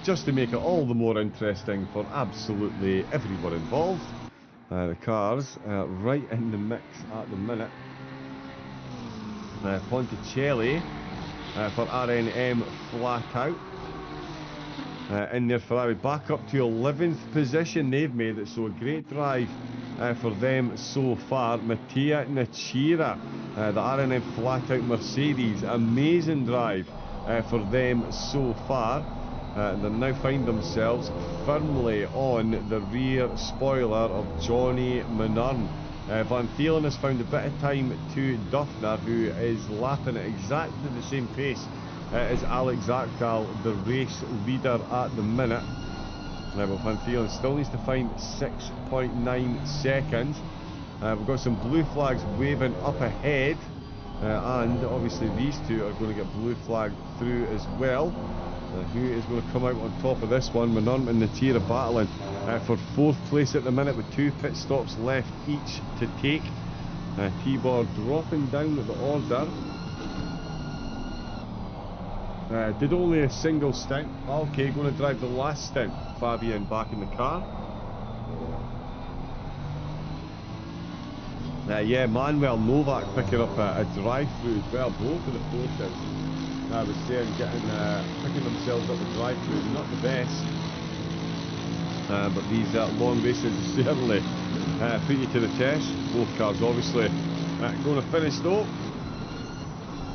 [SPEAKER 2] Just to make it all the more interesting for absolutely everyone involved. The cars right in the mix at the minute. Ponticelli for RNM flat out. In their Ferrari back up to 11th position, they've made it, so a great drive for them so far. Mattia Nachira, the RNM flat out Mercedes, amazing drive for them so far. They now find themselves firmly on the rear spoiler of Johnny Minarn. Van Thielen has found a bit of time to Duffner, who is lapping at exactly the same pace as Alex Zakdal, the race leader at the minute. But Van Thielen still needs to find 6.9 seconds. We've got some blue flags waving up ahead, and obviously these two are going to get blue flagged through as well. Who is going to come out on top of this one? Minarn and Natira battling for 4th place at the minute, with 2 pit stops left each to take. Tibor dropping down the order. Did only a single stint. Okay, going to drive the last stint. Fabian back in the car. Yeah, Manuel Novak picking up a drive-through as well. Both of the forces, I was saying, picking themselves up a drive-through. Not the best. But these long races certainly put you to the test. Both cars obviously going to finish though.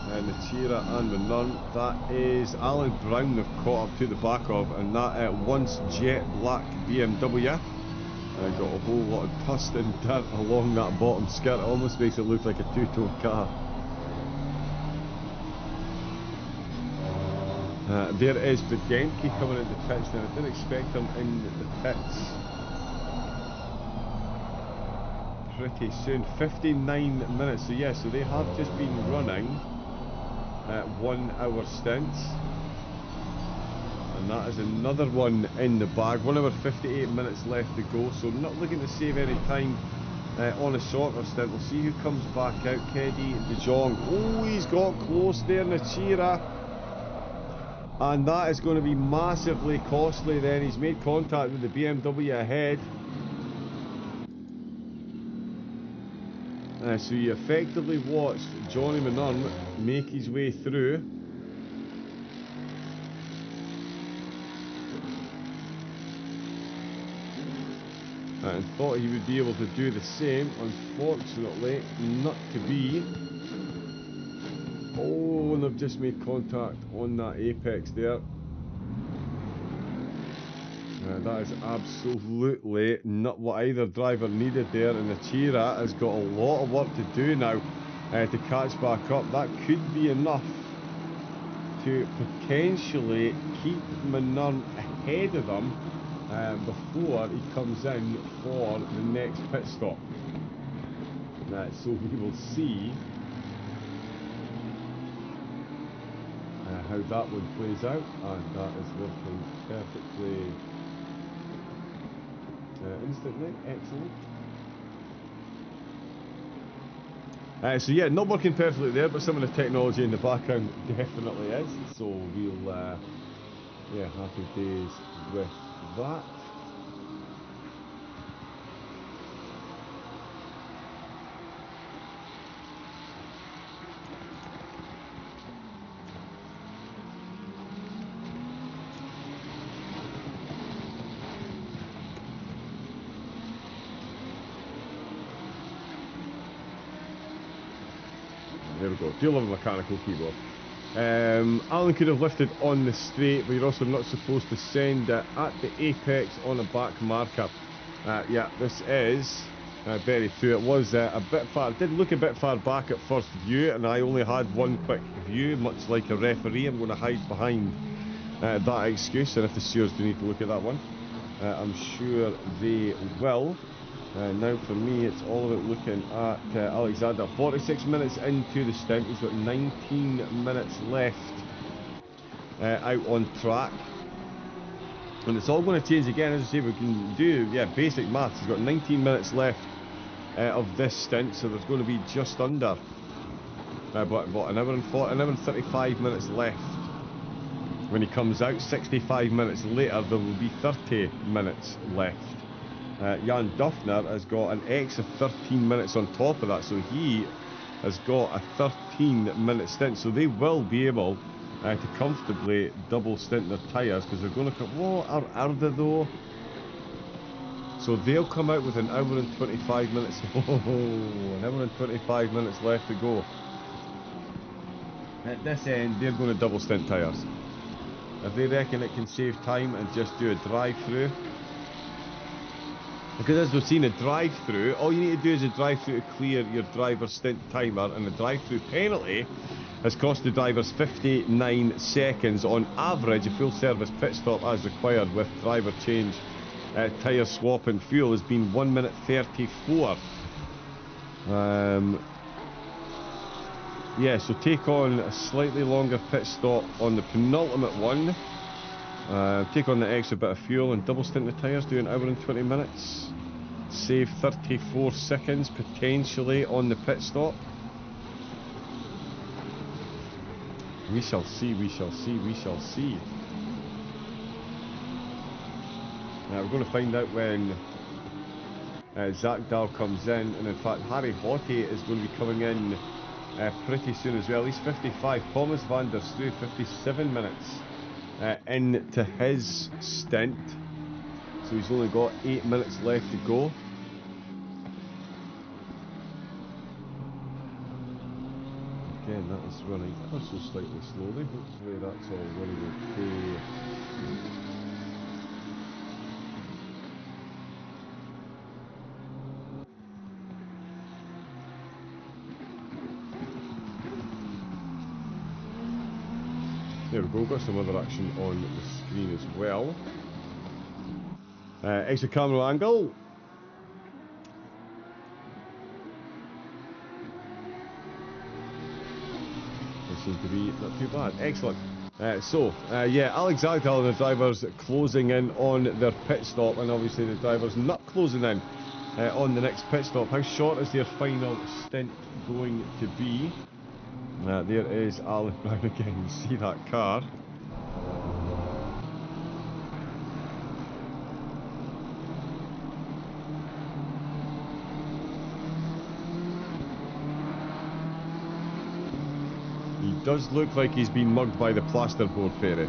[SPEAKER 2] Nachira and Minarn. That is Alan Brown they've caught up to the back of, and that once jet black BMW. Got a whole lot of dust and dirt along that bottom skirt. It almost makes it look like a two-tone car. There is Bedenki coming into the pits now. I didn't expect him in the pits pretty soon. 59 minutes, so yeah, so they have just been running 1 hour stints, and that is another one in the bag. 1 hour 58 minutes left to go, so not looking to save any time on a shorter stint. We'll see who comes back out. Keddy De Jong. Oh, he's got close there, Nachira, and that is going to be massively costly then. He's made contact with the BMW ahead. So you effectively watched Johnny Minarn make his way through. And thought he would be able to do the same. Unfortunately, not to be. Oh, and they've just made contact on that apex there. That is absolutely not what either driver needed there, and Nachira has got a lot of work to do now to catch back up. That could be enough to potentially keep Minarn ahead of them before he comes in for the next pit stop. So we will see how that one plays out, and that is working perfectly. Instantly, excellent. So yeah, not working perfectly there, but some of the technology in the background definitely is. So we'll, yeah, happy days with that. There we go, deal of a mechanical keyboard. Alan could have lifted on the straight, but you're also not supposed to send it at the apex on a back marker. Yeah, this is very true. It was a bit far, it did look a bit far back at first view, and I only had one quick view, much like a referee. I'm going to hide behind that excuse, and if the stewards do need to look at that one, I'm sure they will. Now for me, it's all about looking at Alexander. 46 minutes into the stint, he's got 19 minutes left out on track. And it's all going to change again. As I say, we can do basic maths. He's got 19 minutes left of this stint, so there's going to be just under an hour and 35 minutes left when he comes out. 65 minutes later, there will be 30 minutes left. Jan Duffner has got an extra 13 minutes on top of that, so he has got a 13-minute stint. So they will be able to comfortably double stint their tyres, because they're going to come. What are they though? So they'll come out with an hour and 25 minutes. Oh, an hour and 25 minutes left to go. At this end, they're going to double stint tyres. If they reckon it can save time and just do a drive-through. Because as we've seen, a drive-through, all you need to do is a drive-through to clear your driver's stint timer, and the drive-through penalty has cost the drivers 59 seconds. On average, a full service pit stop as required with driver change, tyre swap and fuel has been 1 minute 34. Yeah, so take on a slightly longer pit stop on the penultimate one. Take on the extra bit of fuel and double stint the tyres, do an hour and 20 minutes. Save 34 seconds potentially on the pit stop. We shall see, we shall see, we shall see. We're going to find out when Zach Dahl comes in, and in fact Harry Hottie is going to be coming in pretty soon as well. He's 55. Thomas van der Strohe 57 minutes into his stint, so he's only got 8 minutes left to go. Again, that is running ever so slightly slowly. Hopefully that's all running okay. There we go, got some other action on the screen as well. Extra camera angle. They seem to be not too bad. Excellent. Yeah, Alex Zagdal and the drivers closing in on their pit stop, and obviously the drivers not closing in on the next pit stop. How short is their final stint going to be? There is Alan Brown again. You see that car? He does look like he's been mugged by the plasterboard fairy.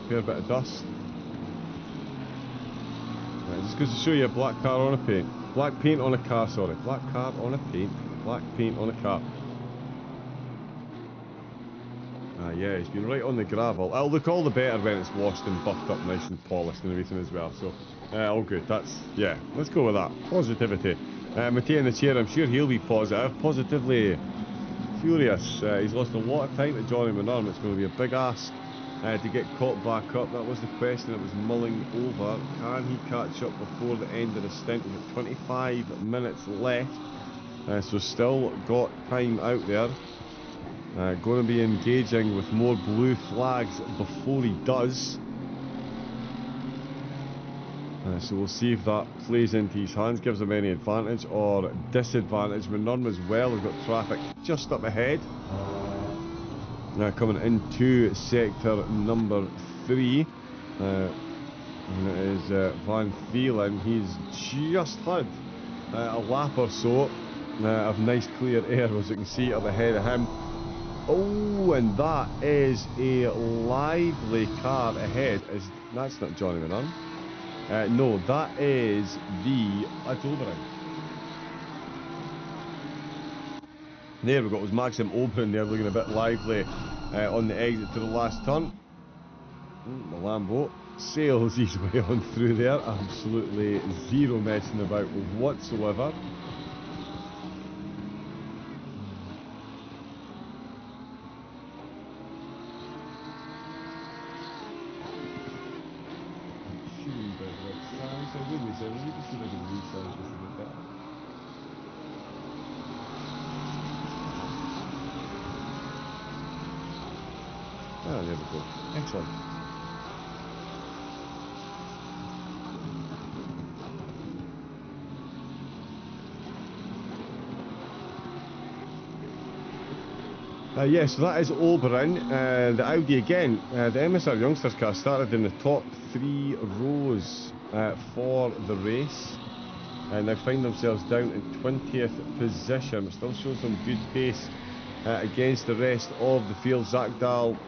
[SPEAKER 2] Fair bit of dust. Right, just goes to show you a black car on a paint. Black paint on a car, sorry. Black car on a paint. Black paint on a car. Yeah, he's been right on the gravel. It'll look all the better when it's washed and buffed up nice and polished and everything as well. So, all good. That's, yeah, let's go with that. Positivity. Matteo in the chair, I'm sure he'll be positive. Positively furious. He's lost a lot of time to Johnny Manarm. It's going to be a big ask to get caught back up. That was the question that was mulling over. Can he catch up before the end of the stint? We've got 25 minutes left, so still got time out there. Going to be engaging with more blue flags before he does. So we'll see if that plays into his hands, gives him any advantage or disadvantage. Manurm as well has got traffic just up ahead. Now coming into sector number 3, and it is Van Thielen. He's just had a lap or so of nice clear air, as you can see up ahead of him. Oh, and that is a lively car ahead. That's not Johnny Manurm. No, that is the Oberon. There we go, it was Maxim Oberon there looking a bit lively on the exit to the last turn. The Lambo sails his way on through there, absolutely zero messing about whatsoever. Ah, there we go. Excellent. Yes, so that is Oberon. The Audi again, the MSR Youngsters car started in the top 3 rows for the race. And they find themselves down in 20th position, but still shows some good pace against the rest of the field. Zach Dahl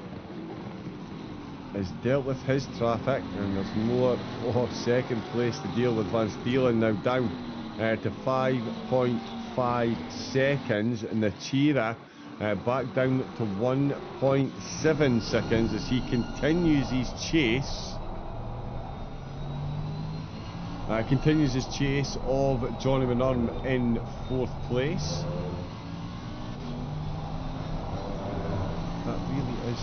[SPEAKER 2] has dealt with his traffic, and there's more for second place to deal with. Van Steelen now down to 5.5 seconds, and the Chira back down to 1.7 seconds as he continues his chase. Continues his chase of Johnny McNurn in 4th place. That really is...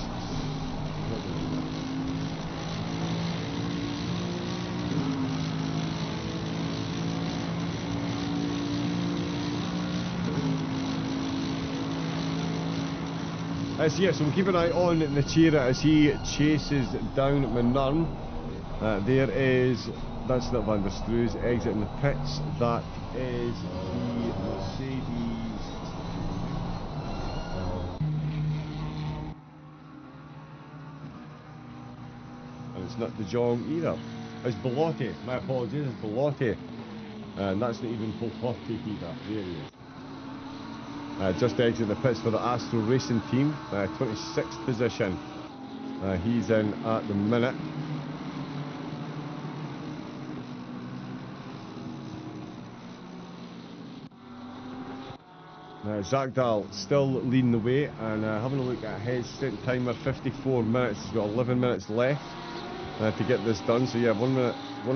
[SPEAKER 2] So we'll keep an eye on Nachira as he chases down McNurn. There is... That's not Van der Stroes exiting the pits. That is the Mercedes. And it's not De Jong either. It's Bellotti. My apologies, it's Bellotti. And that's not even full top take either. There he is. Just exiting the pits for the Astro Racing team. 26th position. He's in at the minute. Zach Dahl still leading the way, and having a look at his stint timer, 54 minutes. He's got 11 minutes left to get this done. So yeah, 1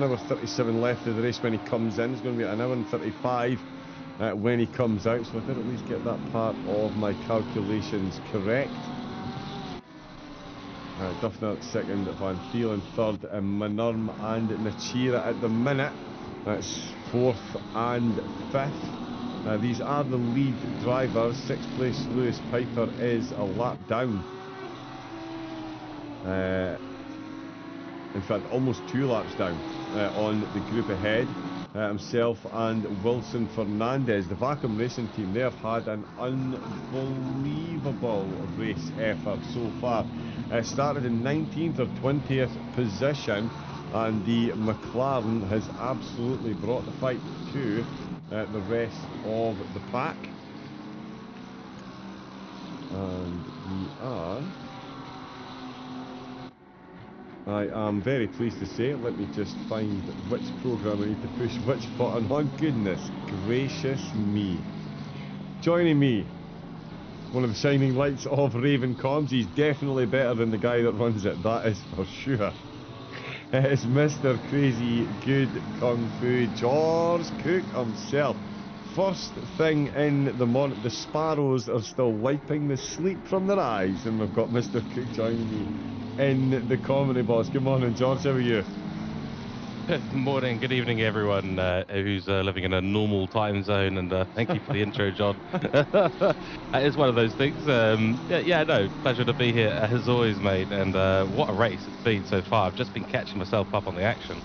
[SPEAKER 2] hour 37 left of the race when he comes in. It's going to be an hour and 35 when he comes out. So I did at least get that part of my calculations correct. Duffner second, Van Thielen third, and McNurn and Nachira at the minute. That's 4th and 5th. These are the lead drivers. 6th place Lewis Piper is a lap down. In fact, almost 2 laps down on the group ahead. Himself and Wilson Fernandez. The Vacuum Racing team, they have had an unbelievable race effort so far. Started in 19th or 20th position, and the McLaren has absolutely brought the fight to the rest of the pack. And we are... I am very pleased to say, let me just find which program I need to push which button on. Goodness gracious me. Joining me, one of the shining lights of Raven Comms. He's definitely better than the guy that runs it, that is for sure. It's Mr. Crazy Good Kung Fu, George Cook himself. First thing in the morning, the sparrows are still wiping the sleep from their eyes, and we've got Mr. Cook joining me in the comedy box. Good morning, George, how are you?
[SPEAKER 3] Good morning, good evening, everyone who's living in a normal time zone, and thank you for the intro, John. It is one of those things. No, pleasure to be here as always, mate. And what a race it's been so far. I've just been catching myself up on the action,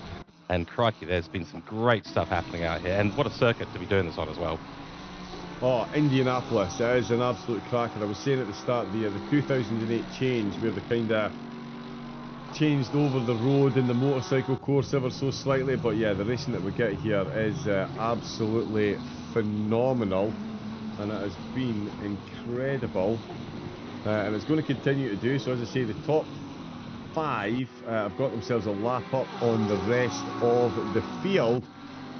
[SPEAKER 3] and crikey, there's been some great stuff happening out here, and what a circuit to be doing this on as well.
[SPEAKER 2] Oh, Indianapolis, it is an absolute cracker. I was saying at the start of the year, the 2008 change, where they kind of changed over the road in the motorcycle course ever so slightly, but yeah, the racing that we get here is absolutely phenomenal, and it has been incredible, and it's going to continue to do so. As I say, the top 5 have got themselves a lap up on the rest of the field,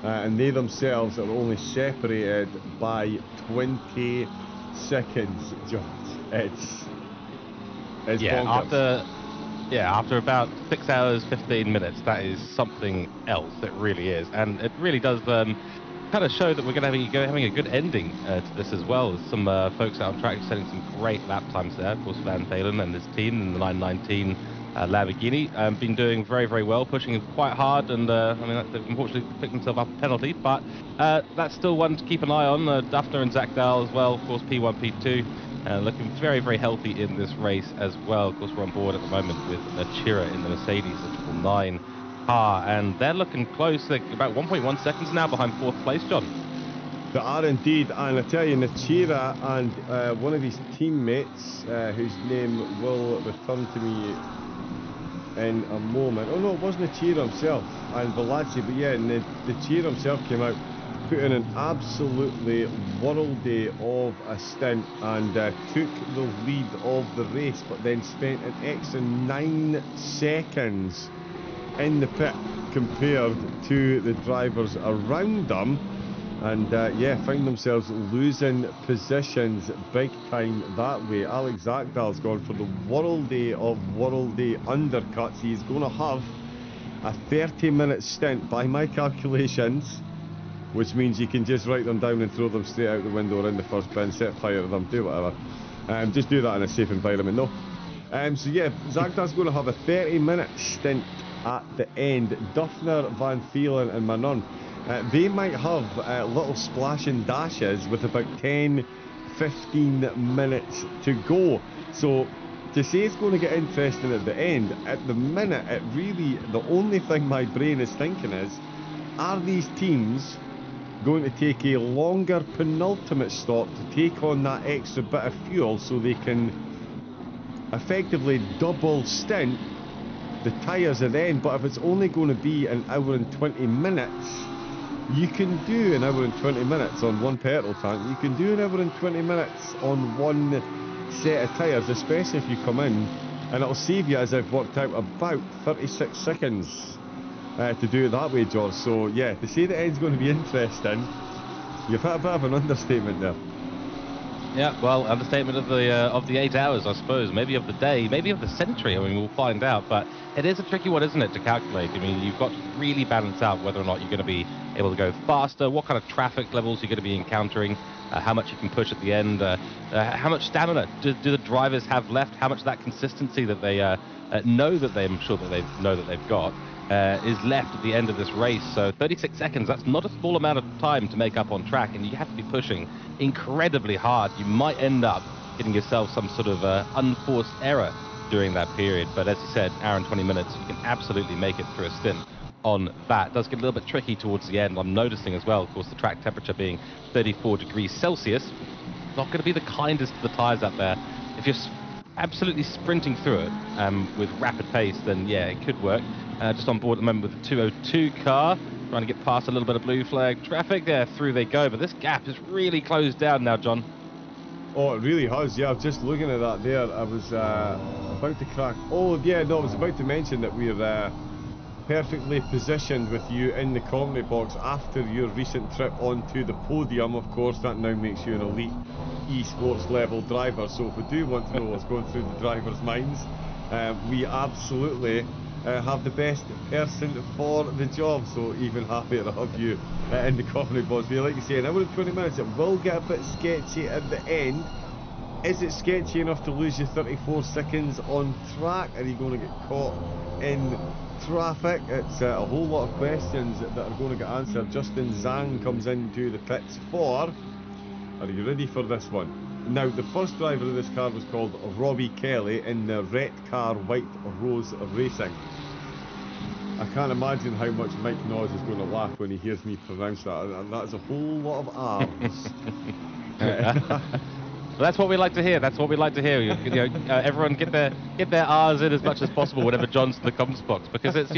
[SPEAKER 2] and they themselves are only separated by 20 seconds, George. It's
[SPEAKER 3] Yeah,
[SPEAKER 2] bonkers.
[SPEAKER 3] after about 6 hours 15 minutes, that is something else. It really is, and it really does kind of show that we're going to be having a good ending to this as well. There's some folks out on track setting some great lap times there. Of course, Van Balen and his team in the 919 Lamborghini been doing very, very well, pushing it quite hard, and I mean, they've unfortunately picked themselves up a penalty, but that's still one to keep an eye on. Duffner and Zach Dahl as well, of course, P1, P2. Looking very, very healthy in this race as well. Of course, we're on board at the moment with Chira in the Mercedes, the 9 car, and they're looking close. They're about 1.1 seconds now behind 4th place, John.
[SPEAKER 2] They are indeed, and I tell you, Nachira and one of his teammates, whose name will return to me in a moment. Oh no, it wasn't Nachira himself, and Velazzi, but yeah, Nachira himself came out, put in an absolutely worldy of a stint, and took the lead of the race, but then spent an extra 9 seconds in the pit compared to the drivers around them, and yeah, find themselves losing positions big time that way. Alex Zakdal's gone for the worldy of worldy undercuts. He's going to have a 30-minute stint by my calculations, which means you can just write them down and throw them straight out the window or in the first bin, set fire to them, do whatever. Just do that in a safe environment, no? So yeah, Zagda's going to have a 30-minute stint at the end. Duffner, Van Phelan and Manon, they might have little splash and dashes with about 10-15 minutes to go. So to say it's going to get interesting at the end, at the minute, it really, the only thing my brain is thinking is, are these teams going to take a longer penultimate stop to take on that extra bit of fuel so they can effectively double stint the tyres at the end? But if it's only going to be an hour and 20 minutes, you can do an hour and 20 minutes on one petrol tank. You can do an hour and 20 minutes on one set of tyres, especially if you come in, and it'll save you, as I've worked out, about 36 seconds to do it that way, George. So yeah, to say the end's going to be interesting, you've had a bit of an understatement there.
[SPEAKER 3] Yeah, well, understatement of the 8 hours, I suppose, maybe of the day, maybe of the century. I mean, we'll find out, but it is a tricky one, isn't it, to calculate? I mean, you've got to really balance out whether or not you're going to be able to go faster, what kind of traffic levels you're going to be encountering, how much you can push at the end, how much stamina do the drivers have left, how much of that consistency that they know that they've got is left at the end of this race. So 36 seconds, that's not a small amount of time to make up on track, and you have to be pushing incredibly hard. You might end up getting yourself some sort of unforced error during that period, but as you said, hour and 20 minutes, you can absolutely make it through a stint on that. It does get a little bit tricky towards the end. I'm noticing as well, of course, the track temperature being 34 degrees Celsius, not going to be the kindest to the tyres up there. If you're absolutely sprinting through it with rapid pace, then yeah, it could work. Just on board at the moment with the 202 car, trying to get past a little bit of blue flag traffic there. Through they go, but this gap is really closed down now, John.
[SPEAKER 2] Oh, it really has. Yeah, I was just looking at that there. I was about to crack. Oh yeah, no, I was about to mention that we're perfectly positioned with you in the commentary box after your recent trip onto the podium. Of course, that now makes you an elite esports level driver. So if we do want to know what's going through the drivers' minds, we absolutely have the best person for the job. So even happier to have you in the commentary box. But like you say, an hour and 20 minutes, it will get a bit sketchy at the end. Is it sketchy enough to lose your 34 seconds on track? Are you going to get caught in traffic? It's a whole lot of questions that are going to get answered. Justin Zhang comes into the pits for, are you ready for this one? Now, the first driver of this car was called Robbie Kelly in the red car White Rose Racing. I can't imagine how much Mike Noz is going to laugh when he hears me pronounce that, and that's a whole lot of R's.
[SPEAKER 3] Well, that's what we like to hear. That's what we like to hear. Everyone get their R's in as much as possible whenever John's in the comments box, because it's,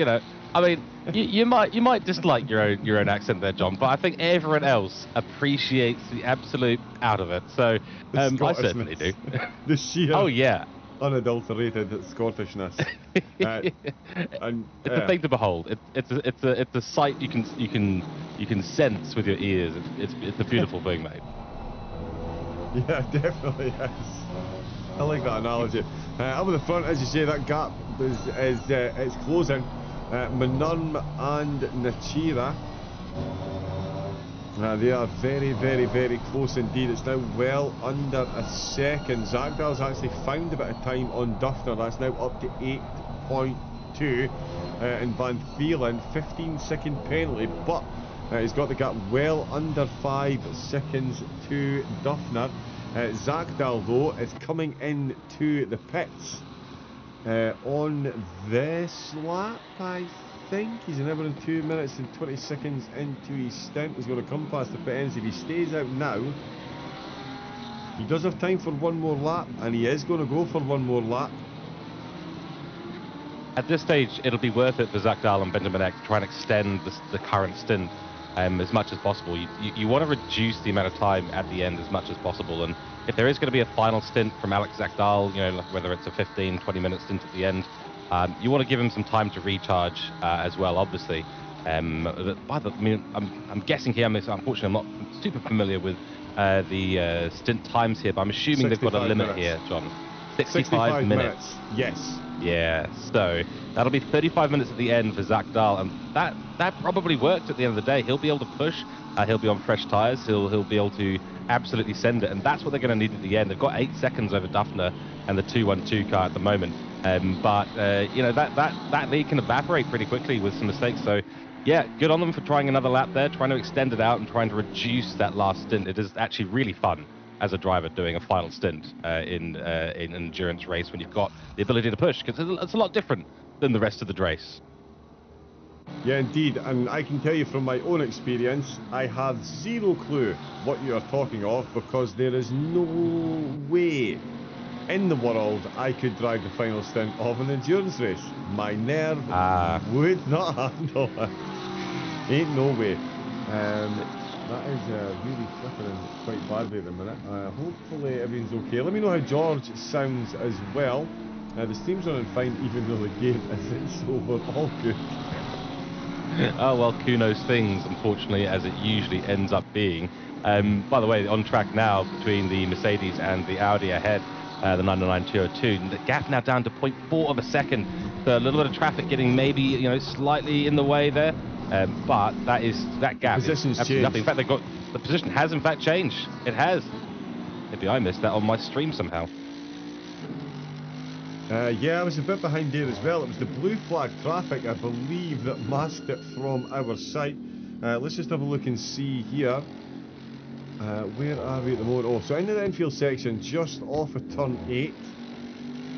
[SPEAKER 3] I mean, you might dislike your own accent there, John, but I think everyone else appreciates the absolute out of it. So I certainly do.
[SPEAKER 2] The sheer,
[SPEAKER 3] oh yeah,
[SPEAKER 2] unadulterated Scottishness. And
[SPEAKER 3] it's a thing to behold. It's a sight you can sense with your ears. It's a beautiful thing, mate.
[SPEAKER 2] Yeah, definitely is. I like that analogy. Up at the front, as you say, that gap is it's closing. Manurm and Nachira. They are very, very, very close indeed. It's now well under a second. Zagdal's actually found a bit of time on Duffner. That's now up to 8.2. And Van Thielen, 15-second penalty, but he's got the gap well under 5 seconds to Duffner. Zagdal, though, is coming into the pits on this lap, I think. He's an hour and 2 minutes and 20 seconds into his stint. He's going to come past the pit ends. If he stays out now, he does have time for one more lap, and he is going to go for one more lap.
[SPEAKER 3] At this stage, it'll be worth it for Zagdal and Benjamin Eck to try and extend the current stint as much as possible. You want to reduce the amount of time at the end as much as possible, and if there is going to be a final stint from Alex Zagdal, you know, whether it's a 15-20 minute stint at the end, you want to give him some time to recharge as well, obviously. I'm guessing here, unfortunately I'm not super familiar with the stint times here, but I'm assuming they've got a limit here, John. 65 minutes.
[SPEAKER 2] Yes.
[SPEAKER 3] Yeah, so that'll be 35 minutes at the end for Zagdal, and that probably worked at the end of the day. He'll be able to push, he'll be on fresh tyres, he'll be able to absolutely send it, and that's what they're going to need at the end. They've got 8 seconds over Duffner and the 212 car at the moment, but you know, that lead can evaporate pretty quickly with some mistakes. So yeah, good on them for trying another lap there, trying to extend it out and trying to reduce that last stint. It is actually really fun as a driver doing a final stint in an endurance race when you've got the ability to push, because it's a lot different than the rest of the race.
[SPEAKER 2] Yeah, indeed, and I can tell you from my own experience, I have zero clue what you are talking of, because there is no way in the world I could drive the final stint of an endurance race. My nerve would not handle it. Ain't no way. That is really flipping quite badly at the minute. Hopefully everything's okay. Let me know how George sounds as well. The stream's running fine even though the game isn't, so we're all good.
[SPEAKER 3] Oh well, Kuno's things, unfortunately, as it usually ends up being. By the way, on track now between the Mercedes and the Audi ahead, the 99202. The gap now down to 0.4 of a second. So a little bit of traffic getting maybe, you know, slightly in the way there. But that gap is absolutely nothing. In fact, the position has in fact changed. It has. Maybe I missed that on my stream somehow.
[SPEAKER 2] Yeah, I was a bit behind there as well. It was the blue flag traffic, I believe, that masked it from our site. Let's just have a look and see here. Where are we at the moment? Oh, so into the infield section, just off of turn 8.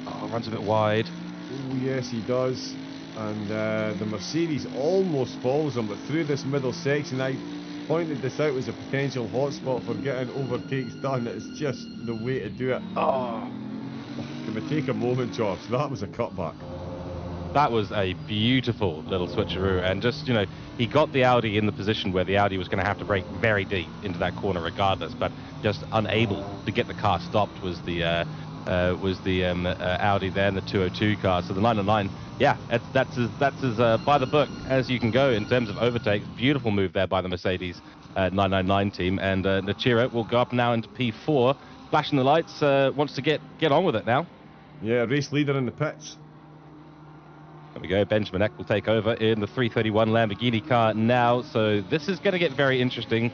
[SPEAKER 3] Oh, runs a bit wide.
[SPEAKER 2] Oh, yes, he does. And the Mercedes almost follows him, but through this middle section, I pointed this out as a potential hotspot for getting overtakes done. It's just the way to do it. Oh, can we take a moment, George? That was a cutback.
[SPEAKER 3] That was a beautiful little switcheroo, and just, you know, he got the Audi in the position where the Audi was going to have to brake very deep into that corner regardless, but just unable to get the car stopped was the Audi there and the 202 car. So the 909, yeah, that's as by the book as you can go in terms of overtakes. Beautiful move there by the Mercedes 999 team, and Nachira will go up now into P4, flashing the lights, wants to get on with it now.
[SPEAKER 2] Yeah, race leader in the pits.
[SPEAKER 3] There we go, Benjamin Eck will take over in the 331 Lamborghini car now, so this is going to get very interesting.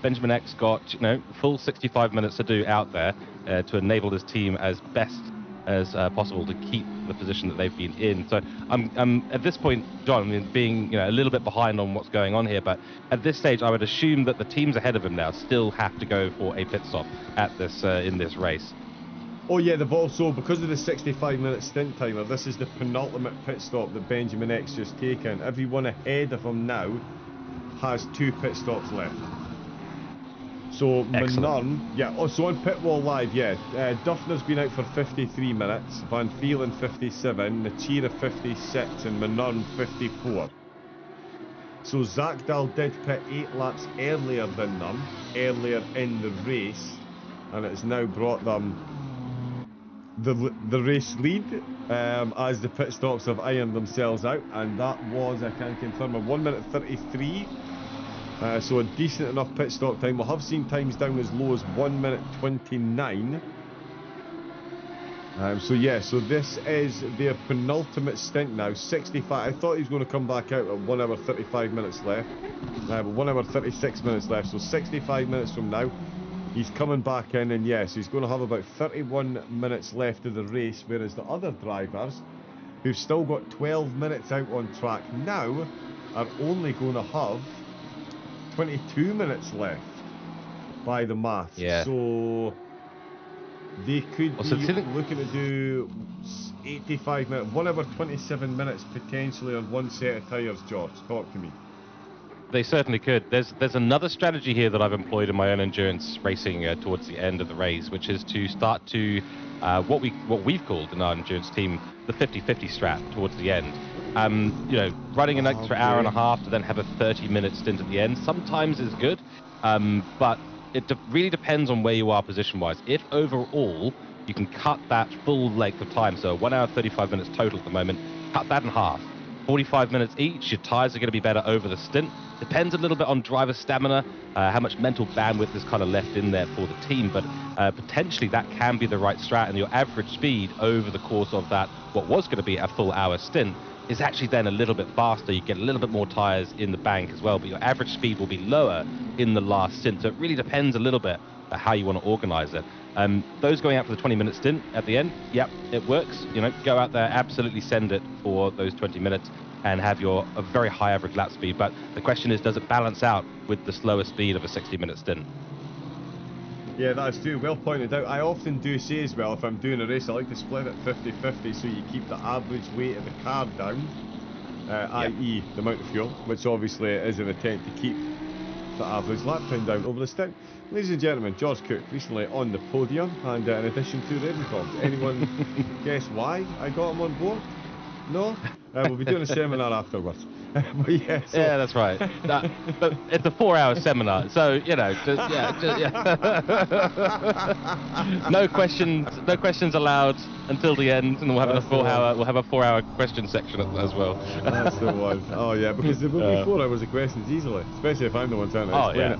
[SPEAKER 3] Benjamin Eck's got, you know, full 65 minutes to do out there to enable his team as best as possible to keep the position that they've been in. So I'm at this point, John, I mean, being, you know, a little bit behind on what's going on here, but at this stage I would assume that the teams ahead of him now still have to go for a pit stop at this in this race.
[SPEAKER 2] Oh yeah, they've also, because of the 65-minute stint timer, this is the penultimate pit stop that Benjamin Eck's just taken. Everyone ahead of him now has 2 pit stops left. So Manurm, yeah, oh, so on pit wall live, yeah, Duffner's been out for 53 minutes, Van Thielen 57, Nachira 56, and Manurm 54. So Zagdal did pit 8 laps earlier than them, earlier in the race, and it has now brought them the race lead as the pit stops have ironed themselves out, and that was, I can confirm, a 1 minute 33
[SPEAKER 1] So a decent enough pit stop time. We have seen times down as low as 1 minute 29. So yeah, so this is their penultimate stint now, 65. I thought he was going to come back out at 1 hour 35 minutes left, but 1 hour 36 minutes left, so 65 minutes from now, he's coming back in, and yes, he's going to have about 31 minutes left of the race, whereas the other drivers, who've still got 12 minutes out on track now, are only going to have 22 minutes left by the math.
[SPEAKER 3] Yeah.
[SPEAKER 1] So they could be looking to do 85 minutes, 1 hour 27 minutes potentially on one set of tyres. George, talk to me.
[SPEAKER 3] They certainly could. There's another strategy here that I've employed in my own endurance racing towards the end of the race, which is to start to what we've called in our endurance team the 50-50 strat towards the end. You know, running an extra hour and a half to then have a 30-minute stint at the end sometimes is good, but it really depends on where you are position-wise. If overall you can cut that full length of time, so 1 hour 35 minutes total at the moment, cut that in half. 45 minutes each, your tyres are going to be better over the stint. Depends a little bit on driver stamina, how much mental bandwidth is kind of left in there for the team, but potentially that can be the right strat, and your average speed over the course of that, what was going to be a full hour stint, is actually then a little bit faster. You get a little bit more tyres in the bank as well, but your average speed will be lower in the last stint. So it really depends a little bit on how you want to organise it. Those going out for the 20-minute stint at the end, yep, it works. You know, go out there, absolutely send it for those 20 minutes and have a very high average lap speed. But the question is, does it balance out with the slower speed of a 60-minute stint?
[SPEAKER 1] Yeah, that's true. Well pointed out. I often do say as well, if I'm doing a race, I like to split it 50-50 so you keep the average weight of the car down, i.e. the amount of fuel, which obviously is an attempt to keep the average lap time down over the stint. Ladies and gentlemen, George Cook recently on the podium, and in addition to Ravencroft. Anyone guess why I got him on board? No? We'll be doing a seminar afterwards. But yeah, so.
[SPEAKER 3] Yeah, that's right. But it's a 4-hour seminar, so you know, no questions allowed until the end, and we'll have a 4-hour question section as well.
[SPEAKER 1] That's the one. Oh yeah, because there will be 4 hours of questions easily, especially if I'm the one trying to explain it.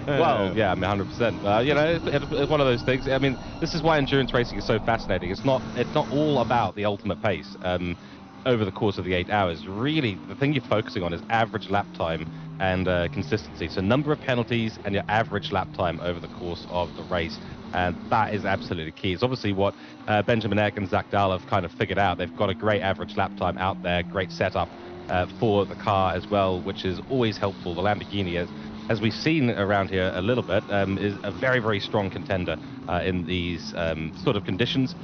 [SPEAKER 3] Well, yeah, I mean, 100%. You know, it's one of those things. I mean, this is why endurance racing is so fascinating. It's not all about the ultimate pace. Over the course of the 8 hours, really, the thing you're focusing on is average lap time and consistency. So number of penalties and your average lap time over the course of the race. And that is absolutely key. It's obviously what Benjamin Eck and Zach Dahl have kind of figured out. They've got a great average lap time out there, great setup for the car as well, which is always helpful. The Lamborghini, as we've seen around here a little bit, is a very, very strong contender in these sort of conditions.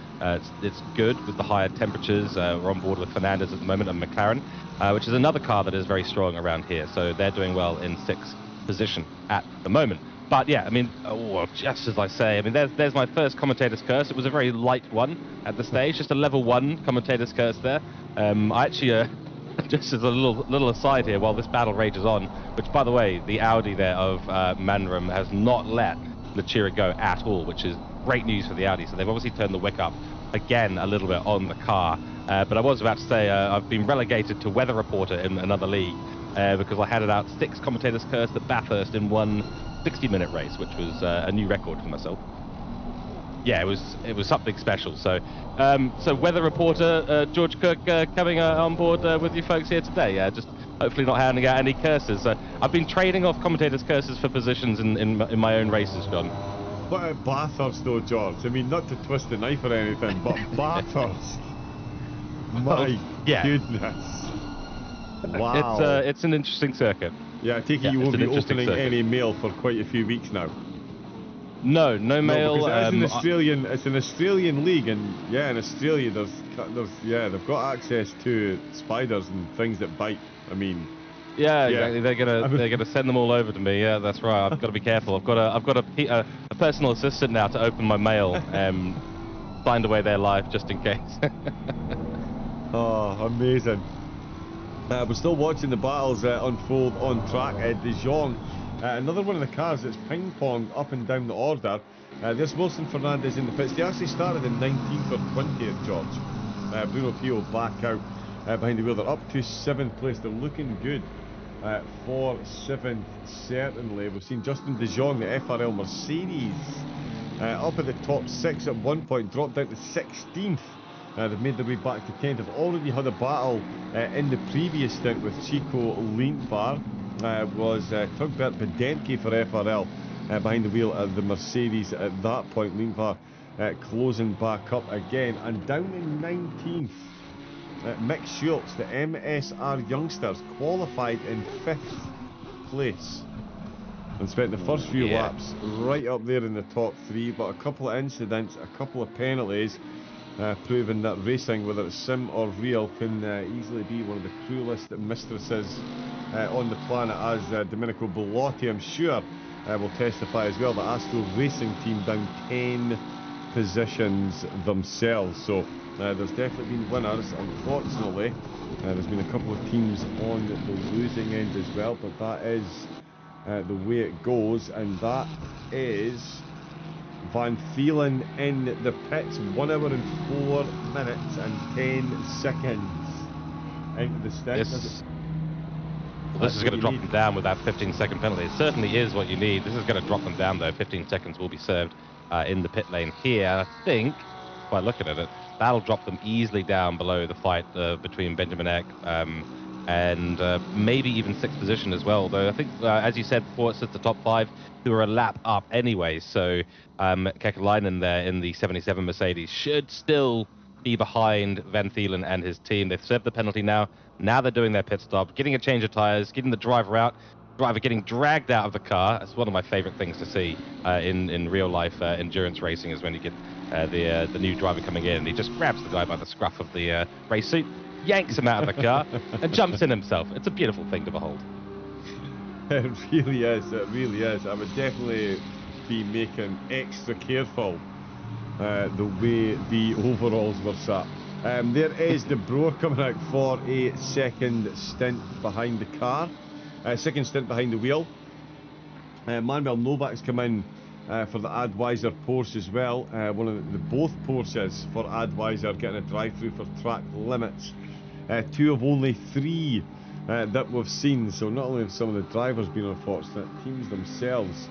[SPEAKER 3] It's good with the higher temperatures. We're on board with Fernandez at the moment and McLaren, which is another car that is very strong around here. So they're doing well in 6th position at the moment. But yeah, I mean, just as I say, I mean, there's my first commentator's curse. It was a very light one at the stage, just a level 1 commentator's curse there. I actually... just as a little aside here, while this battle rages on, which, by the way, the Audi there of Manrum has not let Lechira go at all, which is great news for the Audi. So they've obviously turned the wick up again a little bit on the car. But I was about to say I've been relegated to weather reporter in another league because I handed out 6 commentators' curse at Bathurst in one 60-minute race, which was a new record for myself. Yeah, it was something special. So, so weather reporter George Cook coming on board with you folks here today. Just hopefully not handing out any curses. I've been trading off commentators' curses for positions in my own races, John.
[SPEAKER 1] What about Bathurst though, George? I mean, not to twist the knife or anything, but Bathurst. My goodness. Wow.
[SPEAKER 3] It's an interesting circuit.
[SPEAKER 1] Yeah, I take it you won't be opening any mail for quite a few weeks now.
[SPEAKER 3] No mail.
[SPEAKER 1] It's an Australian league, and yeah, in Australia they've got access to spiders and things that bite. I mean,
[SPEAKER 3] yeah, exactly. They're gonna send them all over to me. Yeah, that's right. I've got to be careful. I've got a personal assistant now to open my mail, find away their life just in case.
[SPEAKER 1] Oh, amazing. We're still watching the battles unfold on track. De Jong. Another one of the cars that's ping-ponged up and down the order. There's Wilson Fernandez in the pits. They actually started in 19th or 20th, George. Bruno Pio back out behind the wheel. They're up to 7th place. They're looking good
[SPEAKER 2] for 7th, certainly. We've seen Justin De Jong, the FRL Mercedes, up at the top 6 at one point, dropped down to 16th. They've made their way back to 10th. They've already had a battle in the previous stint with Chico Lindvar. Was Tugbert Bedemke for FRL behind the wheel of the Mercedes at that point. Lindvar closing back up again, and down in 19th. Mick Schultz, the MSR youngsters, qualified in 5th place and spent the first few laps right up there in the top 3, but a couple of incidents, a couple of penalties, proving that racing, whether it's sim or real, can easily be one of the cruelest mistresses on the planet, as Domenico Bellotti, I'm sure, will testify as well. The Assetto racing team down 10 positions themselves, so there's definitely been winners. Unfortunately, there's been a couple of teams on the losing end as well, but that is the way it goes, and that is Van Thielen in the pits, 1 hour and 4 minutes and 10 seconds into the stint.
[SPEAKER 3] This is going to drop them down with that 15-second penalty. It certainly is what you need. This is going to drop them down, though. 15 seconds will be served in the pit lane here. I think, by looking at it, that'll drop them easily down below the fight between Benjamin Eck and maybe even 6th position as well. Though I think, as you said before, it's at the top 5 who are a lap up anyway. So Kekalainen there in the 77 Mercedes should still be behind Van Thielen and his team. They've served the penalty now. Now they're doing their pit stop, getting a change of tyres, getting the driver out. Driver getting dragged out of the car. That's one of my favorite things to see in real life endurance racing, is when you get the new driver coming in. He just grabs the guy by the scruff of the race suit, yanks him out of the car, and jumps in himself. It's a beautiful thing to behold.
[SPEAKER 2] It really is. It really is. I would definitely be making extra careful the way the overalls were sat. There is De Boer coming out for a second stint behind the car. Second stint behind the wheel. Manuel Novak's come in for the Advisor Porsche as well. One of both Porsches for Advisor getting a drive-through for track limits. 2 of only 3 that we've seen. So not only have some of the drivers been unfortunate, teams themselves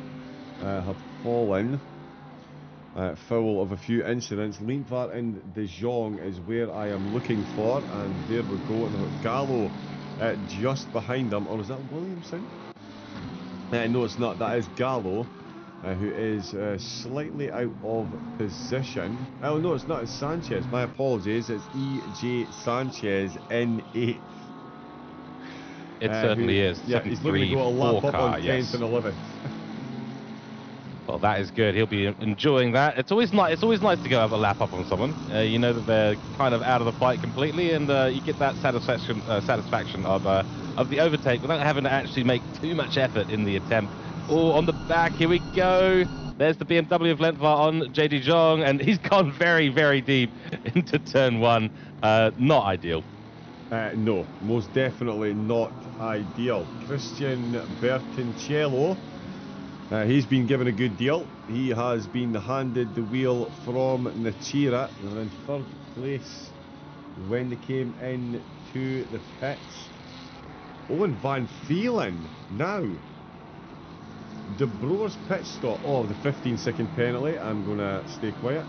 [SPEAKER 2] have fallen foul of a few incidents. Lindvar and De Jong is where I am looking for, and there we go. And Gallo just behind them, or is that Williamson? No, it's not. That is Gallo, who is slightly out of position. Oh no, it's not. It's Sanchez. My apologies. It's E.J. Sanchez in 8th.
[SPEAKER 3] It certainly is.
[SPEAKER 2] Yeah, he's looking to go a lap up on 10th and 11th.
[SPEAKER 3] Well, that is good. He'll be enjoying that. It's always nice. It's always nice to go have a lap up on someone. You know that they're kind of out of the fight completely, and you get that satisfaction of the overtake without having to actually make too much effort in the attempt. Oh, on the back, here we go. There's the BMW of Lindvar on JD Jong, and he's gone very, very deep into turn 1. Not ideal.
[SPEAKER 2] No, most definitely not ideal. Christian Bertoncello. He's been given a good deal. He has been handed the wheel from Nachira. They're in 3rd place when they came into the pits. Owen Van Thielen now. De Boer's pit stop. Oh, the 15-second penalty. I'm going to stay quiet.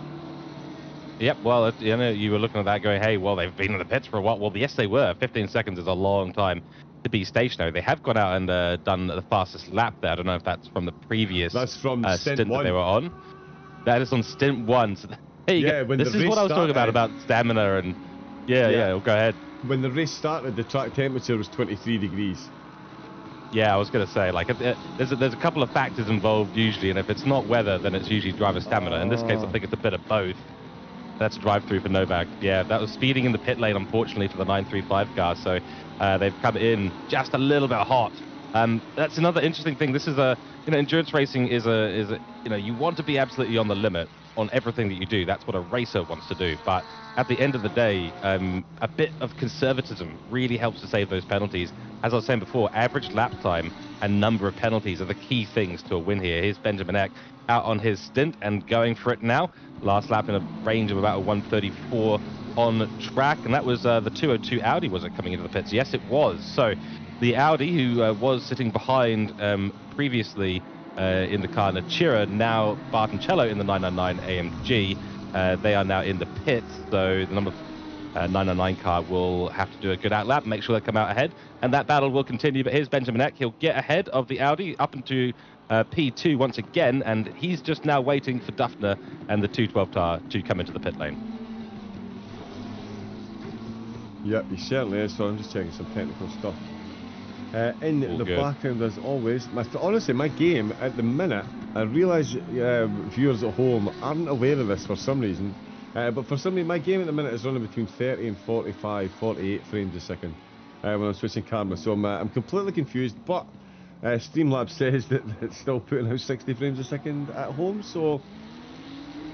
[SPEAKER 3] Yep, well, you know, you were looking at that going, hey, well, they've been in the pits for a while. Well, yes, they were. 15 seconds is a long time to be stationary. They have gone out and done the fastest lap there. I don't know if that's from the previous
[SPEAKER 2] that's from
[SPEAKER 3] stint
[SPEAKER 2] one.
[SPEAKER 3] that they were on. That is on stint 1. So there you go. This is what I was talking about stamina and... Yeah, well, go ahead.
[SPEAKER 2] When the race started, the track temperature was 23 degrees.
[SPEAKER 3] Yeah, I was going to say, like, there's a couple of factors involved usually, and if it's not weather, then it's usually driver stamina. In this case, I think it's a bit of both. That's a drive-through for Novak. Yeah, that was speeding in the pit lane, unfortunately, for the 935 car, so they've come in just a little bit hot. That's another interesting thing. This is endurance racing is you want to be absolutely on the limit on everything that you do. That's what a racer wants to do. But at the end of the day, a bit of conservatism really helps to save those penalties. As I was saying before, average lap time and number of penalties are the key things to a win here. Here's Benjamin Eck out on his stint and going for it now. Last lap in a range of about a 134 on track, and that was the 202 Audi, was it, coming into the pits? Yes, it was. So the Audi, who was sitting behind previously in the car Nachira, now Bartoncello in the 999 AMG. They are now in the pits, so the number 999 car will have to do a good outlap, make sure they come out ahead, and that battle will continue. But here's Benjamin Eck. He'll get ahead of the Audi up into P2 once again, and he's just now waiting for Duffner and the 212 car to come into the pit lane.
[SPEAKER 2] Yep, he certainly is. So I'm just checking some technical stuff. In the background, as always, honestly, my game at the minute, I realise viewers at home aren't aware of this for some reason, but for some reason, my game at the minute is running between 30 and 45, 48 frames a second when I'm switching cameras. So I'm completely confused, but Streamlabs says that it's still putting out 60 frames a second at home, so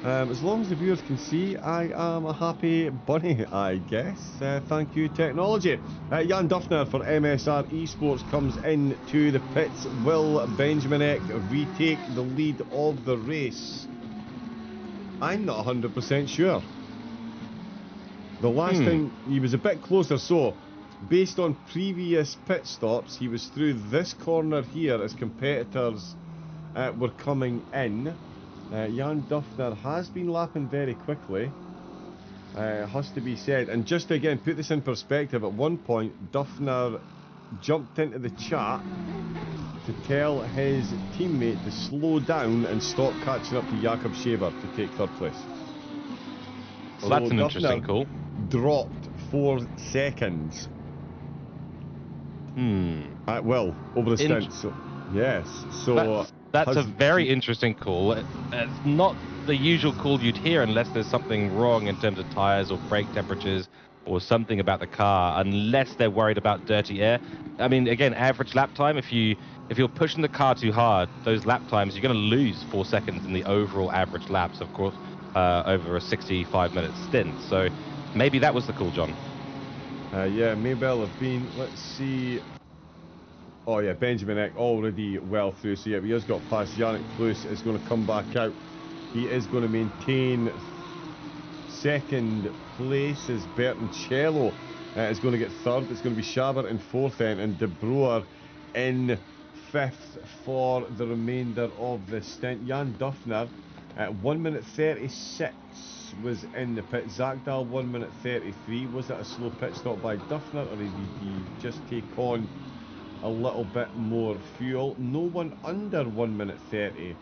[SPEAKER 2] as long as the viewers can see, I am a happy bunny, I guess. Thank you, technology. Jan Duffner for MSR Esports comes into the pits. Will Benjamin Eck retake the lead of the race? I'm not 100% sure. The last time he was a bit closer, so based on previous pit stops, he was through this corner here as competitors were coming in. Jan Duffner has been lapping very quickly, has to be said. And just to again put this in perspective, at one point Duffner jumped into the chat to tell his teammate to slow down and stop catching up to Jakob Schever to take third place.
[SPEAKER 3] Well, so that's an interesting call.
[SPEAKER 2] Dropped 4 seconds. Well, over the stint. So, yes. So
[SPEAKER 3] that's a very interesting call. It's not the usual call you'd hear unless there's something wrong in terms of tyres or brake temperatures or something about the car, unless they're worried about dirty air. I mean, again, average lap time, if you're pushing the car too hard, those lap times, you're going to lose 4 seconds in the overall average laps, of course, over a 65-minute stint. So maybe that was the call, John.
[SPEAKER 2] Yeah, maybe I'll have been. Let's see. Oh yeah, Benjamin Eck already well through. So yeah, he has got past. Yannick Plus is going to come back out. He is going to maintain second place as Bertoncello is going to get third. It's going to be Schaber in fourth then, and De Broer in fifth for the remainder of the stint. Jan Duffner at 1 minute 36 was in the pit. Zagdal 1 minute 33. Was that a slow pit stop by Duffner, or did he just take on a little bit more fuel? No one under 1 minute 30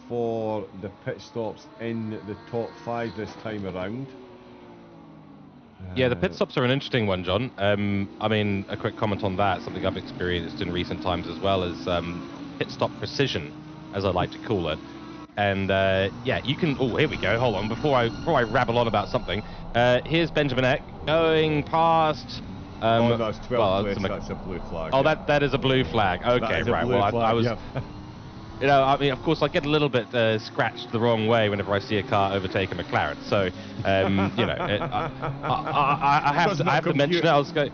[SPEAKER 2] for the pit stops in the top 5 this time around.
[SPEAKER 3] Yeah, the pit stops are an interesting one, John. I mean, a quick comment on that, something I've experienced in recent times as well, is pit stop precision, as I like to call it. And yeah, you can. Oh, here we go. Hold on, before I rabble on about something. Here's Benjamin Eck going past.
[SPEAKER 2] Oh, that's 12 place. That's a blue flag.
[SPEAKER 3] Oh, yeah. that is a blue flag. Okay, right. Well, I was. Yeah. You know, I mean, of course, I get a little bit scratched the wrong way whenever I see a car overtake a McLaren. So, you know, I have to mention it. I was going.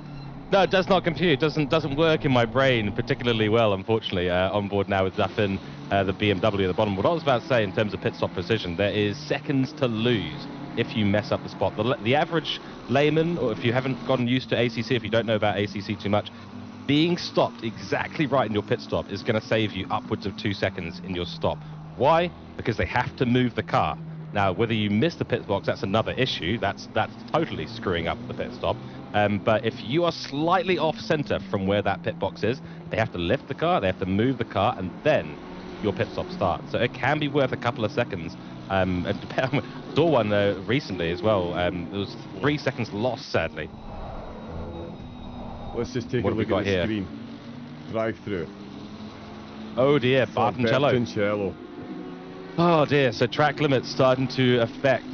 [SPEAKER 3] No, it does not compute. Doesn't work in my brain particularly well, unfortunately. On board now with Duffin, the BMW at the bottom. What I was about to say in terms of pit stop precision, there is seconds to lose if you mess up the spot. The average layman, or if you haven't gotten used to ACC, if you don't know about ACC too much, being stopped exactly right in your pit stop is going to save you upwards of 2 seconds in your stop. Why? Because they have to move the car. Now, whether you miss the pit box, that's another issue. That's totally screwing up the pit stop. But if you are slightly off center from where that pit box is, they have to lift the car, they have to move the car, and then your pit stop starts. So it can be worth a couple of seconds. I saw one recently as well. There was 3 seconds lost, sadly.
[SPEAKER 2] Let's just take a look at the screen. Drive through.
[SPEAKER 3] Oh dear, Bartoncello. Oh dear, so track limits starting to affect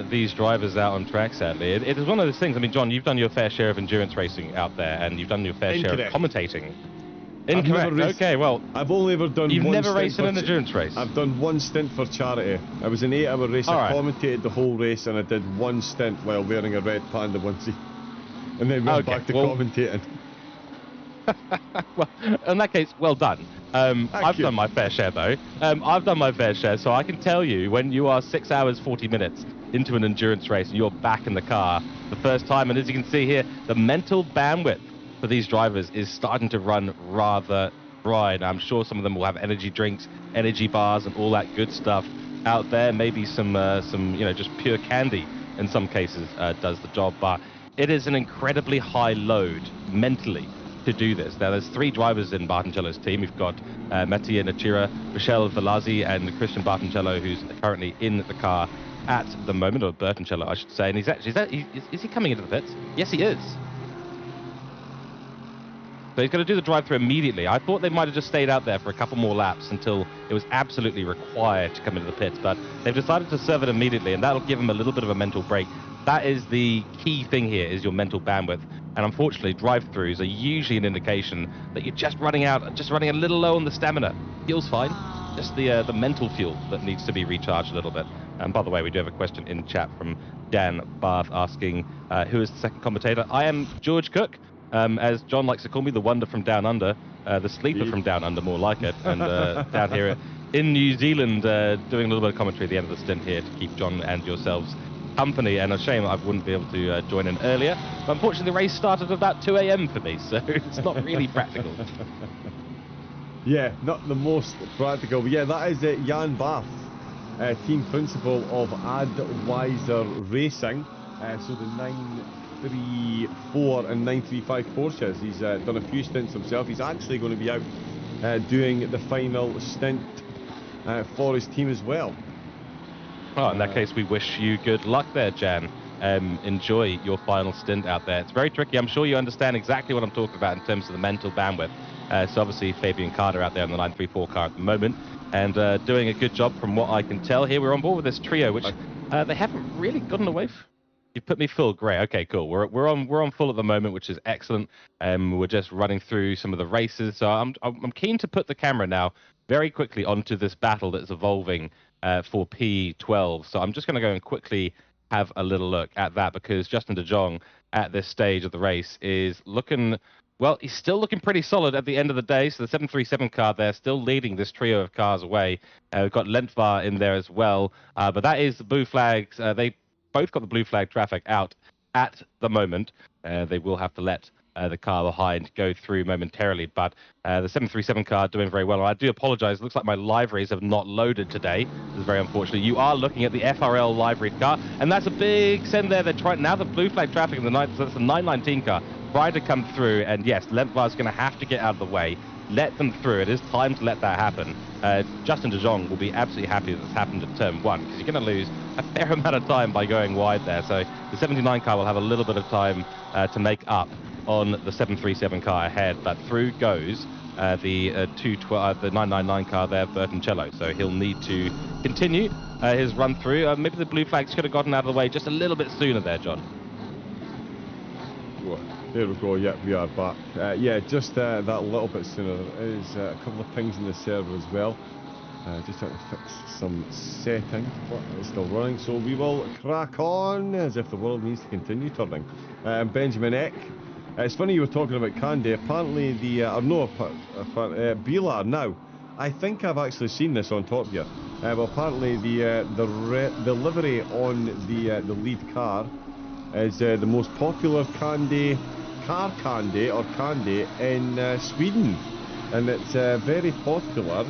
[SPEAKER 3] these drivers out on track, sadly. It is one of those things. I mean, John, you've done your fair share of endurance racing out there, and you've done your fair share of commentating. Incorrect. Okay, well,
[SPEAKER 2] I've only ever done.
[SPEAKER 3] You've never raced in an endurance race.
[SPEAKER 2] I've done one stint for charity. I was an 8-hour race. I commentated the whole race, and I did one stint while wearing a red Panda onesie, and then went back to commentating.
[SPEAKER 3] Well, in that case, well done. I've done my fair share, though. I've done my fair share, so I can tell you, when you are 6 hours 40 minutes into an endurance race and you're back in the car the first time, and as you can see here, the mental bandwidth for these drivers is starting to run rather dry. And I'm sure some of them will have energy drinks, energy bars, and all that good stuff out there. Maybe some just pure candy in some cases does the job. But it is an incredibly high load mentally to do this. Now, there's 3 drivers in Bartoncello's team. We've got Mattia Nachira, Michel Velazzi, and Christian Bartoncello, who's currently in the car at the moment, or Bertoncello, I should say. And he's actually, is he coming into the pits? Yes, he is. So he's going to do the drive-through immediately. I thought they might have just stayed out there for a couple more laps until it was absolutely required to come into the pits, but they've decided to serve it immediately, and that'll give them a little bit of a mental break. That is the key thing here, is your mental bandwidth. And unfortunately, drive-throughs are usually an indication that you're just running a little low on the stamina. Fuel's fine, just the mental fuel that needs to be recharged a little bit. And by the way, we do have a question in chat from Dan Barth asking, who is the second commentator? I am George Cook. As John likes to call me, the wonder from down under, the sleeper from down under, more like it, and down here in New Zealand, doing a little bit of commentary at the end of the stint here to keep John and yourselves company. And a shame I wouldn't be able to join in earlier, but unfortunately the race started at about 2 a.m. for me, so it's not really practical.
[SPEAKER 2] Yeah, not the most practical, but yeah, that is Jan Bath, team principal of Adwiser Racing. So the 934 and 935 Porsches. He's done a few stints himself. He's actually going to be out doing the final stint for his team as well.
[SPEAKER 3] Oh, in that case, we wish you good luck there, Jan. Enjoy your final stint out there. It's very tricky. I'm sure you understand exactly what I'm talking about in terms of the mental bandwidth. So obviously, Fabian Carter out there in the 934 car at the moment, and doing a good job from what I can tell here. We're on board with this trio, which they haven't really gotten away from. You put me full, great. Okay, cool. We're on full at the moment, which is excellent. We're just running through some of the races. So I'm keen to put the camera now very quickly onto this battle that's evolving for P12. So I'm just going to go and quickly have a little look at that, because Justin De Jong at this stage of the race is looking, well, he's still looking pretty solid at the end of the day. So the 737 car there still leading this trio of cars away. We've got Lentvar in there as well. But that is the blue flags. They both got the blue flag traffic out at the moment. They will have to let the car behind go through momentarily, but the 737 car doing very well. And I do apologize, it looks like my liveries have not loaded today. This is very unfortunate. You are looking at the FRL liveried car, and that's a big send there. They're trying now, the blue flag traffic in the night, so that's the 919 car trying to come through, and yes, Lentvar's going to have to get out of the way. Let them through. It is time to let that happen. Justin De Jong will be absolutely happy that this happened at turn 1, because you're going to lose a fair amount of time by going wide there. So the 79 car will have a little bit of time to make up on the 737 car ahead, but through goes the 999 car there, Bertoncello. So he'll need to continue his run through. Maybe the blue flags could have gotten out of the way just a little bit sooner there, John.
[SPEAKER 2] There we go, yeah, we are back. Yeah, just that little bit sooner. There is a couple of pings in the server as well. Just trying to fix some setting, but it's still running. So we will crack on as if the world needs to continue turning. Benjamin Eck. It's funny you were talking about Candy. Apparently Bilar. Now, I think I've actually seen this on Top Gear. But apparently the livery on the lead car is the most popular candy in Sweden, and it's very popular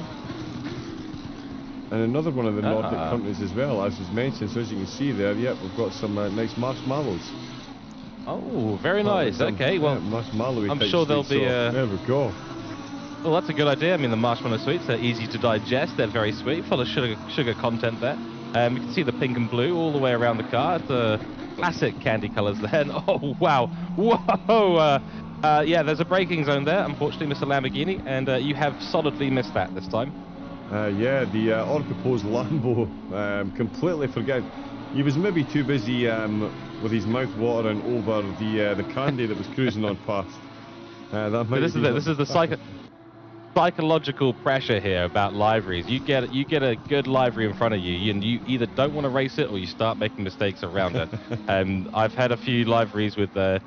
[SPEAKER 2] in another one of the Nordic countries as well, as was mentioned. So as you can see there, yep, we've got some nice marshmallows.
[SPEAKER 3] Oh, very nice. Okay, well, I'm sure there'll be
[SPEAKER 2] there we go.
[SPEAKER 3] Well, that's a good idea. I mean, the marshmallow sweets are easy to digest. They're very sweet, full of sugar content there. You can see the pink and blue all the way around the car. It's classic candy colours there. And, oh, wow. Whoa. Yeah, there's a braking zone there, unfortunately, Mr. Lamborghini, and you have solidly missed that this time.
[SPEAKER 2] Yeah, the Orcapo's Lambo, completely forget. He was maybe too busy with his mouth watering over the candy that was cruising on past.
[SPEAKER 3] This is the psychological pressure here about liveries. You get a good livery in front of you, and you either don't want to race it or you start making mistakes around it. I've had a few liveries with the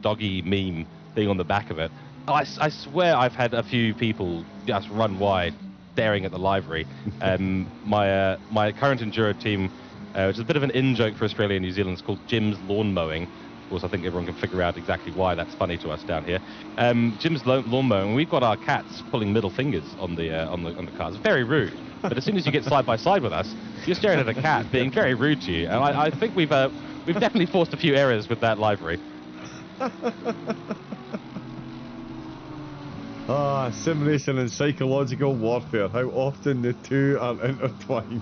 [SPEAKER 3] doggy meme thing on the back of it. I swear I've had a few people just run wide staring at the livery. My current enduro team, which is a bit of an in-joke for Australia and New Zealand, is called Jim's Lawn Mowing. course, I think everyone can figure out exactly why that's funny to us down here. Jim's lawnmower, and we've got our cats pulling middle fingers on the cars. Very rude. But as soon as you get side by side with us, you're staring at a cat being very rude to you. And I think we've definitely forced a few errors with that livery.
[SPEAKER 2] Sim racing and psychological warfare. How often the two are intertwined.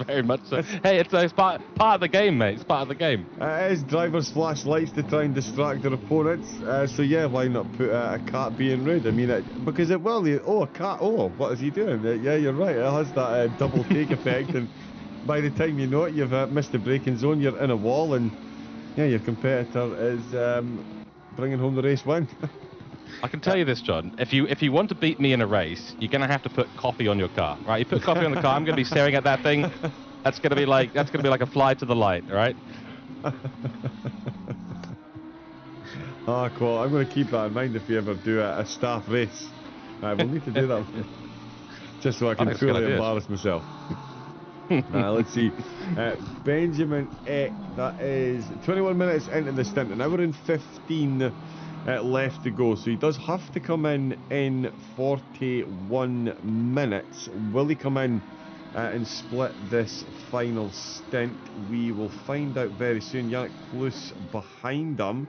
[SPEAKER 3] Very much so. Hey, it's part of the game, mate. It's part of the game.
[SPEAKER 2] It is drivers flash lights to try and distract their opponents. So yeah, why not put a cat being rude? I mean, because it will. Oh, a cat. Oh, what is he doing? Yeah, you're right. It has that double take effect, and by the time you know it, you've missed the braking zone. You're in a wall, and yeah, your competitor is bringing home the race win.
[SPEAKER 3] I can tell you this, John. If you want to beat me in a race, you're gonna have to put coffee on your car, right? You put coffee on the car, I'm gonna be staring at that thing. That's gonna be like a fly to the light, right?
[SPEAKER 2] Cool. I'm gonna keep that in mind if we ever do a staff race. We'll need to do that just so I can fully embarrass myself. Let's see. Benjamin Eck, that is 21 minutes into the stint, and now we're in 15 left to go, so he does have to come in 41 minutes. Will he come in and split this final stint? We will find out very soon. Yannick Plus behind him.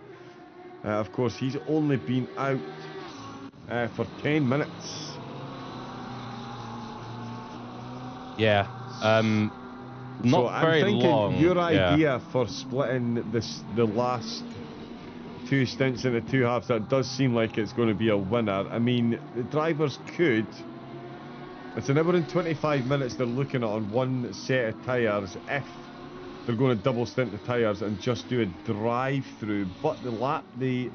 [SPEAKER 2] Of course, he's only been out for 10 minutes.
[SPEAKER 3] Yeah, not
[SPEAKER 2] so
[SPEAKER 3] very
[SPEAKER 2] I'm thinking
[SPEAKER 3] long.
[SPEAKER 2] Your idea for splitting the last two stints into two halves, that does seem like it's going to be a winner. I mean, the drivers could. It's an hour and 25 minutes they're looking at on one set of tyres if they're going to double stint the tyres and just do a drive-through. But the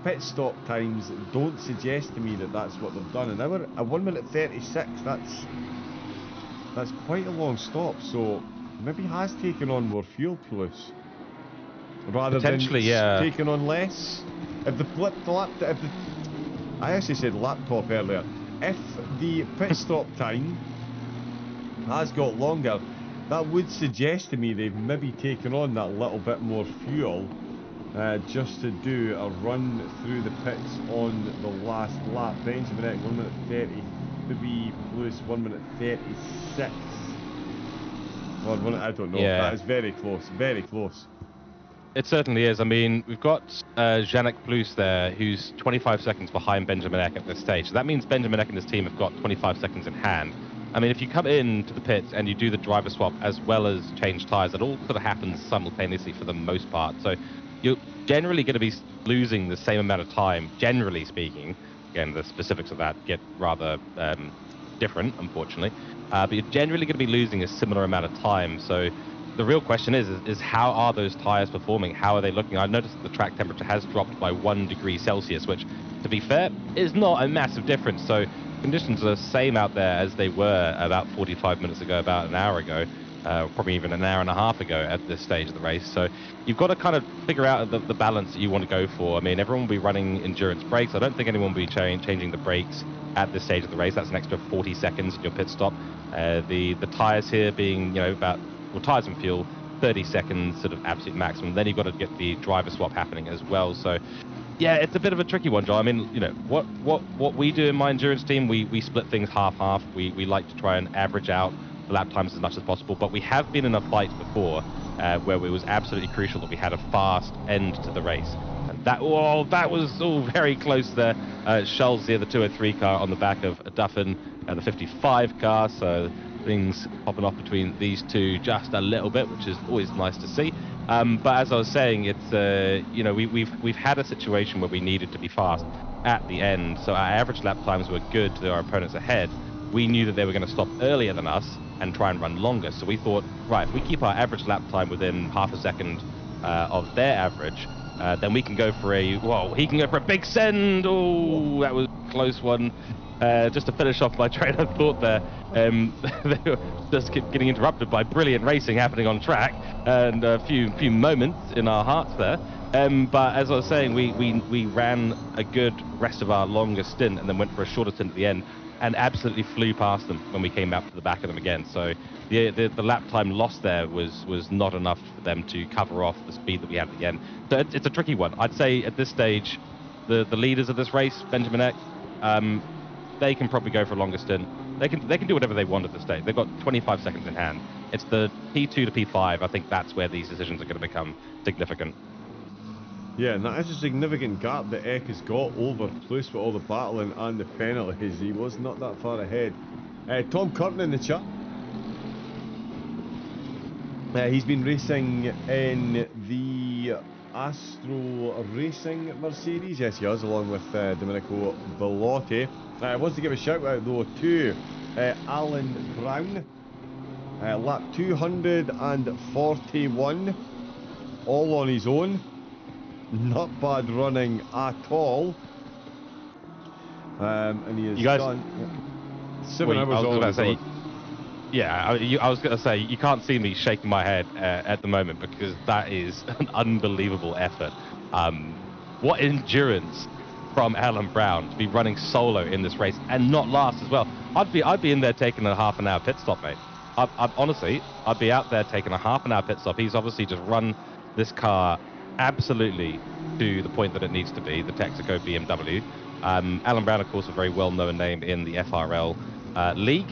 [SPEAKER 2] pit stop times don't suggest to me that that's what they've done. An hour, a 1 minute 36. That's quite a long stop. So maybe he has taken on more fuel, Plus. Rather than taking on less. If I actually said laptop earlier. If the pit stop time has got longer, that would suggest to me they've maybe taken on that little bit more fuel just to do a run through the pits on the last lap. Benjamin Eck, 1 minute 33 plus 1 minute 36. Or I don't know.
[SPEAKER 3] Yeah.
[SPEAKER 2] That is very close. Very close.
[SPEAKER 3] It certainly is. I mean, we've got Yannick Plus there, who's 25 seconds behind Benjamin Eck at this stage. So that means Benjamin Eck and his team have got 25 seconds in hand. I mean, if you come into the pits and you do the driver swap as well as change tyres, it all sort of happens simultaneously for the most part. So you're generally going to be losing the same amount of time, generally speaking. Again, the specifics of that get rather different, unfortunately. But you're generally going to be losing a similar amount of time. So the real question is how are those tyres performing? How are they looking? I noticed that the track temperature has dropped by 1 degree Celsius, which, to be fair, is not a massive difference. So conditions are the same out there as they were about 45 minutes ago, about an hour ago, probably even an hour and a half ago at this stage of the race. So you've got to kind of figure out the balance that you want to go for. I mean, everyone will be running endurance brakes. I don't think anyone will be changing the brakes at this stage of the race. That's an extra 40 seconds in your pit stop. The tyres here being, tyres and fuel, 30 seconds sort of absolute maximum. Then you've got to get the driver swap happening as well. So yeah, it's a bit of a tricky one, John. I mean, what we do in my endurance team, we split things half-half. We like to try and average out the lap times as much as possible. But we have been in a fight before where it was absolutely crucial that we had a fast end to the race. And that was all very close there. Schulz here, the 203 car on the back of Duffin, the 55 car. So things popping off between these two just a little bit, which is always nice to see. But as I was saying, it's we've had a situation where we needed to be fast at the end, so our average lap times were good to our opponents ahead. We knew that they were going to stop earlier than us and try and run longer, so we thought, right, if we keep our average lap time within half a second of their average, then we can go for he can go for a big send. Oh, that was a close one. Just to finish off my train of thought there, they were just getting interrupted by brilliant racing happening on track, and a few moments in our hearts there. But as I was saying, we ran a good rest of our longest stint and then went for a shorter stint at the end and absolutely flew past them when we came up to the back of them again. So the lap time lost there was not enough for them to cover off the speed that we had at the end. So it's a tricky one. I'd say at this stage, the leaders of this race, Benjamin Eck, they can probably go for a longer stint. They can do whatever they want at this stage. They've got 25 seconds in hand. It's the P2 to P5. I think that's where these decisions are going to become significant.
[SPEAKER 2] Yeah, and that is a significant gap that Eck has got over Plus with all the battling and the penalties. He was not that far ahead. Tom Curtin in the chat. He's been racing in the Astro Racing Mercedes. Yes, he has, along with Domenico Bellotti. I want to give a shout out though to Alan Brown. Lap 241, all on his own. Not bad running at all. And he has done 7 hours on his own.
[SPEAKER 3] Yeah, I was going to say, you can't see me shaking my head at the moment because that is an unbelievable effort. What endurance from Alan Brown to be running solo in this race and not last as well. I'd be in there taking a half-an-hour pit stop, mate. Honestly, I'd be out there taking a half-an-hour pit stop. He's obviously just run this car absolutely to the point that it needs to be, the Texaco BMW. Alan Brown, of course, a very well-known name in the FRL league,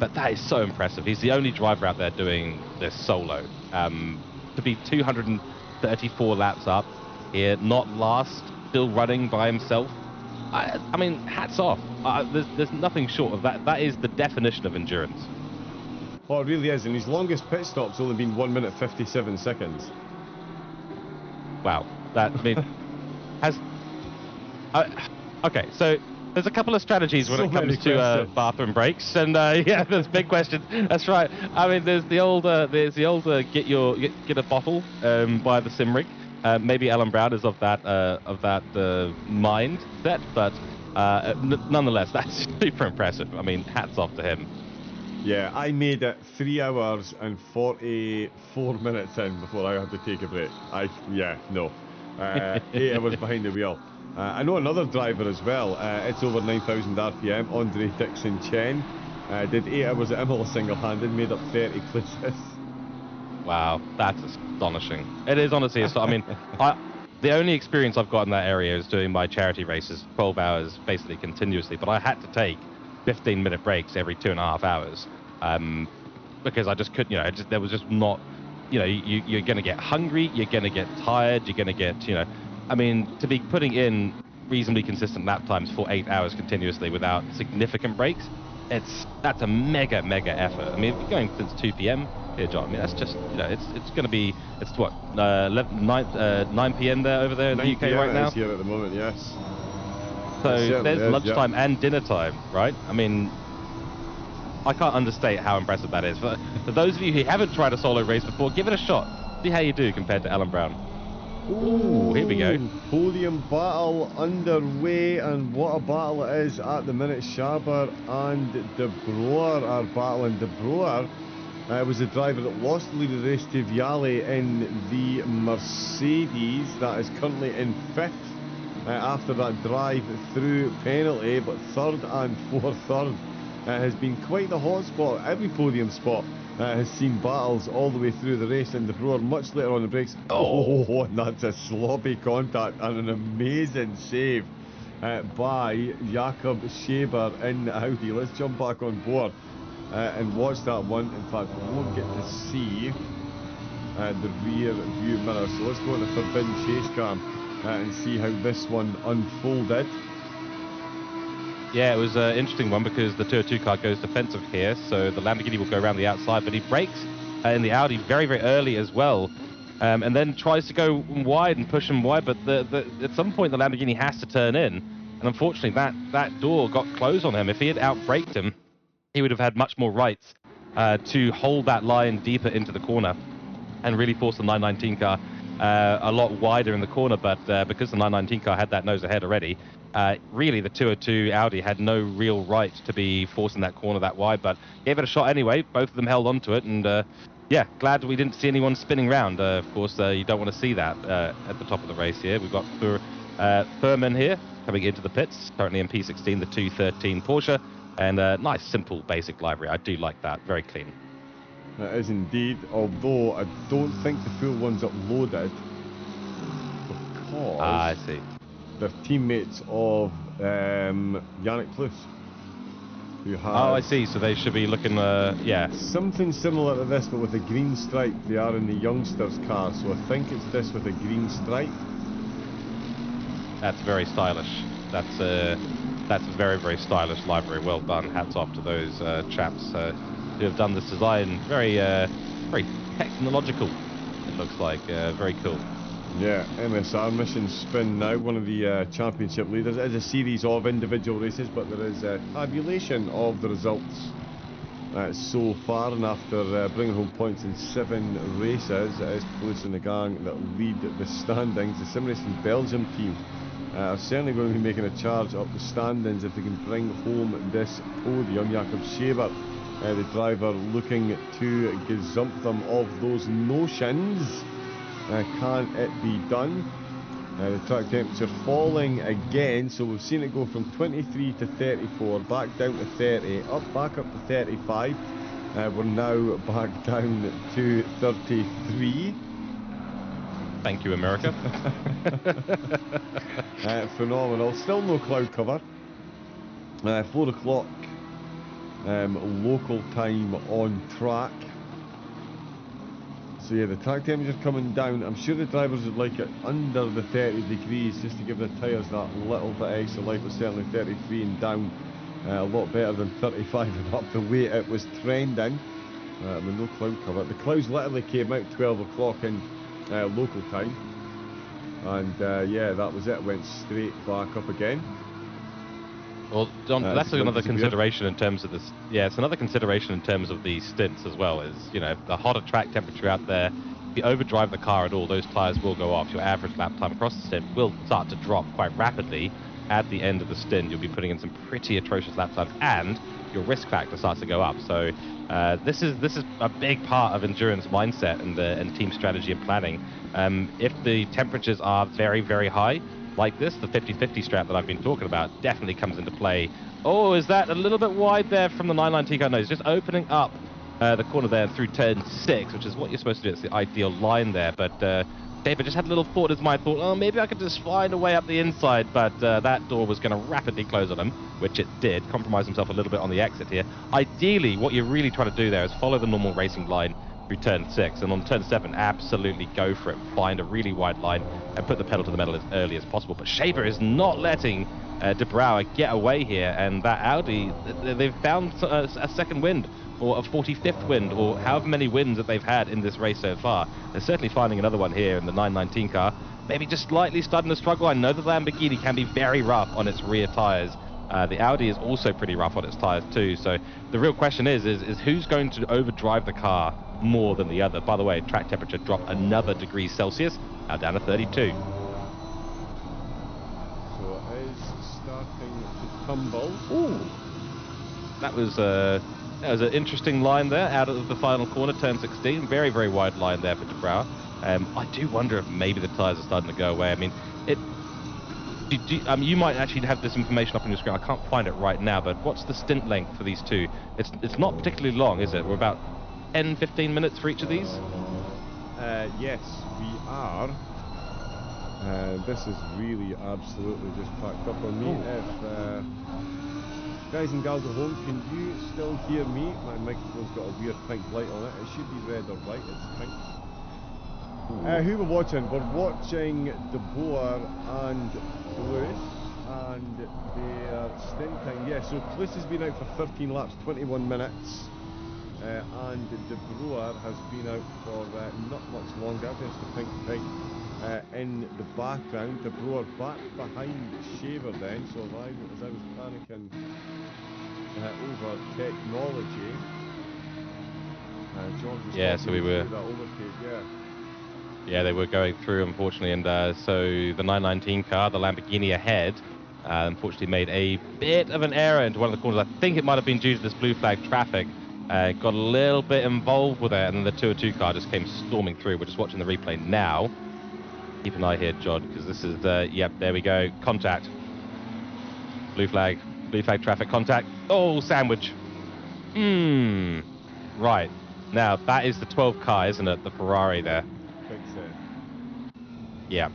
[SPEAKER 3] but that is so impressive. He's the only driver out there doing this solo. To be 234 laps up here, not last, still running by himself. I mean, hats off. There's nothing short of that. That is the definition of endurance.
[SPEAKER 2] Oh, it really is, and his longest pit stop's only been 1 minute 57 seconds.
[SPEAKER 3] Wow, that, I mean, okay, so there's a couple of strategies when it comes to bathroom breaks, and yeah, there's big questions. That's right. I mean, there's the old get a bottle by the sim rig. Maybe Alan Brown is of that mindset, but nonetheless, that's super impressive. I mean, hats off to him.
[SPEAKER 2] Yeah, I made it 3 hours and 44 minutes in before I had to take a break. 8 hours behind the wheel. I know another driver as well. It's over 9,000 RPM. Andre Dixon Chen did 8 hours at Imola single-handed, made up 30 places.
[SPEAKER 3] Wow, that's astonishing. It is honestly. I mean, the only experience I've got in that area is doing my charity races, 12 hours basically continuously. But I had to take 15-minute breaks every 2.5 hours because I just couldn't. There was just not. You're going to get hungry. You're going to get tired. You're going to get. I mean, to be putting in reasonably consistent lap times for 8 hours continuously without significant breaks, that's a mega effort. I mean, if you're going since 2 p.m. here, John, I mean, that's just, it's going to be, it's what, 9 p.m. there over there in the UK right now?
[SPEAKER 2] Here at the moment, yes.
[SPEAKER 3] So there's lunchtime and dinner time, right? I mean, I can't understate how impressive that is. For those of you who haven't tried a solo race before, give it a shot. See how you do compared to Alan Brown. Ooh, here we go.
[SPEAKER 2] Podium battle underway, and what a battle it is at the minute. Schaber and De Broer are battling. De Broer was the driver that lost the lead of the race to Viale in the Mercedes. That is currently in 5th after that drive-through penalty, but 3rd and 4th has been quite the hot spot. Every podium spot has seen battles all the way through the race, and De Broer much later on the brakes. Oh, and that's a sloppy contact and an amazing save by Jakob Schaber in the Audi. Let's jump back on board and watch that one. In fact, we won't get to see the rear view mirror, so let's go on the forbidden chase cam and see how this one unfolded.
[SPEAKER 3] Yeah, it was an interesting one because the 202 car goes defensive here, so the Lamborghini will go around the outside, but he brakes in the Audi very early as well, and then tries to go wide and push him wide, but at some point the Lamborghini has to turn in, and unfortunately that door got closed on him. If he had outbraked him, he would have had much more rights to hold that line deeper into the corner and really force the 919 car a lot wider in the corner, but because the 919 car had that nose ahead already, really the 202 Audi had no real right to be forcing that corner that wide, but gave it a shot anyway. Both of them held onto it, and yeah, glad we didn't see anyone spinning round. Of course, you don't want to see that at the top of the race here. We've got Furman here coming into the pits, currently in P16, the 213 Porsche, and a nice, simple, basic livery. I do like that. Very clean.
[SPEAKER 2] That is indeed, although I don't think the full one's uploaded because
[SPEAKER 3] I see.
[SPEAKER 2] they're teammates of INDIANAPOLIS, who has
[SPEAKER 3] Oh, I see. So they should be looking, yeah.
[SPEAKER 2] something similar to this, but with a green stripe. They are in the youngsters' car, so I think it's this with a green stripe.
[SPEAKER 3] That's very stylish. That's very, very stylish livery. Well done. Hats off to those chaps who have done this design. Very, very technological. It looks like very cool.
[SPEAKER 2] Yeah, MSR mission spin now. One of the championship leaders. It is a series of individual races, but there is a tabulation of the results so far. And after bringing home points in 7 races, it is Police and the gang that lead the standings. The Sim Racing Belgium team are certainly going to be making a charge up the standings if they can bring home this podium. Jakob Scheber, the driver, looking to gazump them of those notions. Can it be done? The track temperature falling again, so we've seen it go from 23 to 34, back down to 30, back up to 35. We're now back down to 33.
[SPEAKER 3] Thank you, America.
[SPEAKER 2] Phenomenal. Still no cloud cover. 4 o'clock local time on track. So yeah, the track temperature coming down. I'm sure the drivers would like it under the 30 degrees just to give the tyres that little bit extra life, but certainly 33 and down a lot better than 35 and up the way it was trending. With no cloud cover. The clouds literally came out 12 o'clock in local time, and yeah, that was it. Went straight back up again.
[SPEAKER 3] Well, John, that's another consideration in terms of this. Yeah, it's another consideration in terms of the stints as well. Is, you know, the hotter track temperature out there, if you overdrive the car at all, those tyres will go off. Your average lap time across the stint will start to drop quite rapidly. At the end of the stint, you'll be putting in some pretty atrocious lap times, and your risk factor starts to go up. So this is a big part of endurance mindset and team strategy and planning. If the temperatures are very, very high, like this, the 50-50 strap that I've been talking about definitely comes into play. Oh, is that a little bit wide there from the 919 car? No, it's just opening up the corner there through turn 6, which is what you're supposed to do. It's the ideal line there, but David just had a little thought in his mind, thought, oh, maybe I could just find a way up the inside, but that door was going to rapidly close on him, which it did, compromise himself a little bit on the exit here. Ideally, what you're really trying to do there is follow the normal racing line through turn 6, and on turn 7, absolutely go for it. Find a really wide line and put the pedal to the metal as early as possible. But Scheber is not letting De Brouwer get away here, and that Audi, they've found a second wind, or a 45th wind, or however many wins that they've had in this race so far. They're certainly finding another one here in the 919 car. Maybe just slightly starting to struggle. I know the Lamborghini can be very rough on its rear tyres. The Audi is also pretty rough on its tyres too. So the real question is who's going to overdrive the car more than the other? By the way, track temperature dropped another degree Celsius, now down to 32.
[SPEAKER 2] So it is starting to tumble.
[SPEAKER 3] Ooh, that was an interesting line there out of the final corner, turn 16. Very, very wide line there for De Brouwer. I do wonder if maybe the tyres are starting to go away. I mean, you might actually have this information up on your screen. I can't find it right now, but what's the stint length for these two? It's not particularly long, is it? We're about 10-15 minutes for each of these?
[SPEAKER 2] Yes, we are. This is really absolutely just packed up on me. If guys and gals at home, can you still hear me? My microphone's got a weird pink light on it. It should be red or white. It's pink. Who we're watching? We're watching De Boer and Lewis and their stint time. Yeah, so Lewis has been out for 13 laps, 21 minutes. And De Brouwer has been out for not much longer. There's the pink thing in the background. De Brouwer back behind Scheber then, so as I was panicking over technology, George was
[SPEAKER 3] so we were
[SPEAKER 2] that overtake,
[SPEAKER 3] yeah, they were going through, unfortunately, and so the 919 car, the Lamborghini ahead, unfortunately made a bit of an error into one of the corners. I think it might have been due to this blue flag traffic. got a little bit involved with it, and then the 202 car just came storming through. We're just watching the replay now. Keep an eye here, John, because this is yep, there we go, contact. Blue flag traffic contact. Oh, sandwich. Right. Now, that is the 12 car, isn't it? The Ferrari there.
[SPEAKER 2] Big set.
[SPEAKER 3] Yeah.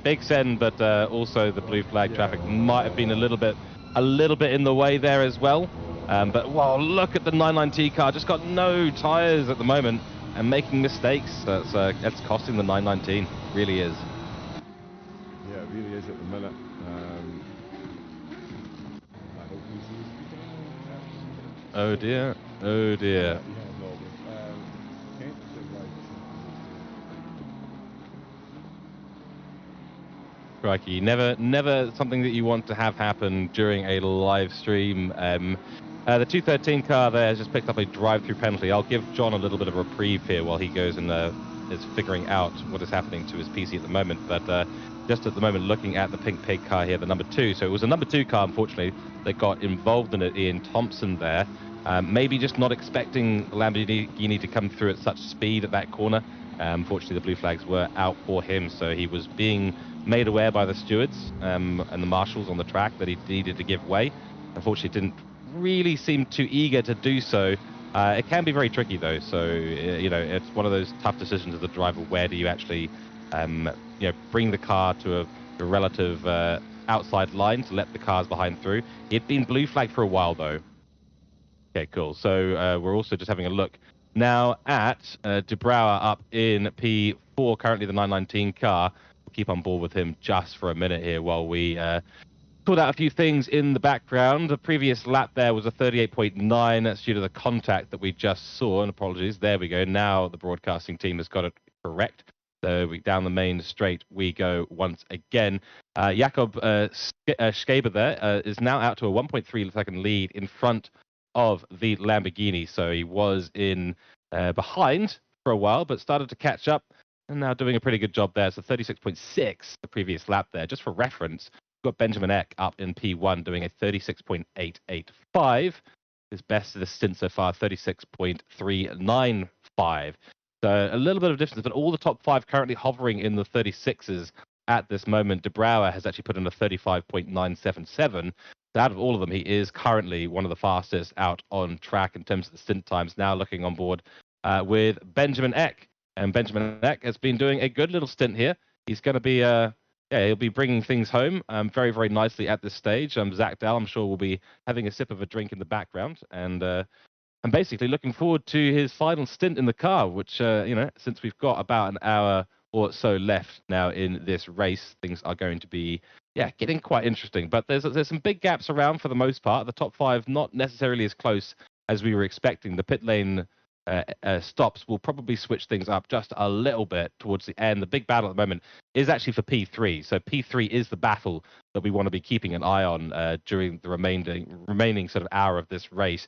[SPEAKER 3] Big send, but also the blue flag traffic might have been a little bit in the way there as well. But wow, look at the 99T car, just got no tires at the moment and making mistakes. That's costing the 919, really is.
[SPEAKER 2] Yeah, it really is at the minute. I hope we see
[SPEAKER 3] Oh dear, oh dear.
[SPEAKER 2] yeah, no, okay,
[SPEAKER 3] Crikey, never something that you want to have happen during a live stream. The 213 car there has just picked up a drive-through penalty. I'll give John a little bit of reprieve here while he goes and is figuring out what is happening to his PC at the moment. But just at the moment, looking at the pink pig car here, the number 2. So it was a number 2 car, unfortunately, that got involved in it, Ian Thompson there. Maybe just not expecting the Lamborghini to come through at such speed at that corner. Unfortunately, the blue flags were out for him, so he was being made aware by the stewards and the marshals on the track that he needed to give way. Unfortunately, didn't really seem too eager to do so. It can be very tricky, though, so you know, it's one of those tough decisions as a driver. Where do you actually you know, bring the car to a relative outside line to let the cars behind through? He'd been blue flagged for a while, though. Okay, cool. So we're also just having a look now at De Brouwer up in P4, currently the 919 car. We'll keep on board with him just for a minute here while we sort out a few things in the background. The previous lap there was a 38.9. That's due to the contact that we just saw, and apologies. There we go. Now the broadcasting team has got it correct. So down the main straight we go once again. Jakob Schäber there is now out to a 1.3 second lead in front of the Lamborghini. So he was in behind for a while, but started to catch up and now doing a pretty good job there. So 36.6 the previous lap there. Just for reference, we've got Benjamin Eck up in P1 doing a 36.885. His best of the stint so far, 36.395. So a little bit of distance, but all the top 5 currently hovering in the 36s at this moment. De Brouwer has actually put in a 35.977. So out of all of them, he is currently one of the fastest out on track in terms of the stint times. Now looking on board with Benjamin Eck. And Benjamin Eck has been doing a good little stint here. He's going to be, he'll be bringing things home very, very nicely at this stage. Zach Dahl, I'm sure, will be having a sip of a drink in the background. And I'm basically looking forward to his final stint in the car, which, you know, since we've got about an hour or so left now in this race, things are going to be, yeah, getting quite interesting. But there's some big gaps around for the most part. The top 5 not necessarily as close as we were expecting. The pit lane stops will probably switch things up just a little bit towards the end. The big battle at the moment is actually for P3. So P3 is the battle that we want to be keeping an eye on during the remaining sort of hour of this race,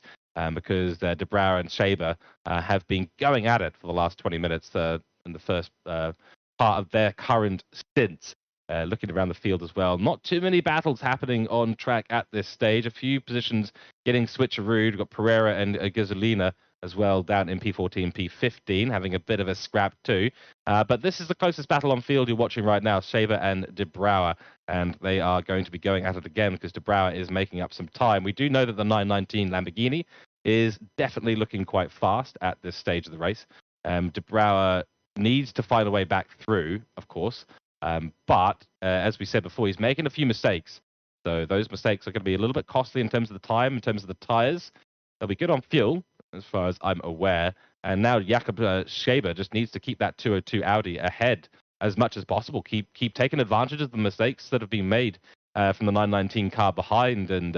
[SPEAKER 3] because De Brouwer and Schäber have been going at it for the last 20 minutes in the first part of their current stints. Looking around the field as well, not too many battles happening on track at this stage. A few positions getting switcherooed. We've got Pereira and Gasolina as well down in P14, P15, having a bit of a scrap too. But this is the closest battle on field you're watching right now, Schäber and De Brouwer, and they are going to be going at it again because De Brouwer is making up some time. We do know that the 919 Lamborghini is definitely looking quite fast at this stage of the race. De Brouwer needs to find a way back through, of course. But as we said before, he's making a few mistakes. So those mistakes are going to be a little bit costly in terms of the time, in terms of the tires. They'll be good on fuel, as far as I'm aware. And now Jakob Schäber just needs to keep that 202 Audi ahead as much as possible. Keep taking advantage of the mistakes that have been made from the 919 car behind, and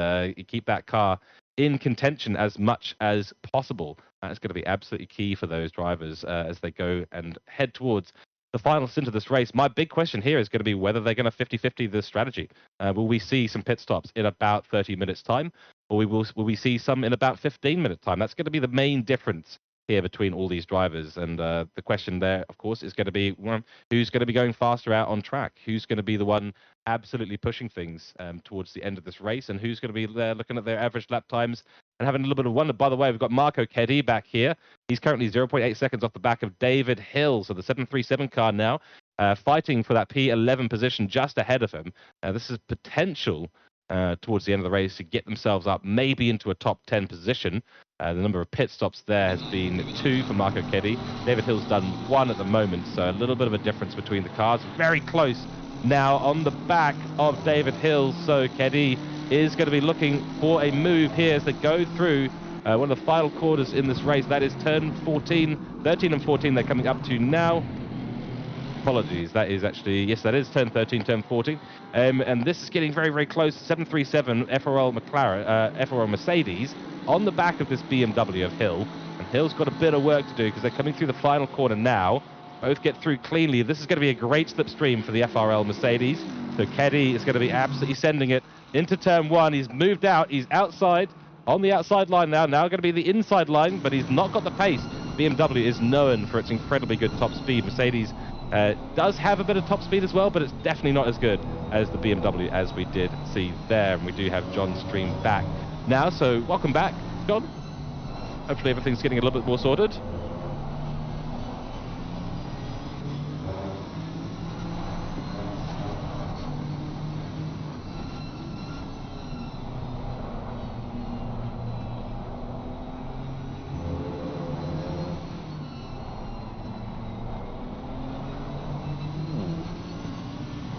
[SPEAKER 3] keep that car in contention as much as possible. That's going to be absolutely key for those drivers as they go and head towards the final stint of this race. My big question here is going to be whether they're going to 50-50 this strategy. Will we see some pit stops in about 30 minutes time, or will we see some in about 15 minutes time? That's going to be the main difference here between all these drivers. And the question there, of course, is going to be, well, who's going to be going faster out on track? Who's going to be the one absolutely pushing things towards the end of this race? And who's going to be there looking at their average lap times and having a little bit of wonder. By the way, we've got Marco Keddy back here. He's currently 0.8 seconds off the back of David Hill, so the 737 car now fighting for that P11 position just ahead of him. This is potential towards the end of the race to get themselves up maybe into a top 10 position. The number of pit stops there has been 2 for Marco Keddy. David Hill's done 1 at the moment, so a little bit of a difference between the cars. Very close now on the back of David Hill, so Keddy is going to be looking for a move here as they go through one of the final quarters in this race. That is turn 14, 13 and 14 they're coming up to now. Apologies, that is actually, yes, that is turn 13, turn 14. And this is getting very, very close. 737 FRL Mercedes on the back of this BMW of Hill. And Hill's got a bit of work to do because they're coming through the final corner now. Both get through cleanly. This is going to be a great slipstream for the FRL Mercedes. So Keddy is going to be absolutely sending it into turn 1. He's moved out. He's outside, on the outside line now. Now going to be the inside line, but he's not got the pace. BMW is known for its incredibly good top speed. Mercedes does have a bit of top speed as well, but it's definitely not as good as the BMW as we did see there. And we do have John Stream back now, so welcome back, John. Hopefully everything's getting a little bit more sorted.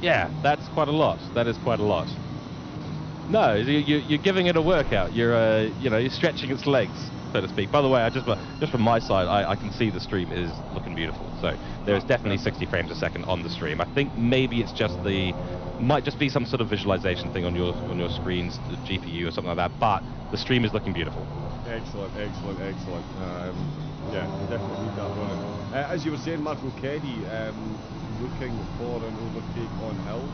[SPEAKER 3] Yeah, that's quite a lot. That is quite a lot. No, you're giving it a workout. You're you're stretching its legs, so to speak. By the way, just from my side, I can see the stream is looking beautiful. So there's definitely 60 frames a second on the stream. I think maybe it's just might just be some sort of visualization thing on your screens, the GPU or something like that. But the stream is looking beautiful.
[SPEAKER 2] Excellent, excellent, excellent. Yeah, definitely need that running. As you were saying, Marco Keddy looking for an overtake on Hill.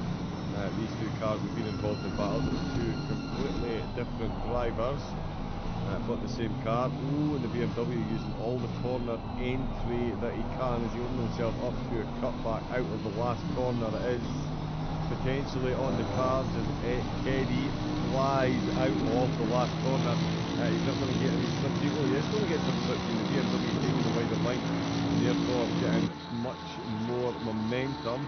[SPEAKER 2] These 2 cars have been involved in battles with 2 completely different drivers, but the same car. Ooh, and the BMW using all the corner entry that he can as he opens himself up to a cutback out of the last corner. It is potentially on the cards, and Keddy flies out of the last corner. He's not going to get any substitute. Well, he is going to get some substitute. The BMW taking the wider line, and therefore getting much more momentum.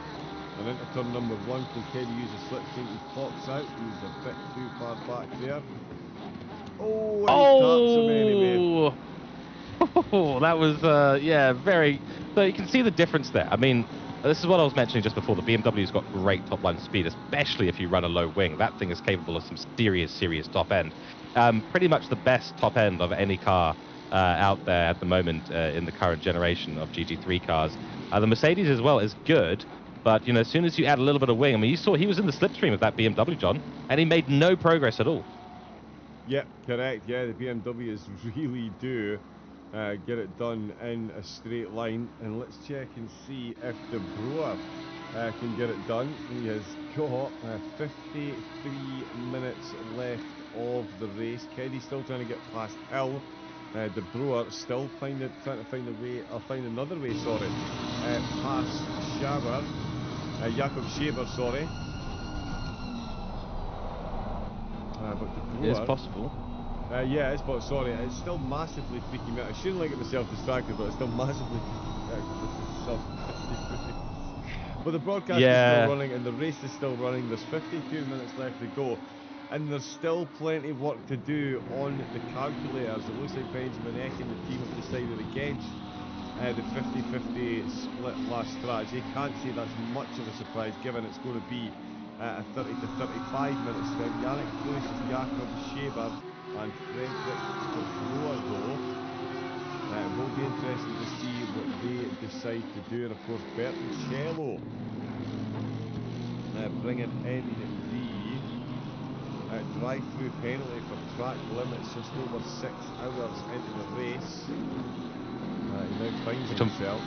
[SPEAKER 2] And into turn number 1, can Keddy use a slipstream? He pops out. He's a bit too far back there. Oh, and he taps him anyway.
[SPEAKER 3] Oh, that was yeah, very. So you can see the difference there. I mean, this is what I was mentioning just before. The BMW's got great top line speed, especially if you run a low wing. That thing is capable of some serious top end. Pretty much the best top end of any car out there at the moment in the current generation of GT3 cars. The Mercedes as well is good, but as soon as you add a little bit of wing, I mean, you saw he was in the slipstream of that BMW, John, and he made no progress at all.
[SPEAKER 2] Yep, correct. Yeah, the BMWs really do get it done in a straight line. And let's check and see if the Brewer can get it done. He has got 53 minutes left of the race. Keddy's still trying to get past Hill. De Brewer still trying to find a way, or find another way, sorry, past Schaber, Jakob Schaber, sorry. But De Brewer,
[SPEAKER 3] It's possible.
[SPEAKER 2] yeah, it's possible. Sorry, it's still massively freaking me out. I shouldn't like get myself distracted, but it's still massively but the broadcast is still running, and the race is still running. There's 52 minutes left to go. And there's still plenty of work to do on the calculators. It looks like Benjamin Eck and the team have decided against the 50-50 split last stretch. You can't say that's much of a surprise given it's going to be a 30 to 35 minute sprint. Yannick Fluis, Jakob Schaber and Frederick De Brewer though. It will be interesting to see what they decide to do. And of course Bertoncello bringing in the drive-through penalty for track limits just over 6 hours into the race. He now finds himself.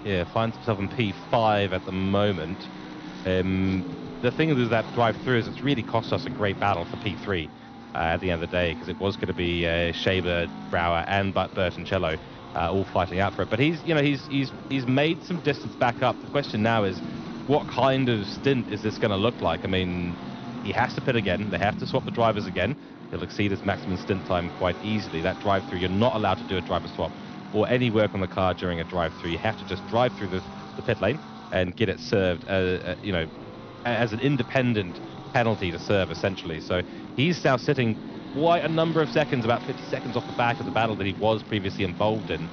[SPEAKER 3] Yeah, finds himself in P5 at the moment. The thing with that drive-through is it's really cost us a great battle for P3 at the end of the day, because it was going to be Schaber, Brouwer, and Bertoncello all fighting out for it. But he's made some distance back up. The question now is, what kind of stint is this going to look like? I mean, He has to pit again. They have to swap the drivers again. He'll exceed his maximum stint time quite easily. That drive-through, you're not allowed to do a driver swap or any work on the car during a drive-through. You have to just drive through the pit lane and get it served, you know, as an independent penalty to serve, essentially. So he's now sitting quite a number of seconds, about 50 seconds off the back of the battle that he was previously involved in,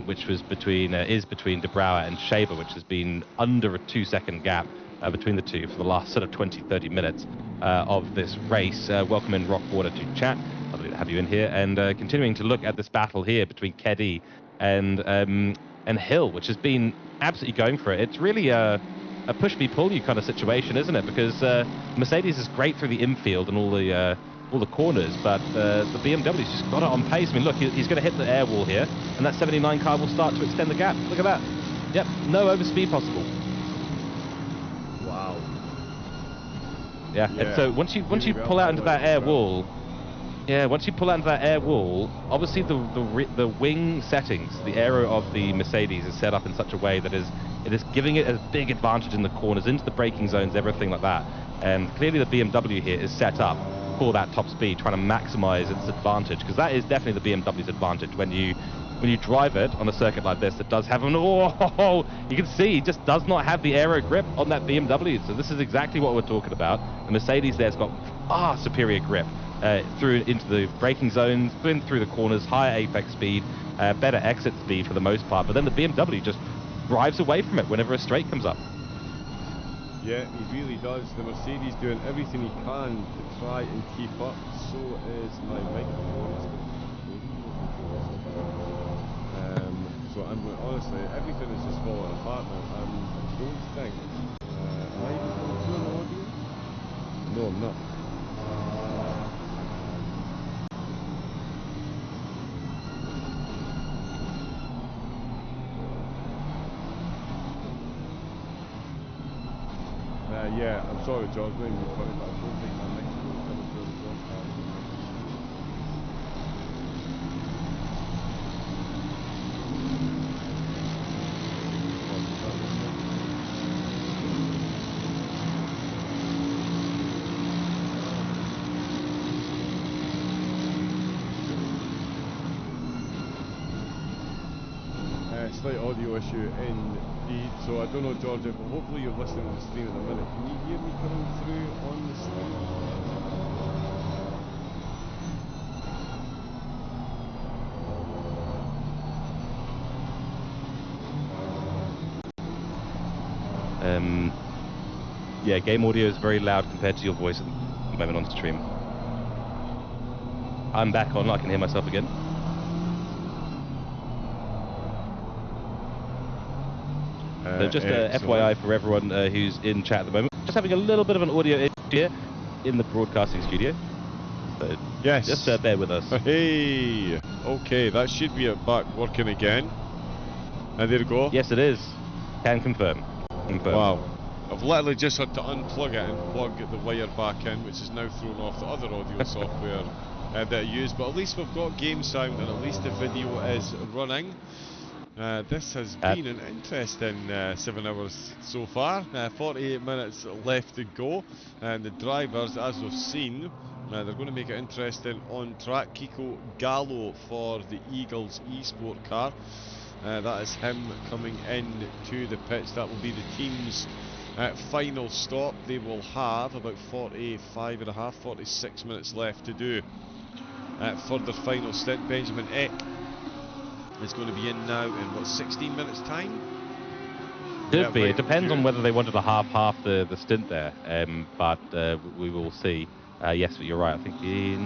[SPEAKER 3] which was between De Brouwer and Shaver, which has been under a 2-second gap between the two for the last sort of 20-30 minutes of this race. Welcome in Rockwater to chat. Lovely to have you in here, and continuing to look at this battle here between Keddy and Hill, which has been absolutely going for it. It's really a push me pull you kind of situation, isn't it? Because Mercedes is great through the infield and all the corners, but the BMW's just got it on pace. I mean, look, he's going to hit the air wall here, and that 79 car will start to extend the gap. Look at that. Yep, no overspeed possible.
[SPEAKER 1] Wow.
[SPEAKER 3] Yeah, and so once you pull out into that air wall, once you pull out into that air wall, obviously the wing settings, the aero of the Mercedes is set up in such a way that it is giving it a big advantage in the corners, into the braking zones, everything like that. And clearly the BMW here is set up for that top speed, trying to maximize its advantage, because that is definitely the BMW's advantage. When you drive it on a circuit like this, it does have an, you can see it just does not have the aero grip on that BMW. So this is exactly what we're talking about. The Mercedes there's got far superior grip through into the braking zones, through the corners, higher apex speed, better exit speed for the most part. But then the BMW just drives away from it whenever a straight comes up.
[SPEAKER 1] Yeah, he really does. The Mercedes doing everything he can to try and keep up. So is my microphone. So honestly, everything is just falling apart now. I don't think. Am I even coming through on audio? No, I'm not. Yeah, I'm sorry, George. Maybe you're funny, but I don't think my microphone is coming through the broadcast. Slight audio issue indeed, so I don't know, Georgia, but hopefully you're listening to the stream in a minute. Can you hear me coming through on the stream?
[SPEAKER 3] Yeah, game audio is very loud compared to your voice at the moment on stream. I'm back on, I can hear myself again. So just FYI for everyone who's in chat at the moment, just having a little bit of an audio issue here in the broadcasting studio. So
[SPEAKER 1] yes,
[SPEAKER 3] just bear with us.
[SPEAKER 1] Hey, okay, that should be it back working again. And there we go.
[SPEAKER 3] Yes, it is. Can confirm.
[SPEAKER 1] Wow. I've literally just had to unplug it and plug the wire back in, which is now thrown off the other audio software that I use. But at least we've got game sound, and at least the video is running. This has been an interesting 7 hours so far. 48 minutes left to go, and the drivers, as we've seen, they're going to make it interesting on track. Kiko Gallo for the Eagles eSport car. That is him coming in to the pits. That will be the team's final stop. They will have about 46 minutes left to do for their final stint. Benjamin Eck is going to be in now in what, 16 minutes time?
[SPEAKER 3] Could be. It depends on whether they wanted to half the stint there, but we will see. Yes, but you're right. I think he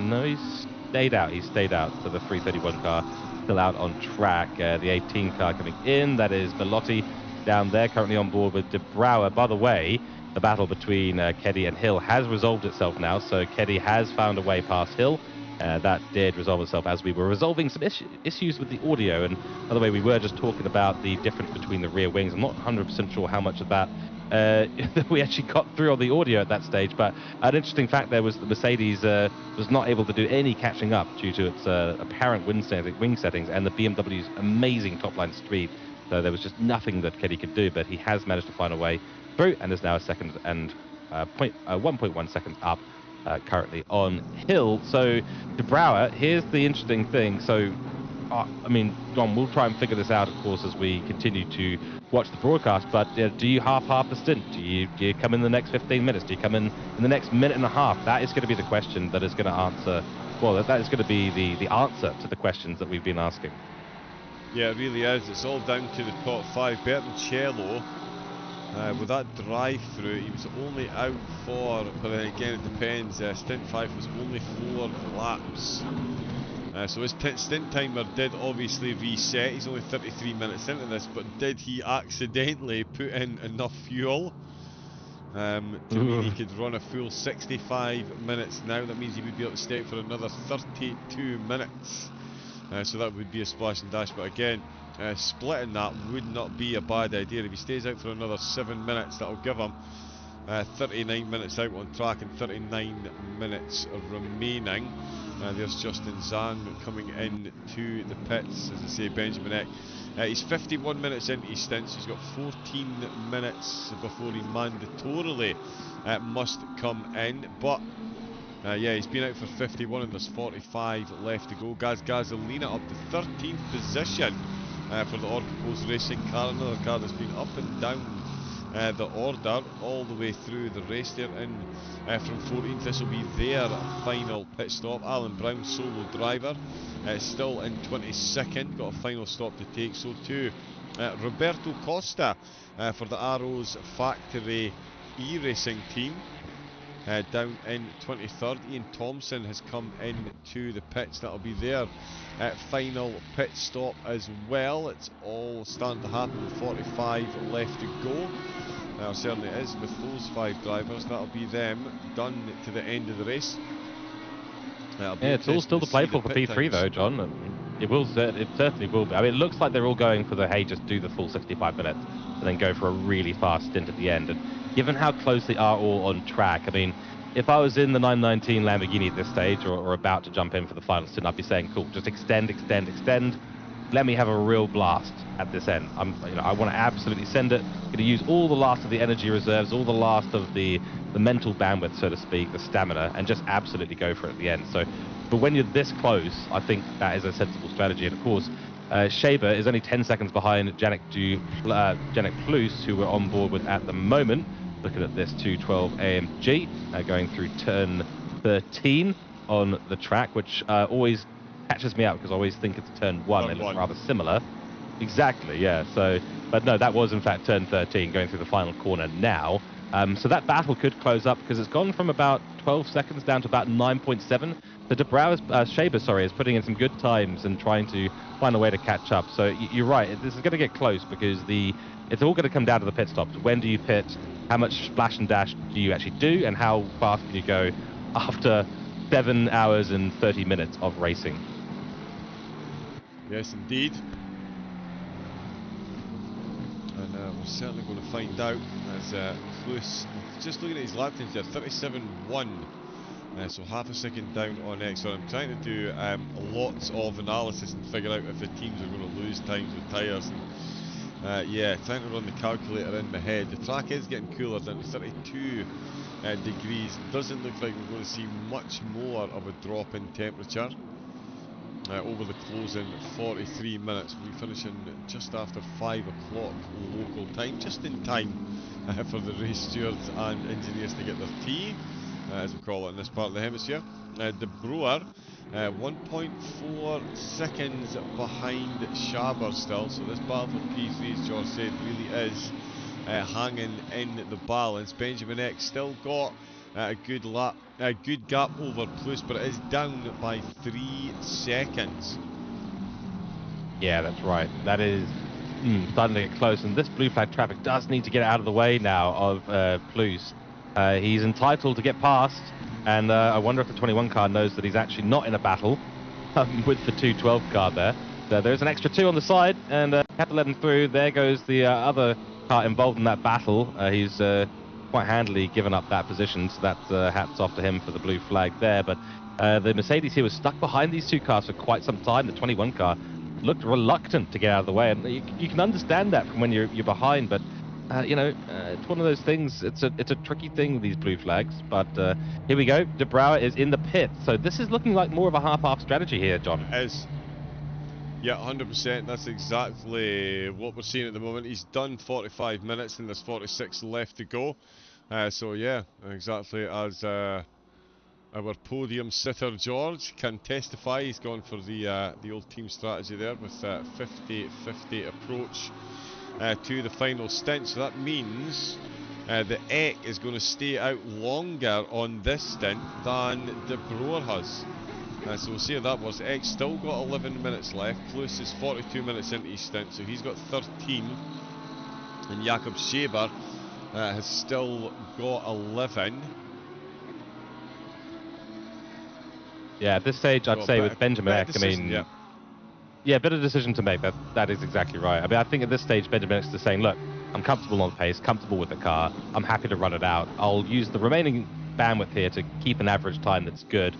[SPEAKER 3] stayed out. He stayed out. So the 331 car still out on track. The 18 car coming in. That is Bellotti down there, currently on board with De Brouwer. By the way, the battle between Keddy and Hill has resolved itself now. So Keddy has found a way past Hill. That did resolve itself as we were resolving some issues with the audio. And by the way, we were just talking about the difference between the rear wings. I'm not 100% sure how much of that we actually got through on the audio at that stage, but an interesting fact there was the Mercedes was not able to do any catching up due to its apparent wing settings and the BMW's amazing top-line speed. So there was just nothing that Keddy could do, but he has managed to find a way through and is now a second and 1.1 seconds up currently on Hill. So De Brouwer, here's the interesting thing. So I mean, John, we'll try and figure this out, of course, as we continue to watch the broadcast, but do you half the stint? Do you come in the next 15 minutes? Do you come in the next minute and a half? That is going to be the question that is going to answer, well, that is going to be the answer to the questions that we've been asking.
[SPEAKER 1] Yeah, it really is. It's all down to the top 5. Bertoncello, with that drive-through, he was only out for, but again, it depends, stint 5 was only 4 laps. So his stint timer did obviously reset. He's only 33 minutes into this, but did he accidentally put in enough fuel to mean he could run a full 65 minutes now? That means he would be able to stay for another 32 minutes. So that would be a splash and dash. But again, splitting that would not be a bad idea. If he stays out for another 7 minutes, that'll give him 39 minutes out on track and 39 minutes remaining. There's Justin Zahn coming in to the pits, as I say, Benjamin Eck. He's 51 minutes into his stints. He's got 14 minutes before he mandatorily must come in. But yeah, he's been out for 51 and there's 45 left to go. Gaz Gasolina up to 13th position for the Orca Racing car. Another car that's been up and down the order all the way through the race there. In from 14th, this will be their final pit stop. Alan Brown, solo driver, still in 22nd, got a final stop to take. So too Roberto Costa for the Arrows Factory e-racing team, down in 23rd. Ian Thompson has come into the pits. That'll be their final pit stop as well. It's all starting to happen with 45 left to go. Now certainly it is with those 5 drivers. That'll be them done to the end of the race.
[SPEAKER 3] Yeah, it's all still to play for P3 though, John. It certainly will be. I mean, it looks like they're all going for the, hey, just do the full 65 minutes and then go for a really fast stint at the end. And given how close they are all on track, I mean, if I was in the 919 Lamborghini at this stage or about to jump in for the final stint, I'd be saying, cool, just extend. Let me have a real blast at this end. I want to absolutely send it. Going to use all the last of the energy reserves, all the last of the mental bandwidth, so to speak, the stamina, and just absolutely go for it at the end. So, but when you're this close, I think that is a sensible strategy. And of course, Shaber is only 10 seconds behind Janek Plus, who we're on board with at the moment. Looking at this 212 AMG, going through turn 13 on the track, which always catches me out because I always think it's turn 1. It looks rather similar. Exactly, yeah. So, but no, that was in fact turn 13, going through the final corner now. So that battle could close up because it's gone from about 12 seconds down to about 9.7. The De Brouwer's Shaber, is putting in some good times and trying to find a way to catch up. So you're right, this is going to get close because it's all going to come down to the pit stops. When do you pit? How much splash and dash do you actually do? And how fast can you go after 7 hours and 30 minutes of racing?
[SPEAKER 1] Yes, indeed. And we're certainly going to find out as Cluse, just looking at his lap times there, 37.1. So half a second down on X. So I'm trying to do lots of analysis and figure out if the teams are going to lose times with tyres. Yeah, trying to run the calculator in my head. The track is getting cooler, down to 32 degrees. Doesn't look like we're going to see much more of a drop in temperature over the closing 43 minutes. We'll be finishing just after 5 o'clock local time, just in time for the race stewards and engineers to get their tea, as we call it in this part of the hemisphere. De Brouwer 1.4 seconds behind Shaber still, so this battle for P3, as George said, really is hanging in the balance. Benjamin Eck still got a good gap over Plus, but it is down by 3 seconds.
[SPEAKER 3] Yeah, that's right. That is starting to get close, and this blue flag traffic does need to get out of the way now of Plus. He's entitled to get past, and I wonder if the 21 car knows that he's actually not in a battle with the 212 car there. So there's an extra 2 on the side, and have to let him through. There goes the other car involved in that battle. He's quite handily given up that position, so that's hats off to him for the blue flag there. But the Mercedes here was stuck behind these 2 cars for quite some time. The 21 car looked reluctant to get out of the way, and you can understand that from when you're behind, but it's one of those things. It's a tricky thing with these blue flags. But here we go. De Brouwer is in the pit, so this is looking like more of a half-half strategy here, John.
[SPEAKER 1] It is. Yeah, 100%. That's exactly what we're seeing at the moment. He's done 45 minutes and there's 46 left to go. So yeah, exactly as our podium sitter George can testify. He's gone for the old team strategy there with 50-50 approach to the final stint. So that means the Eck is going to stay out longer on this stint than De Brouwer has. So we'll see how that was. Eck's still got 11 minutes left. Plus is 42 minutes into his stint, so he's got 13. And Jakob Scheber has still got 11.
[SPEAKER 3] Yeah, at this stage, I'd say with Benjamin Eck, yeah, better decision to make. That is exactly right. I mean, I think at this stage, Benjamin Eck's just saying, look, I'm comfortable on the pace, comfortable with the car. I'm happy to run it out. I'll use the remaining bandwidth here to keep an average time that's good.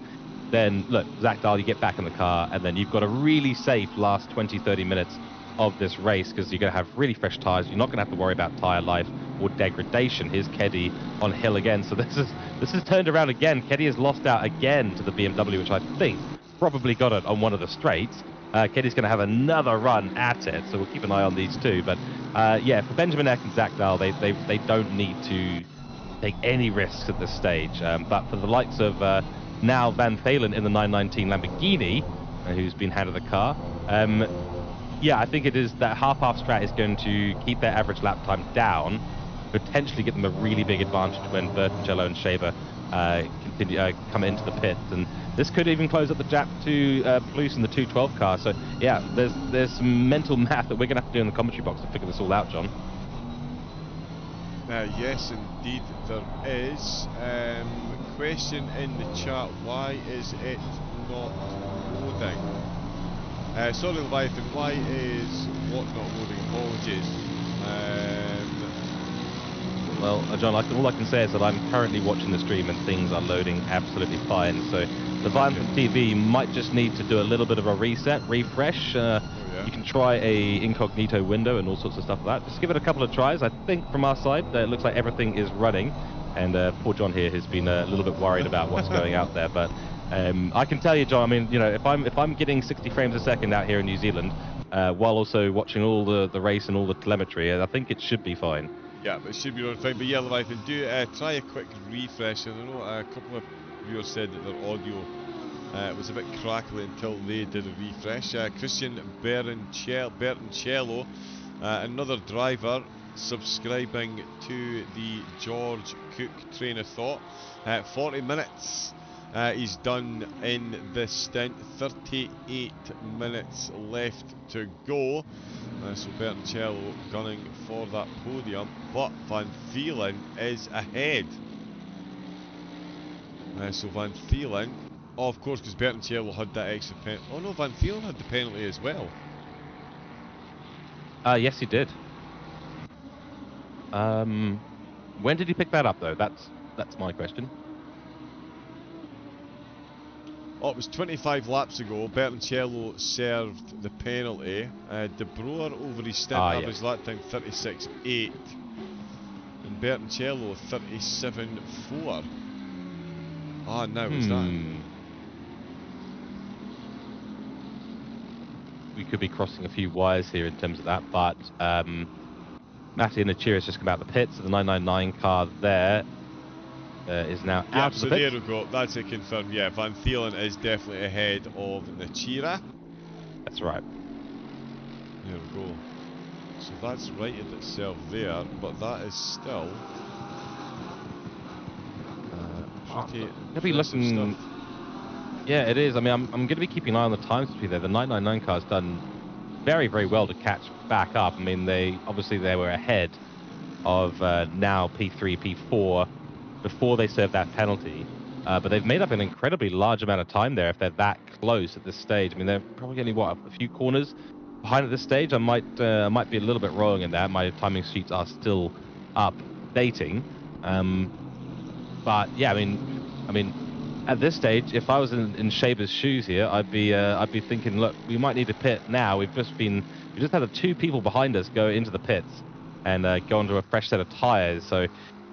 [SPEAKER 3] Then, look, Zach Dahl, you get back in the car, and then you've got a really safe last 20, 30 minutes of this race, because you're going to have really fresh tyres. You're not going to have to worry about tyre life or degradation. Here's Keddy on hill again. So this is turned around again. Keddy has lost out again to the BMW, which I think probably got it on one of the straights. Keddy's going to have another run at it, so we'll keep an eye on these two. But yeah, for Benjamin Eck and Zach Dahl, they don't need to take any risks at this stage. But for the likes of now Van Thalen in the 919 Lamborghini, who's been handed the car, yeah, I think it is that half-half strat is going to keep their average lap time down, potentially get them a really big advantage when Bertoncello and Scheber come into the pits, and this could even close up the gap to Palouse in the 212 car. So yeah, there's some mental math that we're going to have to do in the commentary box to figure this all out, John.
[SPEAKER 1] Yes, indeed there is. Question in the chat: why is it not loading? Sorry, Leviathan. Why is what not loading? Apologies.
[SPEAKER 3] Well, John, all I can say is that I'm currently watching the stream and things are loading absolutely fine. So the Leviathan TV might just need to do a little bit of a refresh. You can try a incognito window and all sorts of stuff like that. Just give it a couple of tries. I think from our side, it looks like everything is running. And poor John here has been a little bit worried about what's going out there. But I can tell you, John, I mean, if I'm getting 60 frames a second out here in New Zealand, while also watching all the race and all the telemetry, I think it should be fine.
[SPEAKER 1] Yeah, it should be running fine. But yeah, Leviathan, do try a quick refresh. And I know a couple of viewers said that their audio was a bit crackly until they did a refresh. Christian Bertoncello, another driver, subscribing to the George Cook train of thought. 40 minutes he's done in this stint, 38 minutes left to go. So Bertoncello gunning for that podium, but Van Thelen is ahead. So Van Thelen, oh, of course, because Bertoncello had that extra penalty. Oh no, Van Thelen had the penalty as well.
[SPEAKER 3] Yes, he did. When did he pick that up, though? That's my question.
[SPEAKER 1] Oh, it was 25 laps ago. Bertoncello served the penalty. De Brouwer over his stint average lap time 36.8, and Bertoncello 37.4. Now it's that.
[SPEAKER 3] We could be crossing a few wires here in terms of that, but Matty Nachir has just come out of the pits. So the 999 car there is now out of the pits.
[SPEAKER 1] There we go. That's it confirmed. Yeah, Van Thelen is definitely ahead of Nachira.
[SPEAKER 3] That's right.
[SPEAKER 1] There we go. So that's righted itself there, but that is still pretty looking stuff.
[SPEAKER 3] Yeah, it is. I mean, I'm going to be keeping an eye on the time speed there. The 999 car's done very, very well to catch back up. I mean, they were ahead of now P3, P4 before they served that penalty. But they've made up an incredibly large amount of time there if they're that close at this stage. I mean, they're probably only, a few corners behind at this stage. I might be a little bit wrong in that. My timing sheets are still updating. But yeah, I mean, at this stage, if I was in Scheber's shoes here, I'd be thinking, look, we might need to pit now. We've just had the two people behind us go into the pits, and go onto a fresh set of tyres. So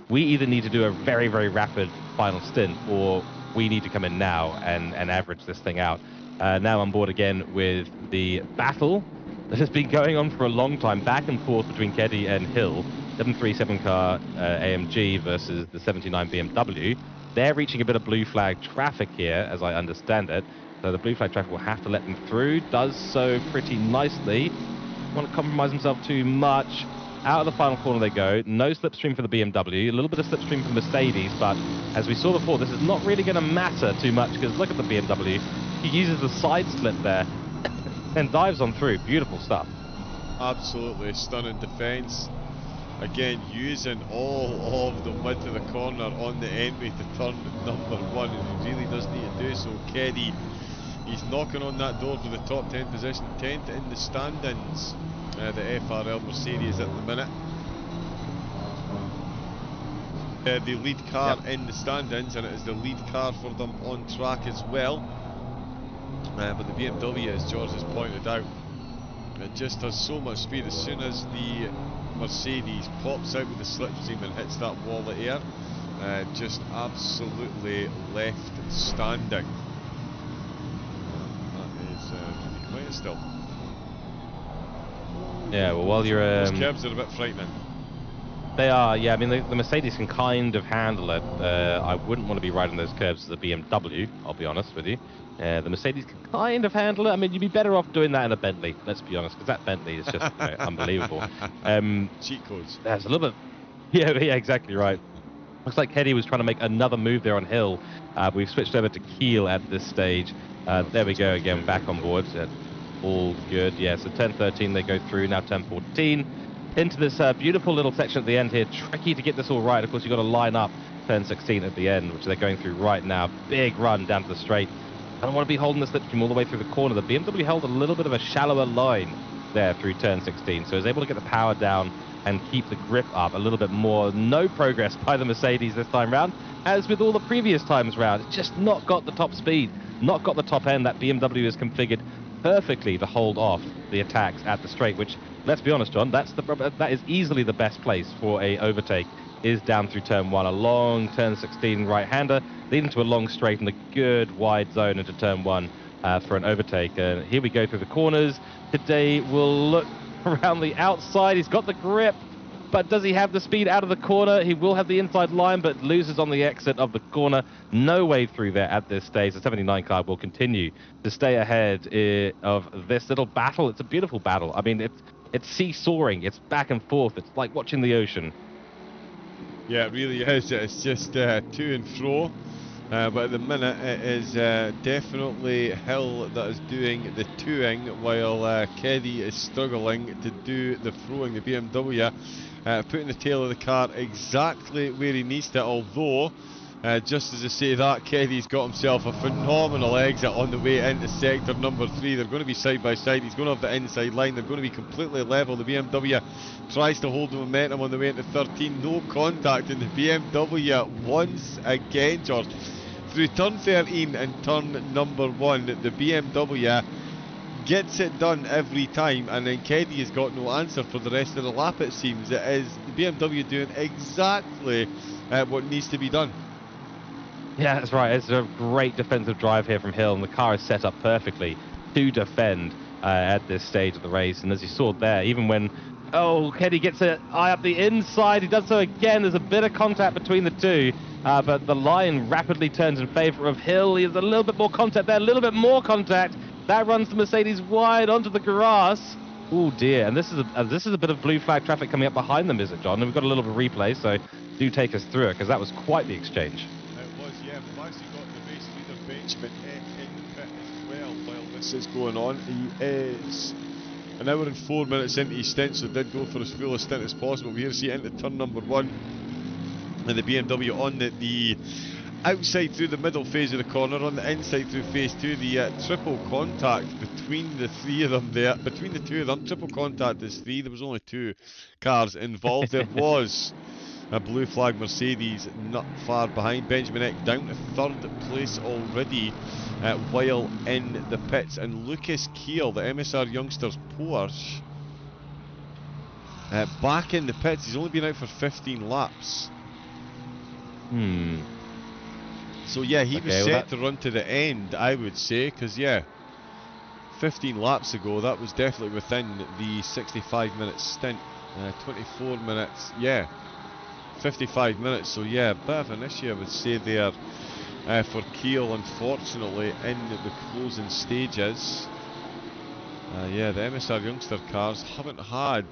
[SPEAKER 3] we either need to do a very, very rapid final stint, or we need to come in now and average this thing out. Now on board again with the battle that has been going on for a long time, back and forth between Keddy and Hill. 737 car AMG versus the 79 BMW. They're reaching a bit of blue flag traffic here, as I understand it. So the blue flag traffic will have to let them through. Does so pretty nicely. Don't want to compromise himself too much. Out of the final corner they go. No slipstream for the BMW. A little bit of slipstream for Mercedes, but as we saw before, this is not really going to matter too much, because look at the BMW. He uses the side slip there and dives on through. Beautiful stuff.
[SPEAKER 2] Absolutely stunning defence. Again, using all of the width of the corner on the entry to turn number 1, and he really does need to do so. Keddy, he's knocking on that door for the top 10 position, 10th in the standings. The FRL Mercedes at the minute. The lead car in the standings, and it is the lead car for them on track as well. But the BMW, as George has pointed out, it just has so much speed. As soon as the Mercedes pops out with the slipstream and hits that wall of air, just absolutely left standing. That is quite still.
[SPEAKER 3] Yeah, well, while you're...
[SPEAKER 2] Those curbs are a bit frightening.
[SPEAKER 3] They are, yeah. I mean, the Mercedes can kind of handle it. I wouldn't want to be riding those curves as a BMW, I'll be honest with you. The Mercedes can kind of handle it. I mean, you'd be better off doing that in a Bentley, let's be honest, because that Bentley is just unbelievable.
[SPEAKER 2] Cheat codes.
[SPEAKER 3] There's a little bit... Yeah, exactly right. Looks like Keddy was trying to make another move there on Hill. We've switched over to Keel at this stage. There we go again, back on board. All good, yeah. So turn 13 they go through, now turn 14. Into this beautiful little section at the end here. Tricky to get this all right. Of course, you've got to line up turn 16 at the end, which they're going through right now. Big run down to the straight. I don't want to be holding the slipstream all the way through the corner. The BMW held a little bit of a shallower line there through turn 16, so is able to get the power down and keep the grip up a little bit more. No progress by the Mercedes this time round, as with all the previous times round. It's just not got the top speed, not got the top end. That BMW is configured perfectly to hold off the attacks at the straight, which, let's be honest, John, that is easily the best place for a overtake, is down through turn 1. A long turn 16 right-hander leading to a long straight and a good wide zone into turn 1 for an overtake. Here we go through the corners. Today we'll look around the outside. He's got the grip, but does he have the speed out of the corner? He will have the inside line, but loses on the exit of the corner. No way through there at this stage. The 79 car will continue to stay ahead of this little battle. It's a beautiful battle. I mean, it's seesawing. It's back and forth. It's like watching the ocean.
[SPEAKER 2] Yeah, it really is. It's just to and fro. But at the minute, it is definitely Hill that is doing the toing, while Keddy is struggling to do the throwing. The BMW putting the tail of the car exactly where he needs to, although, just as I say that, Keddy's got himself a phenomenal exit on the way into sector number 3. They're going to be side by side. He's going to have the inside line. They're going to be completely level. The BMW tries to hold the momentum on the way into 13. No contact in the BMW once again, George. Through turn 13 and turn number 1, the BMW gets it done every time, and then Keddy has got no answer for the rest of the lap, it seems. It is the BMW doing exactly what needs to be done.
[SPEAKER 3] Yeah, that's right. It's a great defensive drive here from Hill, and the car is set up perfectly to defend at this stage of the race. And as you saw there, even when Keddy gets an eye up the inside, he does so again. There's a bit of contact between the two. But the line rapidly turns in favour of Hill. He has a little bit more contact there, a little bit more contact. That runs the Mercedes wide onto the grass. Oh dear, and this is a bit of blue flag traffic coming up behind them, is it, John? And we've got a little bit of replay, so do take us through it, because that was quite the exchange.
[SPEAKER 2] It was, yeah. We've actually got the race leader Benjamin in the pit as well while this is going on. He is an hour and 4 minutes into his stint, so did go for as full a stint as possible. We're here to see into turn number 1. And the BMW on the outside through the middle phase of the corner, on the inside through phase 2, the triple contact between the three of them there, between the two of them, triple contact is 3, there was only 2 cars involved. There was a blue flag Mercedes not far behind. Benjamin Eck down to 3rd place already while in the pits, and Lucas Keel, the MSR Youngsters Porsche,
[SPEAKER 1] back in the pits. He's only been out for 15 laps. So yeah, he was set to run to the end, I would say, because yeah, 15 laps ago, that was definitely within the 65-minute stint. 24 minutes, yeah, 55 minutes. So yeah, a bit of an issue, I would say, there for Kiel, unfortunately, in the closing stages. Yeah, the MSR Youngster cars haven't had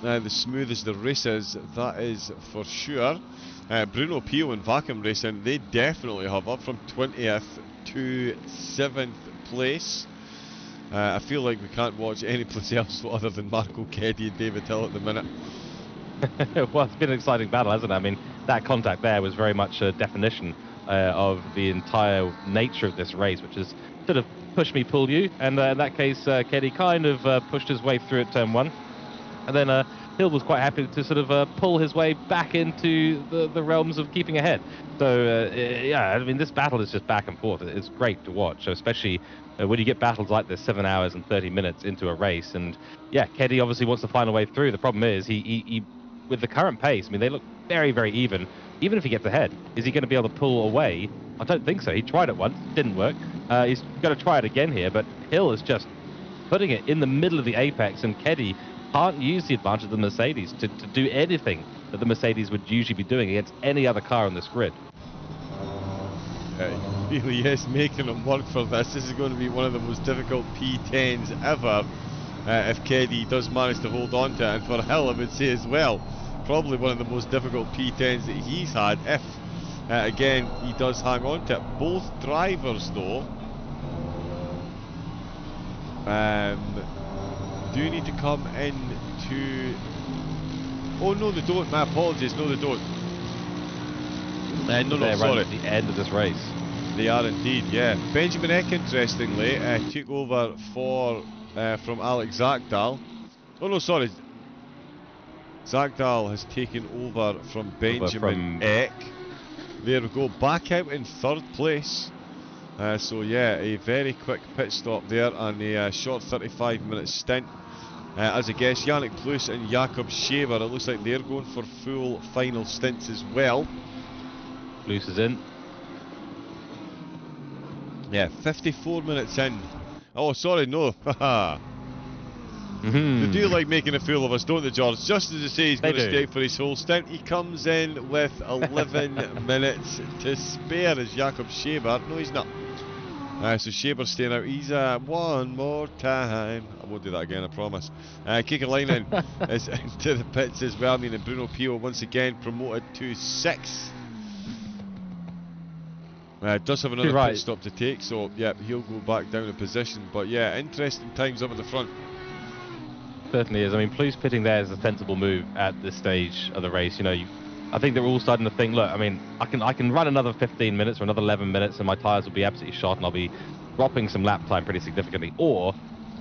[SPEAKER 1] the smoothest of races, that is for sure. Bruno Pio and Vacuum Racing, they definitely have, up from 20th to 7th place. I feel like we can't watch any place else other than Marco Keddy and David Hill at the minute.
[SPEAKER 3] Well, it's been an exciting battle, hasn't it? I mean, that contact there was very much a definition of the entire nature of this race, which is sort of push me, pull you. And in that case, Keddy kind of pushed his way through at turn 1. And then Hill was quite happy to sort of pull his way back into the realms of keeping ahead. So, yeah, I mean, this battle is just back and forth. It's great to watch, especially when you get battles like this 7 hours and 30 minutes into a race. And, yeah, Keddy obviously wants to find a way through. The problem is, he with the current pace, I mean, they look very, very even. Even if he gets ahead, is he going to be able to pull away? I don't think so. He tried it once, didn't work. He's going to try it again here, but Hill is just putting it in the middle of the apex, and Keddy can't use the advantage of the Mercedes to do anything that the Mercedes would usually be doing against any other car on this grid.
[SPEAKER 1] He really is making him work for this. This is going to be one of the most difficult P10s ever if Keddy does manage to hold on to it. And for Hill, I would say as well, probably one of the most difficult P10s that he's had if, again, he does hang on to it. Both drivers, though, do need to come into... Oh, no, they don't. My apologies. No, they don't. No,
[SPEAKER 3] They're
[SPEAKER 1] sorry.
[SPEAKER 3] right at the end of this race.
[SPEAKER 1] They are indeed, yeah. Benjamin Eck, interestingly, took over for from Alex Zakdal. Oh, no, sorry. Zakdal has taken over from Benjamin Eck. There we go. Back out in 3rd place. So, yeah, a very quick pit stop there and a short 35-minute stint. As a guess, Yannick Plus and Jakob Scheber, it looks like they're going for full final stints as well.
[SPEAKER 3] Plus is in.
[SPEAKER 1] Yeah, 54 minutes in. Oh, sorry, no. They do like making a fool of us, don't they, George? Just as they say he's going to stay for his whole stint, he comes in with 11 minutes to spare as Jakob Scheber. No, he's not. So Scheber's staying out. He's one more time. I won't do that again, I promise. Kikalainen is into the pits as well. I mean, and Bruno Pio once again promoted to 6th. Does have another pit stop to take, so yeah, he'll go back down a position. But yeah, interesting times up at the front.
[SPEAKER 3] Certainly is. I mean, Plus pitting there is a sensible move at this stage of the race. You know, I think they're all starting to think, look, I mean, I can run another 15 minutes or another 11 minutes and my tyres will be absolutely shot and I'll be dropping some lap time pretty significantly. Or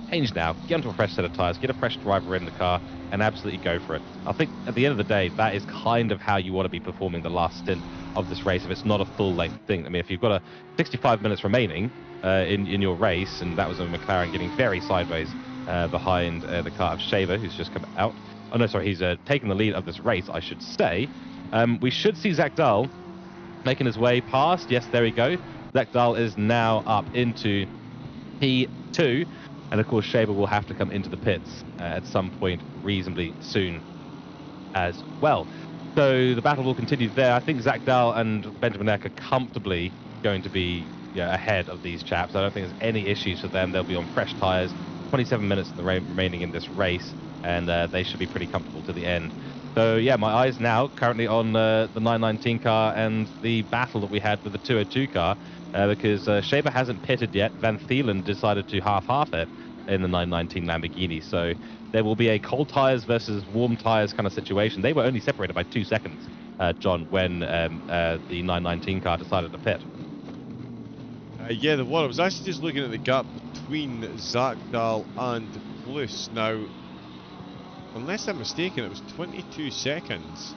[SPEAKER 3] change now, get onto a fresh set of tyres, get a fresh driver in the car and absolutely go for it. I think at the end of the day, that is kind of how you want to be performing the last stint of this race if it's not a full-length thing. I mean, if you've got a 65 minutes remaining in your race, and that was a McLaren getting very sideways behind the car of Scheber, who's just come out. Oh no, sorry, he's taken the lead of this race, I should say. We should see Zach Dahl making his way past. Yes, there we go. Zach Dahl is now up into P2. And of course, Scheber will have to come into the pits at some point reasonably soon as well. So the battle will continue there. I think Zach Dahl and Benjamin Eck are comfortably going to be ahead of these chaps. I don't think there's any issues for them. They'll be on fresh tyres. 27 minutes remaining in this race, and they should be pretty comfortable to the end. So yeah, my eyes now currently on the 919 car and the battle that we had with the 202 car, because Scheber hasn't pitted yet. Van Thielen decided to half it in the 919 Lamborghini. So there will be a cold tyres versus warm tyres kind of situation. They were only separated by 2 seconds, John, when the 919 car decided to pit.
[SPEAKER 1] Yeah, there were. I was actually just looking at the gap between Zakdal and Plus. Now, unless I'm mistaken, it was 22 seconds.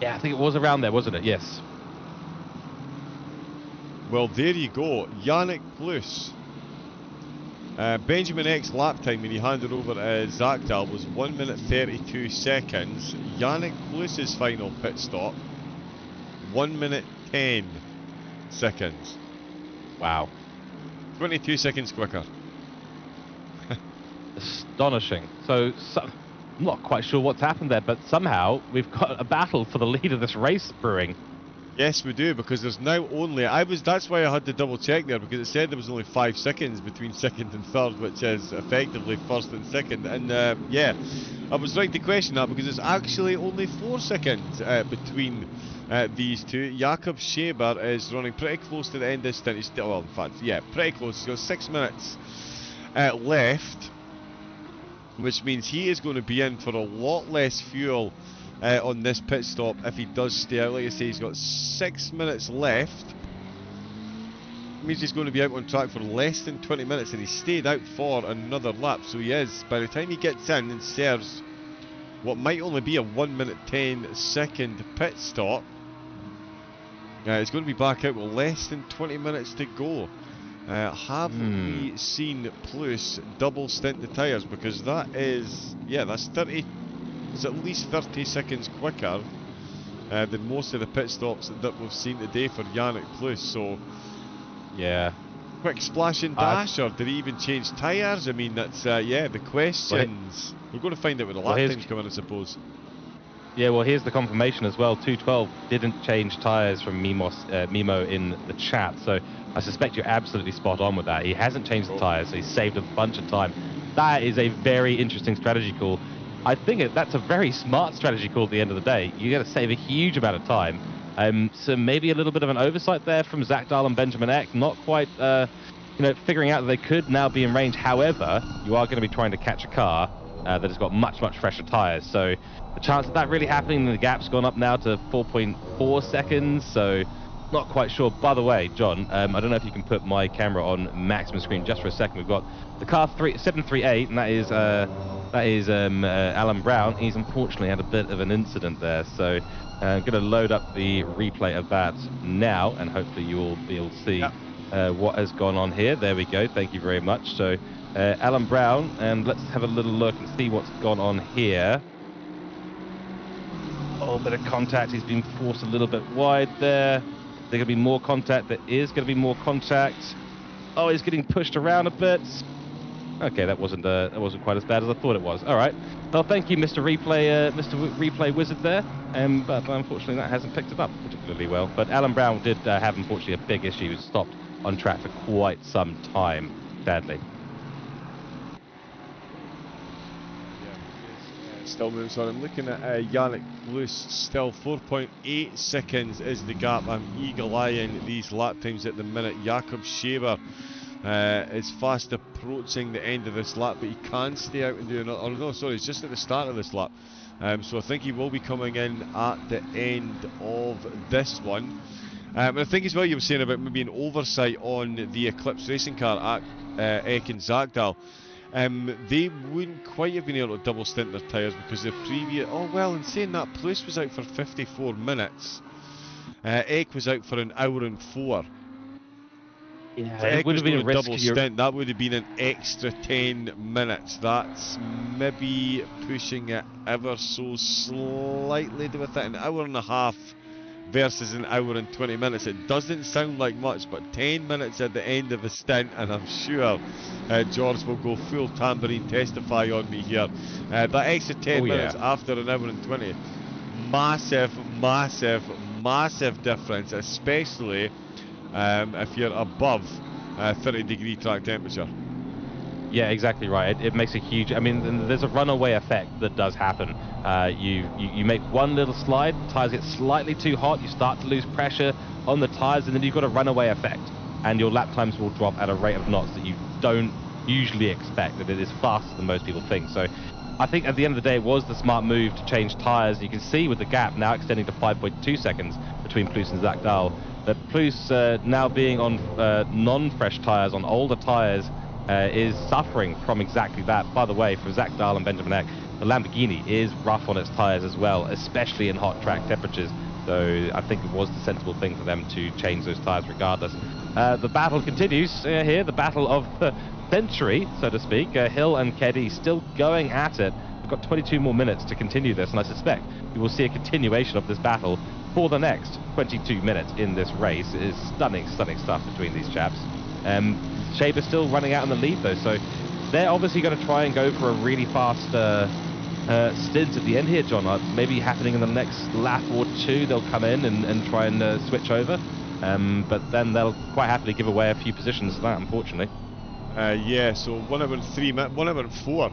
[SPEAKER 3] Yeah, I think it was around there, wasn't it? Yes.
[SPEAKER 1] Well, there you go. Yannick Plus Benjamin Eck's lap time when he handed over Zach Dahl was 1 minute 32 seconds. Yannick Plus's final pit stop, 1 minute 10 seconds.
[SPEAKER 3] Wow.
[SPEAKER 1] 22 seconds quicker.
[SPEAKER 3] Astonishing. So, I'm not quite sure what's happened there, but somehow we've got a battle for the lead of this race brewing.
[SPEAKER 1] Yes, we do, because there's now only... That's why I had to double check there, because it said there was only 5 seconds between second and third, which is effectively first and second. And yeah, I was right to question that, because it's actually only 4 seconds between these two. Jakob Scheber is running pretty close to the end of this stint. He's still, well, in fact, yeah, pretty close. He's got 6 minutes left, which means he is going to be in for a lot less fuel on this pit stop if he does stay out. Like I say, he's got 6 minutes left. It means he's going to be out on track for less than 20 minutes, and he stayed out for another lap. So he is, by the time he gets in and serves what might only be a 1 minute 10 second pit stop, he's going to be back out with less than 20 minutes to go. Have we seen Plus double stint the tyres? Because that is, yeah, that's 30. It's at least 30 seconds quicker than most of the pit stops that we've seen today for Yannick Plus. So,
[SPEAKER 3] yeah,
[SPEAKER 1] quick splash and dash, or did he even change tyres? I mean, that's yeah, the questions. We're going to find out with the lap times coming, I suppose.
[SPEAKER 3] Yeah, well, here's the confirmation as well. 212 didn't change tyres from Mimo in the chat, so I suspect you're absolutely spot on with that. He hasn't changed the tyres, so he's saved a bunch of time. That is a very interesting strategy call. I think that's a very smart strategy call at the end of the day. You're going to save a huge amount of time. So maybe a little bit of an oversight there from Zach Dahl and Benjamin Eck, not quite, figuring out that they could now be in range. However, you are going to be trying to catch a car that has got much, much fresher tyres. So the chance of that really happening, the gap's gone up now to 4.4 seconds. So not quite sure. By the way, John, I don't know if you can put my camera on maximum screen just for a second. We've got the car 738, and that is Alan Brown. He's unfortunately had a bit of an incident there, so I'm going to load up the replay of that now, and hopefully you will be able to see what has gone on here. There we go. Thank you very much. So Alan Brown, and let's have a little look and see what's gone on here. Oh, bit of contact. He's been forced a little bit wide there. There's going to be more contact. There is going to be more contact. Oh, he's getting pushed around a bit. Okay, that wasn't quite as bad as I thought it was. All right. Well, thank you, Mr. Replay Wizard there. But unfortunately, that hasn't picked it up particularly well. But Alan Brown did have, unfortunately, a big issue. He was stopped on track for quite some time, sadly.
[SPEAKER 1] Still moves on. I'm looking at Yannick Plus, still 4.8 seconds is the gap. I'm eagle-eyeing these lap times at the minute. Jakob Scheber is fast approaching the end of this lap, but he can stay out and do another. Oh no, sorry, it's just at the start of this lap. So I think he will be coming in at the end of this one. And I think as well you were saying about maybe an oversight on the Eclipse racing car at Eck and Zagdal. They wouldn't quite have been able to double stint their tyres because the previous... Oh well, in saying that, Plus was out for 54 minutes. Eck was out for an hour and 4.
[SPEAKER 3] Yeah,
[SPEAKER 1] it would have been a double
[SPEAKER 3] risk.
[SPEAKER 1] stint. That would have been an extra 10 minutes. That's maybe pushing it ever so slightly with it. An hour and a half versus an hour and 20 minutes. It doesn't sound like much, but 10 minutes at the end of a stint, and I'm sure George will go full tambourine testify on me here. That extra 10 minutes after an hour and 20, massive, massive, massive difference, especially if you're above 30-degree track temperature.
[SPEAKER 3] Yeah, exactly right. It makes a huge... I mean, there's a runaway effect that does happen. You make one little slide, tyres get slightly too hot, you start to lose pressure on the tyres, and then you've got a runaway effect. And your lap times will drop at a rate of knots that you don't usually expect, and it is faster than most people think. So I think at the end of the day, it was the smart move to change tyres. You can see with the gap now extending to 5.2 seconds between Plus and Zach Dahl, that Plus now being on non-fresh tyres, on older tyres, is suffering from exactly that. By the way, for Zach Dahl and Benjamin Eck, the Lamborghini is rough on its tyres as well, especially in hot track temperatures. So I think it was the sensible thing for them to change those tyres regardless. The battle continues here, the battle of the century, so to speak. Hill and Keddy still going at it. We've got 22 more minutes to continue this, and I suspect you will see a continuation of this battle for the next 22 minutes in this race. It is stunning, stunning stuff between these chaps. Shaber's still running out in the lead though, so they're obviously going to try and go for a really fast stint at the end here, John. Maybe happening in the next lap or two, they'll come in and try and switch over. But then they'll quite happily give away a few positions to that, unfortunately.
[SPEAKER 2] Yeah, so 1 hour and 3 minutes, 1 hour and 4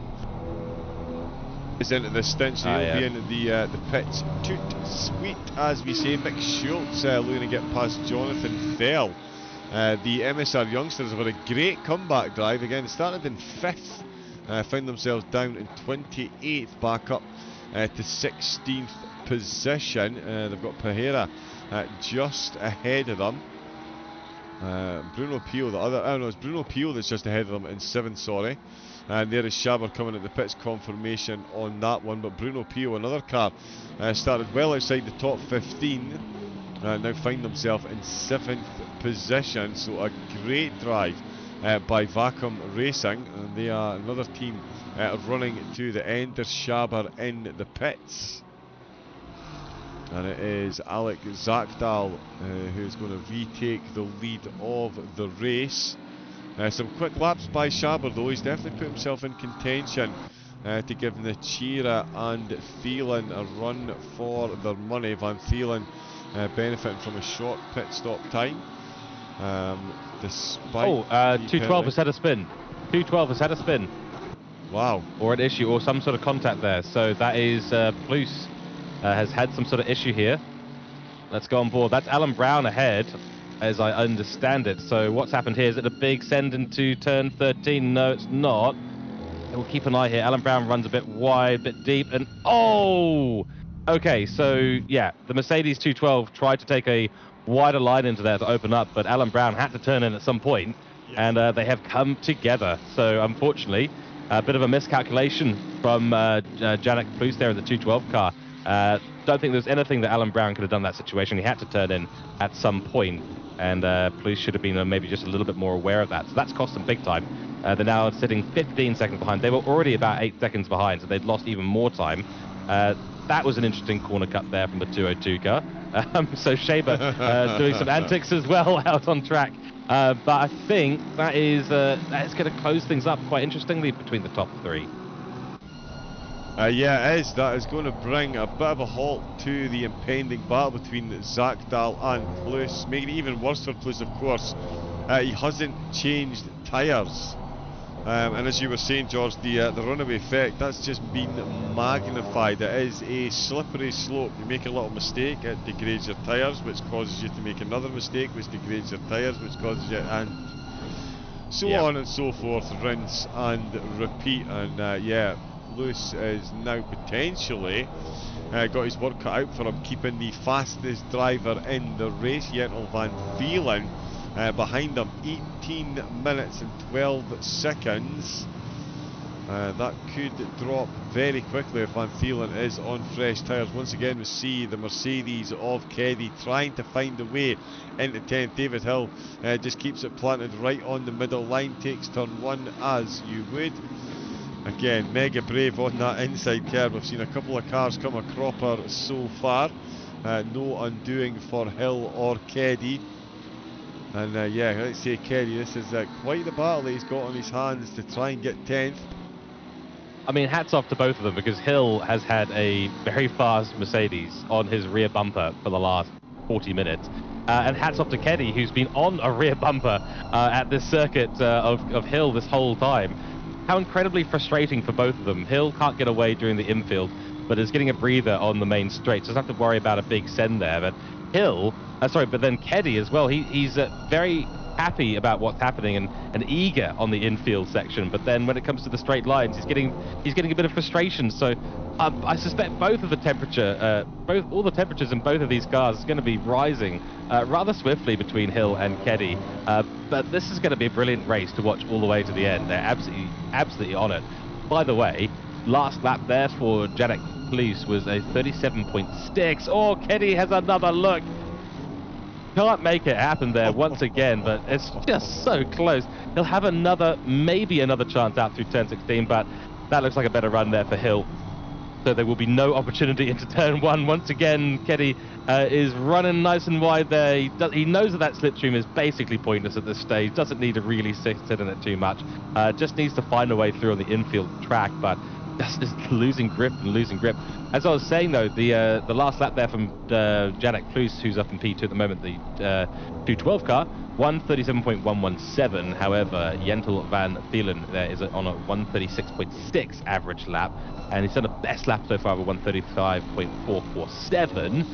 [SPEAKER 2] is into the stint, so he'll be in the pits. Toot sweet, as we say. Mick Schultz looking to get past Jonathan Fell. The MSR youngsters have had a great comeback drive again. Started in 5th, found themselves down in 28th, back up to 16th position. They've got Pajera just ahead of them. Bruno Pio, the other, oh no, it's Bruno Pio that's just ahead of them in 7th, sorry. And there is Shaber coming at the pits, confirmation on that one. But Bruno Pio, another car, started well outside the top 15, now find themselves in 7th position. So a great drive by Vacuum Racing, and they are another team running to the end. There's Shaber in the pits. And it is Alec Zakdal who's going to retake the lead of the race. Some quick laps by Shaber though. He's definitely put himself in contention to give Nachira and Thielen a run for their money. Van Thielen benefiting from a short pit stop time. Despite
[SPEAKER 3] 212 has had a spin. 212 has had a spin.
[SPEAKER 2] Wow.
[SPEAKER 3] Or an issue or some sort of contact there. So that is Plus. Has had some sort of issue here. Let's go on board. That's Alan Brown ahead, as I understand it. So what's happened here? Is it a big send into turn 13? No, it's not. We'll keep an eye here. Alan Brown runs a bit wide, a bit deep, and oh! Okay, so yeah, the Mercedes 212 tried to take a wider line into there to open up, but Alan Brown had to turn in at some point, and they have come together. So unfortunately, a bit of a miscalculation from Janek Plus there in the 212 car. Don't think there's anything that Alan Brown could have done in that situation. He had to turn in at some point, and police should have been maybe just a little bit more aware of that. So that's cost them big time. They're now sitting 15 seconds behind. They were already about 8 seconds behind, so they'd lost even more time. That was an interesting corner cut there from the 202 car. So Shaber doing some antics as well out on track. But I think that is going to close things up quite interestingly between the top 3.
[SPEAKER 2] Yeah, it is. That is going to bring a bit of a halt to the impending battle between Zakdal and Plus, making it even worse for Plus, of course. He hasn't changed tyres. And as you were saying, George, the runaway effect, that's just been magnified. It is a slippery slope. You make a little mistake, it degrades your tyres, which causes you to make another mistake, which degrades your tyres, which causes you... and so on and so forth, rinse and repeat. And yeah, Lewis is now potentially got his work cut out for him, keeping the fastest driver in the race, Jentel van Vielen, behind him, 18 minutes and 12 seconds. That could drop very quickly if Van Vielen is on fresh tyres. Once again we see the Mercedes of Keddy trying to find a way into 10th. David Hill just keeps it planted right on the middle line, takes turn 1 as you would. Again, mega brave on that inside curve. We've seen a couple of cars come a cropper so far. No undoing for Hill or Keddy. And yeah, let's say Keddy, this is quite the battle that he's got on his hands to try and get 10th.
[SPEAKER 3] I mean, hats off to both of them, because Hill has had a very fast Mercedes on his rear bumper for the last 40 minutes. And hats off to Keddy, who's been on a rear bumper at this circuit of Hill this whole time. How incredibly frustrating for both of them. Hill can't get away during the infield, but is getting a breather on the main straight, so doesn't have to worry about a big send there. But Hill, but then Keddy as well, he's very happy about what's happening and eager on the infield section, but then when it comes to the straight lines, he's getting a bit of frustration. So I suspect both of the temperature, all the temperatures in both of these cars is going to be rising rather swiftly between Hill and Keddy. But this is going to be a brilliant race to watch all the way to the end. They're absolutely on it. By the way, last lap there for Janek Plus was a 37.6. Oh, Keddy has another look. Can't make it happen there once again, but it's just so close. He'll have maybe another chance out through turn 16, but that looks like a better run there for Hill. So there will be no opportunity into turn 1. Once again, Keddy is running nice and wide there. He knows that slipstream is basically pointless at this stage. Doesn't need to really sit in it too much. Just needs to find a way through on the infield track, but just losing grip and losing grip. As I was saying though, the last lap there from Janek Plus, who's up in P2 at the moment, the 212 car, 137.117. However, Jentel van Thielen there is on a 136.6 average lap, and he's done a best lap so far of a 135.447.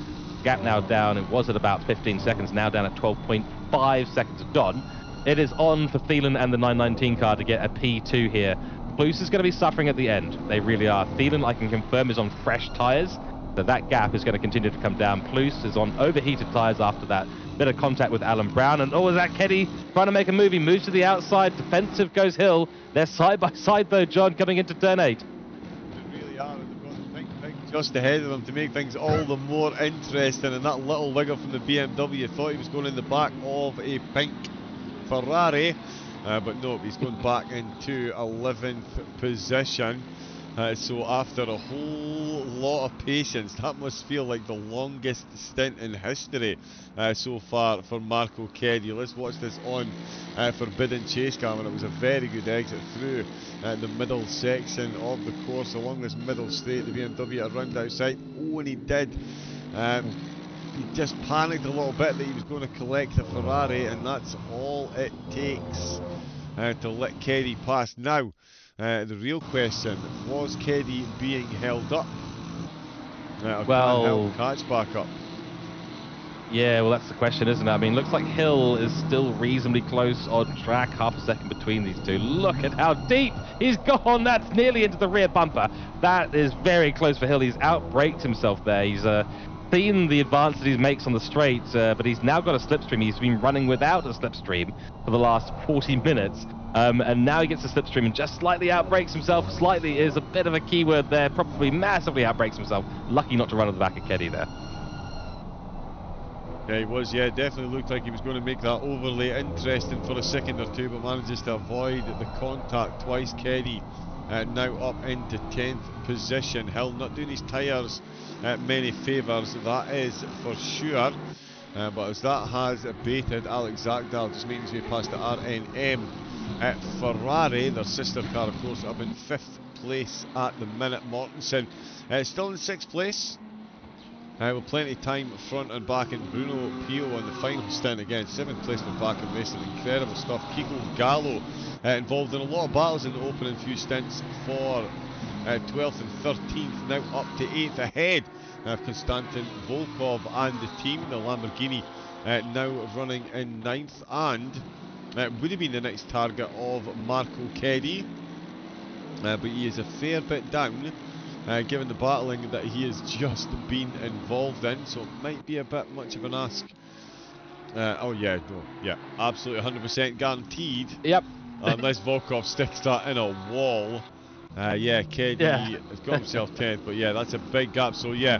[SPEAKER 3] Gap now down. It was at about 15 seconds, now down at 12.5 seconds of Don. It is on for Thielen and the 919 car to get a P2 here. Plus is going to be suffering at the end. They really are. Thielen, I can confirm, is on fresh tyres, so that gap is going to continue to come down. Plus is on overheated tyres after that bit of contact with Alan Brown. And oh, is that Keddy trying to make a move? He moves to the outside. Defensive goes Hill. They're side by side though, John, coming into turn 8.
[SPEAKER 2] They really are, and they've got the big thing just ahead of them to make things all the more interesting. And that little wiggle from the BMW, thought he was going in the back of a pink Ferrari. But no, he's going back into 11th position. So after a whole lot of patience, that must feel like the longest stint in history so far for Marco Keddy. Let's watch this on Forbidden Chase Cam, and it was a very good exit through the middle section of the course along this middle straight. The BMW around outside. Oh, and he did. He just panicked a little bit that he was going to collect a Ferrari, and that's all it takes to let Keddy pass. Now, the real question, was Keddy being held up?
[SPEAKER 3] Well,
[SPEAKER 2] can Hill catch back up?
[SPEAKER 3] Yeah, well, that's the question, isn't it? I mean, looks like Hill is still reasonably close on track, half a second between these two. Look at how deep he's gone. That's nearly into the rear bumper. That is very close for Hill. He's outbraked himself there. He's seen the advance that he makes on the straight, but he's now got a slipstream. He's been running without a slipstream for the last 40 minutes, and now he gets a slipstream and just slightly outbrakes himself. Slightly is a bit of a keyword there. Probably massively outbrakes himself. Lucky not to run at the back of Keddy there.
[SPEAKER 2] Yeah, he was. Yeah, definitely looked like he was going to make that overly interesting for a second or two, but manages to avoid the contact twice. Keddy now up into 10th position. Hill not doing his tyres many favours, that is for sure. But as that has baited, Alex Zagdal just making his way past the RNM Ferrari, their sister car, of course, up in 5th place at the minute. Mortensen still in 6th place. With plenty of time front and back, and Bruno Pio on the final stint again, 7th place for back and racing. Incredible stuff. Kiko Gallo involved in a lot of battles in the opening few stints for 12th and 13th, now up to 8th ahead of Konstantin Volkov and the team. The Lamborghini now running in 9th, and would have been the next target of Marco Keddy, but he is a fair bit down given the battling that he has just been involved in, so it might be a bit much of an ask. Oh yeah, no, yeah, absolutely 100% guaranteed.
[SPEAKER 3] Yep.
[SPEAKER 2] Unless Volkov sticks that in a wall. Yeah, Keddy has got himself 10th, but yeah, that's a big gap. So yeah,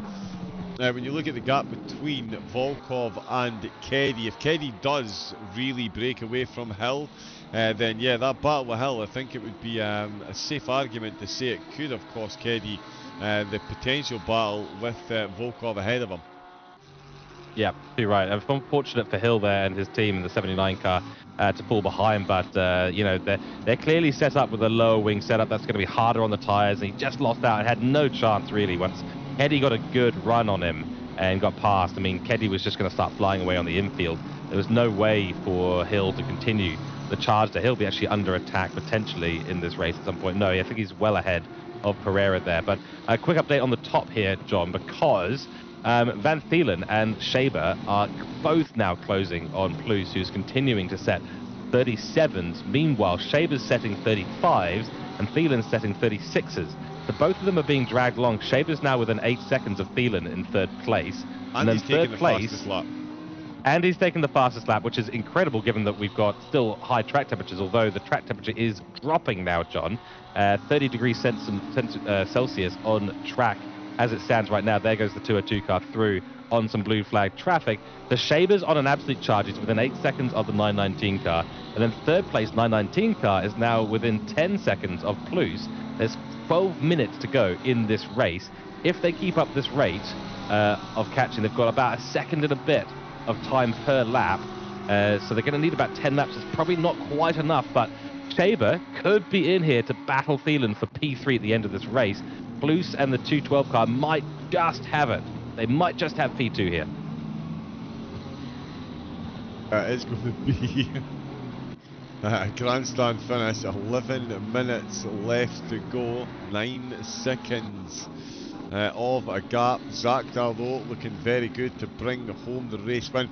[SPEAKER 2] when you look at the gap between Volkov and Keddy, if Keddy does really break away from Hill, then yeah, that battle with Hill, I think it would be a safe argument to say it could have cost Keddy the potential battle with Volkov ahead of him.
[SPEAKER 3] Yeah, you're right. It's unfortunate for Hill there and his team in the 79 car to fall behind, but you know, they're clearly set up with a lower wing setup. That's going to be harder on the tyres, and he just lost out and had no chance really once Keddy got a good run on him and got past. I mean, Keddy was just going to start flying away on the infield. There was no way for Hill to continue the charge there. He'll be actually under attack potentially in this race at some point. No, I think he's well ahead of Pereira there. But a quick update on the top here, John, because Van Thielen and Shaber are both now closing on Plus, who's continuing to set 37s. Meanwhile, Shaber's setting 35s and Thielen's setting 36s. So both of them are being dragged along. Shaber's now within 8 seconds of Thielen in 3rd place.
[SPEAKER 2] And
[SPEAKER 3] then
[SPEAKER 2] he's taking the fastest lap.
[SPEAKER 3] And he's taken the fastest lap, which is incredible given that we've got still high track temperatures, although the track temperature is dropping now, John. 30 degrees Celsius on track as it stands right now, there goes the 202 car through on some blue flag traffic. The Shaber's on an absolute charge. He's within 8 seconds of the 919 car. And then third place 919 car is now within 10 seconds of Plus. There's 12 minutes to go in this race. If they keep up this rate of catching, they've got about a second and a bit of time per lap. So they're going to need about 10 laps. It's probably not quite enough, but Shaber could be in here to battle Thielen for P3 at the end of this race. Plus and the 212 car might just have it. They might just have P2 here.
[SPEAKER 2] It's going to be a grandstand finish. 11 minutes left to go. 9 seconds of a gap. Zagdal, though, looking very good to bring home the race win.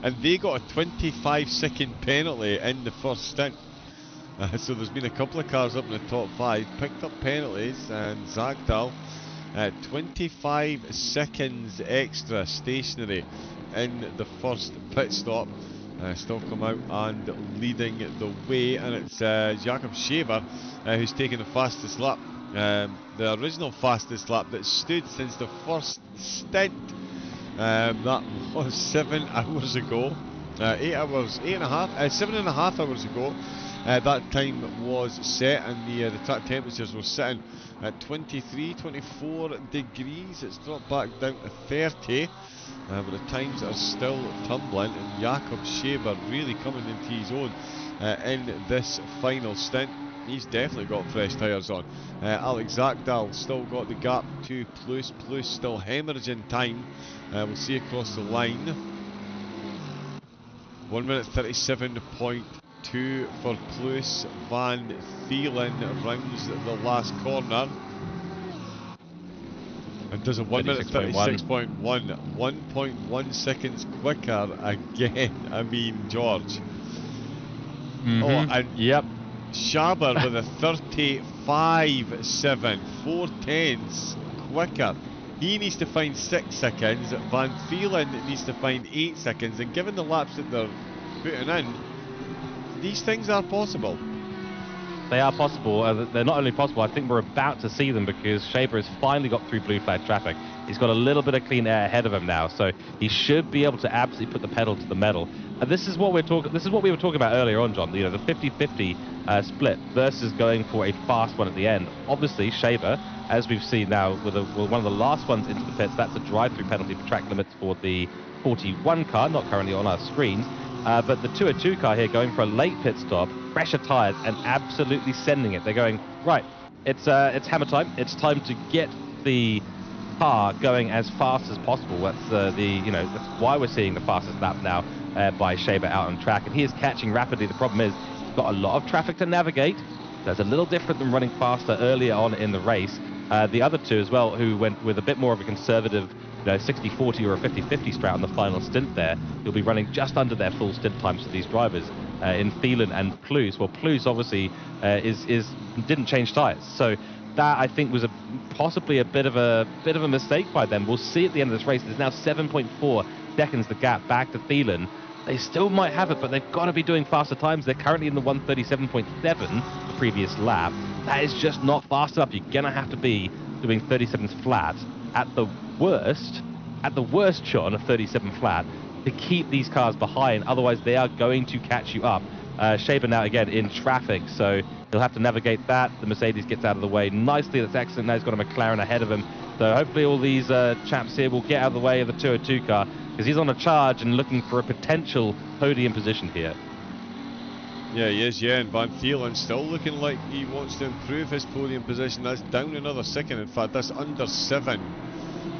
[SPEAKER 2] And they got a 25-second penalty in the first stint. So there's been a couple of cars up in the top 5, picked up penalties, and Zagdal 25 seconds extra stationary in the first pit stop. Still come out and leading the way, and it's Jakob Shaber who's taking the fastest lap. The original fastest lap that stood since the first stint. That was 7 hours ago. 8 hours, 7.5 hours ago. That time was set, and the track temperatures were sitting at 23, 24 degrees. It's dropped back down to 30, but the times are still tumbling, and Jakob Shaber really coming into his own in this final stint. He's definitely got fresh tyres on. Alex Zagdal still got the gap to Plus. Plus still hemorrhaging time. We'll see across the line. 1 minute 37.2 for Plus. Van Thielen rounds the last corner and does a 1 minute 36.1. 1.1 seconds quicker again. I mean, George. Oh, and
[SPEAKER 3] yep.
[SPEAKER 2] Shaber with a 35.7, 4/10 quicker. He needs to find 6 seconds. Van Thielen needs to find 8 seconds. And given the laps that they're putting in, these things are possible.
[SPEAKER 3] They are possible. They're not only possible, I think we're about to see them, because Shaber has finally got through blue flag traffic. He's got a little bit of clean air ahead of him now, so he should be able to absolutely put the pedal to the metal. And this is what we were talking about earlier on, John. You know, the 50-50 split versus going for a fast one at the end. Obviously, Shaber, as we've seen now, with one of the last ones into the pits, that's a drive-through penalty for track limits for the 41 car, not currently on our screens. But the 202 car here going for a late pit stop, fresher tyres, and absolutely sending it. They're going, right, it's hammer time. It's time to get the car going as fast as possible. That's that's why we're seeing the fastest lap now by Shaber out on track, and he is catching rapidly. The problem is he's got a lot of traffic to navigate. That's a little different than running faster earlier on in the race. The other two as well, who went with a bit more of a conservative 60-40 or a 50-50 strat on the final stint there, he'll be running just under their full stint times for these drivers in Thielen and Plus. Well, Plus obviously didn't change tyres, so that I think was possibly a bit of a mistake by them. We'll see at the end of this race. There's now 7.4 seconds the gap back to Thielen. They still might have it, but they've got to be doing faster times. They're currently in the 137.7 the previous lap. That is just not fast enough. You're gonna have to be doing 37s flat at the worst, Sean, a 37 flat, to keep these cars behind. Otherwise, they are going to catch you up. Shaber now again in traffic, so he'll have to navigate that. The Mercedes gets out of the way nicely. That's excellent. Now he's got a McLaren ahead of him. So hopefully all these chaps here will get out of the way of the 202 car, because he's on a charge and looking for a potential podium position here.
[SPEAKER 2] Yeah, he is, yeah, and Van Thielen still looking like he wants to improve his podium position. That's down another second, in fact, that's under 7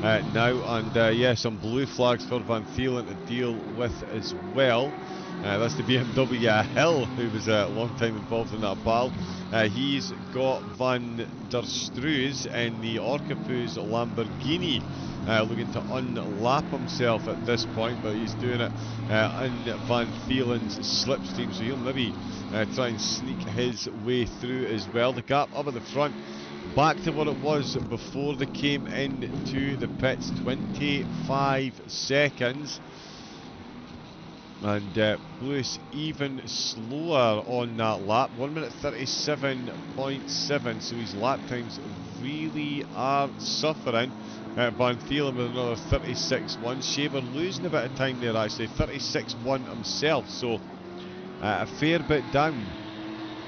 [SPEAKER 2] now, and yeah, some blue flags for Van Thielen to deal with as well. That's the BMW Hill, who was a long time involved in that battle. He's got Van der Stroes in the Orcapuz Lamborghini, looking to unlap himself at this point, but he's doing it in Van Thielen's slipstream, so he'll maybe try and sneak his way through as well. The gap up at the front, back to what it was before they came into the pits, 25 seconds. And Lewis even slower on that lap, 1 minute 37.7, so his lap times really are suffering.
[SPEAKER 1] Van Thielen with another 36.1. Shaver losing a bit of time there actually, 36.1 himself, so a fair bit down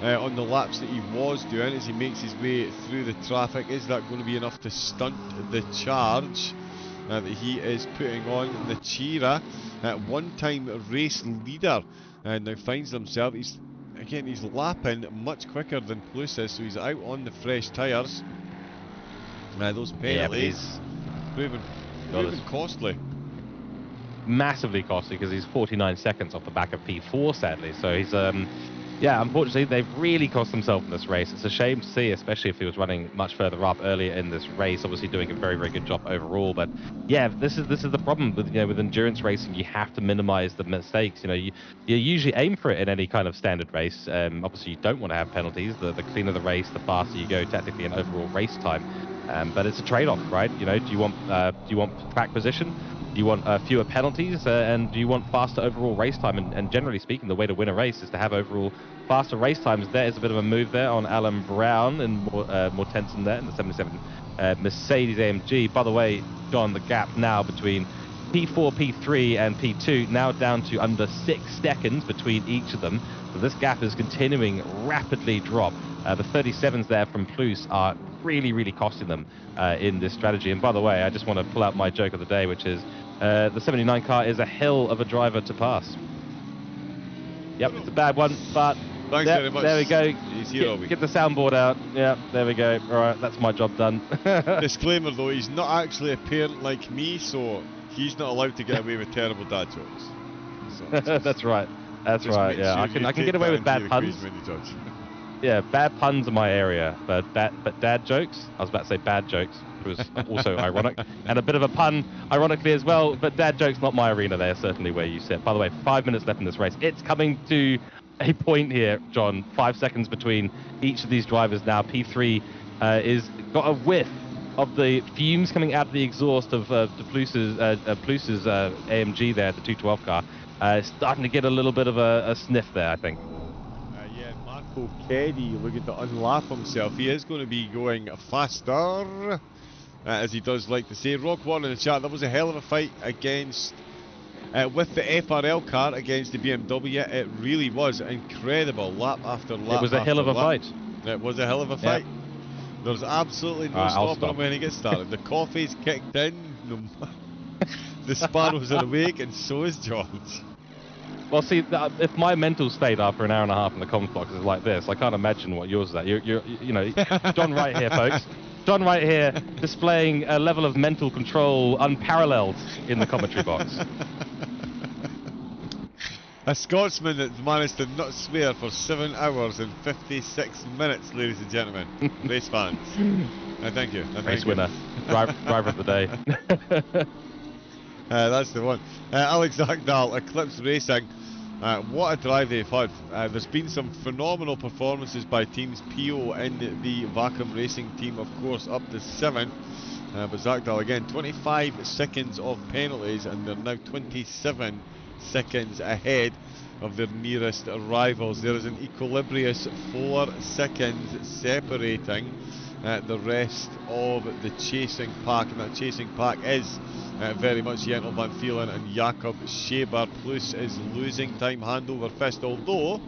[SPEAKER 1] on the laps that he was doing as he makes his way through the traffic. Is that going to be enough to stunt the charge that he is putting on the Chira? One-time race leader and now finds himself, he's lapping much quicker than Plus is, so he's out on the fresh tyres. Those penalties proving costly.
[SPEAKER 3] Massively costly, because he's 49 seconds off the back of P4, sadly. So he's, yeah, unfortunately, they've really cost themselves in this race. It's a shame to see, especially if he was running much further up earlier in this race. Obviously, doing a very, very good job overall. But yeah, this is the problem with with endurance racing. You have to minimize the mistakes. You usually aim for it in any kind of standard race. Obviously, you don't want to have penalties. The cleaner the race, the faster you go, technically, in overall race time. But it's a trade-off, right? Do you want track position? Do you want fewer penalties, and do you want faster overall race time? And generally speaking, the way to win a race is to have overall faster race times. There is a bit of a move there on Alan Brown and Mortensen there in the 77 Mercedes AMG. By the way, John, the gap now between P4, P3 and P2 now down to under 6 seconds between each of them. So this gap is continuing rapidly drop. The 37s there from Plus are really, really costing them in this strategy. And by the way, I just want to pull out my joke of the day, which is the 79 car is a hell of a driver to pass. Yep, it's a bad one, but
[SPEAKER 1] thanks very much.
[SPEAKER 3] There we go.
[SPEAKER 1] He's here all week.
[SPEAKER 3] Get the soundboard out. Yeah, there we go. All right, that's my job done.
[SPEAKER 1] Disclaimer though, he's not actually a parent like me, so he's not allowed to get away with terrible dad jokes. So
[SPEAKER 3] that's right. That's right. Yeah,
[SPEAKER 1] sure
[SPEAKER 3] I can get away with bad puns. Yeah, bad puns are my area, but dad jokes. I was about to say bad jokes, which was also ironic, and a bit of a pun, ironically as well. But dad jokes not my arena. They're certainly where you sit. By the way, 5 minutes left in this race. It's coming to a point here, John. 5 seconds between each of these drivers now. P3 is got a whiff of the fumes coming out of the exhaust of Plus's AMG there, the 212 car. Starting to get a little bit of a sniff there, I think.
[SPEAKER 1] Keddy looking to unlap himself. He is going to be going faster, as he does like to say. Rockwater in the chat, that was a hell of a fight against with the FRL car against the BMW. It really was incredible, lap after lap.
[SPEAKER 3] It was a hell of a fight.
[SPEAKER 1] It was a hell of a fight. There's absolutely no stopping him when he gets started. The coffee's kicked in, the sparrows are awake, and so is John's.
[SPEAKER 3] Well, see, if my mental state after an hour and a half in the comments box is like this, I can't imagine what yours is at. You know, John right here, folks. John right here displaying a level of mental control unparalleled in the commentary box.
[SPEAKER 1] A Scotsman that's managed to not swear for 7 hours and 56 minutes, ladies and gentlemen. Race fans. Thank you.
[SPEAKER 3] Race winner. Driver of the day.
[SPEAKER 1] That's the one. Alex Akdal, Eclipse Racing. What a drive they've had. There's been some phenomenal performances by teams. PO in the Vacuum Racing team, of course, up to 7. But Zakdal again, 25 seconds of penalties, and they're now 27 seconds ahead of their nearest rivals. There is an equilibrious 4 seconds separating the rest of the chasing pack, and that chasing pack is very much Jentel Van Thielen and Jakob Scheber. Plus is losing time hand over fist, although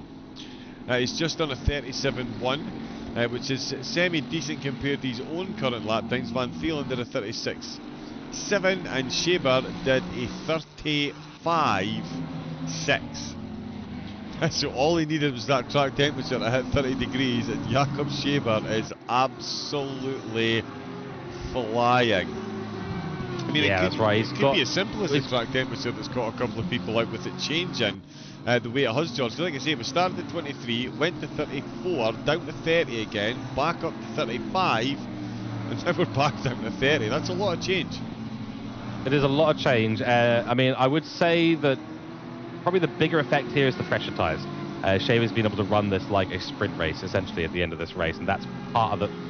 [SPEAKER 1] he's just done a 37.1, which is semi-decent compared to his own current lap times. Van Thielen did a 36.7 and Scheber did a 35.6. So all he needed was that track temperature to hit 30 degrees, and Jakob Scheber is absolutely flying. I mean,
[SPEAKER 3] yeah, that's right.
[SPEAKER 1] It could be as simple as the track temperature that's caught a couple of people out with it changing the way it has, George. So like I say, we started at 23, went to 34, down to 30 again, back up to 35, and now we're back down to 30. That's a lot of change.
[SPEAKER 3] It is a lot of change. I mean, I would say that probably the bigger effect here is the fresher tyres. Scheber's been able to run this like a sprint race essentially at the end of this race, and that's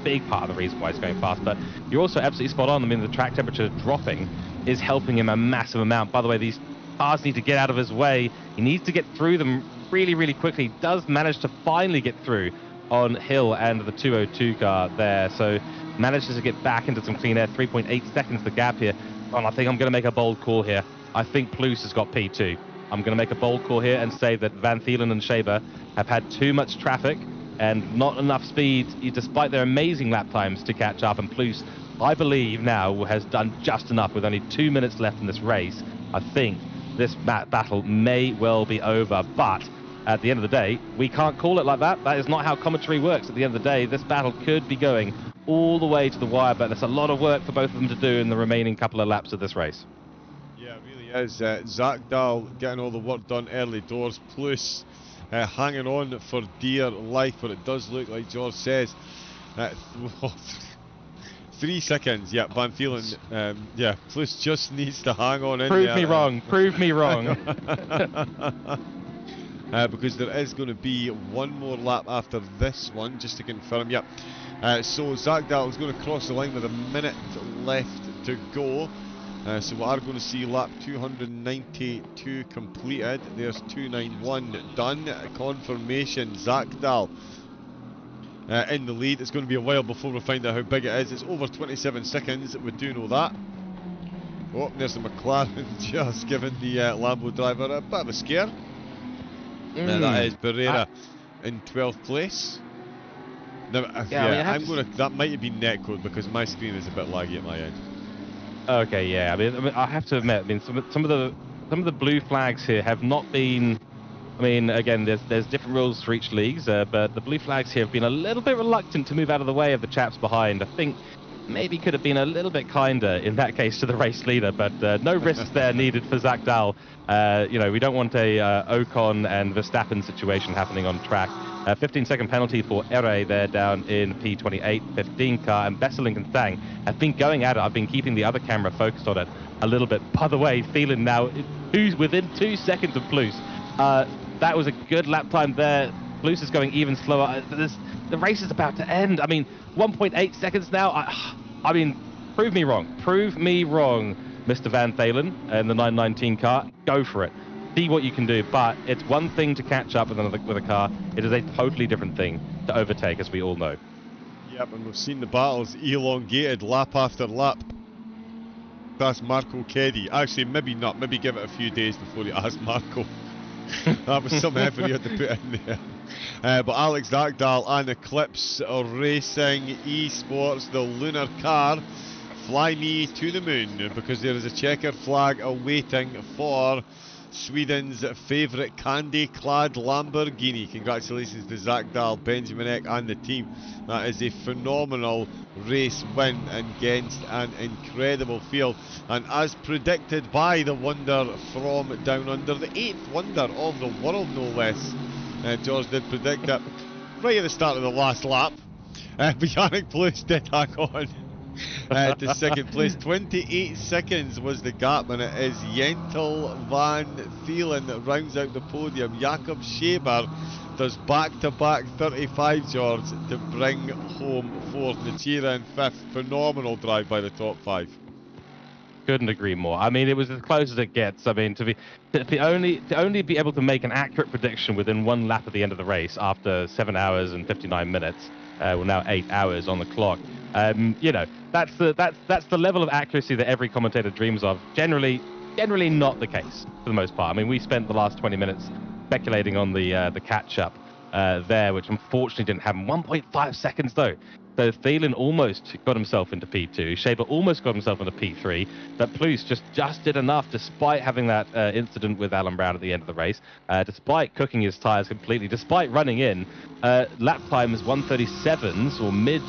[SPEAKER 3] big part of the reason why it's going fast. But you're also absolutely spot on. I mean, the track temperature dropping is helping him a massive amount. By the way, these cars need to get out of his way. He needs to get through them really, really quickly. He does manage to finally get through on Hill and the 202 car there. So manages to get back into some clean air. 3.8 seconds the gap here. And I think I'm going to make a bold call here. I think Plus has got P2. I'm going to make a bold call here and say that Van Thielen and Shaber have had too much traffic and not enough speed, despite their amazing lap times, to catch up. And Plus, I believe now, has done just enough with only 2 minutes left in this race. I think this battle may well be over, but at the end of the day, we can't call it like that. That is not how commentary works. At the end of the day, this battle could be going all the way to the wire, but there's a lot of work for both of them to do in the remaining couple of laps of this race.
[SPEAKER 2] Yeah, it really is. Zach Dahl getting all the work done early doors, Plus hanging on for dear life, but it does look like George says 3 seconds. Yeah, Van Thielen, yeah, Plus just needs to hang on in there.
[SPEAKER 3] Prove me wrong, prove me wrong.
[SPEAKER 2] Because there is going to be one more lap after this one, just to confirm. Yep. So Zach Dahl is going to cross the line with a minute left to go. So we are going to see lap 292 completed. There's 291 done. Confirmation, Zach Dahl in the lead. It's going to be a while before we find out how big it is. It's over 27 seconds, we do know that. Oh, there's the McLaren just giving the Lambo driver a bit of a scare. That is Barrera in 12th place. Now, I'm going to. That might have been netcode because my screen is a bit laggy at my end.
[SPEAKER 3] Okay, yeah. I mean, I have to admit, I mean, some of the blue flags here have not been. I mean, again, there's different rules for each leagues, but the blue flags here have been a little bit reluctant to move out of the way of the chaps behind. I think maybe could have been a little bit kinder in that case to the race leader, but no risks there needed for Zach Dahl. You know, we don't want a Ocon and Verstappen situation happening on track. 15-second penalty for Ere there down in P28, 15 car, and Besselink and Thang have been going at it. I've been keeping the other camera focused on it a little bit. By the way, Thielen now, who's within 2 seconds of Plus. That was a good lap time there. Plus is going even slower. The race is about to end. I mean, 1.8 seconds now. I mean, prove me wrong. Prove me wrong, Mr. Van Thielen and the 919 car. Go for it. See what you can do. But it's one thing to catch up with a car. It is a totally different thing to overtake, as we all know.
[SPEAKER 2] Yep, and we've seen the battles elongated lap after lap. That's Marco Keddy. Actually, maybe not. Maybe give it a few days before you ask Marco. That was some effort he had to put in there. But Alex Dahl and Eclipse Racing Esports, the lunar car, fly me to the moon, because there is a checker flag awaiting for Sweden's favourite candy-clad Lamborghini. Congratulations to Zach Dahl, Benjamin Eck and the team. That is a phenomenal race win against an incredible field. And as predicted by the wonder from down under, the 8th wonder of the world no less, George did predict it right at the start of the last lap. But Yannick Plus did hang on to second place. 28 seconds was the gap, and it is Jentel Van Thielen that rounds out the podium. Jakob Scheber does back-to-back 35, George, to bring home fourth. Nachira in fifth. Phenomenal drive by the top five.
[SPEAKER 3] Couldn't agree more. I mean, it was as close as it gets. I mean, to only be able to make an accurate prediction within one lap at the end of the race after 7 hours and 59 minutes, well now 8 hours on the clock. You know, that's the level of accuracy that every commentator dreams of. Generally not the case for the most part. I mean, we spent the last 20 minutes speculating on the catch-up there, which unfortunately didn't happen. 1.5 seconds though. So Thielen almost got himself into P2. Shaber almost got himself into P3. But Plus just did enough, despite having that incident with Alan Brown at the end of the race, despite cooking his tyres completely, despite running in. Lap time is 1:37s, or mid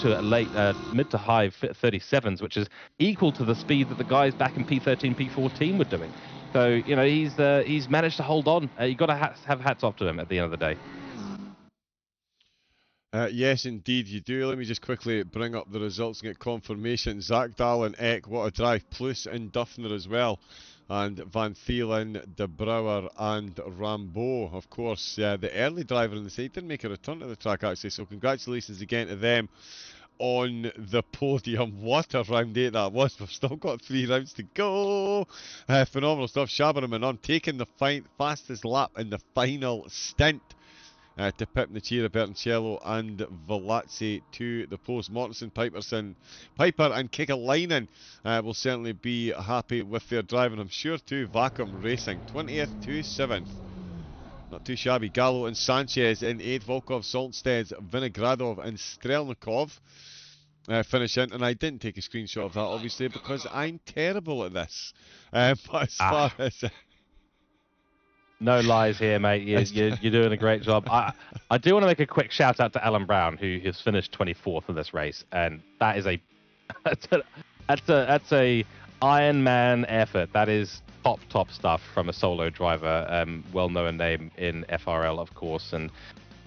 [SPEAKER 3] to high 37s, which is equal to the speed that the guys back in P13, P14 were doing. So, you know, he's managed to hold on. You've got to have hats off to him at the end of the day.
[SPEAKER 2] Yes, indeed, you do. Let me just quickly bring up the results and get confirmation. Zach Dahl and Eck, what a drive. Plus and Duffner as well. And Van Thielen, De Brouwer and Rambeau. Of course, the early driver in the side didn't make a return to the track, actually. So congratulations again to them on the podium. What a round 8 that was. We've still got 3 rounds to go. Phenomenal stuff. Schaberman on taking the fastest lap in the final stint. to Pip, Nachira, Bertoncello and Velazzi to the post. Mortensen, Piper and Kikalainen will certainly be happy with their driving, I'm sure too. Vacuum Racing, 20th to 7th. Not too shabby. Gallo and Sanchez in 8th. Volkov, Solsteds, Vinogradov and Strelnikov finish in. And I didn't take a screenshot of that, obviously, because I'm terrible at this. But as far as...
[SPEAKER 3] No lies here, mate. You're doing a great job. I do want to make a quick shout out to Alan Brown, who has finished 24th in this race, and that is that's a Iron Man effort. That is top stuff from a solo driver, well-known name in FRL, of course. And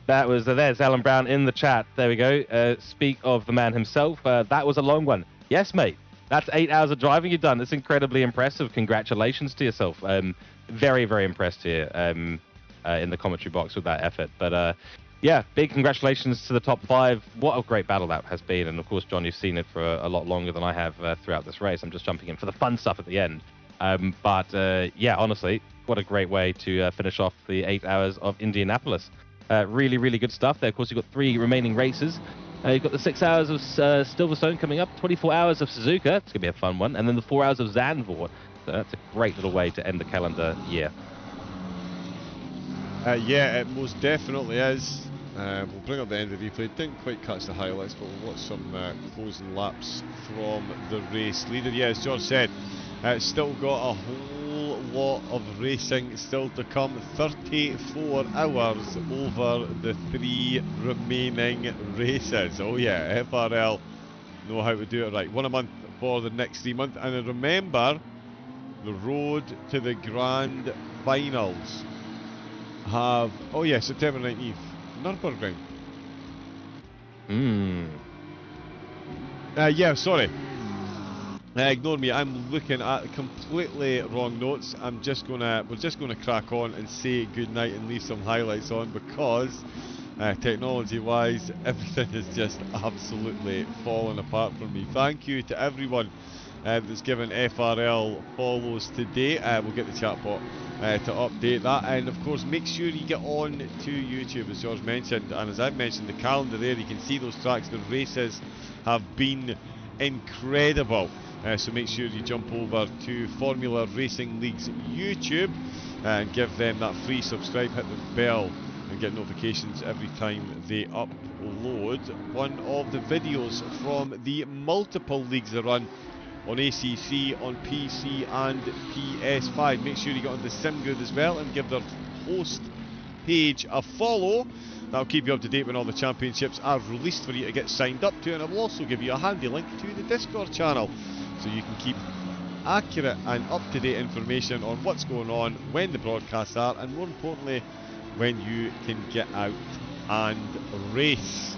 [SPEAKER 3] that was there's Alan Brown in the chat. There we go. Speak of the man himself. That was a long one. Yes, mate. That's 8 hours of driving you've done. It's incredibly impressive. Congratulations to yourself. Very, very impressed here in the commentary box with that effort. But yeah, big congratulations to the top 5. What a great battle that has been. And of course, John, you've seen it for a lot longer than I have throughout this race. I'm just jumping in for the fun stuff at the end. But yeah, honestly, what a great way to finish off the 8 hours of Indianapolis. Really, really good stuff there. Of course, you've got 3 remaining races. You've got the 6 hours of Silverstone coming up, 24 hours of Suzuka. It's going to be a fun one. And then the 4 hours of Zandvoort. So that's a great little way to end the calendar year.
[SPEAKER 2] Yeah, it most definitely is. We'll bring up the end of the replay. Didn't quite catch the highlights, but we'll watch some closing laps from the race leader. Yeah, as George said, still got a whole lot of racing still to come. 34 hours over the 3 remaining races. Oh yeah, FRL know how to do it right. 1 a month for the next 3 months. And remember, the road to the grand finals have, oh yeah, September 19th, Nürburgring. Yeah, sorry. Ignore me, I'm looking at completely wrong notes. We're just gonna crack on and say goodnight and leave some highlights on, because technology-wise, everything is just absolutely falling apart for me. Thank you to everyone that's given FRL follows today. We'll get the chat bot to update that, and of course make sure you get on to YouTube, as George mentioned, and as I've mentioned, the calendar there, you can see those tracks. The races have been incredible, so make sure you jump over to Formula Racing League's YouTube and give them that free subscribe, hit the bell and get notifications every time they upload one of the videos from the multiple leagues they run on ACC, on PC and PS5. Make sure you get onto SimGrid as well and give their host page a follow. That'll keep you up to date when all the championships are released for you to get signed up to, and it will also give you a handy link to the Discord channel, so you can keep accurate and up-to-date information on what's going on, when the broadcasts are, and more importantly, when you can get out and race.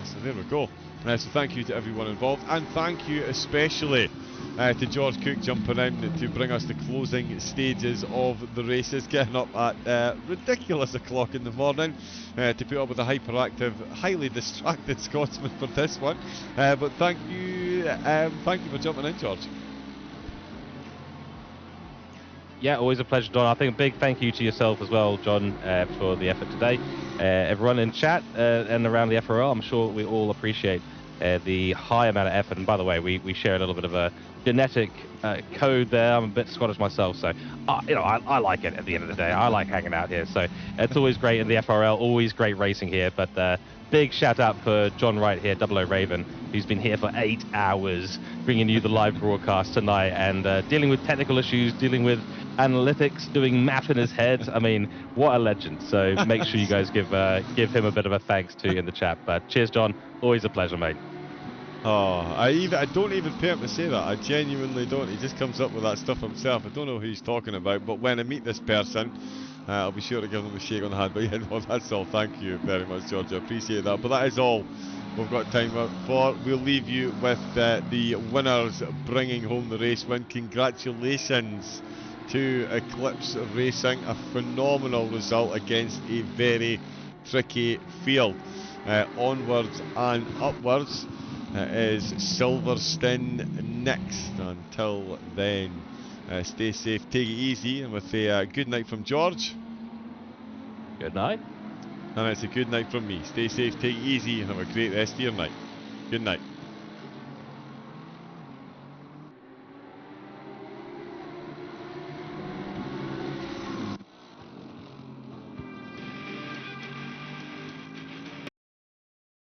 [SPEAKER 2] So there we go. So thank you to everyone involved, and thank you especially to George Cook jumping in to bring us the closing stages of the races, getting up at ridiculous o'clock in the morning to put up with a hyperactive, highly distracted Scotsman for this one. But thank you for jumping in, George.
[SPEAKER 3] Yeah, always a pleasure, Don. I think a big thank you to yourself as well, John, for the effort today. Everyone in chat and around the FRL, I'm sure we all appreciate the high amount of effort. And by the way, we share a little bit of a genetic code there. I'm a bit Scottish myself, so I like it at the end of the day. I like hanging out here, so it's always great in the FRL, always great racing here. But big shout out for John right here, 00 Raven, who's been here for 8 hours, bringing you the live broadcast tonight and dealing with technical issues, dealing with analytics, doing math in his head. I mean, what a legend. So make sure you guys give him a bit of a thanks too in the chat. But cheers, John. Always a pleasure, mate.
[SPEAKER 2] Oh, I don't even pay him to say that. I genuinely don't. He just comes up with that stuff himself. I don't know who he's talking about, but when I meet this person, I'll be sure to give him a shake on the hand. But yeah, no, that's all. Thank you very much, George. I appreciate that. But that is all we've got time for. We'll leave you with the winners bringing home the race win. Congratulations to Eclipse Racing. A phenomenal result against a very tricky field. Onwards and upwards is Silverstone next. Until then, stay safe, take it easy, and with a good night from George.
[SPEAKER 3] Good night.
[SPEAKER 1] And it's a good night from me. Stay safe, take it easy, and have a great rest of your night. Good night.